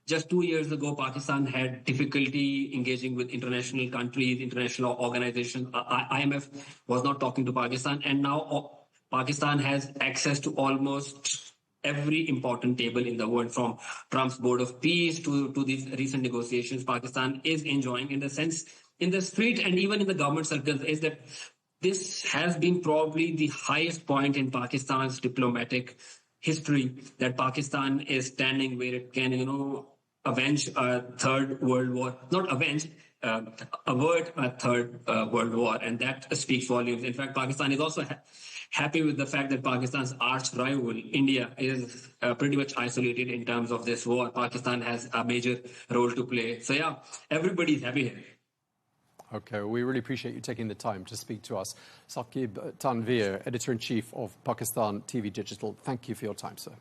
Just 2 years ago, Pakistan had difficulty engaging with international countries, international organizations. IMF was not talking to Pakistan. And now Pakistan has access to almost every important table in the world, from Trump's Board of Peace to these recent negotiations. Pakistan is enjoying, in the sense, in the street and even in the government circles, is that this has been probably the highest point in Pakistan's diplomatic history, that Pakistan is standing where it can, avenge a third world war. Not avenge, avert a third world war. And that speaks volumes. In fact, Pakistan is also happy with the fact that Pakistan's arch rival, India, is pretty much isolated in terms of this war. Pakistan has a major role to play. So yeah, everybody's happy here. Okay, well, we really appreciate you taking the time to speak to us. Saqib Tanveer, Editor-in-Chief of Pakistan TV Digital. Thank you for your time, sir.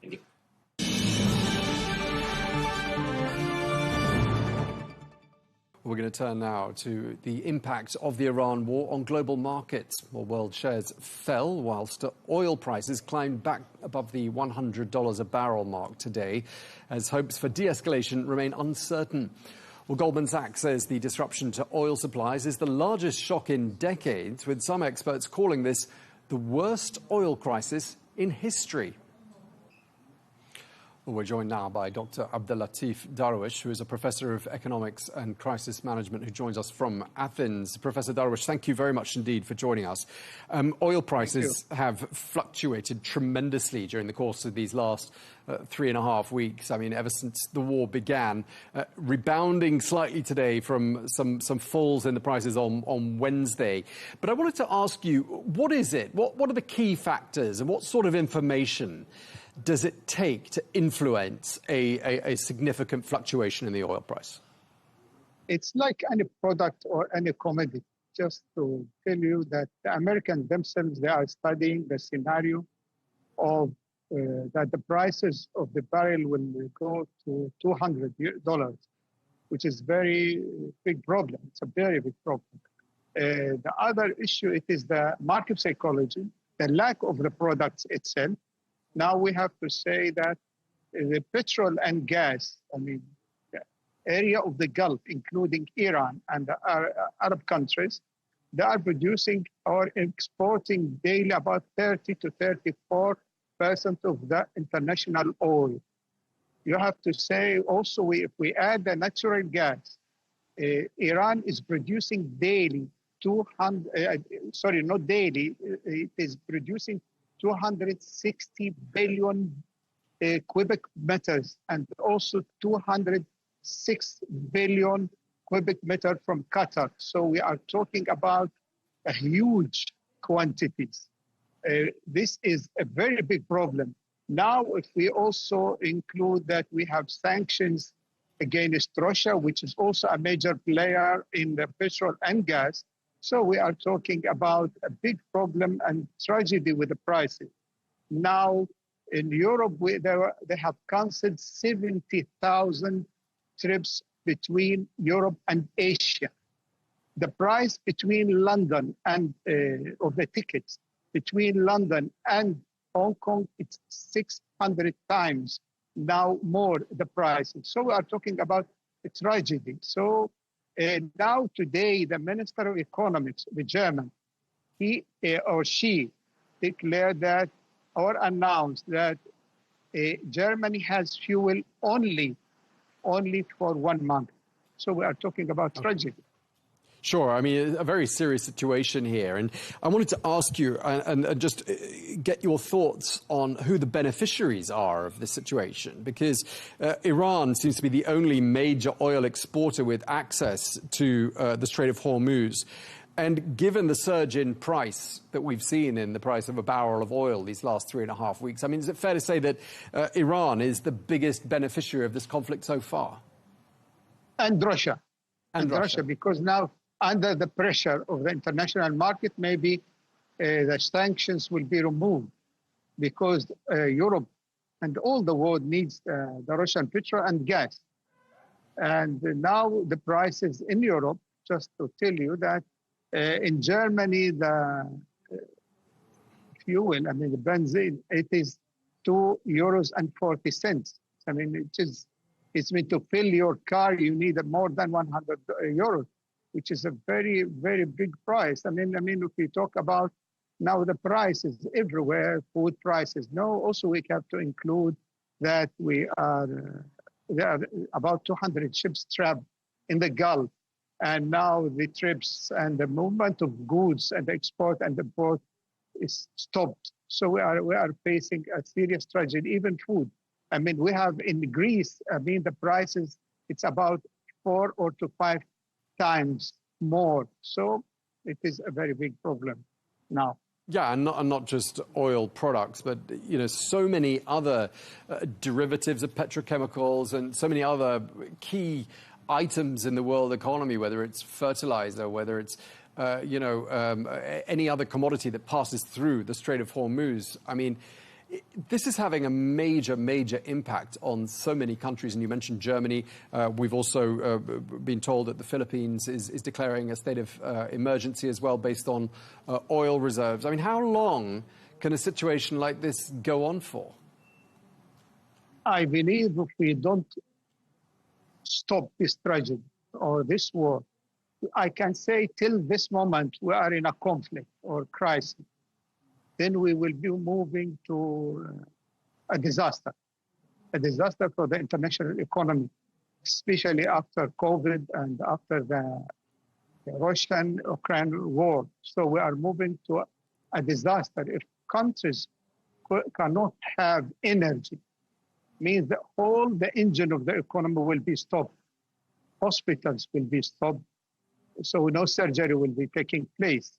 Thank you. We're going to turn now to the impact of the Iran war on global markets. Well, world shares fell whilst oil prices climbed back above the $100 a barrel mark today, as hopes for de-escalation remain uncertain. Well, Goldman Sachs says the disruption to oil supplies is the largest shock in decades, with some experts calling this the worst oil crisis in history. Well, we're joined now by Dr. Abdellatif Darwish, who is a professor of economics and crisis management, who joins us from Athens. Professor Darwish, thank you very much indeed for joining us. Oil prices have fluctuated tremendously during the course of these last 3.5 weeks. Ever since the war began, rebounding slightly today from some falls in the prices on Wednesday. But I wanted to ask you, what is it? What are the key factors, and what sort of information does it take to influence a significant fluctuation in the oil price? It's like any product or any commodity. Just to tell you that the Americans themselves, they are studying the scenario of that the prices of the barrel will go to $200, which is very big problem. It's a very big problem. The other issue, it is the market psychology, the lack of the products itself. Now we have to say that the petrol and gas, the area of the Gulf, including Iran and the Arab countries, they are producing or exporting daily about 30 to 34% of the international oil. You have to say also, if we add the natural gas, Iran is producing daily it is producing 260 billion cubic meters and also 206 billion cubic meter from Qatar. So we are talking about a huge quantities. This is a very big problem. Now, if we also include that we have sanctions against Russia, which is also a major player in the petrol and gas, so we are talking about a big problem and tragedy with the prices. Now, in Europe, they have canceled 70,000 trips between Europe and Asia. The price between London and of the tickets between London and Hong Kong, it's 600 times now more the prices. So we are talking about a tragedy. So now today, the Minister of Economics, the German, he or she declared that or announced that Germany has fuel only for 1 month. So we are talking about tragedy. Sure. I mean, a very serious situation here. And I wanted to ask you and just get your thoughts on who the beneficiaries are of this situation, because Iran seems to be the only major oil exporter with access to the Strait of Hormuz. And given the surge in price that we've seen in the price of a barrel of oil these last 3.5 weeks, I mean, is it fair to say that Iran is the biggest beneficiary of this conflict so far? And Russia. And Russia, because now, under the pressure of the international market, maybe the sanctions will be removed because Europe and all the world needs the Russian petrol and gas. And now the prices in Europe, just to tell you that in Germany, the fuel, I mean, the benzene, it is €2.40. I mean, it's meant to fill your car, you need more than 100 euros. Which is a very, very big price. I mean, if we talk about now the prices everywhere, food prices. No, also we have to include that there are about 200 ships trapped in the Gulf, and now the trips and the movement of goods and the export and the import is stopped. So we are facing a serious tragedy, even food. I mean, we have in Greece, I mean, the prices, it's about 4 or 5 times more. So it is a very big problem now. Yeah, and not just oil products, but so many other derivatives of petrochemicals and so many other key items in the world economy, whether it's fertilizer, whether it's any other commodity that passes through the Strait of Hormuz. I mean, this is having a major, major impact on so many countries. And you mentioned Germany. We've also been told that the Philippines is declaring a state of emergency as well based on oil reserves. I mean, how long can a situation like this go on for? I believe if we don't stop this tragedy or this war, I can say till this moment we are in a conflict or crisis. Then we will be moving to a disaster for the international economy, especially after COVID and after the Russian-Ukraine war. So we are moving to a disaster. If countries cannot have energy, means that all the engine of the economy will be stopped. Hospitals will be stopped. So no surgery will be taking place.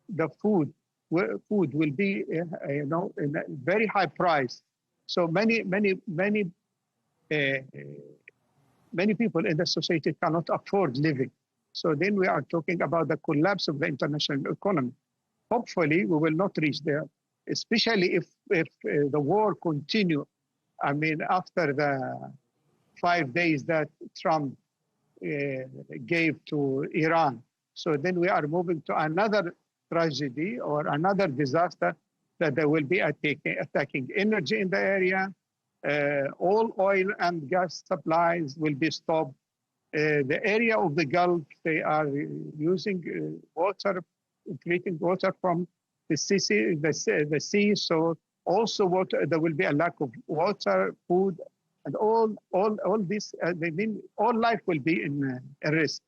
The food will be, in a very high price. So many people in the society cannot afford living. So then we are talking about the collapse of the international economy. Hopefully, we will not reach there, especially if the war continue. I mean, after the 5 days that Trump gave to Iran. So then we are moving to another tragedy or another disaster that they will be attacking energy in the area. All oil and gas supplies will be stopped. The area of the Gulf, they are using treating water from the sea. So also there will be a lack of water, food, and all this. All life will be in risk.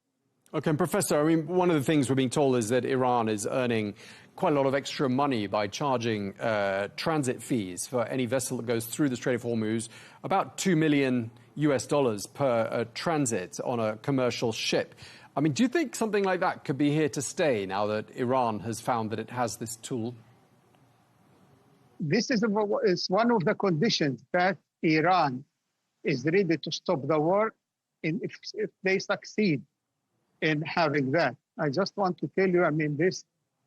Okay, and Professor, I mean, one of the things we're being told is that Iran is earning quite a lot of extra money by charging transit fees for any vessel that goes through the Strait of Hormuz, about $2 million per transit on a commercial ship. I mean, do you think something like that could be here to stay now that Iran has found that it has this tool? This is one of the conditions that Iran is ready to stop the war if they succeed in having that. I just want to tell you, I mean, this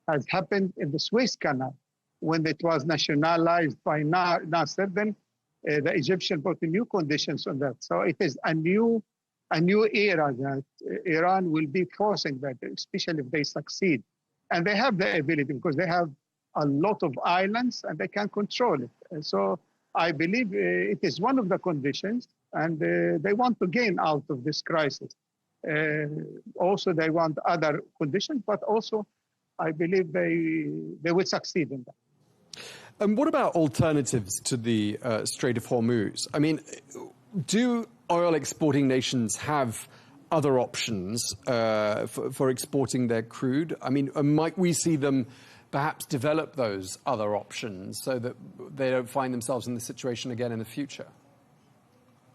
has happened in the Suez Canal when it was nationalized by Nasser. Then the Egyptian put new conditions on that. So it is a new era that Iran will be forcing that, especially if they succeed. And they have the ability because they have a lot of islands and they can control it. And so I believe it is one of the conditions, and they want to gain out of this crisis. Also, they want other conditions, but also I believe they will succeed in that. And what about alternatives to the Strait of Hormuz? I mean, do oil exporting nations have other options for exporting their crude? I mean, might we see them perhaps develop those other options so that they don't find themselves in this situation again in the future?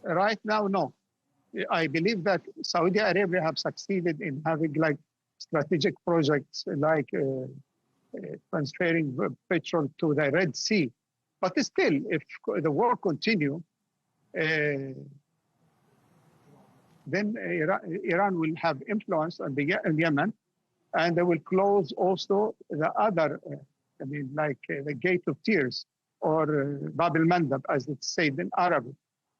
Right now, no. I believe that Saudi Arabia have succeeded in having like strategic projects like transferring petrol to the Red Sea. But still, if the war continue, then Iran will have influence on Yemen, and they will close also the other, the Gate of Tears or Bab el-Mandab, as it's said in Arabic.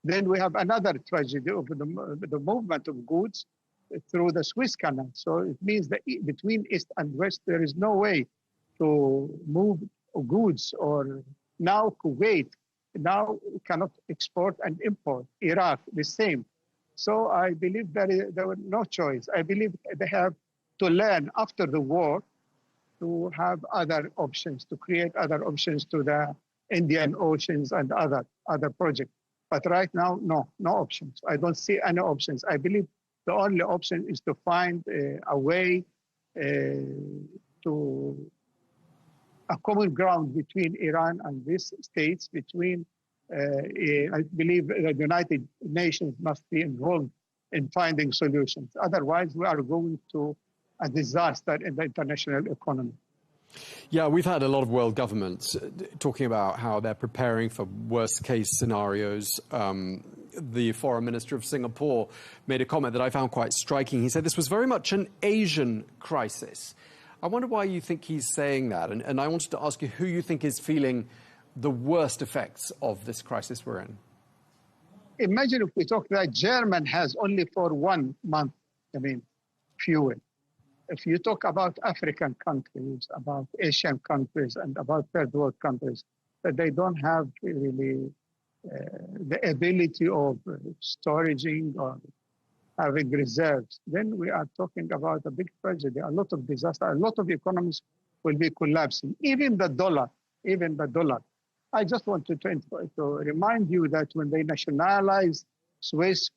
Then we have another tragedy of the movement of goods through the Suez Canal. So it means that between East and West, there is no way to move goods. Or now Kuwait now cannot export and import. Iraq, the same. So I believe that there was no choice. I believe they have to learn after the war to have other options, to create other options to the Indian Oceans and other projects. But right now, no options. I don't see any options. I believe the only option is to find a way to a common ground between Iran and these states, between, I believe the United Nations must be involved in finding solutions. Otherwise, we are going to a disaster in the international economy. Yeah, we've had a lot of world governments talking about how they're preparing for worst-case scenarios. The foreign minister of Singapore made a comment that I found quite striking. He said this was very much an Asian crisis. I wonder why you think he's saying that. And I wanted to ask you who you think is feeling the worst effects of this crisis we're in. Imagine if we talk that Germany has only for 1 month, fuel. If you talk about African countries, about Asian countries, and about third world countries, that they don't have really the ability of storaging or having reserves, then we are talking about a big tragedy, a lot of disaster, a lot of economies will be collapsing. Even the dollar. I just wanted to remind you that when they nationalized Suez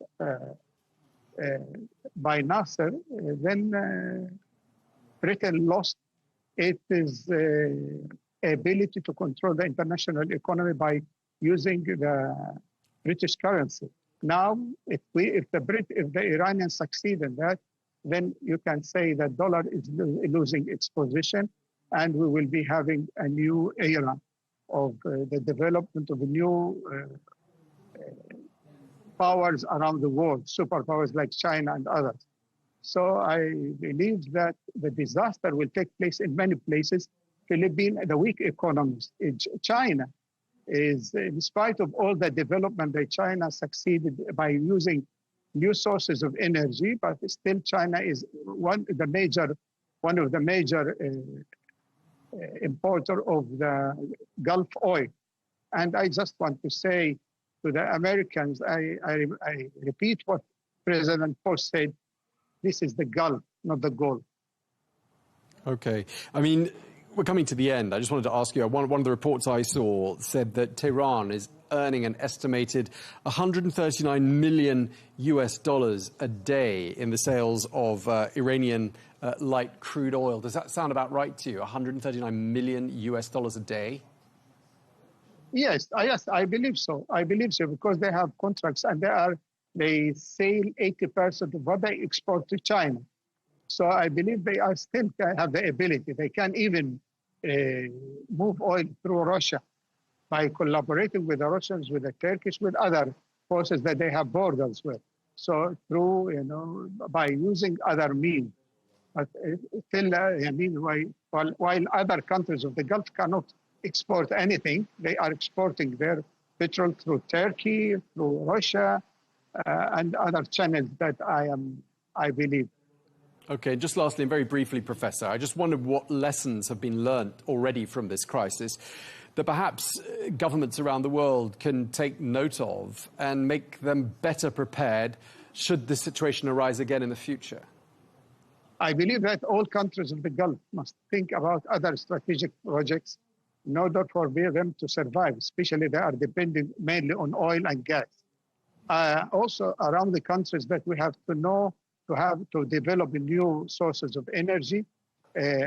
by Nasser, then Britain lost its ability to control the international economy by using the British currency. Now, if the Iranians succeed in that, then you can say that dollar is losing its position, and we will be having a new era of the development of new powers around the world, superpowers like China and others. So I believe that the disaster will take place in many places. Philippines, the weak economies. China is, in spite of all the development that China succeeded by using new sources of energy, but still China is one of the major importer of the Gulf oil. And I just want to say to the Americans, I repeat what President Bush said, this is the Gulf, not the Gulf. Okay. I mean, we're coming to the end. I just wanted to ask you, one of the reports I saw said that Tehran is earning an estimated $139 million a day in the sales of Iranian light crude oil. Does that sound about right to you? $139 million a day? Yes, I believe so. I believe so because they have contracts and they sell 80% of what they export to China. So I believe they are still have the ability. They can even move oil through Russia by collaborating with the Russians, with the Turkish, with other forces that they have borders with. So through, by using other means. But still, while other countries of the Gulf cannot export anything, they are exporting their petrol through Turkey, through Russia, and other channels that I believe. Okay, just lastly and very briefly, Professor, I just wondered what lessons have been learnt already from this crisis that perhaps governments around the world can take note of and make them better prepared should this situation arise again in the future. I believe that all countries of the Gulf must think about other strategic projects in order for them to survive, especially they are depending mainly on oil and gas. Also around the countries that we have to develop new sources of energy,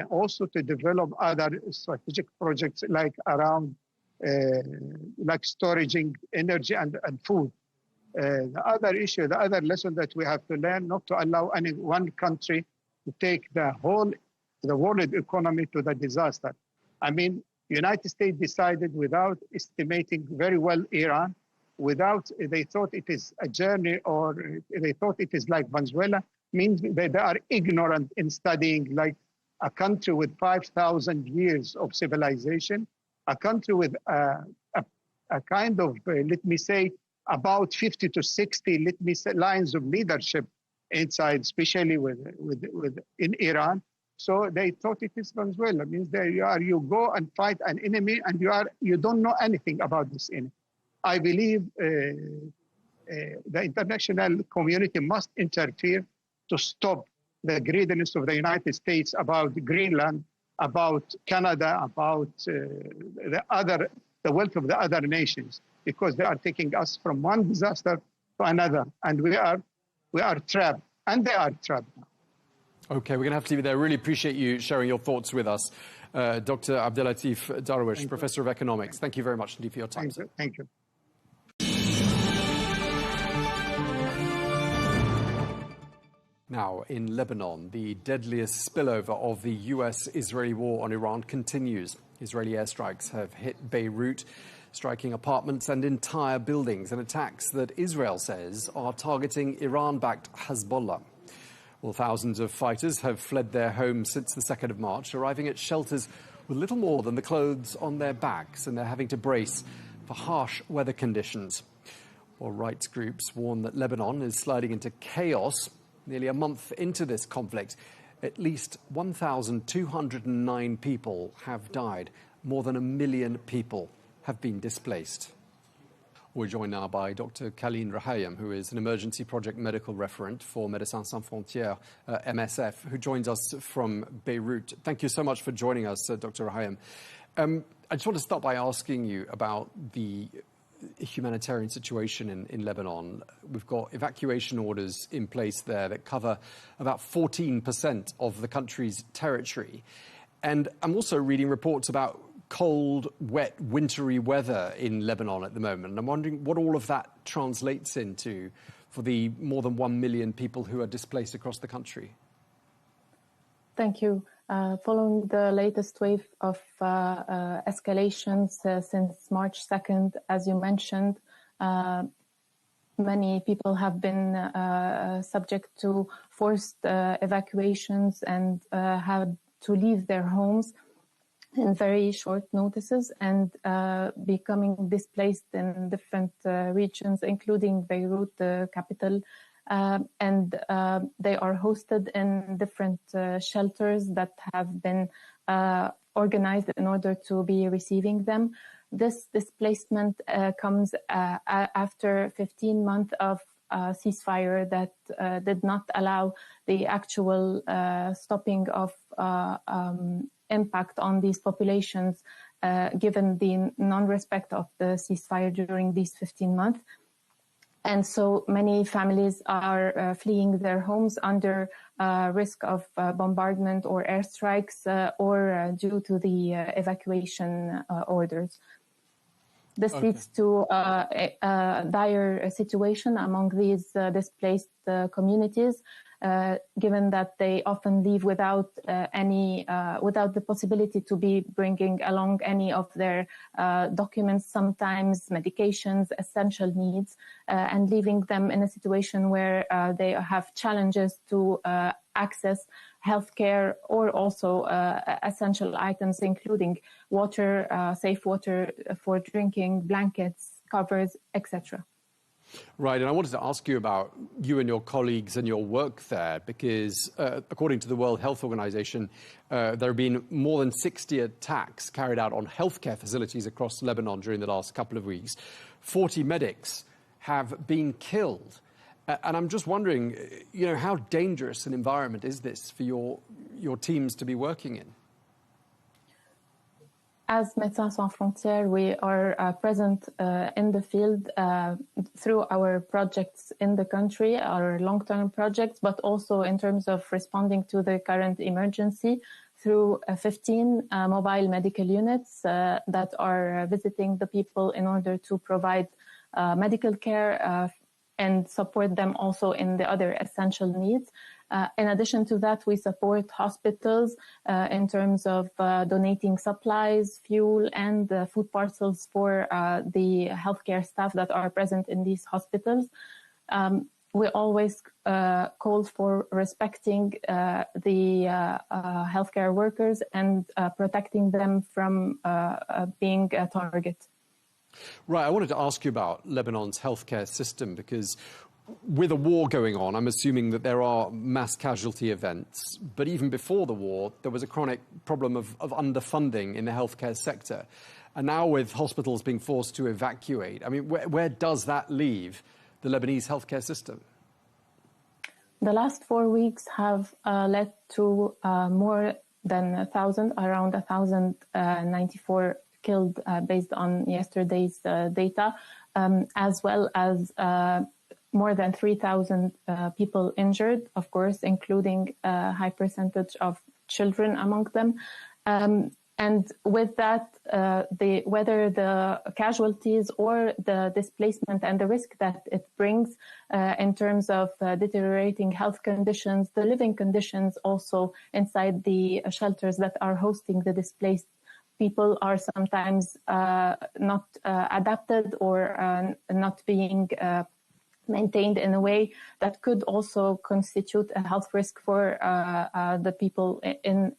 also to develop other strategic projects like around like storing energy and food. The other issue, the other lesson that we have to learn, not to allow any one country to take the world economy to the disaster. I mean, United States decided without estimating very well Iran, they thought it is a journey, or they thought it is like Venezuela, means that they are ignorant in studying like a country with 5,000 years of civilization, a country with a kind of, let me say, about 50 to 60, let me say, lines of leadership inside, especially in Iran. So they thought it is Venezuela. Means there you go and fight an enemy, and you don't know anything about this enemy. I believe the international community must interfere to stop the greediness of the United States about Greenland, about Canada, about the wealth of the other nations, because they are taking us from one disaster to another, and we are trapped, and they are trapped now. Okay, we're going to have to leave it there. Really appreciate you sharing your thoughts with us. Dr. Abdellatif Darwish, Professor of Economics. Thank you very much indeed for your time. Thank you. Now, in Lebanon, the deadliest spillover of the US-Israeli war on Iran continues. Israeli airstrikes have hit Beirut, striking apartments and entire buildings, and attacks that Israel says are targeting Iran-backed Hezbollah. Well, thousands of fighters have fled their homes since the 2nd of March, arriving at shelters with little more than the clothes on their backs, and they're having to brace for harsh weather conditions. Well, rights groups warn that Lebanon is sliding into chaos. Nearly a month into this conflict, at least 1,209 people have died. More than 1 million people have been displaced. We're joined now by Dr. Khalil Rahayem, who is an emergency project medical referent for Médecins Sans Frontières, MSF, who joins us from Beirut. Thank you so much for joining us, Dr. Rahayem. I just want to start by asking you about the humanitarian situation in Lebanon. We've got evacuation orders in place there that cover about 14% of the country's territory. And I'm also reading reports about cold, wet, wintry weather in Lebanon at the moment. And I'm wondering what all of that translates into for the more than 1 million people who are displaced across the country. Thank you. Following the latest wave of escalations since March 2nd, as you mentioned, many people have been subject to forced evacuations and had to leave their homes in very short notices and becoming displaced in different regions, including Beirut, the capital. And they are hosted in different shelters that have been organized in order to be receiving them. This displacement comes after 15 months of ceasefire that did not allow the actual stopping of impact on these populations given the non-respect of the ceasefire during these 15 months. And so many families are fleeing their homes under risk of bombardment or airstrikes or due to the evacuation orders. This leads to a dire situation among these displaced communities, given that they often leave without without the possibility to be bringing along any of their documents, sometimes medications, essential needs, and leaving them in a situation where they have challenges to access healthcare or also essential items, including water, safe water for drinking, blankets, covers, etc. Right, and I wanted to ask you about you and your colleagues and your work there, because according to the World Health Organization, there have been more than 60 attacks carried out on healthcare facilities across Lebanon during the last couple of weeks. 40 medics have been killed. And I'm just wondering, how dangerous an environment is this for your teams to be working in? As Médecins Sans Frontières, we are present in the field through our projects in the country, our long-term projects, but also in terms of responding to the current emergency through 15 mobile medical units that are visiting the people in order to provide medical care and support them also in the other essential needs. In addition to that, we support hospitals in terms of donating supplies, fuel, and food parcels for the healthcare staff that are present in these hospitals. We always call for respecting the healthcare workers and protecting them from being a target. Right, I wanted to ask you about Lebanon's healthcare system, because with a war going on, I'm assuming that there are mass casualty events. But even before the war, there was a chronic problem of underfunding in the healthcare sector. And now with hospitals being forced to evacuate, I mean, where does that leave the Lebanese healthcare system? The last 4 weeks have led to more than 1,000, around 1,094 killed based on yesterday's data, as well as more than 3,000 people injured, of course, including a high percentage of children among them. And with that, whether the casualties or the displacement and the risk that it brings in terms of deteriorating health conditions, the living conditions also inside the shelters that are hosting the displaced people are sometimes not adapted or not being maintained in a way that could also constitute a health risk for the people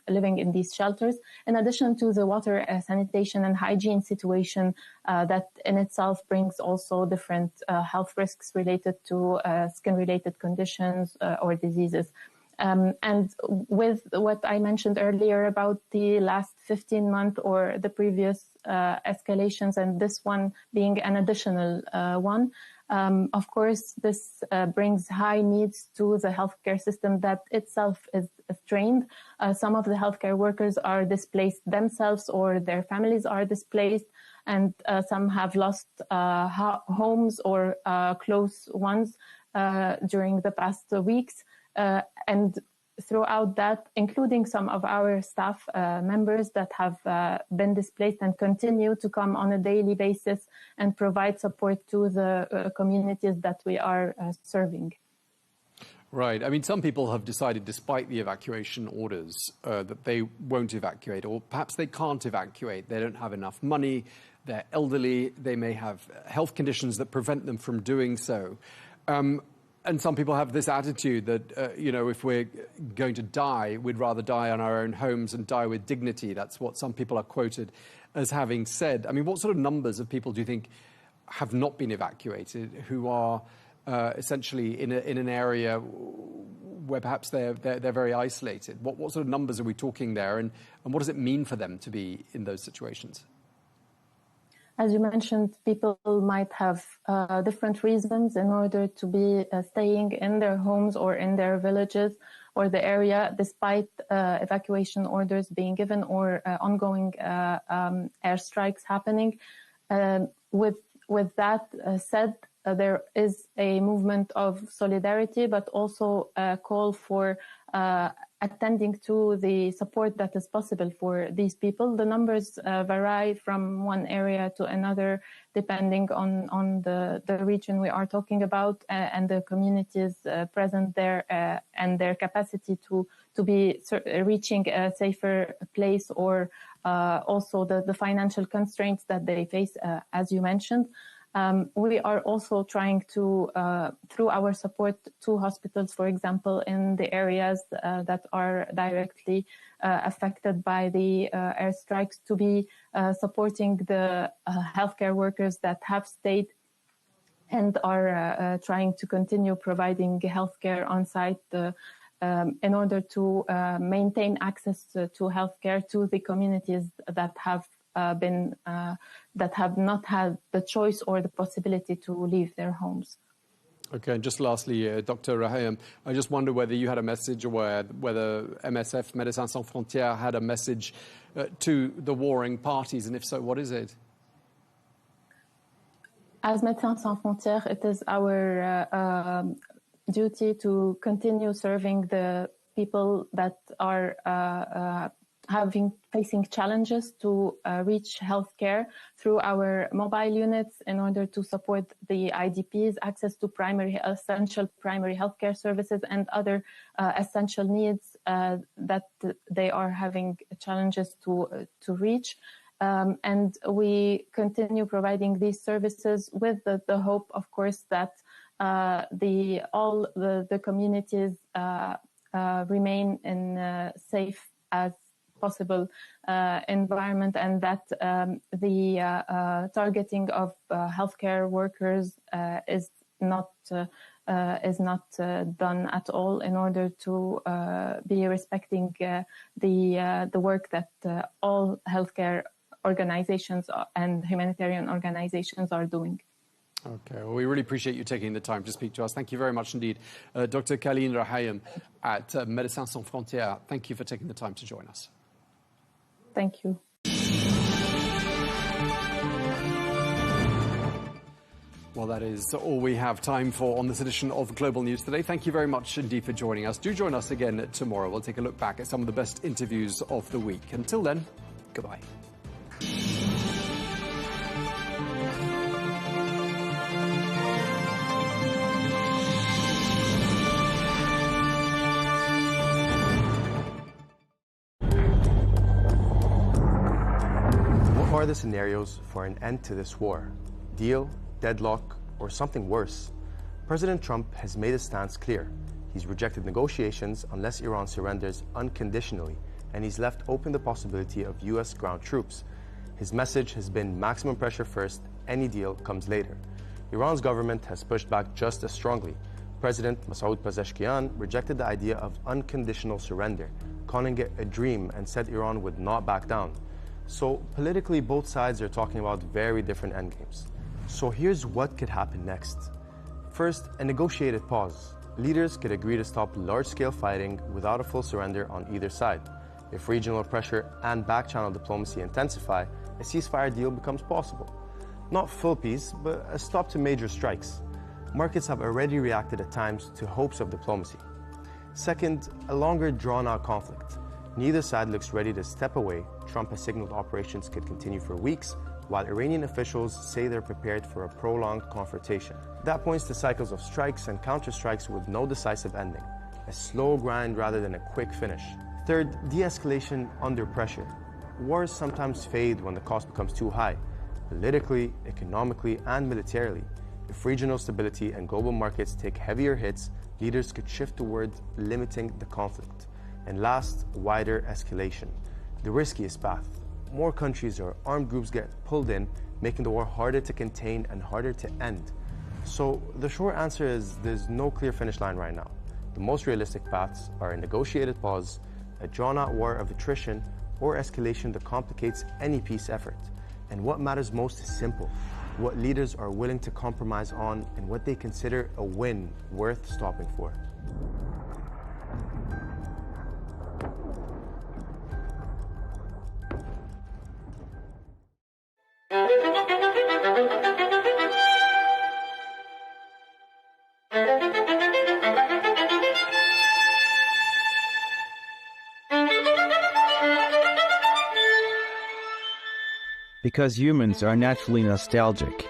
living in these shelters, in addition to the water, sanitation and hygiene situation that in itself brings also different health risks related to skin-related conditions or diseases. And with what I mentioned earlier about the last 15 months or the previous escalations and this one being an additional one, of course, this brings high needs to the healthcare system that itself is strained. Some of the healthcare workers are displaced themselves or their families are displaced, and some have lost homes or close ones during the past weeks. And throughout that, including some of our staff members that have been displaced and continue to come on a daily basis and provide support to the communities that we are serving. Right. I mean, some people have decided, despite the evacuation orders, that they won't evacuate, or perhaps they can't evacuate. They don't have enough money. They're elderly. They may have health conditions that prevent them from doing so. And some people have this attitude that, if we're going to die, we'd rather die on our own homes and die with dignity. That's what some people are quoted as having said. I mean, what sort of numbers of people do you think have not been evacuated, who are essentially in an area where perhaps they're very isolated? What sort of numbers are we talking there, and what does it mean for them to be in those situations? As you mentioned, people might have different reasons in order to be staying in their homes or in their villages. or the area, despite evacuation orders being given or ongoing airstrikes happening. With that said, there is a movement of solidarity, but also a call for attending to the support that is possible for these people. The numbers vary from one area to another, depending on the region we are talking about and the communities present there and their capacity to be reaching a safer place, or also the financial constraints that they face, as you mentioned. We are also trying to, through our support to hospitals, for example, in the areas that are directly affected by the airstrikes, to be supporting the healthcare workers that have stayed and are trying to continue providing healthcare on site in order to maintain access to healthcare to the communities that have that have not had the choice or the possibility to leave their homes. Okay, and just lastly, Dr. Rahayem, I just wonder whether you had a message, or whether MSF, Médecins Sans Frontières, had a message to the warring parties, and if so, what is it? As Médecins Sans Frontières, it is our duty to continue serving the people that are facing challenges to reach healthcare through our mobile units in order to support the IDPs, access to essential primary healthcare services and other essential needs that they are having challenges to reach. And we continue providing these services with the hope, of course, that all the communities remain in safe as possible environment, and that the targeting of healthcare workers is not done at all, in order to be respecting the work that all healthcare organizations and humanitarian organizations are doing. Okay, well, we really appreciate you taking the time to speak to us. Thank you very much indeed. Dr. Leigh Rahayem at Médecins Sans Frontières, thank you for taking the time to join us. Thank you. Well, that is all we have time for on this edition of Global News today. Thank you very much indeed for joining us. Do join us again tomorrow. We'll take a look back at some of the best interviews of the week. Until then, goodbye. What are the scenarios for an end to this war? Deal, deadlock, or something worse? President Trump has made his stance clear. He's rejected negotiations unless Iran surrenders unconditionally, and he's left open the possibility of U.S. ground troops. His message has been maximum pressure first, any deal comes later. Iran's government has pushed back just as strongly. President Masoud Pezeshkian rejected the idea of unconditional surrender, calling it a dream, and said Iran would not back down. So politically, both sides are talking about very different endgames. So here's what could happen next. First, a negotiated pause. Leaders could agree to stop large-scale fighting without a full surrender on either side. If regional pressure and back-channel diplomacy intensify, a ceasefire deal becomes possible. Not full peace, but a stop to major strikes. Markets have already reacted at times to hopes of diplomacy. Second, a longer drawn-out conflict. Neither side looks ready to step away. Trump has signaled operations could continue for weeks, while Iranian officials say they're prepared for a prolonged confrontation. That points to cycles of strikes and counterstrikes with no decisive ending, a slow grind rather than a quick finish. Third, de-escalation under pressure. Wars sometimes fade when the cost becomes too high, politically, economically, and militarily. If regional stability and global markets take heavier hits, leaders could shift toward limiting the conflict. And last, wider escalation, the riskiest path. More countries or armed groups get pulled in, making the war harder to contain and harder to end. So the short answer is there's no clear finish line right now. The most realistic paths are a negotiated pause, a drawn-out war of attrition, or escalation that complicates any peace effort. And what matters most is simple: what leaders are willing to compromise on and what they consider a win worth stopping for. Because humans are naturally nostalgic.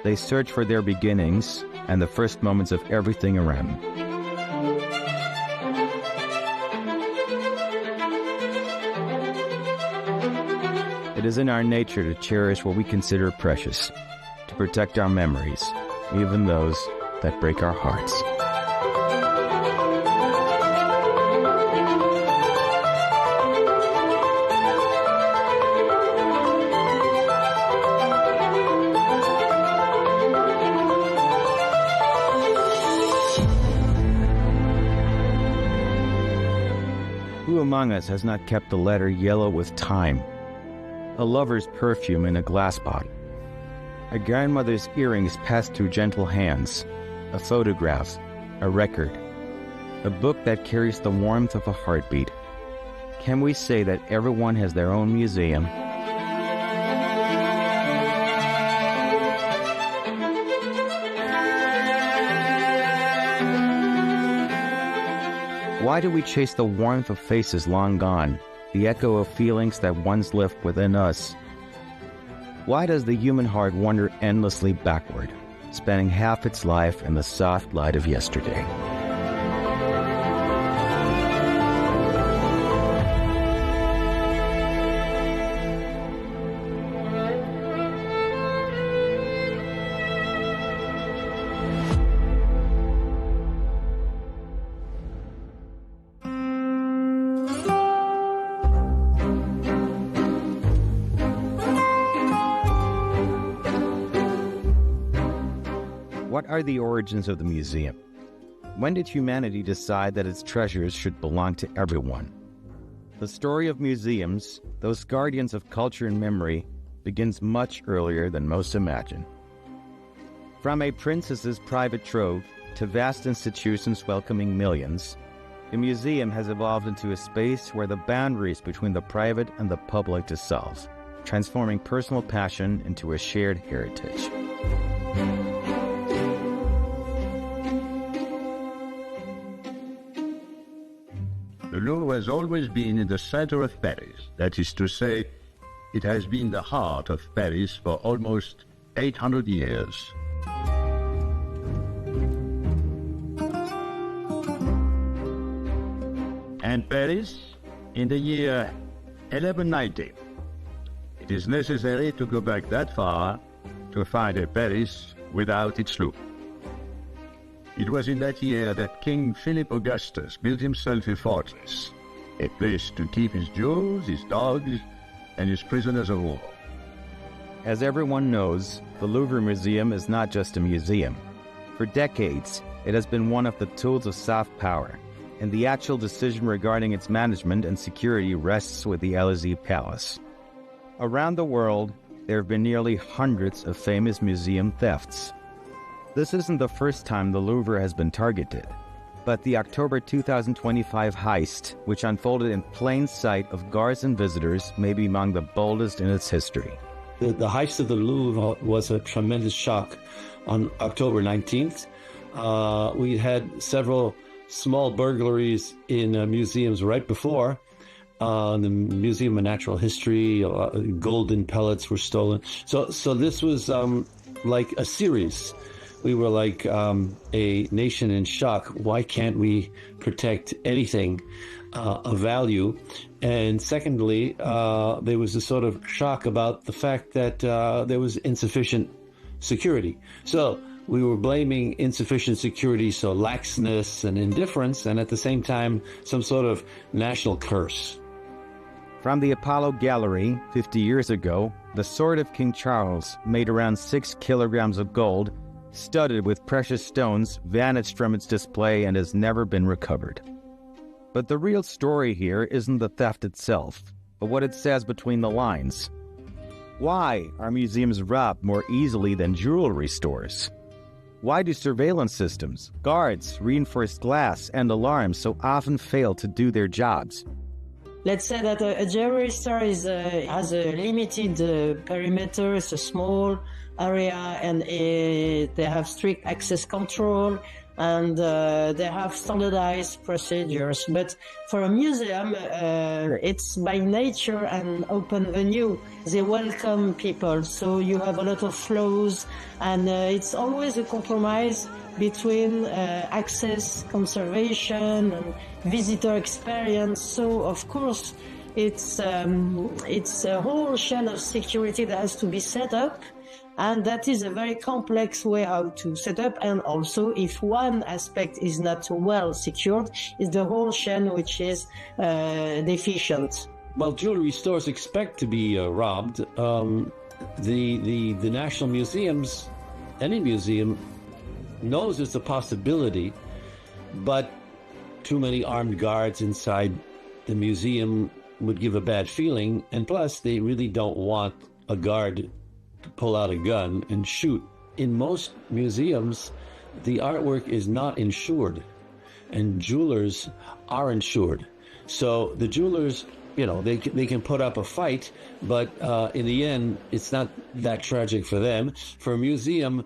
They search for their beginnings and the first moments of everything around them. It is in our nature to cherish what we consider precious, to protect our memories, even those that break our hearts. Who among us has not kept the letter yellow with time? A lover's perfume in a glass bottle. A grandmother's earrings passed through gentle hands. A photograph. A record. A book that carries the warmth of a heartbeat. Can we say that everyone has their own museum? Why do we chase the warmth of faces long gone, the echo of feelings that once lived within us? Why does the human heart wander endlessly backward, spending half its life in the soft light of yesterday? What are the origins of the museum? When did humanity decide that its treasures should belong to everyone? The story of museums, those guardians of culture and memory, begins much earlier than most imagine. From a princess's private trove to vast institutions welcoming millions, the museum has evolved into a space where the boundaries between the private and the public dissolve, transforming personal passion into a shared heritage. The Louvre has always been in the center of Paris. That is to say, it has been the heart of Paris for almost 800 years. And Paris, in the year 1190. It is necessary to go back that far to find a Paris without its Louvre. It was in that year that King Philip Augustus built himself a fortress, a place to keep his jewels, his dogs, and his prisoners of war. As everyone knows, the Louvre Museum is not just a museum. For decades, it has been one of the tools of soft power, and the actual decision regarding its management and security rests with the Élysée Palace. Around the world, there have been nearly hundreds of famous museum thefts. This isn't the first time the Louvre has been targeted, but the October 2025 heist, which unfolded in plain sight of guards and visitors, may be among the boldest in its history. The heist of the Louvre was a tremendous shock on October 19th. We had several small burglaries in museums right before. The Museum of Natural History, golden pellets were stolen. So this was like a series. We were like a nation in shock. Why can't we protect anything of value? And secondly, there was a sort of shock about the fact that there was insufficient security. So we were blaming insufficient security, so laxness and indifference, and at the same time, some sort of national curse. From the Apollo Gallery 50 years ago, the sword of King Charles, made around 6 kilograms of gold, studded with precious stones, vanished from its display and has never been recovered. But the real story here isn't the theft itself, but what it says between the lines. Why are museums robbed more easily than jewelry stores? Why do surveillance systems, guards, reinforced glass, and alarms so often fail to do their jobs? Let's say that a jewelry store has a limited perimeter, it's a small area, and they have strict access control. and they have standardized procedures. But for a museum, it's by nature an open venue. They welcome people, so you have a lot of flows, and it's always a compromise between access, conservation, and visitor experience. So, of course, it's a whole chain of security that has to be set up, and that is a very complex way how to set up. And also, if one aspect is not well secured, it's the whole chain which is deficient. Well, jewelry stores expect to be robbed. The National Museums, any museum, knows it's a possibility, but too many armed guards inside the museum would give a bad feeling, and plus they really don't want a guard to pull out a gun and shoot. In most museums, the artwork is not insured, and jewelers are insured. So the jewelers, you know, they can put up a fight, but in the end, it's not that tragic for them. For a museum,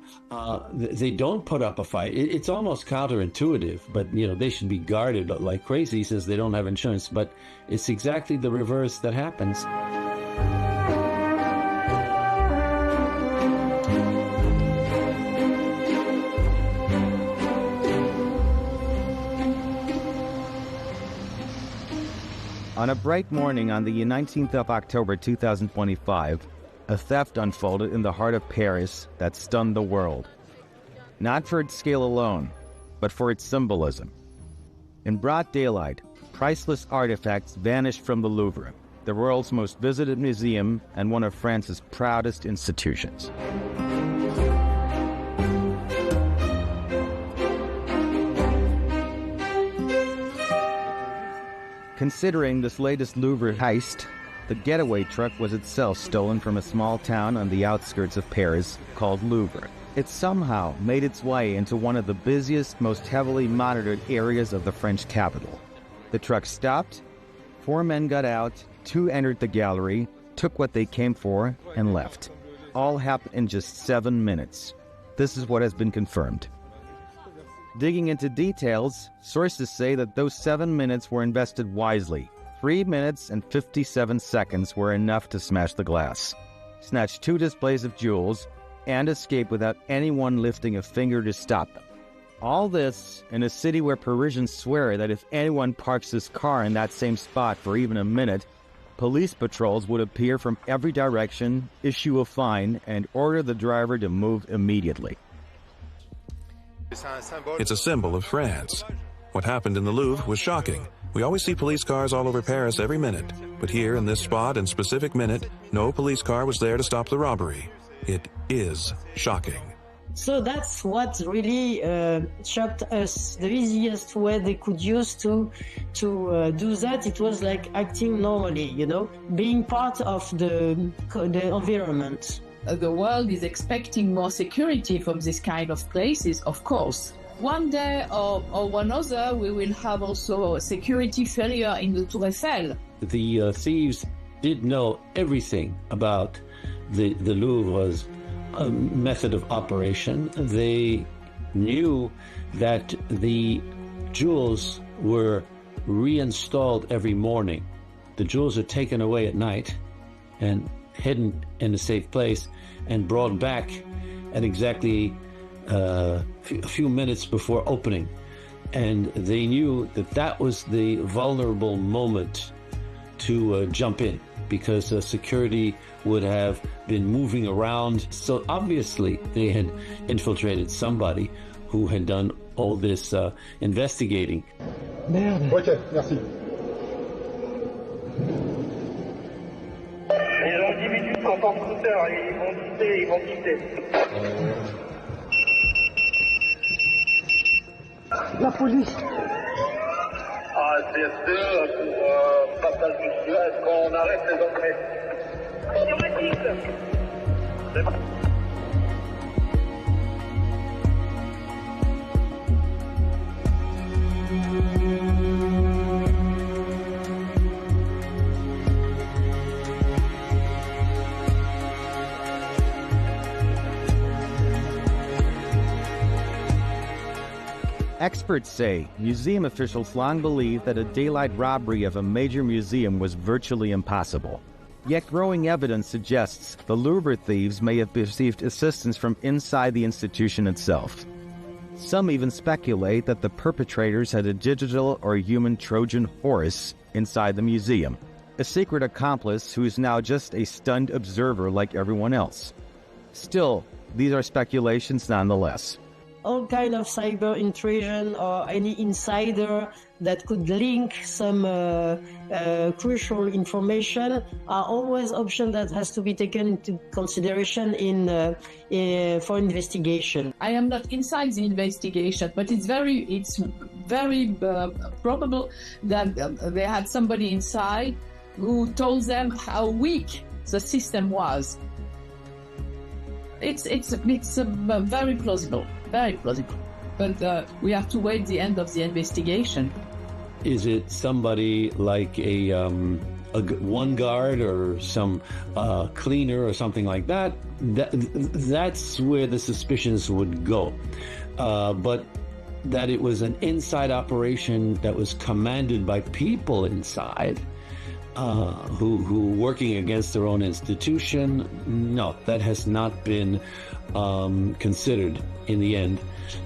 they don't put up a fight. It's almost counterintuitive, but, you know, they should be guarded like crazy since they don't have insurance. But it's exactly the reverse that happens. On a bright morning on the 19th of October 2025, a theft unfolded in the heart of Paris that stunned the world. Not for its scale alone, but for its symbolism. In broad daylight, priceless artifacts vanished from the Louvre, the world's most visited museum and one of France's proudest institutions. Considering this latest Louvre heist, the getaway truck was itself stolen from a small town on the outskirts of Paris called Louvre. It somehow made its way into one of the busiest, most heavily monitored areas of the French capital. The truck stopped, 4 men got out, 2 entered the gallery, took what they came for, and left. All happened in just 7 minutes. This is what has been confirmed. Digging into details, sources say that those 7 minutes were invested wisely. 3 minutes and 57 seconds were enough to smash the glass, snatch 2 displays of jewels, and escape without anyone lifting a finger to stop them. All this in a city where Parisians swear that if anyone parks his car in that same spot for even a minute, police patrols would appear from every direction, issue a fine, and order the driver to move immediately. It's a symbol of France. What happened in the Louvre was shocking. We always see police cars all over Paris every minute, but here in this spot and specific minute, no police car was there to stop the robbery. It is shocking. So that's what really shocked us. The easiest way they could use to do that, it was like acting normally, you know, being part of the environment. The world is expecting more security from this kind of places, of course. One day or one other, we will have also a security failure in the Tour Eiffel. The thieves did know everything about the Louvre's method of operation. They knew that the jewels were reinstalled every morning. The jewels are taken away at night and hidden in a safe place and brought back at exactly a few minutes before opening. And they knew that that was the vulnerable moment to jump in, because security would have been moving around. So obviously they had infiltrated somebody who had done all this investigating. Merde. Ok, merci. Ils ont 10 minutes en tant que scooter, ils vont quitter. La police. ASD2 pour passage du est-ce qu'on arrête les entrées? Experts say museum officials long believed that a daylight robbery of a major museum was virtually impossible. Yet growing evidence suggests the Louvre thieves may have received assistance from inside the institution itself. Some even speculate that the perpetrators had a digital or human Trojan horse inside the museum, a secret accomplice who is now just a stunned observer like everyone else. Still, these are speculations nonetheless. All kind of cyber intrusion or any insider that could link some crucial information are always options that has to be taken into consideration for investigation. I am not inside the investigation, but it's very probable that they had somebody inside who told them how weak the system was. It's very plausible. Very plausible. But we have to wait the end of the investigation. Is it somebody like a one guard or some cleaner or something like that? That's where the suspicions would go. But that it was an inside operation that was commanded by people inside who working against their own institution, no, that has not been considered in the end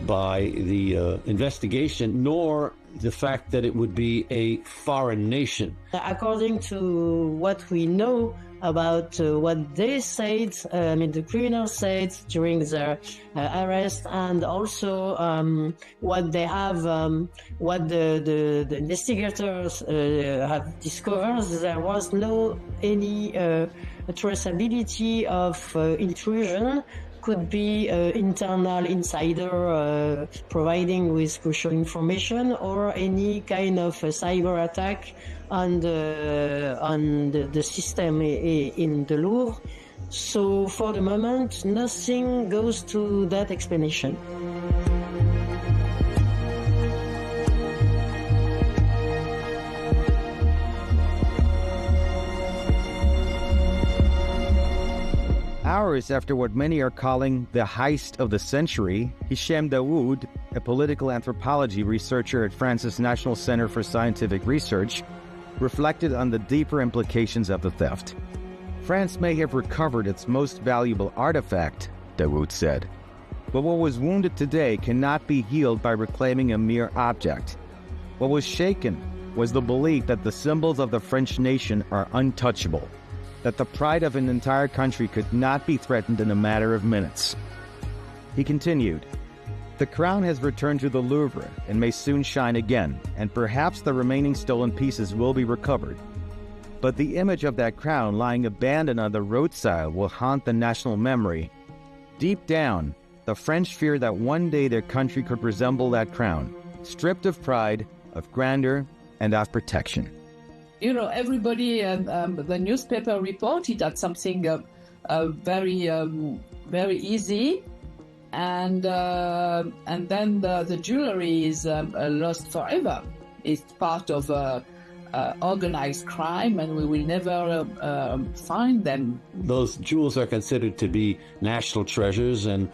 by the investigation, nor the fact that it would be a foreign nation. According to what we know about what they said, the criminals said during their arrest, and also what they have, what the investigators have discovered, there was no any traceability of intrusion. Could be internal insider providing with crucial information, or any kind of cyber attack on the system in the Louvre. So for the moment, nothing goes to that explanation. Hours after what many are calling the heist of the century, Hichem Daoud, a political anthropology researcher at France's National Center for Scientific Research, reflected on the deeper implications of the theft. France may have recovered its most valuable artifact, Daoud said, but what was wounded today cannot be healed by reclaiming a mere object. What was shaken was the belief that the symbols of the French nation are untouchable, that the pride of an entire country could not be threatened in a matter of minutes. He continued, "The crown has returned to the Louvre and may soon shine again, and perhaps the remaining stolen pieces will be recovered. But the image of that crown lying abandoned on the roadside will haunt the national memory. Deep down, the French fear that one day their country could resemble that crown, stripped of pride, of grandeur, and of protection." You know, everybody, the newspaper reported that something very easy, and then the jewelry is lost forever. It's part of organized crime, and we will never find them. Those jewels are considered to be national treasures, and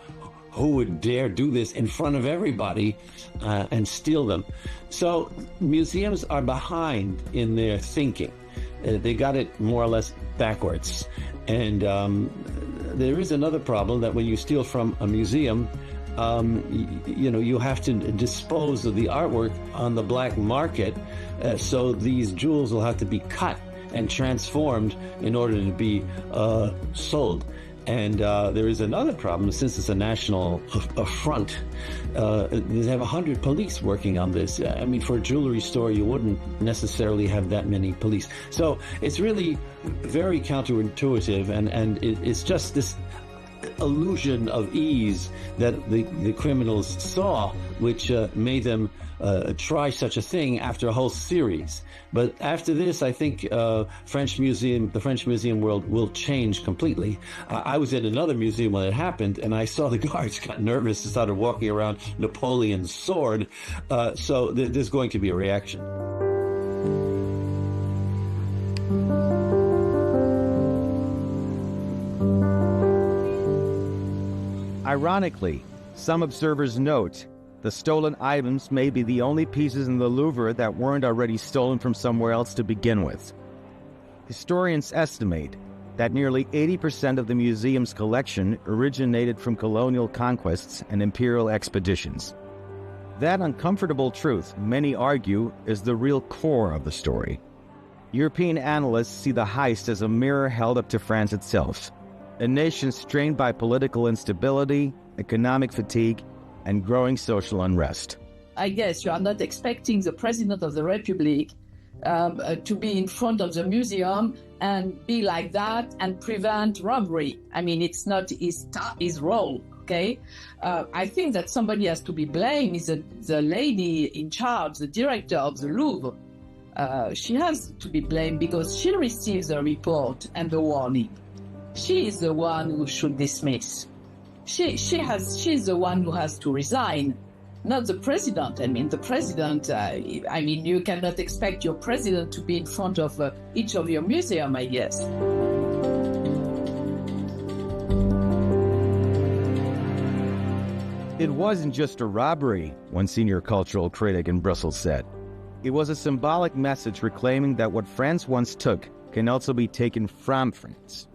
who would dare do this in front of everybody and steal them? So museums are behind in their thinking. They got it more or less backwards. And there is another problem, that when you steal from a museum, you have to dispose of the artwork on the black market. So these jewels will have to be cut and transformed in order to be sold. And there is another problem, since it's a national affront. They have 100 police working on this. I mean, for a jewelry store, you wouldn't necessarily have that many police. So it's really very counterintuitive, and it's just this illusion of ease that the criminals saw, which made them try such a thing after a whole series. But after this, I think the French museum world will change completely. I was at another museum when it happened, and I saw the guards got nervous and started walking around Napoleon's sword. So there's going to be a reaction. Ironically, some observers note The stolen items may be the only pieces in the Louvre that weren't already stolen from somewhere else to begin with. Historians estimate that nearly 80% of the museum's collection originated from colonial conquests and imperial expeditions. That uncomfortable truth, many argue, is the real core of the story. European analysts see the heist as a mirror held up to France itself, a nation strained by political instability, economic fatigue, and growing social unrest. I guess you are not expecting the President of the Republic to be in front of the museum and be like that and prevent robbery. I mean, it's not his role, okay? I think that somebody has to be blamed is the lady in charge, the director of the Louvre. She has to be blamed because she receives the report and the warning. She is the one who should dismiss. She's the one who has to resign, not the president. I mean, the president, you cannot expect your president to be in front of each of your museum, I guess. It wasn't just a robbery, one senior cultural critic in Brussels said. It was a symbolic message reclaiming that what France once took can also be taken from France.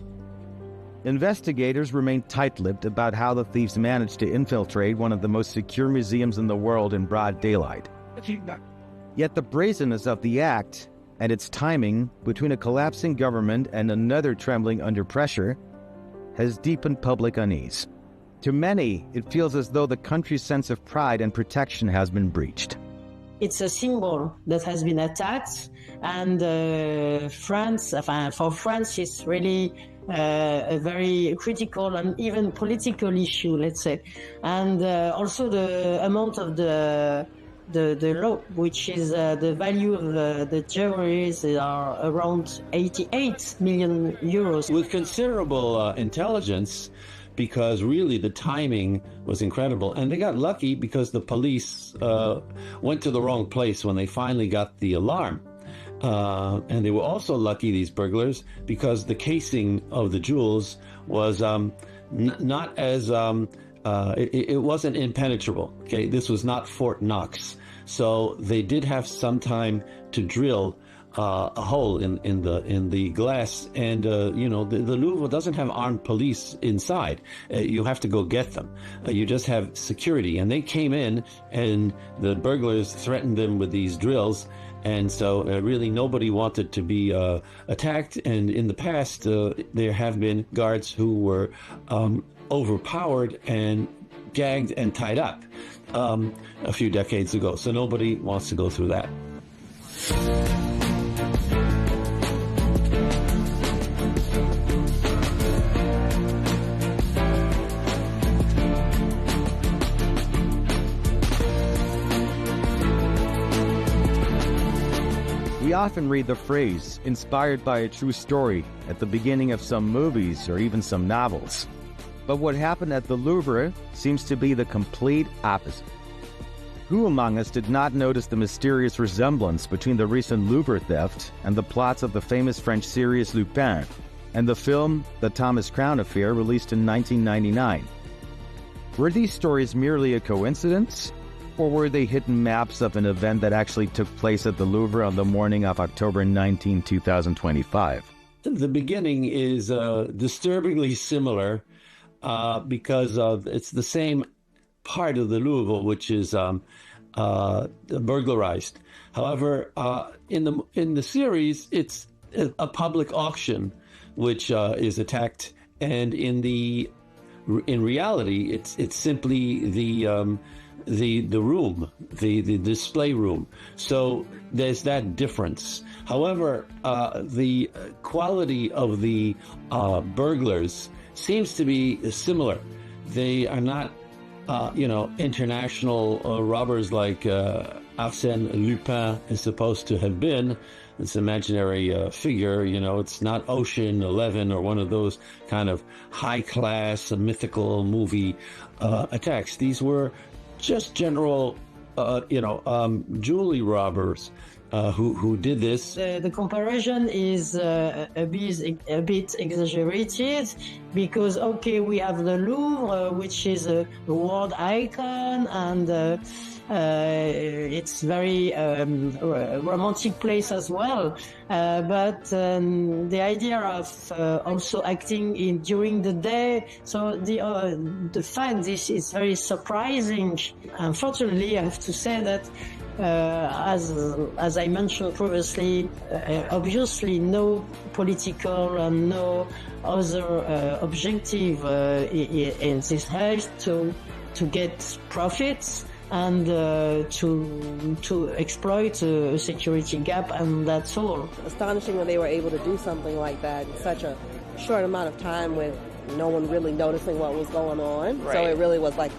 Investigators remain tight-lipped about how the thieves managed to infiltrate one of the most secure museums in the world in broad daylight. Yet the brazenness of the act and its timing between a collapsing government and another trembling under pressure has deepened public unease. To many, it feels as though the country's sense of pride and protection has been breached. It's a symbol that has been attacked, and for France, it's really a very critical and even political issue, let's say. And also the amount of the law, which is the value of the jewelries are around 88 million euros. With considerable intelligence, because really the timing was incredible. And they got lucky because the police went to the wrong place when they finally got the alarm. And they were also lucky, these burglars, because the casing of the jewels was not as, it wasn't impenetrable. Okay, this was not Fort Knox. So they did have some time to drill a hole in the glass, and the Louvre doesn't have armed police inside. You have to go get them. You just have security, and they came in, and the burglars threatened them with these drills, and so really nobody wanted to be attacked. And in the past, there have been guards who were overpowered and gagged and tied up a few decades ago. So nobody wants to go through that. We often read the phrase, inspired by a true story, at the beginning of some movies or even some novels. But what happened at the Louvre seems to be the complete opposite. Who among us did not notice the mysterious resemblance between the recent Louvre theft and the plots of the famous French series Lupin and the film The Thomas Crown Affair, released in 1999? Were these stories merely a coincidence? Or were they hidden maps of an event that actually took place at the Louvre on the morning of October 19, 2025? The beginning is disturbingly similar because it's the same part of the Louvre which is burglarized. However, in the series, it's a public auction which is attacked, and in reality, it's simply the room, the display room. So there's that difference. However, the quality of the burglars seems to be similar. They are not, international robbers like Arsène Lupin is supposed to have been. This imaginary figure, it's not Ocean 11 or one of those kind of high-class mythical movie attacks. These were just general, jewelry robbers. who did this. The comparison is a bit exaggerated because, okay, we have the Louvre, which is a world icon, and it's very romantic place as well. But the idea of also acting during the day, so the fact this is very surprising. Unfortunately, I have to say that as I mentioned previously, obviously no political and no other objective in this health to get profits and to exploit a security gap, and that's all. Astonishing that they were able to do something like that in such a short amount of time with no one really noticing what was going on. Right. So it really was like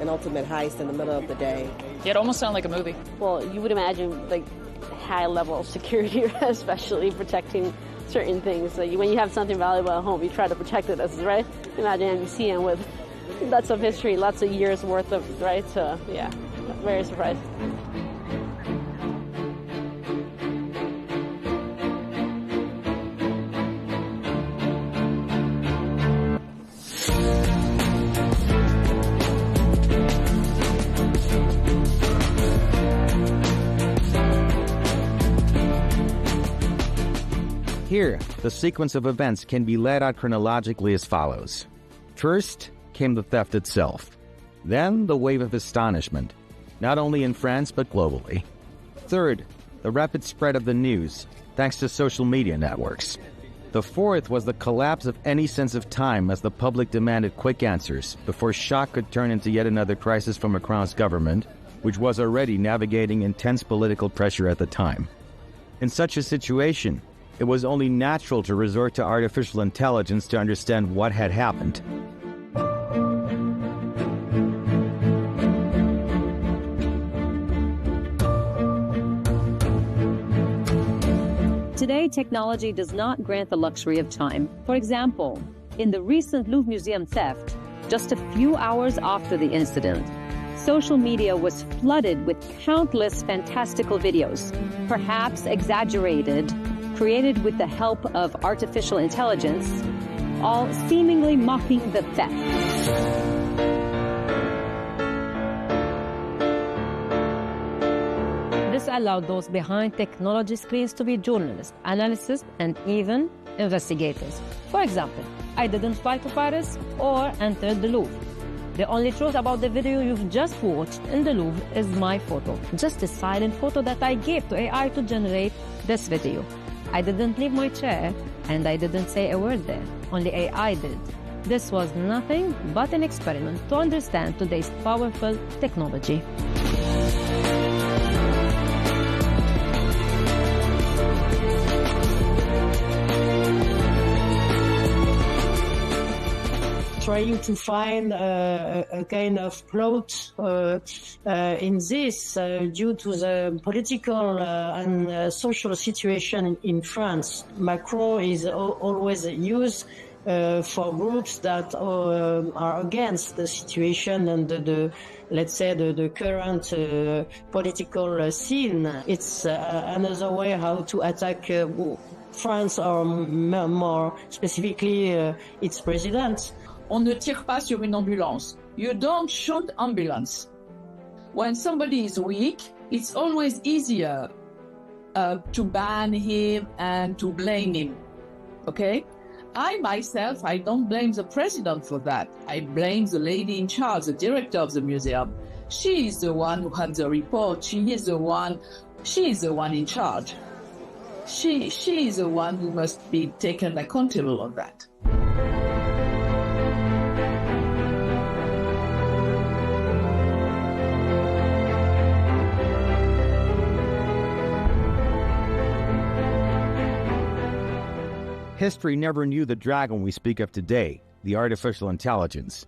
an ultimate heist in the middle of the day. Yeah, it almost sounded like a movie. Well, you would imagine like high level of security, especially protecting certain things. So when you have something valuable at home, you try to protect it, right? Imagine a museum with lots of history, lots of years worth of, right? So yeah, very surprised. Here, the sequence of events can be laid out chronologically as follows. First came the theft itself. Then the wave of astonishment, not only in France but globally. Third, the rapid spread of the news, thanks to social media networks. The fourth was the collapse of any sense of time as the public demanded quick answers before shock could turn into yet another crisis for Macron's government, which was already navigating intense political pressure at the time. In such a situation, it was only natural to resort to artificial intelligence to understand what had happened. Today, technology does not grant the luxury of time. For example, in the recent Louvre Museum theft, just a few hours after the incident, social media was flooded with countless fantastical videos, perhaps exaggerated, created with the help of artificial intelligence, all seemingly mocking the theft. This allowed those behind technology screens to be journalists, analysts, and even investigators. For example, I didn't fly to Paris or enter the Louvre. The only truth about the video you've just watched in the Louvre is my photo, just a silent photo that I gave to AI to generate this video. I didn't leave my chair, and I didn't say a word there. Only AI did. This was nothing but an experiment to understand today's powerful technology. Trying to find a kind of plot in this due to the political and social situation in France. Macron is always used for groups that are against the situation and let's say the current political scene. It's another way how to attack France, or more specifically its president. On ne tire pas sur une ambulance. You don't shoot ambulance. When somebody is weak, it's always easier to ban him and to blame him. Okay? I myself, I don't blame the president for that. I blame the lady in charge, the director of the museum. She is the one who had the report. She is the one in charge. She is the one who must be taken accountable on that. History never knew the dragon we speak of today, the artificial intelligence.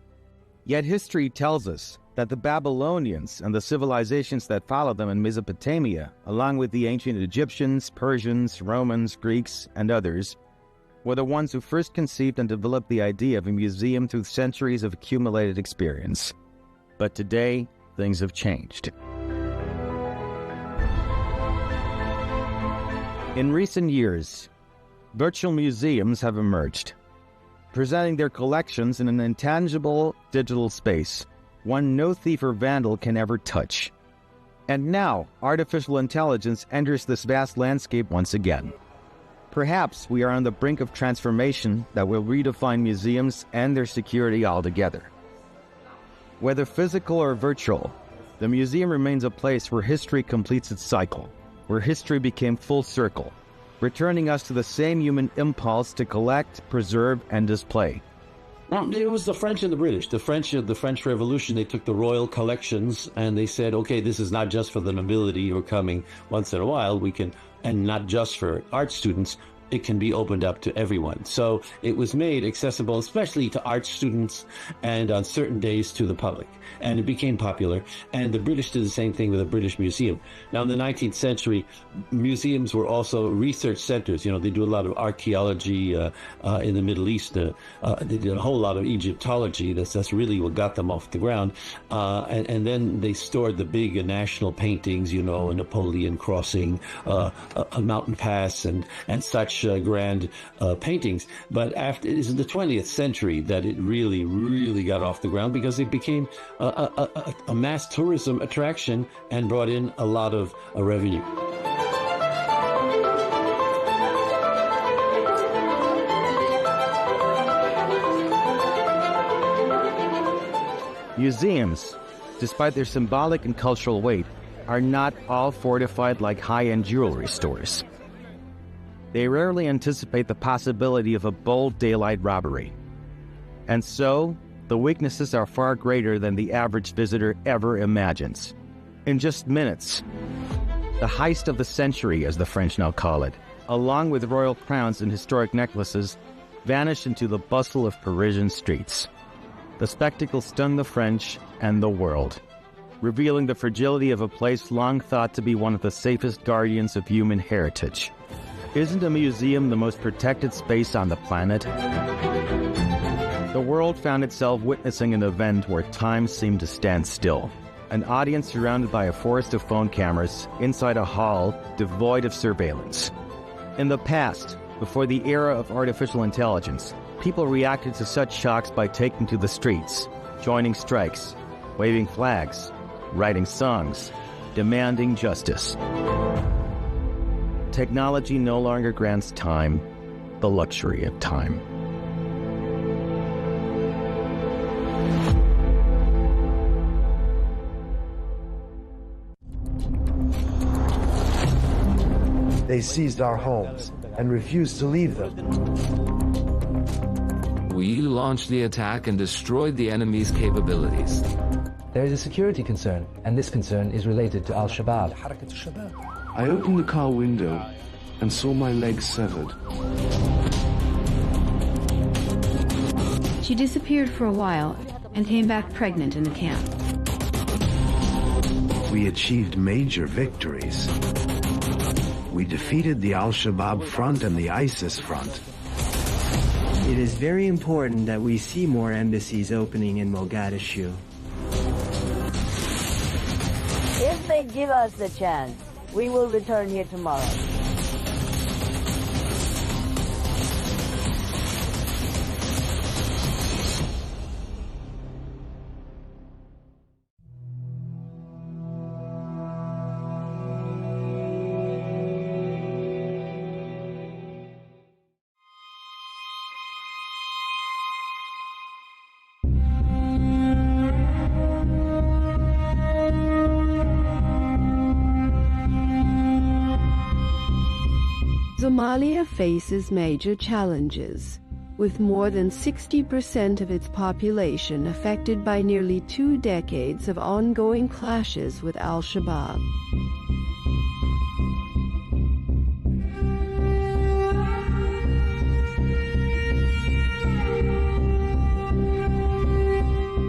Yet history tells us that the Babylonians and the civilizations that followed them in Mesopotamia, along with the ancient Egyptians, Persians, Romans, Greeks, and others, were the ones who first conceived and developed the idea of a museum through centuries of accumulated experience. But today, things have changed. In recent years, virtual museums have emerged, presenting their collections in an intangible digital space, one no thief or vandal can ever touch. And now, artificial intelligence enters this vast landscape once again. Perhaps we are on the brink of transformation that will redefine museums and their security altogether. Whether physical or virtual, the museum remains a place where history completes its cycle, where history became full circle, returning us to the same human impulse to collect, preserve, and display. It was the French and the British. The French Revolution, they took the royal collections and they said, okay, this is not just for the nobility who are coming once in a while, and not just for art students, it can be opened up to everyone. So it was made accessible, especially to art students and on certain days to the public. And it became popular. And the British did the same thing with the British Museum. Now, in the 19th century, museums were also research centers. You know, they do a lot of archaeology in the Middle East. They did a whole lot of Egyptology. That's really what got them off the ground. And then they stored the big national paintings, you know, Napoleon crossing a mountain pass and such grand paintings. But after, it is in the 20th century that it really got off the ground, because it became a mass tourism attraction and brought in a lot of revenue. Museums, despite their symbolic and cultural weight, are not all fortified like high-end jewelry stores. They rarely anticipate the possibility of a bold daylight robbery. And so, the weaknesses are far greater than the average visitor ever imagines. In just minutes, the heist of the century, as the French now call it, along with royal crowns and historic necklaces, vanished into the bustle of Parisian streets. The spectacle stunned the French and the world, revealing the fragility of a place long thought to be one of the safest guardians of human heritage. Isn't a museum the most protected space on the planet? The world found itself witnessing an event where time seemed to stand still. An audience surrounded by a forest of phone cameras inside a hall devoid of surveillance. In the past, before the era of artificial intelligence, people reacted to such shocks by taking to the streets, joining strikes, waving flags, writing songs, demanding justice. Technology no longer grants time the luxury of time. They seized our homes and refused to leave them. We launched the attack and destroyed the enemy's capabilities. There is a security concern, and this concern is related to Al-Shabaab. I opened the car window and saw my leg severed. She disappeared for a while and came back pregnant in the camp. We achieved major victories. We defeated the Al-Shabaab front and the ISIS front. It is very important that we see more embassies opening in Mogadishu. If they give us the chance, we will return here tomorrow. Somalia faces major challenges, with more than 60% of its population affected by nearly 2 decades of ongoing clashes with Al-Shabaab.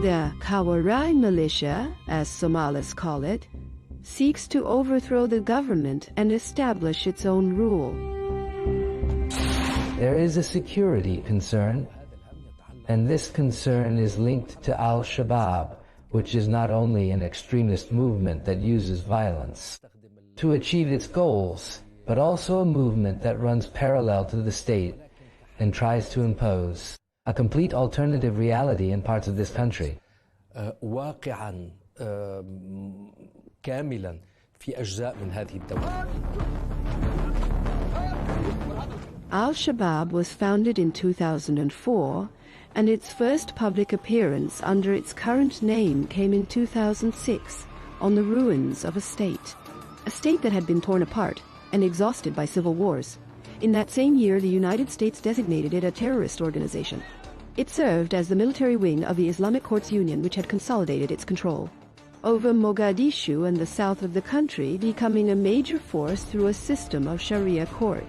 The Kawarai militia, as Somalis call it, seeks to overthrow the government and establish its own rule. There is a security concern, and this concern is linked to Al-Shabaab, which is not only an extremist movement that uses violence to achieve its goals, but also a movement that runs parallel to the state and tries to impose a complete alternative reality in parts of this country. واقعا كاملا في أجزاء من هذه الدولة. Al-Shabaab was founded in 2004, and its first public appearance under its current name came in 2006 on the ruins of a state that had been torn apart and exhausted by civil wars. In that same year, the United States designated it a terrorist organization. It served as the military wing of the Islamic Courts Union, which had consolidated its control over Mogadishu and the south of the country, becoming a major force through a system of Sharia court.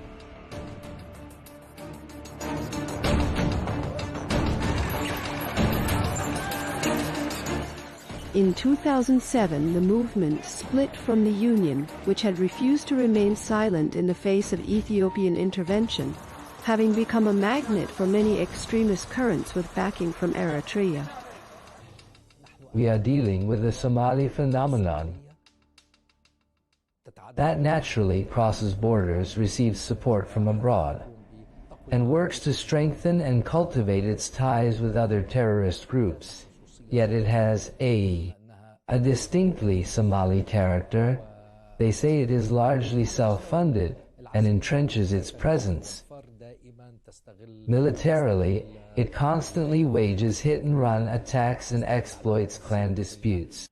In 2007, the movement split from the Union, which had refused to remain silent in the face of Ethiopian intervention, having become a magnet for many extremist currents with backing from Eritrea. We are dealing with a Somali phenomenon that naturally crosses borders, receives support from abroad, and works to strengthen and cultivate its ties with other terrorist groups. Yet it has a distinctly Somali character. They say it is largely self-funded and entrenches its presence. Militarily, it constantly wages hit-and-run attacks and exploits clan disputes.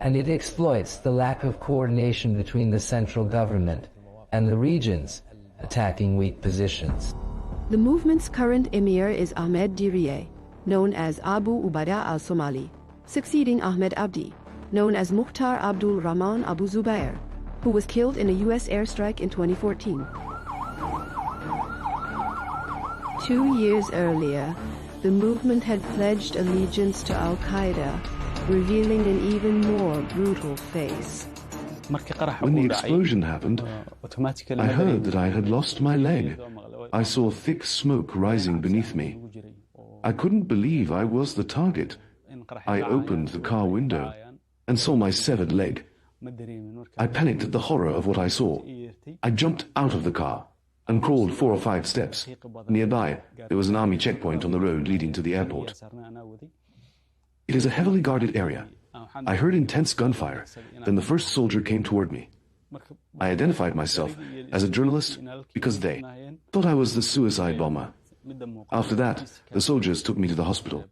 And it exploits the lack of coordination between the central government and the regions, attacking weak positions. The movement's current emir is Ahmed Diriye, known as Abu Ubada al-Somali, succeeding Ahmed Abdi, known as Mukhtar Abdul Rahman Abu Zubair, who was killed in a U.S. airstrike in 2014. 2 years earlier, the movement had pledged allegiance to Al-Qaeda, revealing an even more brutal face. When the explosion happened, I heard that I had lost my leg. I saw thick smoke rising beneath me. I couldn't believe I was the target. I opened the car window and saw my severed leg. I panicked at the horror of what I saw. I jumped out of the car and crawled 4 or 5 steps. Nearby, there was an army checkpoint on the road leading to the airport. It is a heavily guarded area. I heard intense gunfire. Then the first soldier came toward me. I identified myself as a journalist because they thought I was the suicide bomber. After that, the soldiers took me to the hospital.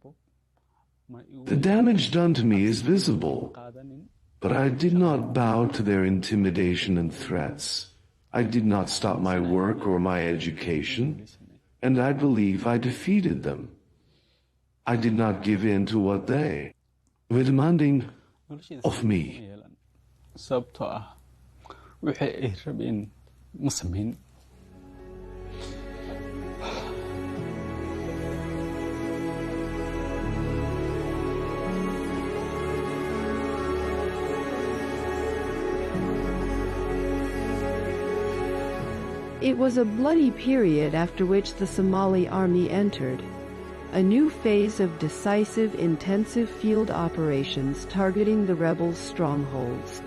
The damage done to me is visible, but I did not bow to their intimidation and threats. I did not stop my work or my education, and I believe I defeated them. I did not give in to what they were demanding of me. It was a bloody period after which the Somali army entered. A new phase of decisive, intensive field operations targeting the rebels' strongholds.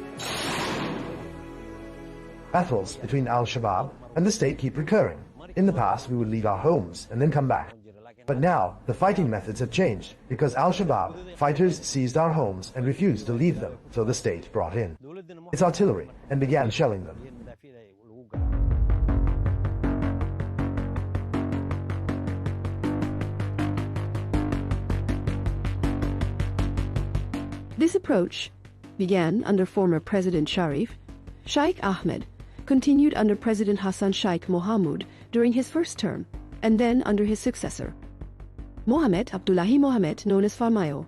Battles between Al-Shabaab and the state keep recurring. In the past, we would leave our homes and then come back. But now, the fighting methods have changed because Al-Shabaab fighters seized our homes and refused to leave them, so the state brought in its artillery and began shelling them. This approach began under former President Sharif. Sheikh Ahmed continued under President Hassan Sheikh Mohamud during his first term, and then under his successor, Mohamed Abdullahi Mohamed, known as Farmayo.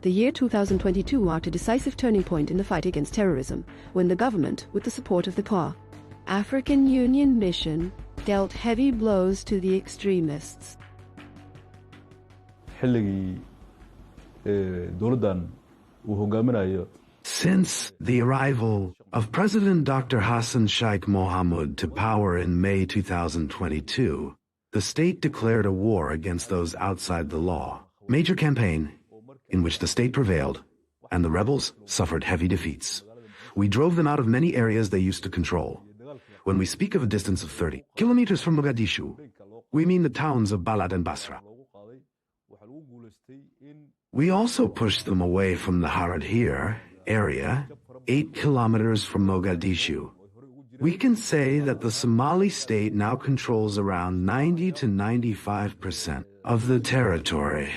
The year 2022 marked a decisive turning point in the fight against terrorism, when the government, with the support of the PA, African Union mission, dealt heavy blows to the extremists. Since the arrival of President Dr. Hassan Sheikh Mohamud to power in May 2022, the state declared a war against those outside the law. Major campaign in which the state prevailed and the rebels suffered heavy defeats. We drove them out of many areas they used to control. when we speak of a distance of 30 kilometers from Mogadishu, we mean the towns of Balad and Basra. We also pushed them away from the Haradhir area, 8 kilometers from Mogadishu. We can say that the Somali state now controls around 90 to 95% of the territory.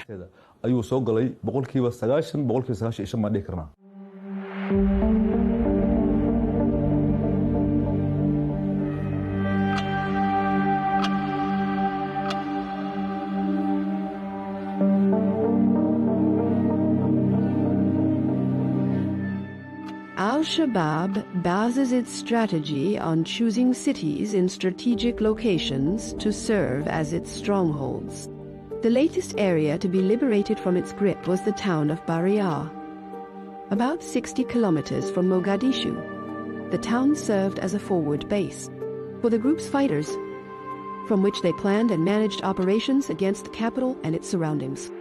Al-Shabaab bases its strategy on choosing cities in strategic locations to serve as its strongholds. The latest area to be liberated from its grip was the town of Baria. About 60 kilometers from Mogadishu, the town served as a forward base for the group's fighters, from which they planned and managed operations against the capital and its surroundings.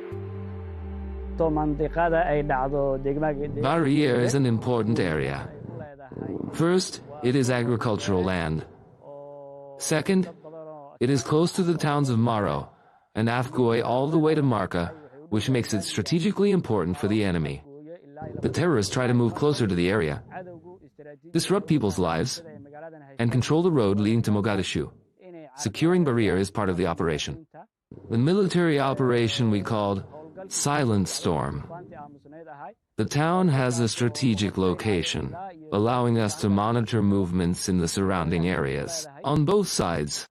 Baria is an important area. First, it is agricultural land. Second, it is close to the towns of Maro and Afgoy all the way to Marca, which makes it strategically important for the enemy. The terrorists try to move closer to the area, disrupt people's lives, and control the road leading to Mogadishu. Securing Baria is part of the operation. The military operation we called Silent Storm. The town has a strategic location, allowing us to monitor movements in the surrounding areas, on both sides.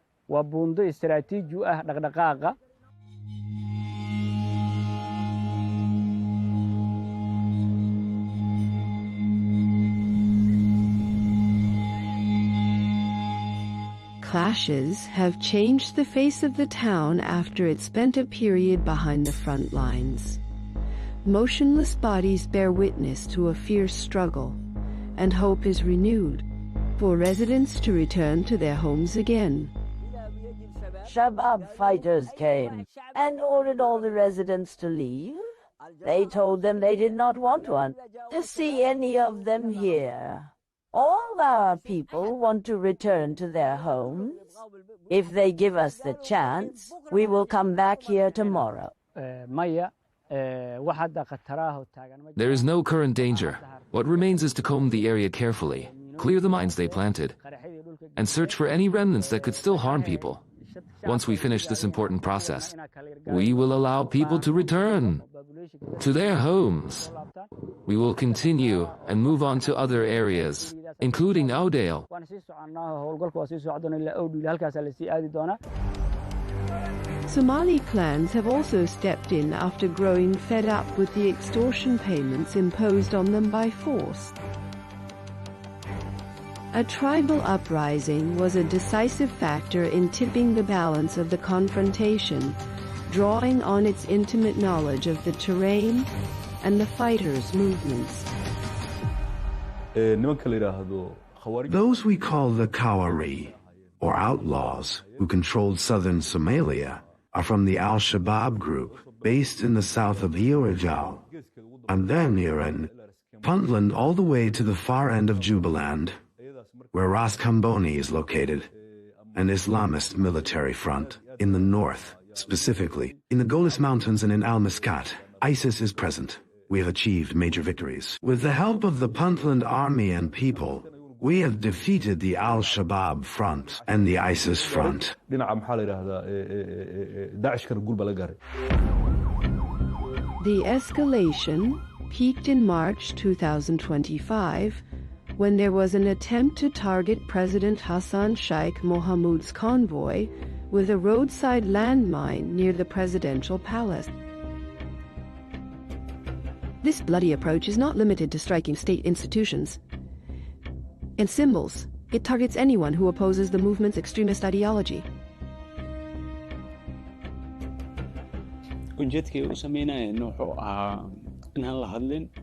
Clashes have changed the face of the town after it spent a period behind the front lines. Motionless bodies bear witness to a fierce struggle, and hope is renewed for residents to return to their homes again. Shabab fighters came and ordered all the residents to leave. They told them they did not want to see any of them here. All our people want to return to their homes. If they give us the chance, we will come back here tomorrow. There is no current danger. What remains is to comb the area carefully, clear the mines they planted, and search for any remnants that could still harm people. Once we finish this important process, we will allow people to return to their homes. We will continue and move on to other areas, including Oudale. Somali clans have also stepped in after growing fed up with the extortion payments imposed on them by force. A tribal uprising was a decisive factor in tipping the balance of the confrontation, drawing on its intimate knowledge of the terrain and the fighters' movements. Those we call the Kawari, or outlaws, who controlled southern Somalia, are from the Al-Shabaab group, based in the south of Iorajal, and then near in Puntland all the way to the far end of Jubaland, where Ras Kamboni is located, an Islamist military front. In the north, specifically, in the Golis Mountains and in Al-Muscat, ISIS is present. We have achieved major victories. With the help of the Puntland army and people, we have defeated the Al-Shabaab front and the ISIS front. The escalation peaked in March 2025, when there was an attempt to target President Hassan Sheikh Mohamud's convoy with a roadside landmine near the presidential palace. This bloody approach is not limited to striking state institutions and symbols. It targets anyone who opposes the movement's extremist ideology.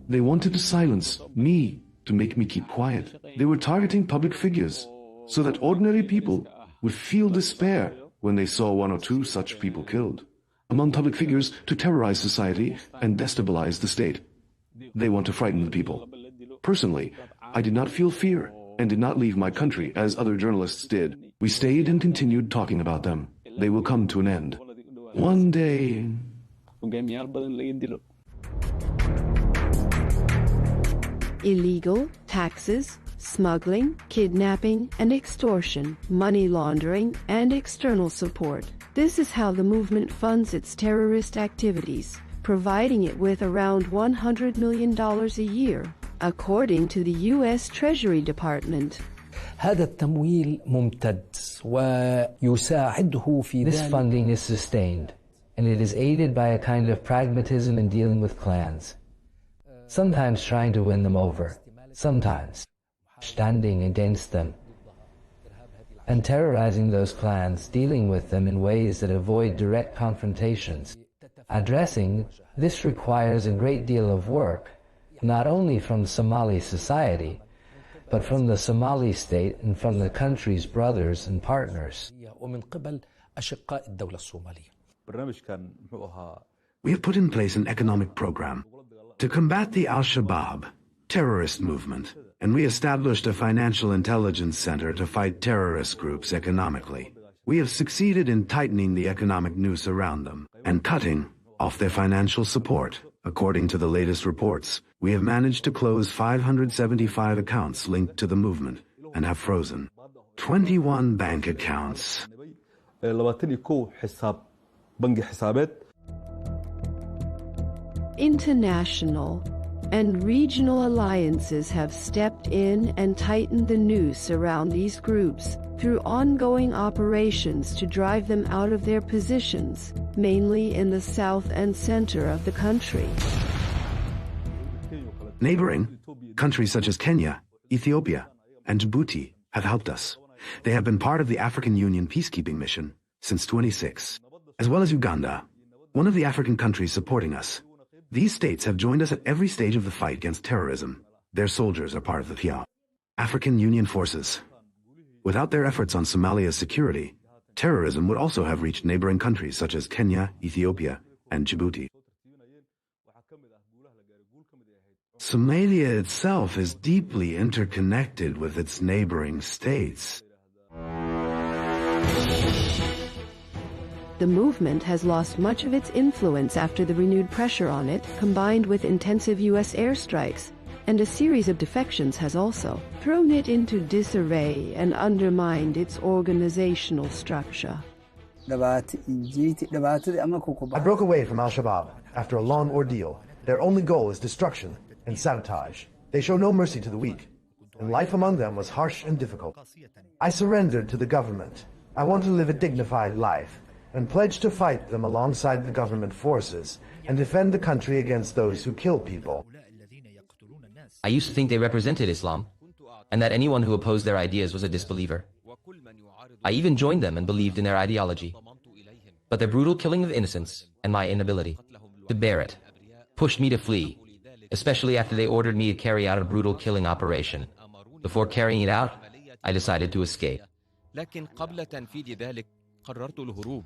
They wanted to silence me, to make me keep quiet. They were targeting public figures, so that ordinary people would feel despair when they saw one or two such people killed. Among public figures, to terrorize society and destabilize the state. They want to frighten the people. Personally, I did not feel fear. and did not leave my country as other journalists did. We stayed and continued talking about them. They will come to an end. One day. Illegal, taxes, smuggling, kidnapping and extortion, money laundering, and external support. This is how the movement funds its terrorist activities, providing it with around $100 million a year, according to the U.S. Treasury Department. هذا التمويل ممتد ويساعده في This funding is sustained, and it is aided by a kind of pragmatism in dealing with clans, sometimes trying to win them over, sometimes standing against them, and terrorizing those clans, dealing with them in ways that avoid direct confrontations. Addressing this requires a great deal of work, not only from Somali society, but from the Somali state and from the country's brothers and partners. We have put in place an economic program to combat the Al-Shabaab terrorist movement, and we established a financial intelligence center to fight terrorist groups economically. We have succeeded in tightening the economic noose around them and cutting off their financial support. According to the latest reports, we have managed to close 575 accounts linked to the movement and have frozen 21 bank accounts. International and regional alliances have stepped in and tightened the noose around these groups through ongoing operations to drive them out of their positions, mainly in the south and center of the country. Neighboring countries such as Kenya, Ethiopia, and Djibouti have helped us. They have been part of the African Union peacekeeping mission since 26, as well as Uganda, one of the African countries supporting us. These states have joined us at every stage of the fight against terrorism. Their soldiers are part of the PIA, African Union forces. Without their efforts on Somalia's security, terrorism would also have reached neighboring countries such as Kenya, Ethiopia, and Djibouti. Somalia itself is deeply interconnected with its neighboring states. The movement has lost much of its influence after the renewed pressure on it, combined with intensive U.S. airstrikes, and a series of defections has also thrown it into disarray and undermined its organizational structure. I broke away from Al-Shabaab after a long ordeal. Their only goal is destruction and sabotage. They show no mercy to the weak, and life among them was harsh and difficult. I surrendered to the government. I want to live a dignified life, and pledged to fight them alongside the government forces and defend the country against those who kill people. I used to think they represented Islam, and that anyone who opposed their ideas was a disbeliever. I even joined them and believed in their ideology. But their brutal killing of innocents and my inability to bear it pushed me to flee, especially after they ordered me to carry out a brutal killing operation. Before carrying it out, I decided to escape. لكن قبل تنفيذ ذلك قررت الهروب.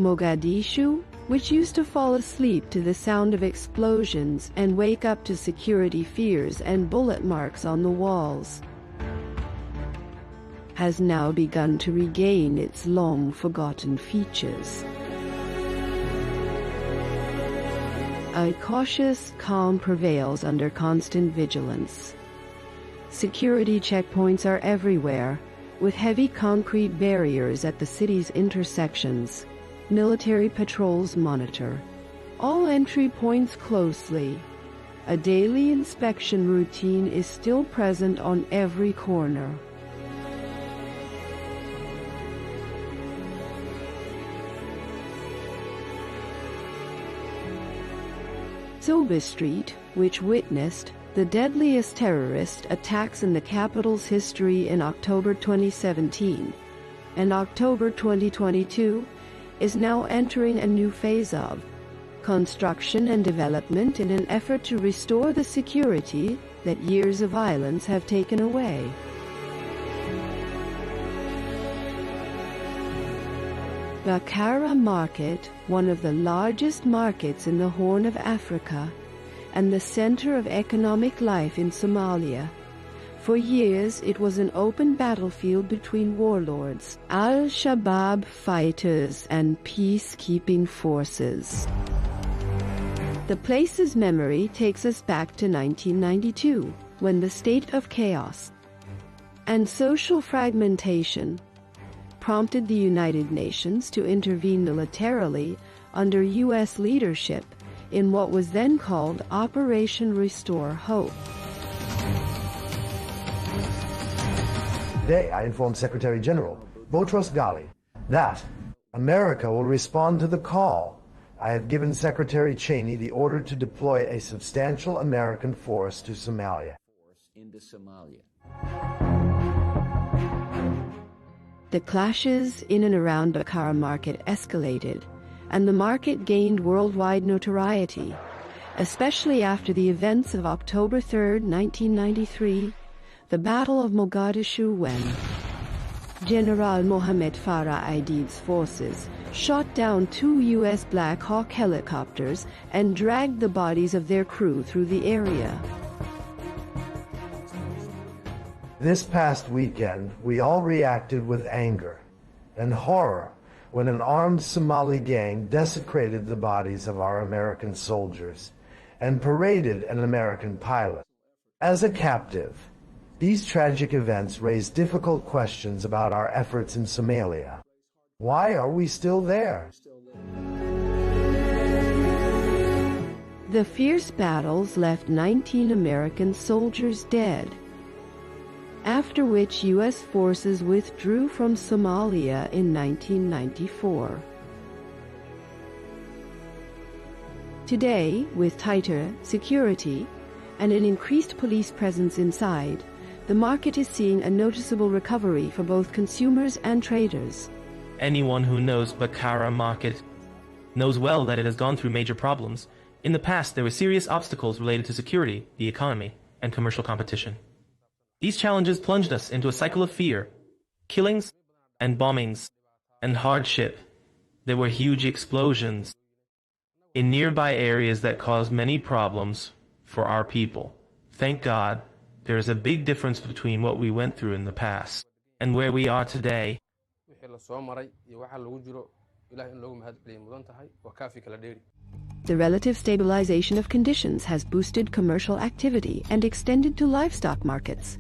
Mogadishu, which used to fall asleep to the sound of explosions and wake up to security fears and bullet marks on the walls, has now begun to regain its long-forgotten features. A cautious calm prevails under constant vigilance. Security checkpoints are everywhere, with heavy concrete barriers at the city's intersections. Military patrols monitor all entry points closely. A daily inspection routine is still present on every corner. Zoba Street, which witnessed the deadliest terrorist attacks in the capital's history in October 2017 and October 2022, is now entering a new phase of construction and development in an effort to restore the security that years of violence have taken away. Bakara Market, one of the largest markets in the Horn of Africa and the center of economic life in Somalia. For years, it was an open battlefield between warlords, Al-Shabaab fighters, and peacekeeping forces. The place's memory takes us back to 1992, when the state of chaos and social fragmentation prompted the United Nations to intervene militarily under U.S. leadership in what was then called Operation Restore Hope. Today, I informed Secretary General Boutros Ghali that America will respond to the call. I have given Secretary Cheney the order to deploy a substantial American force to Somalia. The clashes in and around Bakara Market escalated, and the market gained worldwide notoriety, especially after the events of October 3, 1993, the Battle of Mogadishu, when General Mohammed Farah Aidid's forces shot down 2 U.S. Black Hawk helicopters and dragged the bodies of their crew through the area. This past weekend, we all reacted with anger and horror when an armed Somali gang desecrated the bodies of our American soldiers and paraded an American pilot as a captive. These tragic events raise difficult questions about our efforts in Somalia. Why are we still there? The fierce battles left 19 American soldiers dead, after which U.S. forces withdrew from Somalia in 1994. Today, with tighter security and an increased police presence inside, the market is seeing a noticeable recovery for both consumers and traders. Anyone who knows Bakara Market knows well that it has gone through major problems. In the past, there were serious obstacles related to security, the economy, and commercial competition. These challenges plunged us into a cycle of fear, killings, and bombings, and hardship. There were huge explosions in nearby areas that caused many problems for our people. Thank God, there is a big difference between what we went through in the past and where we are today. The relative stabilization of conditions has boosted commercial activity and extended to livestock markets,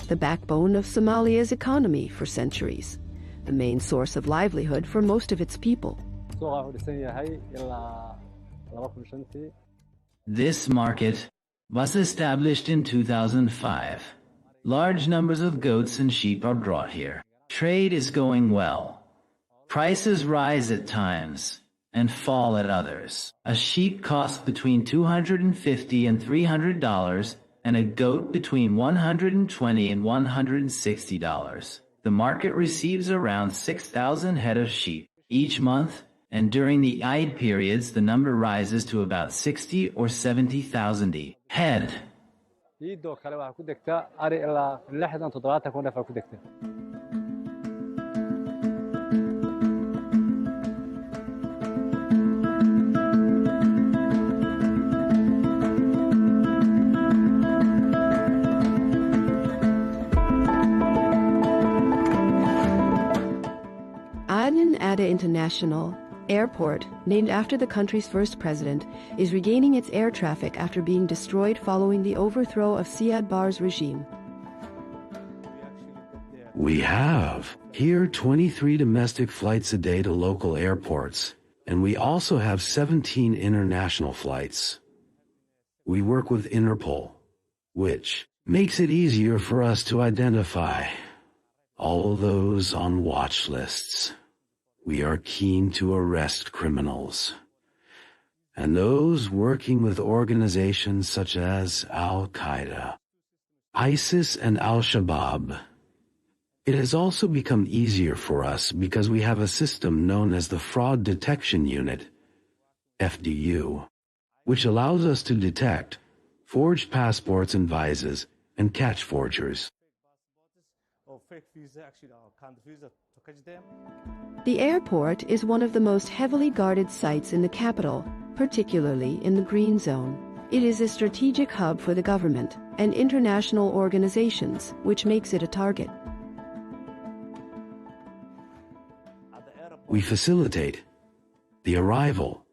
the backbone of Somalia's economy for centuries, the main source of livelihood for most of its people. This market was established in 2005. Large numbers of goats and sheep are brought here. Trade is going well. Prices rise at times and fall at others. A sheep costs between $250 and $300, and a goat between $120 and $160. The market receives around 6,000 head of sheep each month, and during the Eid periods the number rises to about 60 or 70,000 head. Aden Ada International Airport, named after the country's first president, is regaining its air traffic after being destroyed following the overthrow of Siad Barre's regime. We have here 23 domestic flights a day to local airports, and we also have 17 international flights. We work with Interpol, which makes it easier for us to identify all those on watch lists. We are keen to arrest criminals, and those working with organizations such as Al-Qaeda, ISIS, and Al-Shabaab. It has also become easier for us because we have a system known as the Fraud Detection Unit, FDU, which allows us to detect forged passports and visas and catch forgers. The airport is one of the most heavily guarded sites in the capital, particularly in the Green Zone. It is a strategic hub for the government and international organizations, which makes it a target. We facilitate the arrival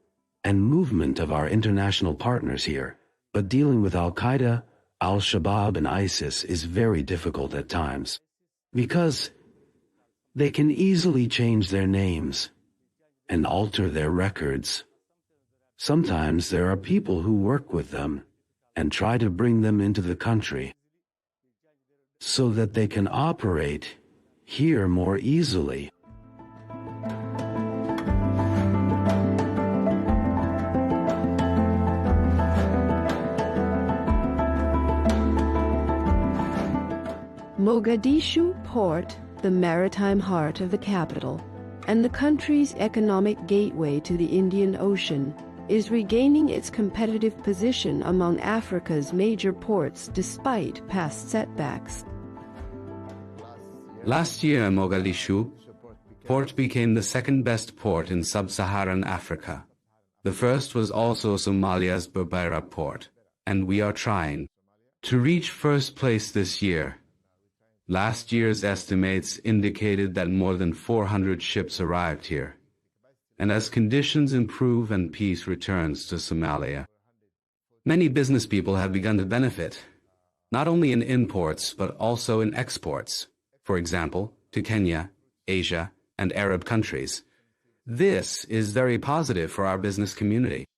and movement of our international partners here, but dealing with Al-Qaeda, Al-Shabaab, and ISIS is very difficult at times, because they can easily change their names and alter their records. Sometimes there are people who work with them and try to bring them into the country so that they can operate here more easily. Mogadishu Port, the maritime heart of the capital, and the country's economic gateway to the Indian Ocean, is regaining its competitive position among Africa's major ports despite past setbacks. Last year, Mogadishu Port became the second-best port in sub-Saharan Africa. The first was also Somalia's Berbera port, and we are trying to reach first place this year. Last year's estimates indicated that more than 400 ships arrived here. And as conditions improve and peace returns to Somalia, many business people have begun to benefit, not only in imports but also in exports, for example, to Kenya, Asia, and Arab countries. This is very positive for our business community.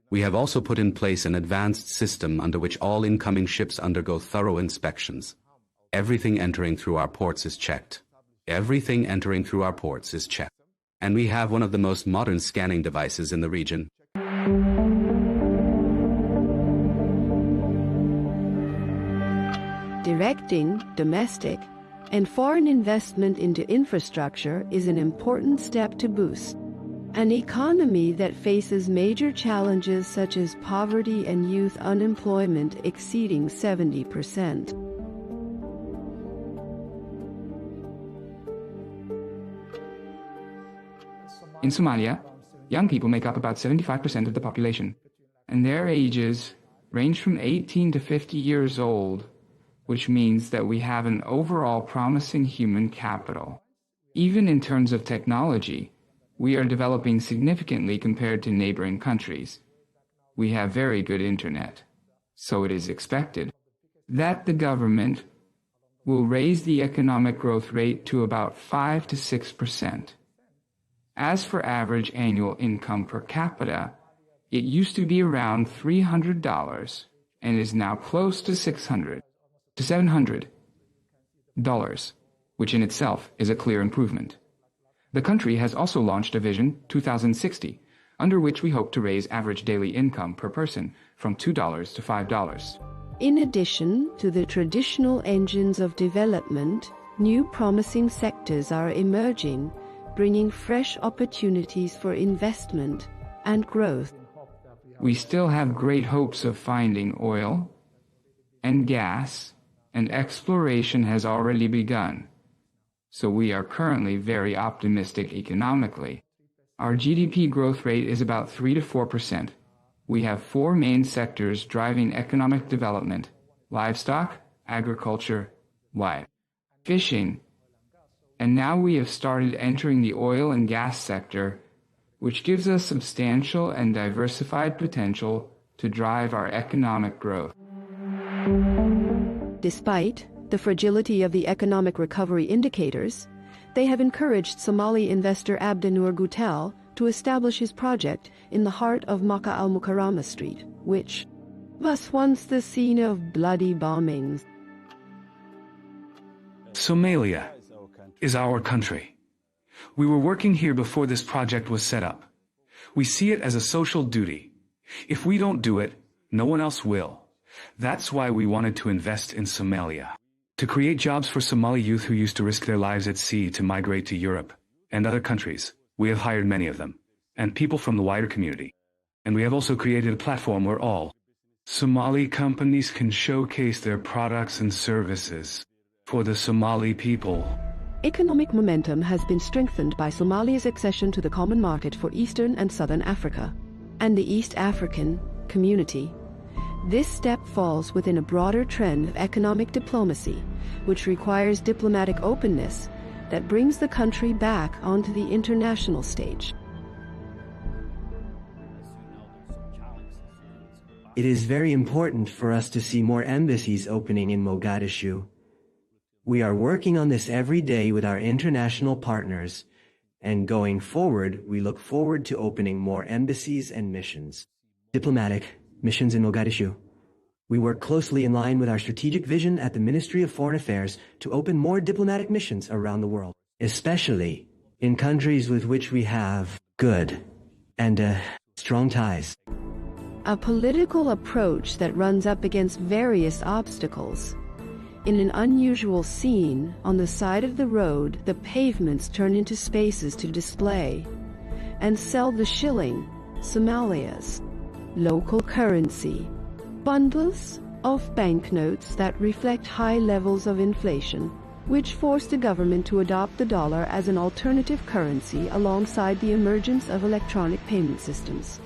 We have also put in place an advanced system under which all incoming ships undergo thorough inspections. Everything entering through our ports is checked. Everything entering through our ports is checked. And we have one of the most modern scanning devices in the region. Directing domestic and foreign investment into infrastructure is an important step to boost an economy that faces major challenges such as poverty and youth unemployment exceeding 70%. In Somalia, young people make up about 75% of the population, and their ages range from 18 to 50 years old, which means that we have an overall promising human capital. Even in terms of technology, we are developing significantly compared to neighboring countries. We have very good internet, so it is expected that the government will raise the economic growth rate to about 5 to 6%. As for average annual income per capita, it used to be around $300 and is now close to $600 to $700, which in itself is a clear improvement. The country has also launched a Vision 2060, under which we hope to raise average daily income per person from $2 to $5. In addition to the traditional engines of development, new promising sectors are emerging, bringing fresh opportunities for investment and growth. We still have great hopes of finding oil and gas, and exploration has already begun. So we are currently very optimistic economically. Our GDP growth rate is about 3 to 4%. We have 4 main sectors driving economic development: livestock, agriculture, fishing, and now we have started entering the oil and gas sector, which gives us substantial and diversified potential to drive our economic growth. Despite the fragility of the economic recovery indicators, they have encouraged Somali investor Abdinur Gutel to establish his project in the heart of Makkah al-Mukarramah Street, which was once the scene of bloody bombings. Somalia is our country. We were working here before this project was set up. We see it as a social duty. If we don't do it, no one else will. That's why we wanted to invest in Somalia, to create jobs for Somali youth who used to risk their lives at sea to migrate to Europe and other countries. We have hired many of them, and people from the wider community. And we have also created a platform where all Somali companies can showcase their products and services for the Somali people. Economic momentum has been strengthened by Somalia's accession to the Common Market for Eastern and Southern Africa and the East African Community. This step falls within a broader trend of economic diplomacy, which requires diplomatic openness that brings the country back onto the international stage. It is very important for us to see more embassies opening in Mogadishu. We are working on this every day with our international partners, and going forward, we look forward to opening more embassies and missions. Diplomatic missions in Mogadishu. We work closely in line with our strategic vision at the Ministry of Foreign Affairs to open more diplomatic missions around the world, especially in countries with which we have good and strong ties. A political approach that runs up against various obstacles. In an unusual scene, on the side of the road, the pavements turn into spaces to display and sell the shilling, Somalia's local currency, bundles of banknotes that reflect high levels of inflation, which forced the government to adopt the dollar as an alternative currency alongside the emergence of electronic payment systems.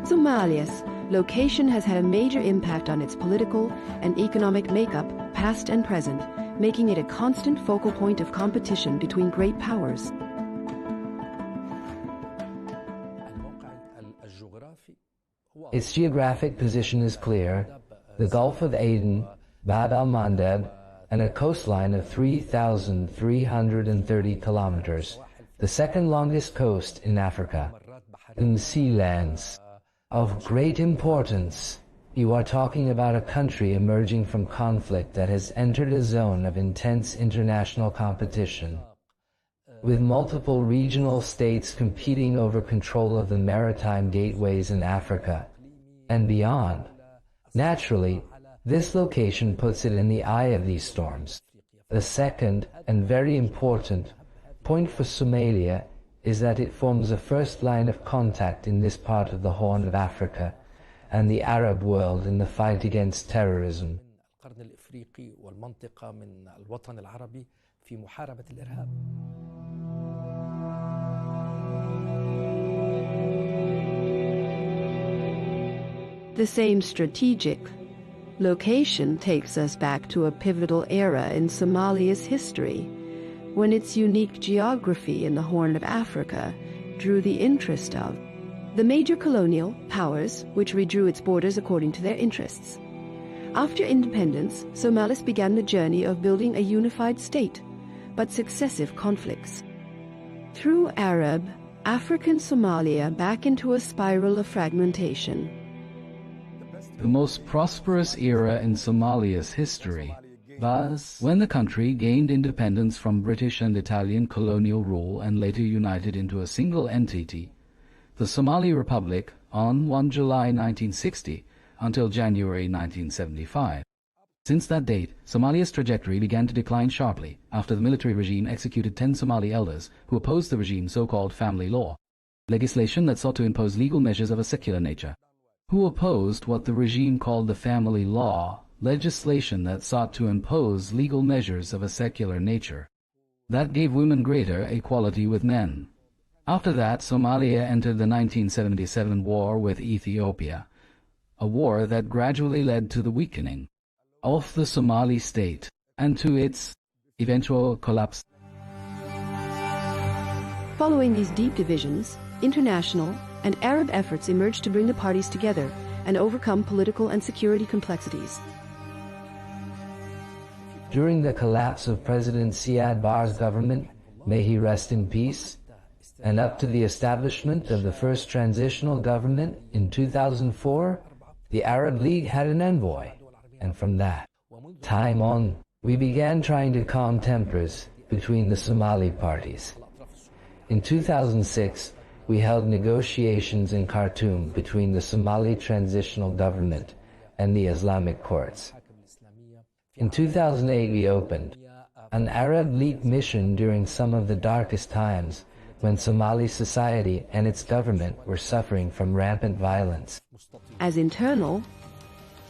Somalia's location has had a major impact on its political and economic makeup, past and present, making it a constant focal point of competition between great powers. Its geographic position is clear: the Gulf of Aden, Bab al-Mandeb, and a coastline of 3,330 kilometers, the second longest coast in Africa. In sea lands of great importance, you are talking about a country emerging from conflict that has entered a zone of intense international competition, with multiple regional states competing over control of the maritime gateways in Africa and beyond. Naturally, this location puts it in the eye of these storms. The second, and very important, point for Somalia is that it forms the first line of contact in this part of the Horn of Africa and the Arab world in the fight against terrorism. The same strategic location takes us back to a pivotal era in Somalia's history, when its unique geography in the Horn of Africa drew the interest of the major colonial powers, which redrew its borders according to their interests. After independence, Somalis began the journey of building a unified state, but successive conflicts threw Arab-African Somalia back into a spiral of fragmentation. The most prosperous era in Somalia's history was when the country gained independence from British and Italian colonial rule and later united into a single entity, the Somali Republic, on 1 July 1960 until January 1975. Since that date, Somalia's trajectory began to decline sharply after the military regime executed 10 Somali elders who opposed the regime's so-called family law, legislation that sought to impose legal measures of a secular nature. Who opposed what the regime called the family law, legislation that sought to impose legal measures of a secular nature. That gave women greater equality with men. After that, Somalia entered the 1977 war with Ethiopia, a war that gradually led to the weakening of the Somali state and to its eventual collapse. Following these deep divisions, international and Arab efforts emerged to bring the parties together and overcome political and security complexities. During the collapse of President Siad Barre's government, may he rest in peace, and up to the establishment of the first transitional government in 2004, the Arab League had an envoy, and from that time on, we began trying to calm tempers between the Somali parties. In 2006, we held negotiations in Khartoum between the Somali transitional government and the Islamic courts. In 2008 we opened an Arab-led mission during some of the darkest times when Somali society and its government were suffering from rampant violence. As internal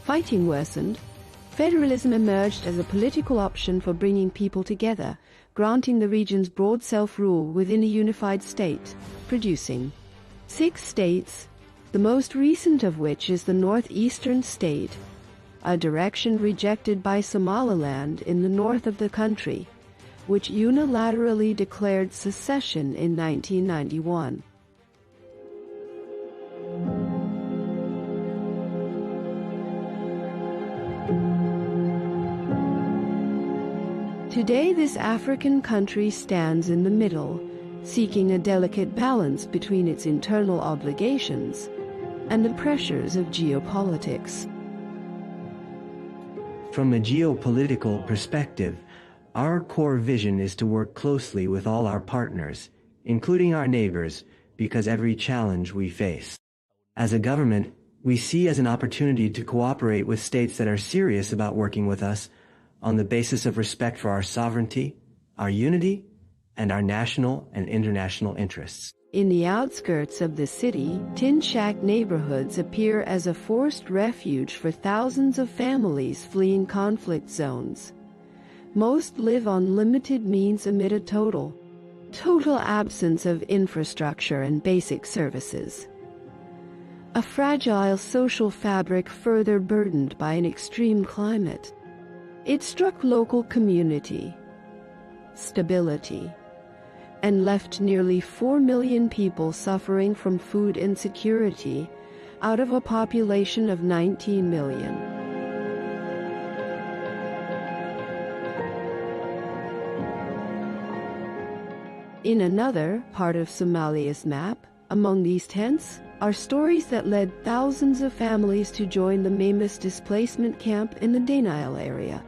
fighting worsened, federalism emerged as a political option for bringing people together, granting the region's broad self-rule within a unified state, producing 6 states, the most recent of which is the northeastern state, a direction rejected by Somaliland in the north of the country, which unilaterally declared secession in 1991. Today, this African country stands in the middle, seeking a delicate balance between its internal obligations and the pressures of geopolitics. From a geopolitical perspective, our core vision is to work closely with all our partners, including our neighbors, because every challenge we face. As a government, we see as an opportunity to cooperate with states that are serious about working with us on the basis of respect for our sovereignty, our unity, and our national and international interests. In the outskirts of the city, tin shack neighborhoods appear as a forced refuge for thousands of families fleeing conflict zones. Most live on limited means amid a total absence of infrastructure and basic services. A fragile social fabric further burdened by an extreme climate. It struck local community, stability, and left nearly 4 million people suffering from food insecurity out of a population of 19 million. In another part of Somalia's map, among these tents, are stories that led thousands of families to join the Mamis displacement camp in the Danail area.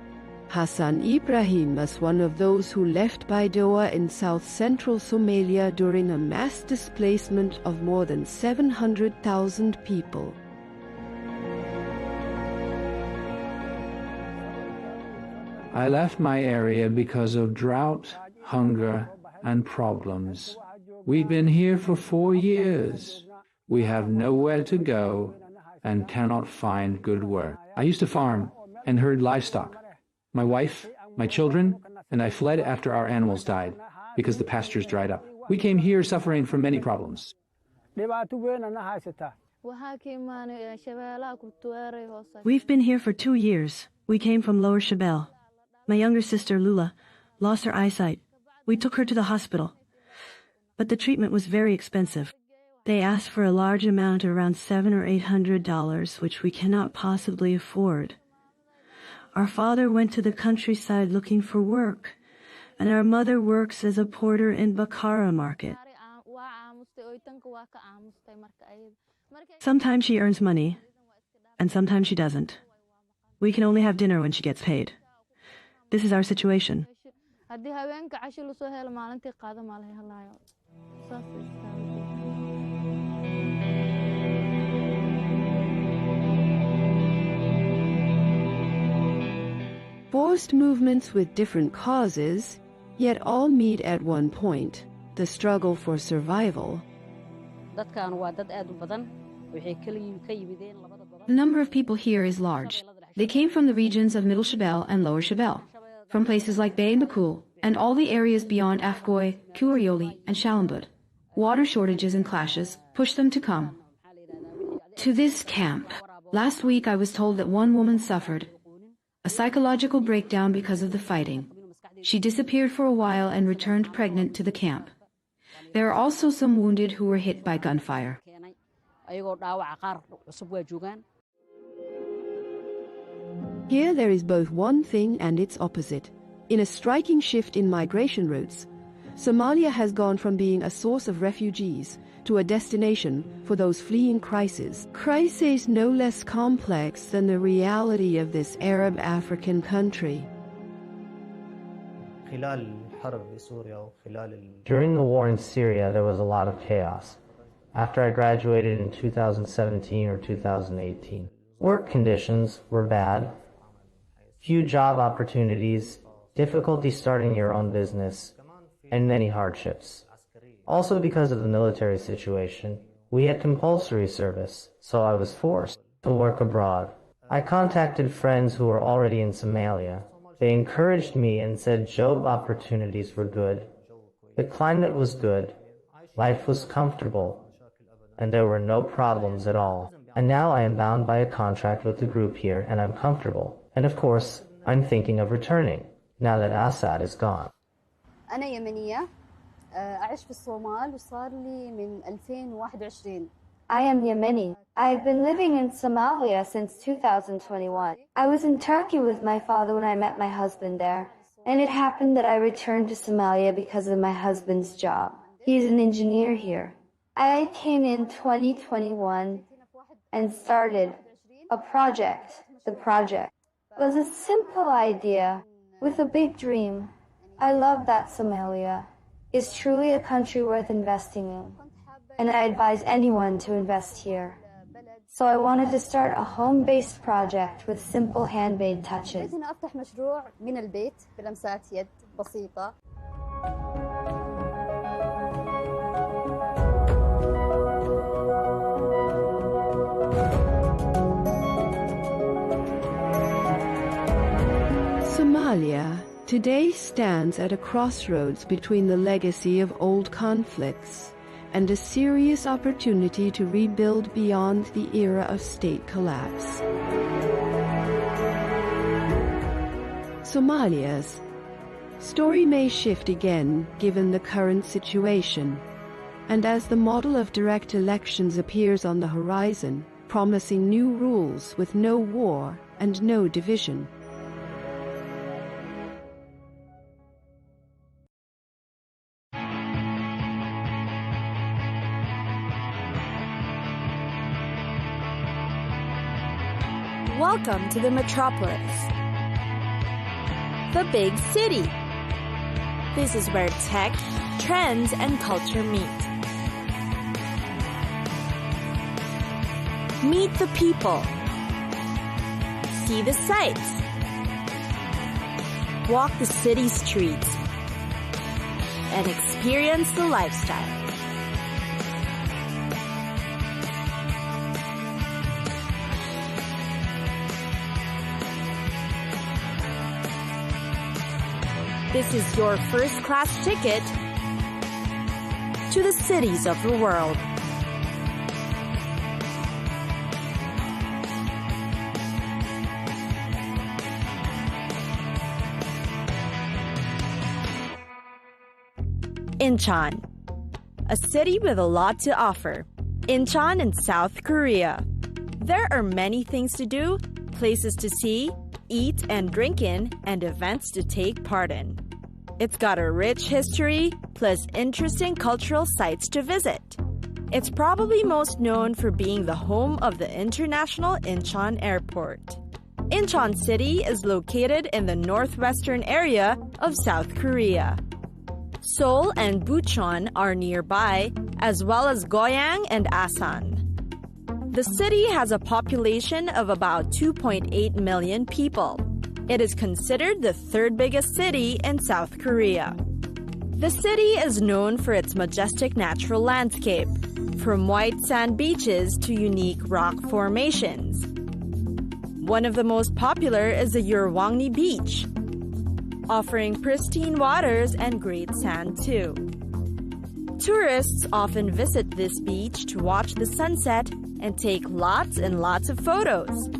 Hassan Ibrahim was one of those who left Baidoa in south-central Somalia during a mass displacement of more than 700,000 people. I left my area because of drought, hunger, and problems. We've been here for 4 years. We have nowhere to go and cannot find good work. I used to farm and herd livestock. My wife, my children, and I fled after our animals died because the pastures dried up. We came here suffering from many problems. We've been here for 2 years. We came from Lower Shabelle. My younger sister, Lula, lost her eyesight. We took her to the hospital. But the treatment was very expensive. They asked for a large amount, around $700 or $800, which we cannot possibly afford. Our father went to the countryside looking for work, and our mother works as a porter in Bakara market. Sometimes she earns money, and sometimes she doesn't. We can only have dinner when she gets paid. This is our situation. Forced movements with different causes, yet all meet at one point, the struggle for survival. The number of people here is large. They came from the regions of Middle Shabelle and Lower Shabelle, from places like Bay and Bakul, and all the areas beyond Afgoy, Kurioli, and Shalambud. Water shortages and clashes pushed them to come to this camp. Last week I was told that one woman suffered a psychological breakdown because of the fighting. She disappeared for a while and returned pregnant to the camp. There are also some wounded who were hit by gunfire. Here there is both one thing and its opposite. In a striking shift in migration routes, Somalia has gone from being a source of refugees to a destination for those fleeing crises. Crises no less complex than the reality of this Arab African country. During the war in Syria, there was a lot of chaos. After I graduated in 2017 or 2018, work conditions were bad. few job opportunities, difficulty starting your own business, and many hardships. Also because of the military situation, we had compulsory service, so I was forced to work abroad. I contacted friends who were already in Somalia. They encouraged me and said job opportunities were good. The climate was good, life was comfortable, and there were no problems at all. And now I am bound by a contract with the group here, and I'm comfortable. And of course, I'm thinking of returning, now that Assad is gone. أنا يمنية أعيش في الصومال وصار لي من 2021. I am Yemeni. I've been living in Somalia since 2021. I was in Turkey with my father when I met my husband there, and it happened that I returned to Somalia because of my husband's job. He's an engineer here. I came in 2021 and started a project. The project was a simple idea with a big dream. I love that Somalia is truly a country worth investing in, and I advise anyone to invest here. So I wanted to start a home-based project with simple handmade touches. أنا أفتح مشروع من البيت بلمسات يد بسيطة. Somalia today stands at a crossroads between the legacy of old conflicts and a serious opportunity to rebuild beyond the era of state collapse. Somalia's story may shift again given the current situation, and as the model of direct elections appears on the horizon, promising new rules with no war and no division. Welcome to the metropolis, the big city. This is where tech, trends, and culture meet. Meet the people. See the sights. Walk the city streets. And experience the lifestyle. This is your first-class ticket to the cities of the world. Incheon, a city with a lot to offer. Incheon in South Korea. There are many things to do, places to see, eat and drink in, and events to take part in. It's got a rich history, plus interesting cultural sites to visit. It's probably most known for being the home of the International Incheon Airport. Incheon City is located in the northwestern area of South Korea. Seoul and Bucheon are nearby, as well as Goyang and Asan. The city has a population of about 2.8 million people. It is considered the third biggest city in South Korea. The city is known for its majestic natural landscape, from white sand beaches to unique rock formations. One of the most popular is the Yeolwangni Beach, offering pristine waters and great sand too. Tourists often visit this beach to watch the sunset and take lots and lots of photos.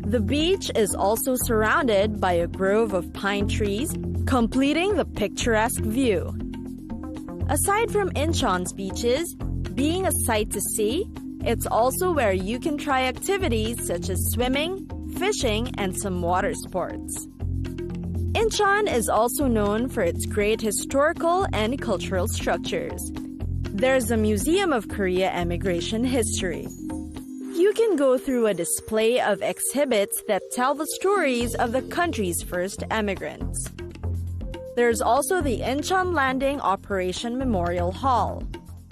The beach is also surrounded by a grove of pine trees, completing the picturesque view. Aside from Incheon's beaches, being a sight to see, it's also where you can try activities such as swimming, fishing, and some water sports. Incheon is also known for its great historical and cultural structures. There's a Museum of Korea Emigration History. You can go through a display of exhibits that tell the stories of the country's first emigrants. There's also the Incheon Landing Operation Memorial Hall.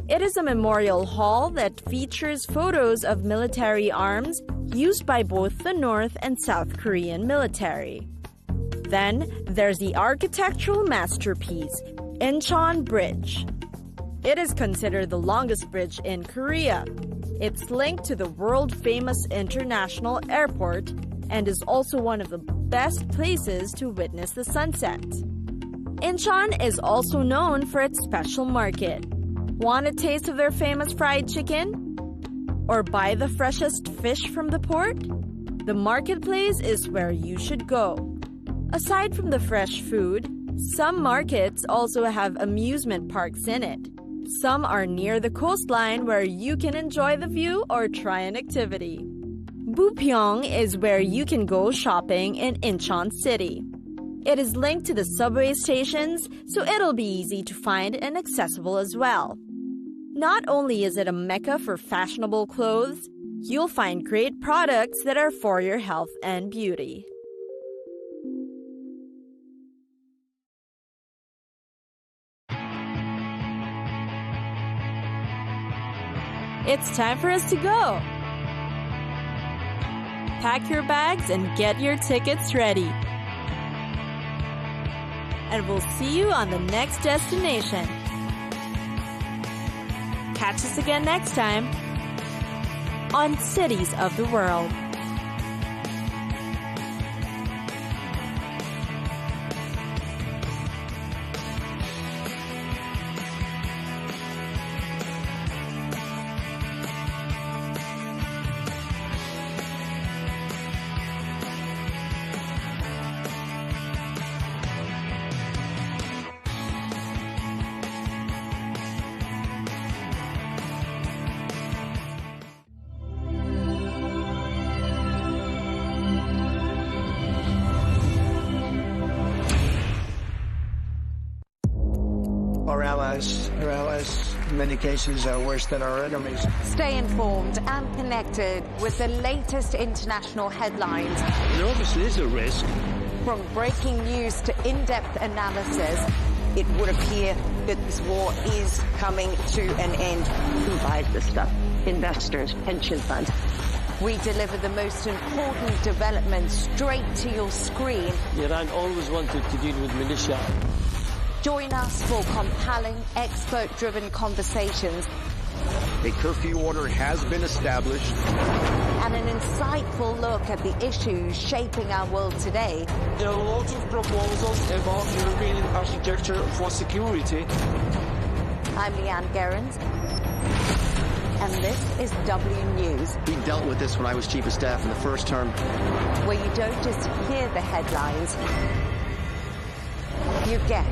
It is a memorial hall that features photos of military arms used by both the North and South Korean military. Then there's the architectural masterpiece, Incheon Bridge. It is considered the longest bridge in Korea. It's linked to the world-famous international airport and is also one of the best places to witness the sunset. Incheon is also known for its special market. Want a taste of their famous fried chicken? Or buy the freshest fish from the port? The marketplace is where you should go. Aside from the fresh food, some markets also have amusement parks in it. Some are near the coastline where you can enjoy the view or try an activity. Bupyeong is where you can go shopping in Incheon City. It is linked to the subway stations, so it'll be easy to find and accessible as well. Not only is it a mecca for fashionable clothes, you'll find great products that are for your health and beauty. It's time for us to go. Pack your bags and get your tickets ready. And we'll see you on the next destination. Catch us again next time on Cities of the World. Our allies, in many cases, are worse than our enemies. Stay informed and connected with the latest international headlines. There obviously is a risk. From breaking news to in-depth analysis, it would appear that this war is coming to an end. Who buys this stuff? Investors, pension funds. We deliver the most important developments straight to your screen. Iran always wanted to deal with militia. Join us for compelling, expert-driven conversations. A curfew order has been established. And an insightful look at the issues shaping our world today. There are lots of proposals about European architecture for security. I'm Leigh Ann Gerrans. And this is W News. We dealt with this when I was Chief of Staff in the first term. Where you don't just hear the headlines, you get